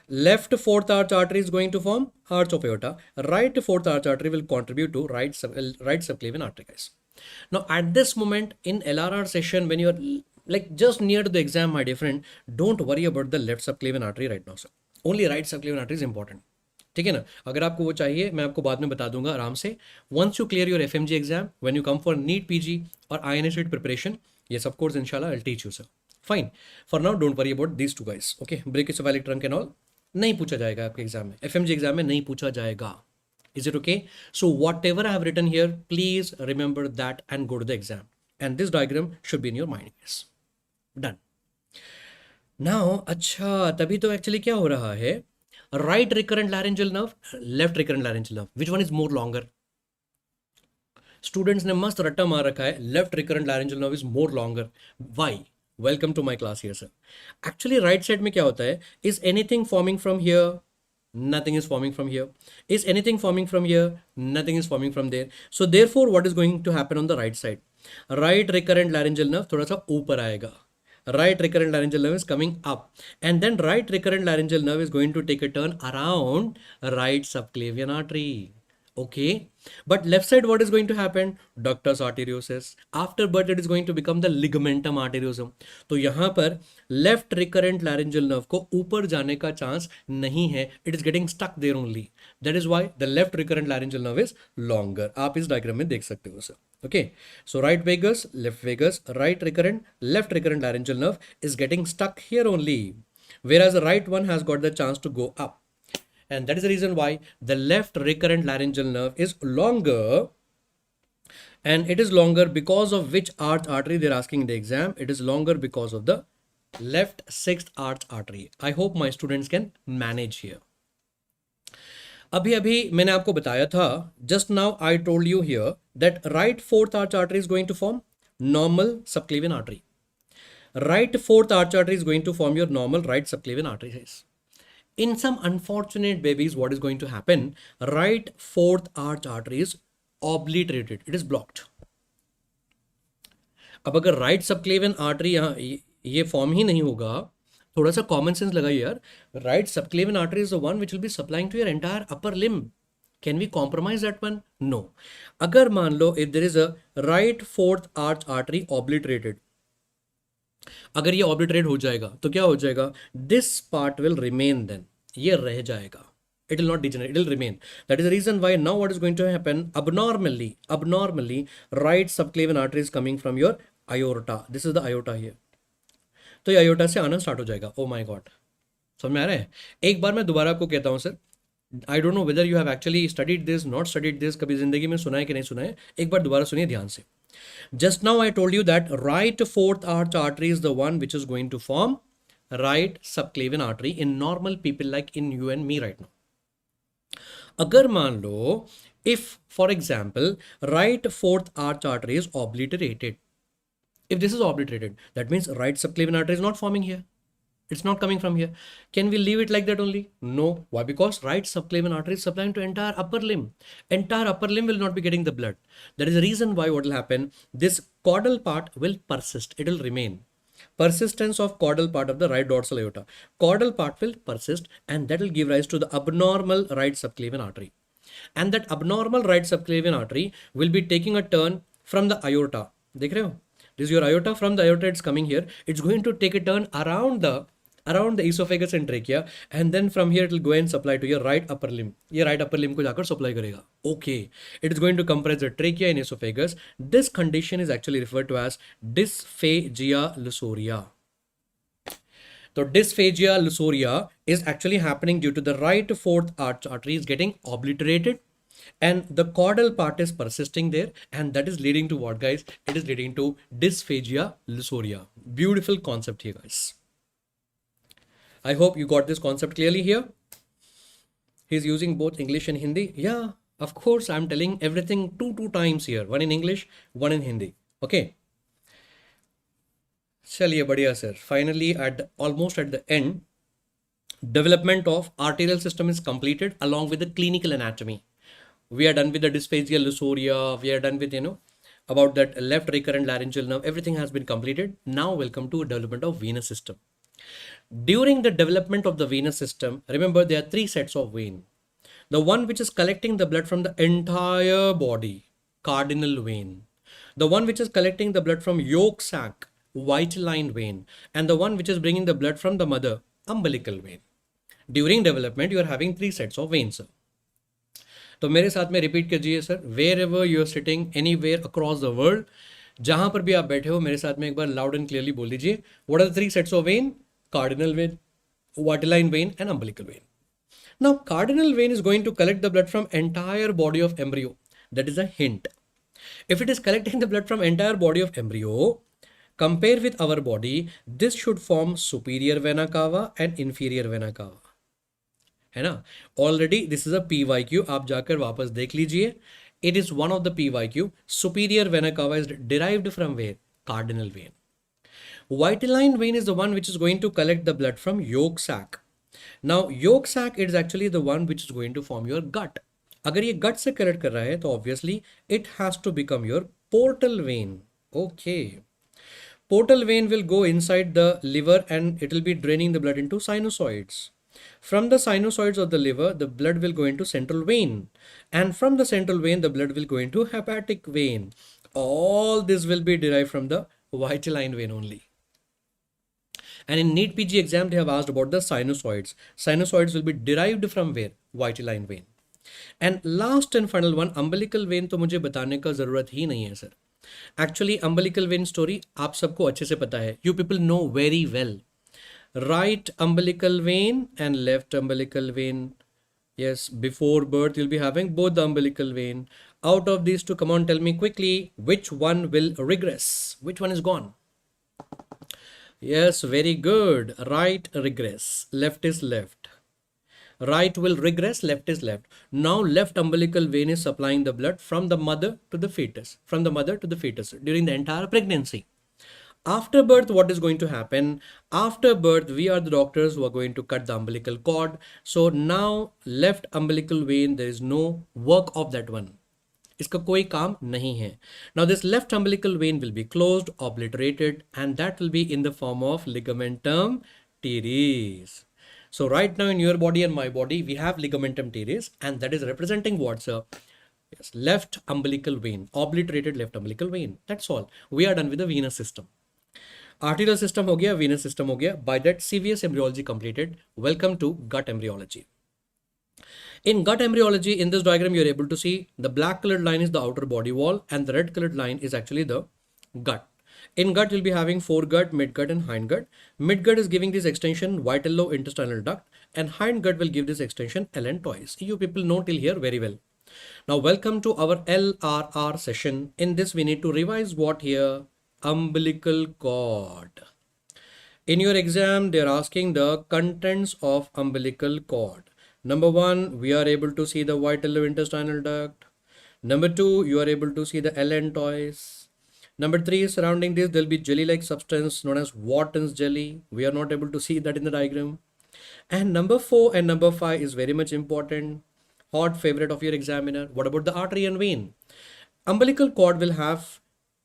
Left fourth arch artery is going to form arch of aorta. Right fourth arch artery will contribute to right subclavian artery, guys. Now at this moment in LRR session, when you are like just near to the exam, my dear friend, don't worry about the left subclavian artery right now, sir. Only right subclavian artery is important. ठीक है ना? अगर आपको वो चाहिए मैं आपको बाद में बता दूंगा आराम से. Once you clear your FMG exam, when you come for NEET PG or INI-CET preparation, yes of course inshallah I'll teach you, sir. Fine. For now don't worry about these two guys. Okay, brachiocephalic trunk and all नहीं पूछा जाएगा आपके exam में, FMG exam में नहीं पूछा जाएगा. Is it okay? So whatever I have written here, please remember that and go to the exam. And this diagram should be in your mind. Yes. Done. Now, अच्छा तभी तो actually क्या हो रहा है? Right recurrent laryngeal nerve, left recurrent laryngeal nerve. Which one is more longer? Students ने मस्त रट्टा मार रखा है. Left recurrent laryngeal nerve is more longer. Why? Welcome to my class here, sir. Actually, right side में क्या होता है? Is anything forming from here? Nothing is forming from here. Is anything forming from here? Nothing is forming from there. So therefore, what is going to happen on the right side? Right recurrent laryngeal nerve थोड़ा सा ऊपर आएगा. Right recurrent laryngeal nerve is coming up, and then right recurrent laryngeal nerve is going to take a turn around right subclavian artery. Okay, but left side what is going to happen? Ductus arteriosus. After birth it is going to become the ligamentum arteriosum. तो यहाँ पर left recurrent laryngeal nerve को ऊपर जाने का chance नहीं है. It is getting stuck there only. That is why the left recurrent laryngeal nerve is longer. आप इस diagram में देख सकते हो sir. Okay, so right vagus, left vagus, right recurrent, left recurrent laryngeal nerve is getting stuck here only, whereas the right one has got the chance to go up. And that is the reason why the left recurrent laryngeal nerve is longer, and it is longer because of which arch artery they're asking in the exam. It is longer because of the left sixth arch artery. I hope my students can manage here. अभी मैंने आपको बताया था, just now I told you here that right fourth arch artery is going to form normal subclavian artery. Right fourth arch artery is going to form your normal right subclavian artery. In some unfortunate babies, what is going to happen? Right fourth arch artery is obliterated. It is blocked. अब अगर right subclavian artery यहाँ ये form ही नहीं होगा थोड़ा सा common sense लगाइए यार. Right subclavian artery is the one which will be supplying to your entire upper limb. Can we compromise that one? No. अगर मान लो if there is a right fourth arch artery obliterated, अगर ये obliterate हो जाएगा तो क्या हो जाएगा? This part will remain, then ये रह जाएगा. It will not degenerate, it will remain. That is the reason why now what is going to happen, abnormally right subclavian artery is coming from your aorta. This is the aorta here. तो ये aorta से आना start हो जाएगा. Oh my god, समझ में आ रहा है? एक बार मैं दोबारा आपको कहता हूँ sir, I don't know whether you have actually studied this, not studied this, कभी जिंदगी में सुना है कि नहीं सुना है. एक बार दोबारा सुनिए ध्यान से. Just now I told you that right fourth arch artery is the one which is going to form right subclavian artery in normal people like in you and me right now. अगर मान लो if for example right fourth arch artery is obliterated, if this is obliterated, that means right subclavian artery is not forming here, it's not coming from here. Can we leave it like that only? No. Why? Because right subclavian artery is supplying to entire upper limb. Entire upper limb will not be getting the blood. That is the reason why what will happen, this caudal part will persist, it will remain. Persistence of caudal part of the right dorsal aorta. Caudal part will persist and that will give rise to the abnormal right subclavian artery. And that abnormal right subclavian artery will be taking a turn from the aorta. देख रहे हो? This is your aorta. From the aorta it's coming here. It's going to take a turn around the esophagus and trachea, and then from here it will go and supply to your right upper limb. ये right upper limb को जाकर supply करेगा. Okay, it is going to compress the trachea and esophagus. This condition is actually referred to as dysphagia lusoria. So dysphagia lusoria is actually happening due to the right fourth arch artery is getting obliterated and the caudal part is persisting there, and that is leading to what, guys? It is leading to dysphagia lusoria. Beautiful concept here, guys. I hope you got this concept clearly here. He's using both English and Hindi. Yeah, of course, I'm telling everything two times here. One in English, one in Hindi. Okay. चलिए बढ़िया sir. Finally, almost at the end, development of arterial system is completed along with the clinical anatomy. We are done with the dysphagia lusoria. We are done with, about that left recurrent laryngeal nerve. Everything has been completed. Now we'll come to development of venous system. During the development of the venous system, remember there are three sets of vein. The one which is collecting the blood from the entire body, cardinal vein. The one which is collecting the blood from yolk sac, white line vein. And the one which is bringing the blood from the mother, umbilical vein. During development, you are having three sets of veins, sir. तो मेरे साथ में repeat कीजिए sir. Wherever you are sitting, anywhere across the world, जहां पर भी आप बैठे हो, मेरे साथ में एक बार लाउड एंड क्लियरली बोल दीजिए. What are the three sets of vein? Cardinal vein, white-line vein, and umbilical vein. Now, cardinal vein is going to collect the blood from entire body of embryo. That is a hint. If it is collecting the blood from entire body of embryo, compare with our body, this should form superior vena cava and inferior vena cava. है ना? Already this is a PYQ. आप जाकर वापस देख लीजिए. It is one of the PYQ. Superior vena cava is derived from where? Cardinal vein. White line vein is the one which is going to collect the blood from yolk sac. Now yolk sac is actually the one which is going to form your gut. अगर ये gut से collect कर रहा है तो obviously it has to become your portal vein. Okay. Portal vein will go inside the liver and it will be draining the blood into sinusoids. From the sinusoids of the liver, the blood will go into central vein. And from the central vein, the blood will go into hepatic vein. All this will be derived from the white line vein only. And in Neet PG exam, they have asked about the sinusoids. Sinusoids will be derived from where? White line vein. And last and final one, umbilical vein तो मुझे बताने का ज़रूरत ही नहीं है sir. Actually, umbilical vein story आप सबको अच्छे से पता है. You people know very well. Right umbilical vein and left umbilical vein. Yes, before birth you'll be having both the umbilical vein. Out of these two, come on, tell me quickly, which one will regress? Which one is gone? Yes, very good. Right regress, left is left. Right will regress, left is left. Now left umbilical vein is supplying the blood from the mother to the fetus, during the entire pregnancy. After birth, what is going to happen? After birth, we are the doctors who are going to cut the umbilical cord. So now left umbilical vein, there is no work of that one. इसका कोई काम नहीं है. Now this left umbilical vein will be closed, obliterated, and that will be in the form of ligamentum teres. So right now in your body and my body, we have ligamentum teres, and that is representing what, sir? Yes, left umbilical vein, obliterated left umbilical vein. That's all. We are done with the venous system. Arterial system हो गया, venous system हो गया. By that, CVS embryology completed. Welcome to gut embryology. In gut embryology, in this diagram, you're able to see the black colored line is the outer body wall and the red colored line is actually the gut. In gut, you'll be having foregut, midgut, and hindgut. Midgut is giving this extension vitello-intestinal duct, and hindgut will give this extension allantois. You people know till here very well. Now, welcome to our LRR session. In this, we need to revise what here? Umbilical cord. In your exam, they're asking the contents of umbilical cord. Number one, we are able to see the vitello-intestinal duct. Number two, you are able to see the allantois. Number three, surrounding this, there'll be jelly-like substance known as Wharton's jelly. We are not able to see that in the diagram. And number four and number five is very much important. Hot favorite of your examiner. What about the artery and vein? Umbilical cord will have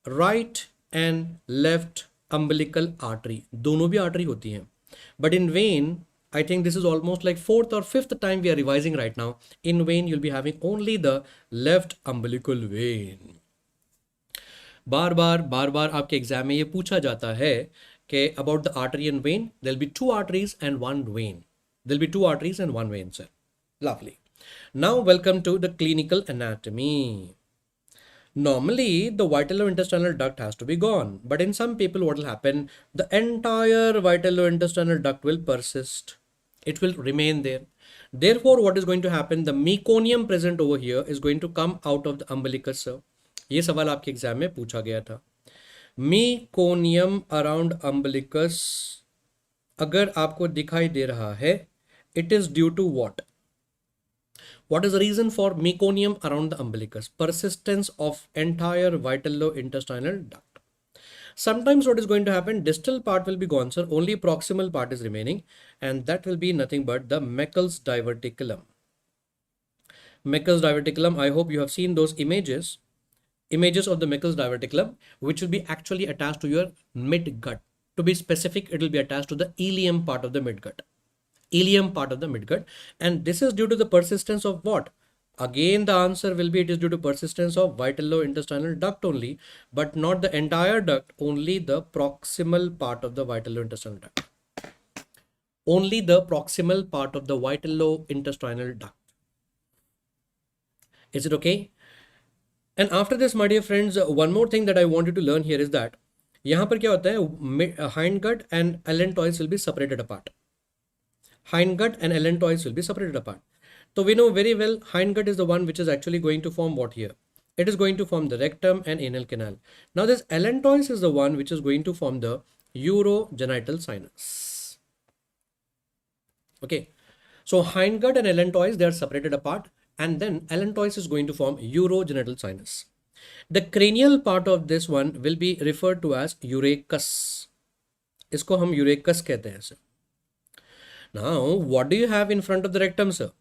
right and left umbilical artery. दोनों भी artery होती हैं. But in vein, I think this is almost like fourth or fifth time we are revising right now. In vein, you'll be having only the left umbilical vein. बार बार आपके exam में ये पूछा जाता है कि about the artery and vein, there'll be two arteries and one vein. There'll be two arteries and one vein, sir. Lovely. Now welcome to the clinical anatomy. Normally, the vitello-intestinal duct has to be gone, but in some people what will happen, the entire vitello-intestinal duct will persist. It will remain there. Therefore, what is going to happen, the meconium present over here is going to come out of the umbilicus, sir. ये सवाल आपके exam में पूछा गया था. Meconium around umbilicus अगर आपको दिखाई दे रहा है, it is due to what? What is the reason for meconium around the umbilicus? Persistence of entire vitello-intestinal duct. Sometimes what is going to happen, distal part will be gone, sir. Only proximal part is remaining, and that will be nothing but the Meckel's diverticulum. Meckel's diverticulum, I hope you have seen those images of the Meckel's diverticulum, which will be actually attached to your midgut. To be specific, it will be attached to the ileum part of the midgut. Ileum part of the midgut, and this is due to the persistence of what? Again, the answer will be it is due to persistence of vitello-intestinal duct only, but not the entire duct, only the proximal part of the vitello-intestinal duct. Only the proximal part of the vitello-intestinal duct. Is it okay? And after this, my dear friends, one more thing that I want you to learn here is that यहाँ पर क्या होता है, hindgut and allantois will be separated apart. Hindgut and allantois will be separated apart. So we know very well hindgut is the one which is actually going to form what here? It is going to form the rectum and anal canal. Now this allantois is the one which is going to form the urogenital sinus. Okay. So hindgut and allantois, they are separated apart, and then allantois is going to form urogenital sinus. The cranial part of this one will be referred to as urachus. इसको हम urachus कहते हैं, sir. Now, what do you have in front of the rectum, sir?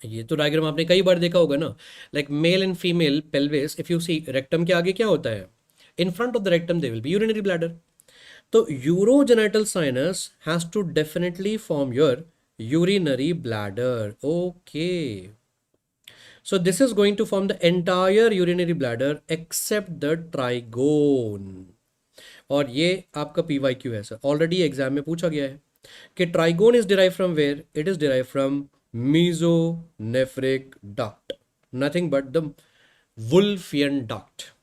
ये तो diagram आपने कई बार देखा होगा ना. Like male and female pelvis, if you see, rectum के आगे क्या होता है? In front of the rectum there will be urinary bladder. तो urogenital sinus has to definitely form your urinary bladder. Okay. So this is going to form the entire urinary bladder except the trigone. और ये आपका PYQ है, sir. Already exam में पूछा गया है कि trigone is derived from where? It is derived from mesonephric duct, nothing but the Wolffian duct.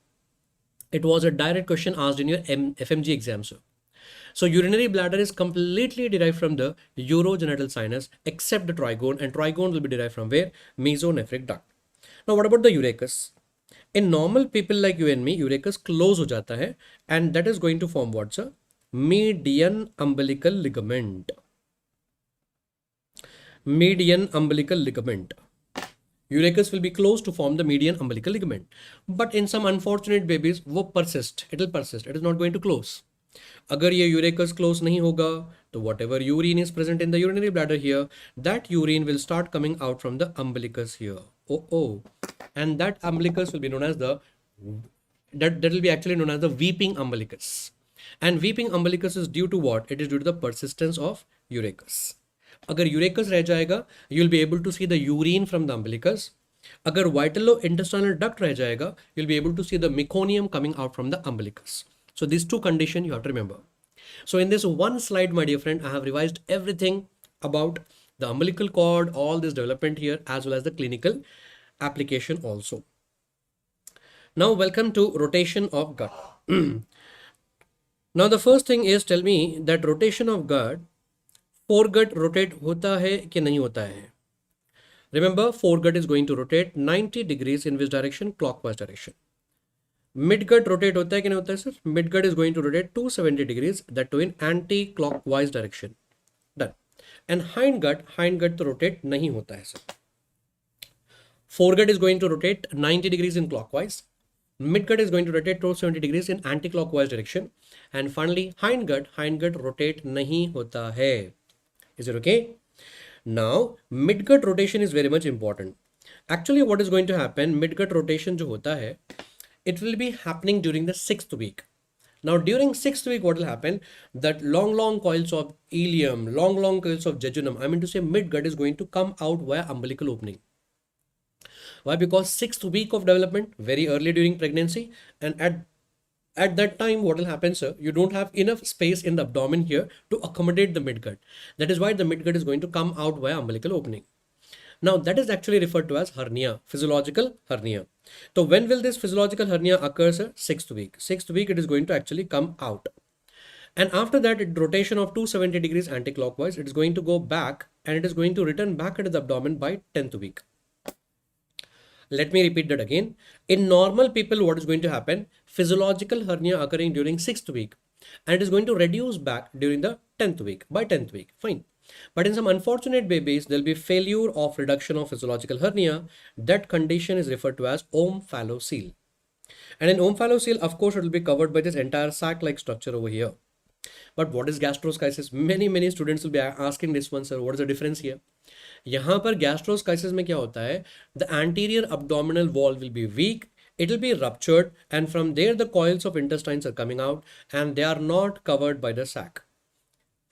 It was a direct question asked in your FMGE exam, sir. So urinary bladder is completely derived from the urogenital sinus except the trigone, and trigone will be derived from where? Mesonephric duct. Now what about the urachus? In normal people like you and me, urachus close हो जाता है, and that is going to form what, sir? Median umbilical ligament. Median umbilical ligament. Urachus will be closed to form the median umbilical ligament. But in some unfortunate babies, वो persist. It will persist. It is not going to close. अगर ये urachus close नहीं होगा, तो whatever urine is present in the urinary bladder here, that urine will start coming out from the umbilicus here. Oh. And that umbilicus will be known as the, that will be actually known as the weeping umbilicus. And weeping umbilicus is due to what? It is due to the persistence of urachus. अगर urachus रह जाएगा, you'll be able to see the urine from the umbilicus. अगर vitalo-intestinal duct रह जाएगा, you'll be able to see the meconium coming out from the umbilicus. So these two conditions you have to remember. So in this one slide, my dear friend, I have revised everything about the umbilical cord, all this development here, as well as the clinical application also. Now welcome to rotation of gut. Now the first thing is, tell me that rotation of gut, foregut rotate होता है कि नहीं होता है? Remember, foregut is going to rotate 90 degrees in which direction? Clockwise direction. Midgut rotate होता है कि नहीं होता है sir? Midgut is going to rotate 270 degrees, that too in anti-clockwise direction. Done. And hindgut तो rotate नहीं होता है sir. Foregut is going to rotate 90 degrees in clockwise. Midgut is going to rotate 270 degrees in anti-clockwise direction. And finally, hindgut rotate नहीं होता है. Is it okay? Now, midgut rotation is very much important. Actually, what is going to happen, midgut rotation जो होता है, it will be happening during the 6th week. Now, during 6th week, what will happen? That long coils of ileum, long coils of jejunum, I mean to say midgut is going to come out via umbilical opening. Why? Because 6th week of development, very early during pregnancy, and at that time, what will happen, sir? You don't have enough space in the abdomen here to accommodate the midgut. That is why the midgut is going to come out via umbilical opening. Now, that is actually referred to as hernia, physiological hernia. So, when will this physiological hernia occur, sir? 6th week. 6th week, it is going to actually come out. And after that, rotation of 270 degrees anti-clockwise, it is going to go back and it is going to return back into the abdomen by 10th week. Let me repeat that again. In normal people, what is going to happen? Physiological hernia occurring during 6th week, and it is going to reduce back during the 10th week, by 10th week. Fine. But in some unfortunate babies, there will be failure of reduction of physiological hernia. That condition is referred to as omphalocele. And in omphalocele, of course, it will be covered by this entire sac-like structure over here. But what is gastroschisis? Many students will be asking this one, sir, what is the difference here? यहाँ पर gastroschisis में क्या होता है? The anterior abdominal wall will be weak, it will be ruptured, and from there the coils of intestines are coming out and they are not covered by the sac.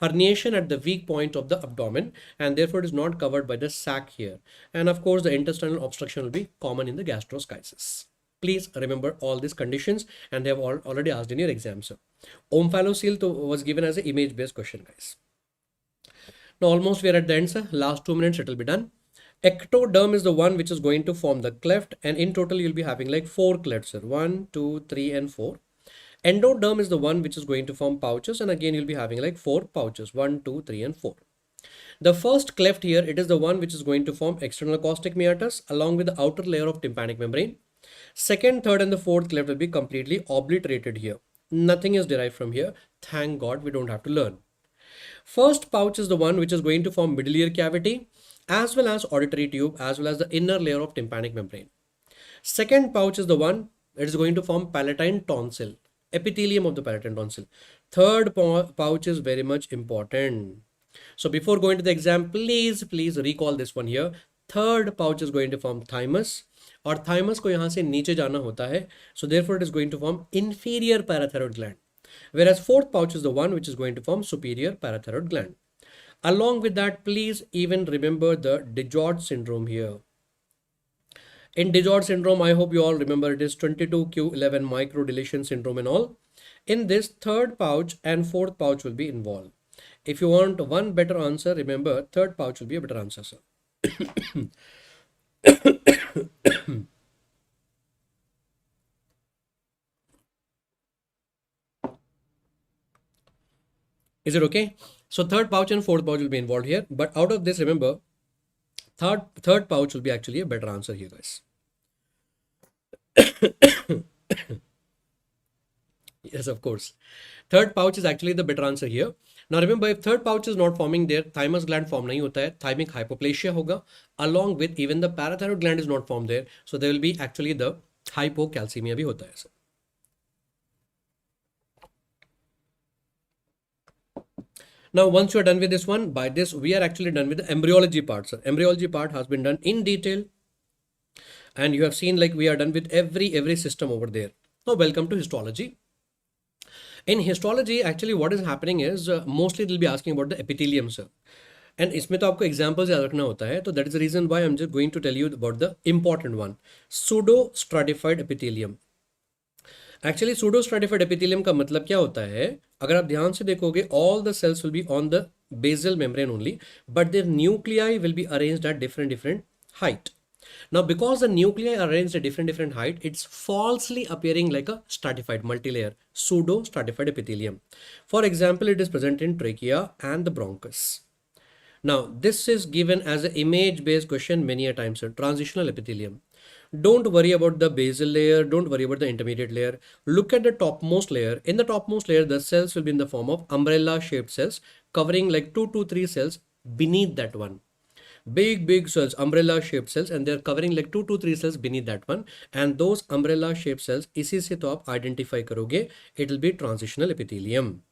Herniation at the weak point of the abdomen, and therefore it is not covered by the sac here. And of course the intestinal obstruction will be common in the gastroschisis. Please remember all these conditions, and they have already asked in your exam, sir. Omphalocele was given as an image based question, guys. Now almost we are at the end, sir. Last 2 minutes, it will be done. Ectoderm is the one which is going to form the cleft, and in total you'll be having like 4 clefts, sir. 1, 2, 3 and 4. Endoderm is the one which is going to form pouches, and again you'll be having like 4 pouches. 1, 2, 3 and 4. The first cleft here, it is the one which is going to form external caustic meatus along with the outer layer of tympanic membrane. Second, third and the fourth cleft will be completely obliterated here. Nothing is derived from here. Thank God we don't have to learn. First pouch is the one which is going to form middle ear cavity as well as auditory tube as well as the inner layer of tympanic membrane. Second pouch is the one that is going to form palatine tonsil, epithelium of the palatine tonsil. Third pouch is very much important. So before going to the exam, please recall this one here. Third pouch is going to form thymus, और thymus को यहाँ से नीचे जाना होता है. So therefore it is going to form inferior parathyroid gland. Whereas fourth pouch is the one which is going to form superior parathyroid gland. Along with that, please even remember the DiGeorge syndrome here. In DiGeorge syndrome, I hope you all remember it is 22q11 microdeletion syndrome and all. In this, third pouch and fourth pouch will be involved. If you want one better answer, remember third pouch will be a better answer, sir. Is it okay? So third pouch and fourth pouch will be involved here. But out of this, remember, third pouch will be actually a better answer here, guys. Yes, of course. Third pouch is actually the better answer here. Now remember, if third pouch is not forming there, thymus gland form nahi hota hai, thymic hypoplasia hoga, along with even the parathyroid gland is not formed there. So there will be actually the hypocalcemia bhi hota hai, sir. Now, once you are done with this one, by this, we are actually done with the embryology part, sir. Embryology part has been done in detail. And you have seen like we are done with every system over there. Now, welcome to histology. In histology, actually what is happening is mostly they'll be asking about the epithelium, sir. And इसमें तो आपको examples याद रखना होता है, तो that is the reason why I'm just going to tell you about the important one, pseudo stratified epithelium. Actually pseudo stratified epithelium का मतलब क्या होता है, अगर आप ध्यान से देखोगे, all the cells will be on the basal membrane only, but their nuclei will be arranged at different height. Now, because the nuclei are arranged at different height, it's falsely appearing like a stratified multilayer pseudo stratified epithelium. For example, it is present in trachea and the bronchus. Now, this is given as an image based question many a times, sir. Transitional epithelium. Don't worry about the basal layer, don't worry about the intermediate layer. Look at the topmost layer. In the topmost layer, the cells will be in the form of umbrella shaped cells covering like 2 to 3 cells beneath that one. Big cells, umbrella shaped cells, and they're covering like 2 to 3 cells beneath that one. And those umbrella shaped cells, इसी से तो आप identify करोगे, it will be transitional epithelium.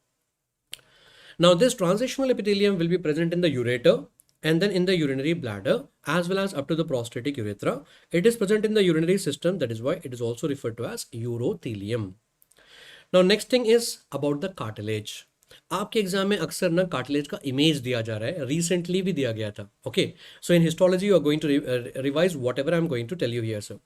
Now, this transitional epithelium will be present in the ureter and then in the urinary bladder as well as up to the prostatic urethra. It is present in the urinary system. That is why it is also referred to as urothelium. Now, next thing is about the cartilage. आपके exam में अक्सर ना cartilage का image दिया जा रहा है, recently भी दिया गया था. Okay, so in histology you are going to revise whatever I am going to tell you here, sir.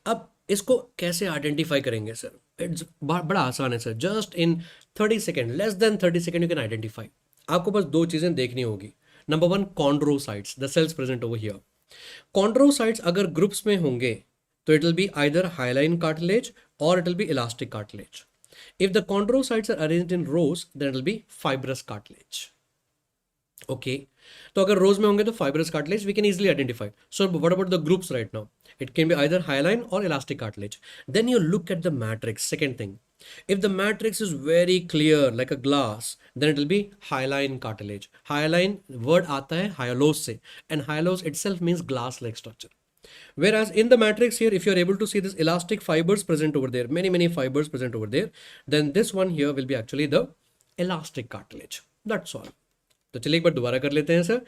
अब इसको कैसे आइडेंटिफाई करेंगे, सर? इट्स बड़ा आसान है, sir. Just in 30 second, less than 30 second, you can identify. आपको बस दो चीजें देखनी होगी. Number one, chondrocytes, the cells present over here. Chondrocytes अगर ग्रुप्स में होंगे तो it will be either hyaline cartilage और it will be elastic cartilage. If the chondrocytes are arranged in rows, then it will be fibrous cartilage. Okay. तो अगर rows में होंगे तो fibrous cartilage we can easily identify. So what about the groups right now? It can be either hyaline or elastic cartilage. Then you look at the matrix. Second thing, if the matrix is very clear like a glass, then it will be hyaline cartilage. Hyaline word आता है hyalose से, and hyalose itself means glass-like structure. Whereas in the matrix here, if you are able to see this elastic fibers present over there, many fibers present over there, then this one here will be actually the elastic cartilage. That's all. तो चलिए एक बार दोबारा कर लेते हैं, sir.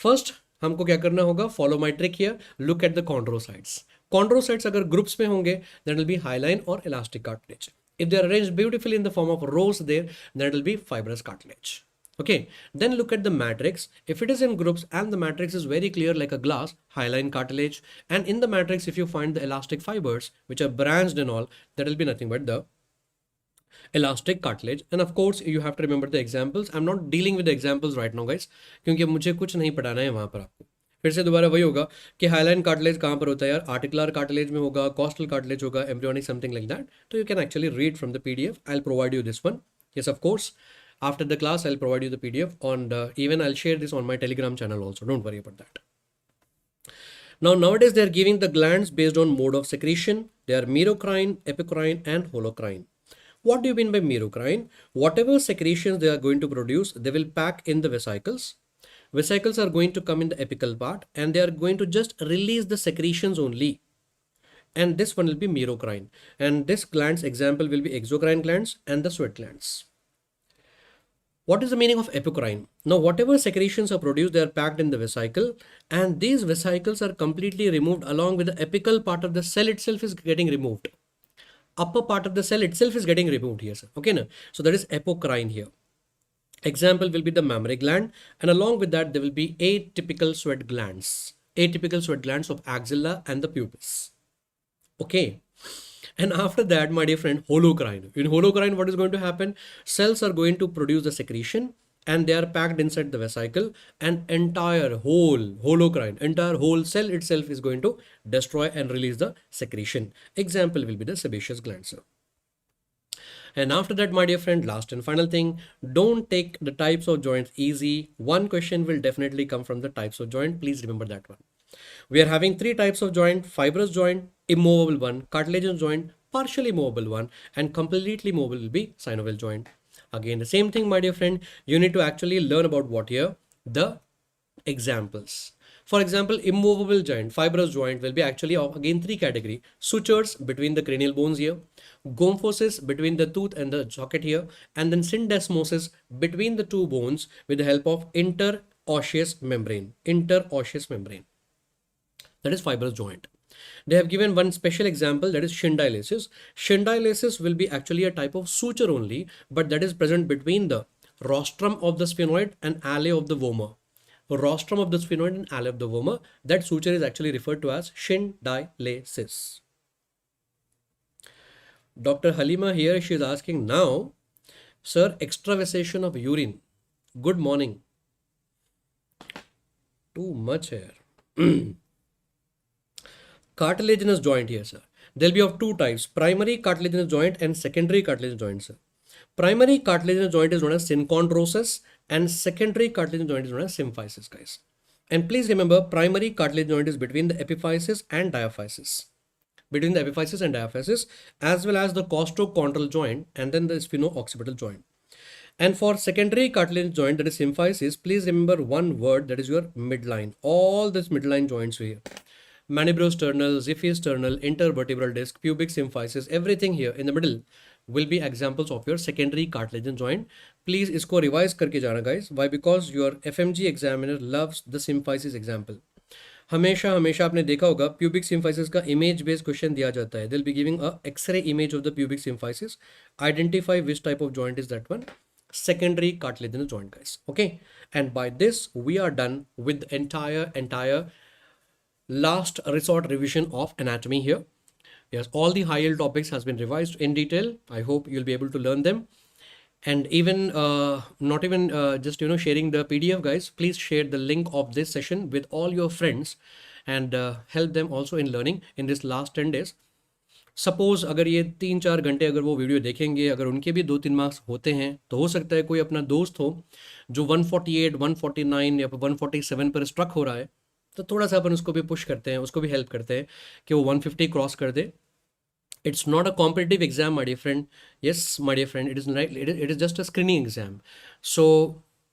First हमको क्या करना होगा, follow my trick here, look at the chondrocytes. Chondrocytes अगर ग्रुप्स में होंगे then it will be hyaline or elastic cartilage. If they are arranged beautifully in the form of rows there, then it will be fibrous cartilage. Okay, then look at the matrix. If it is in groups and the matrix is very clear like a glass, hyaline cartilage, and in the matrix if you find the elastic fibers which are branched and all, that will be nothing but the elastic cartilage. And of course you have to remember the examples. I'm not dealing with the examples right now, guys, क्योंकि मुझे कुछ नहीं पढ़ाना है वहाँ पर आपको. फिर से दोबारा वही होगा कि हाइलाइन कार्टिलेज कहाँ पर होता है यार, आर्टिकुलर कार्टिलेज में होगा, कॉस्टल कार्टिलेज होगा, एम्ब्रियोनिक समथिंग लाइक दैट. तो you can actually read from the PDF. I will provide you this one. Yes, of course. After the class, I'll provide you the PDF and even I'll share this on my Telegram channel also. Don't worry about that. Now, nowadays they are giving the glands based on mode of secretion. They are merocrine, epicrine, and holocrine. What do you mean by merocrine? Whatever secretions they are going to produce, they will pack in the vesicles. Vesicles are going to come in the apical part and they are going to just release the secretions only. And this one will be merocrine. And this glands example will be exocrine glands and the sweat glands. What is the meaning of epicrine? Now, whatever secretions are produced, they are packed in the vesicle, and these vesicles are completely removed along with the apical part of the cell itself is getting removed. Upper part of the cell itself is getting removed here, sir. Okay, now, so that is epicrine here. Example will be the mammary gland, and along with that, there will be atypical sweat glands. Atypical sweat glands of axilla and the pubis. Okay. And after that, my dear friend, holocrine. In holocrine, what is going to happen? Cells are going to produce the secretion and they are packed inside the vesicle, and entire whole cell itself is going to destroy and release the secretion. Example will be the sebaceous glands. And after that, my dear friend, last and final thing, don't take the types of joints easy. One question will definitely come from the types of joint. Please remember that one. We are having three types of joint: fibrous joint, immovable one, cartilaginous joint, partially movable one, and completely movable will be synovial joint. Again, the same thing, my dear friend, you need to actually learn about what here? The examples. For example, immovable joint, fibrous joint will be actually of again three category: sutures between the cranial bones here, gomphosis between the tooth and the socket here, and then syndesmosis between the two bones with the help of interosseous membrane. That is fibrous joint. They have given one special example, that is shindilasis. Shindilasis will be actually a type of suture only, but that is present between the rostrum of the sphenoid and alley of the vomer. Rostrum of the sphenoid and alley of the vomer. That suture is actually referred to as shindilasis. Dr. Halima here, she is asking now, sir, extravasation of urine. Good morning. Too much here. Cartilaginous joint here, sir. They'll be of two types, primary cartilaginous joint and secondary cartilaginous joint, sir. Primary cartilaginous joint is known as synchondrosis and secondary cartilaginous joint is known as symphysis, guys. And please remember, primary cartilaginous joint is between the epiphysis and diaphysis. Between the epiphysis and diaphysis, as well as the costochondral joint and then the spheno-occipital joint. And for secondary cartilaginous joint, that is symphysis, please remember one word, that is your midline. All these midline joints here. Mandibulosternal, xiphisternal, intervertebral disc, pubic symphysis, everything here in the middle will be examples of your secondary cartilaginous joint. Please isko revise karke jana, guys. Why? Because your FMGE examiner loves the symphysis example. हमेशा आपने देखा होगा pubic symphysis का image based question दिया जाता है. They'll be giving a X-ray image of the pubic symphysis. Identify which type of joint is that one. Secondary cartilaginous joint, guys. Okay, and by this we are done with the entire last resort revision of anatomy here. Yes, all the high yield topics has been revised in detail. I hope you'll be able to learn them. And even not even just sharing the PDF, guys, please share the link of this session with all your friends and help them also in learning in this last 10 days. Suppose अगर ये 3-4 घंटे अगर वो video देखेंगे, अगर उनके भी 2-3 marks होते हैं, तो हो सकता है कोई अपना दोस्त हो जो 148, 149 या 147 पर स्ट्रक हो रहा है, तो थोड़ा सा अपन उसको भी पुश करते हैं, उसको भी हेल्प करते हैं कि वो 150 क्रॉस कर दे. It's not a competitive exam, my dear friend. Yes, my dear friend, it is just a screening exam. So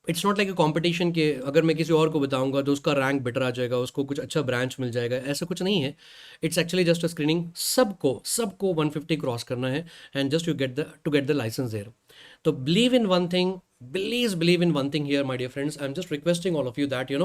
it's not like a competition कि अगर मैं किसी और को बताऊंगा तो उसका रैंक बेटर आ जाएगा, उसको कुछ अच्छा ब्रांच मिल जाएगा, ऐसा कुछ नहीं है. It's actually just a screening. सबको 150 क्रॉस करना है and just you get the license there. So believe in one thing, believe in one thing here, my dear friends. I'm just requesting all of you that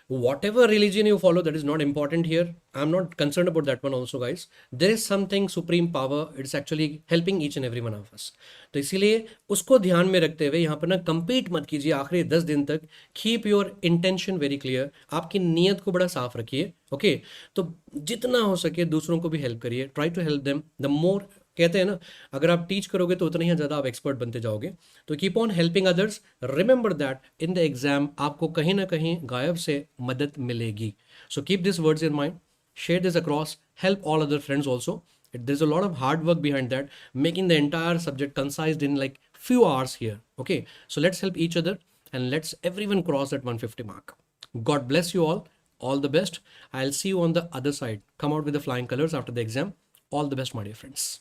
whatever religion you follow, that is not important here. I'm not concerned about that one also, guys. There is something supreme power. It's actually helping each and every one of us. तो इसीलिए उसको ध्यान में रखते हुए यहाँ पर ना compete मत कीजिए आखिरी 10 दिन तक. Keep your intention very clear. आपकी नीयत को बड़ा साफ रखिए. Okay? तो जितना हो सके दूसरों को भी हेल्प करिए. Try to help them. The more कहते हैं ना, अगर आप टीच करोगे तो उतना ही ज़्यादा आप एक्सपर्ट बनते जाओगे. तो keep on helping others. Remember that in the exam आपको कहीं ना कहीं गायब से मदद मिलेगी. So keep this words in mind, share this across, help all other friends also. There's a lot of hard work behind that, making the entire subject concised in like few hours here. Okay, so let's help each other and let's everyone cross that 150 mark. God bless you all the best. I'll see you on the other side. Come out with the flying colors after the exam. All the best, my dear friends.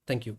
Thank you.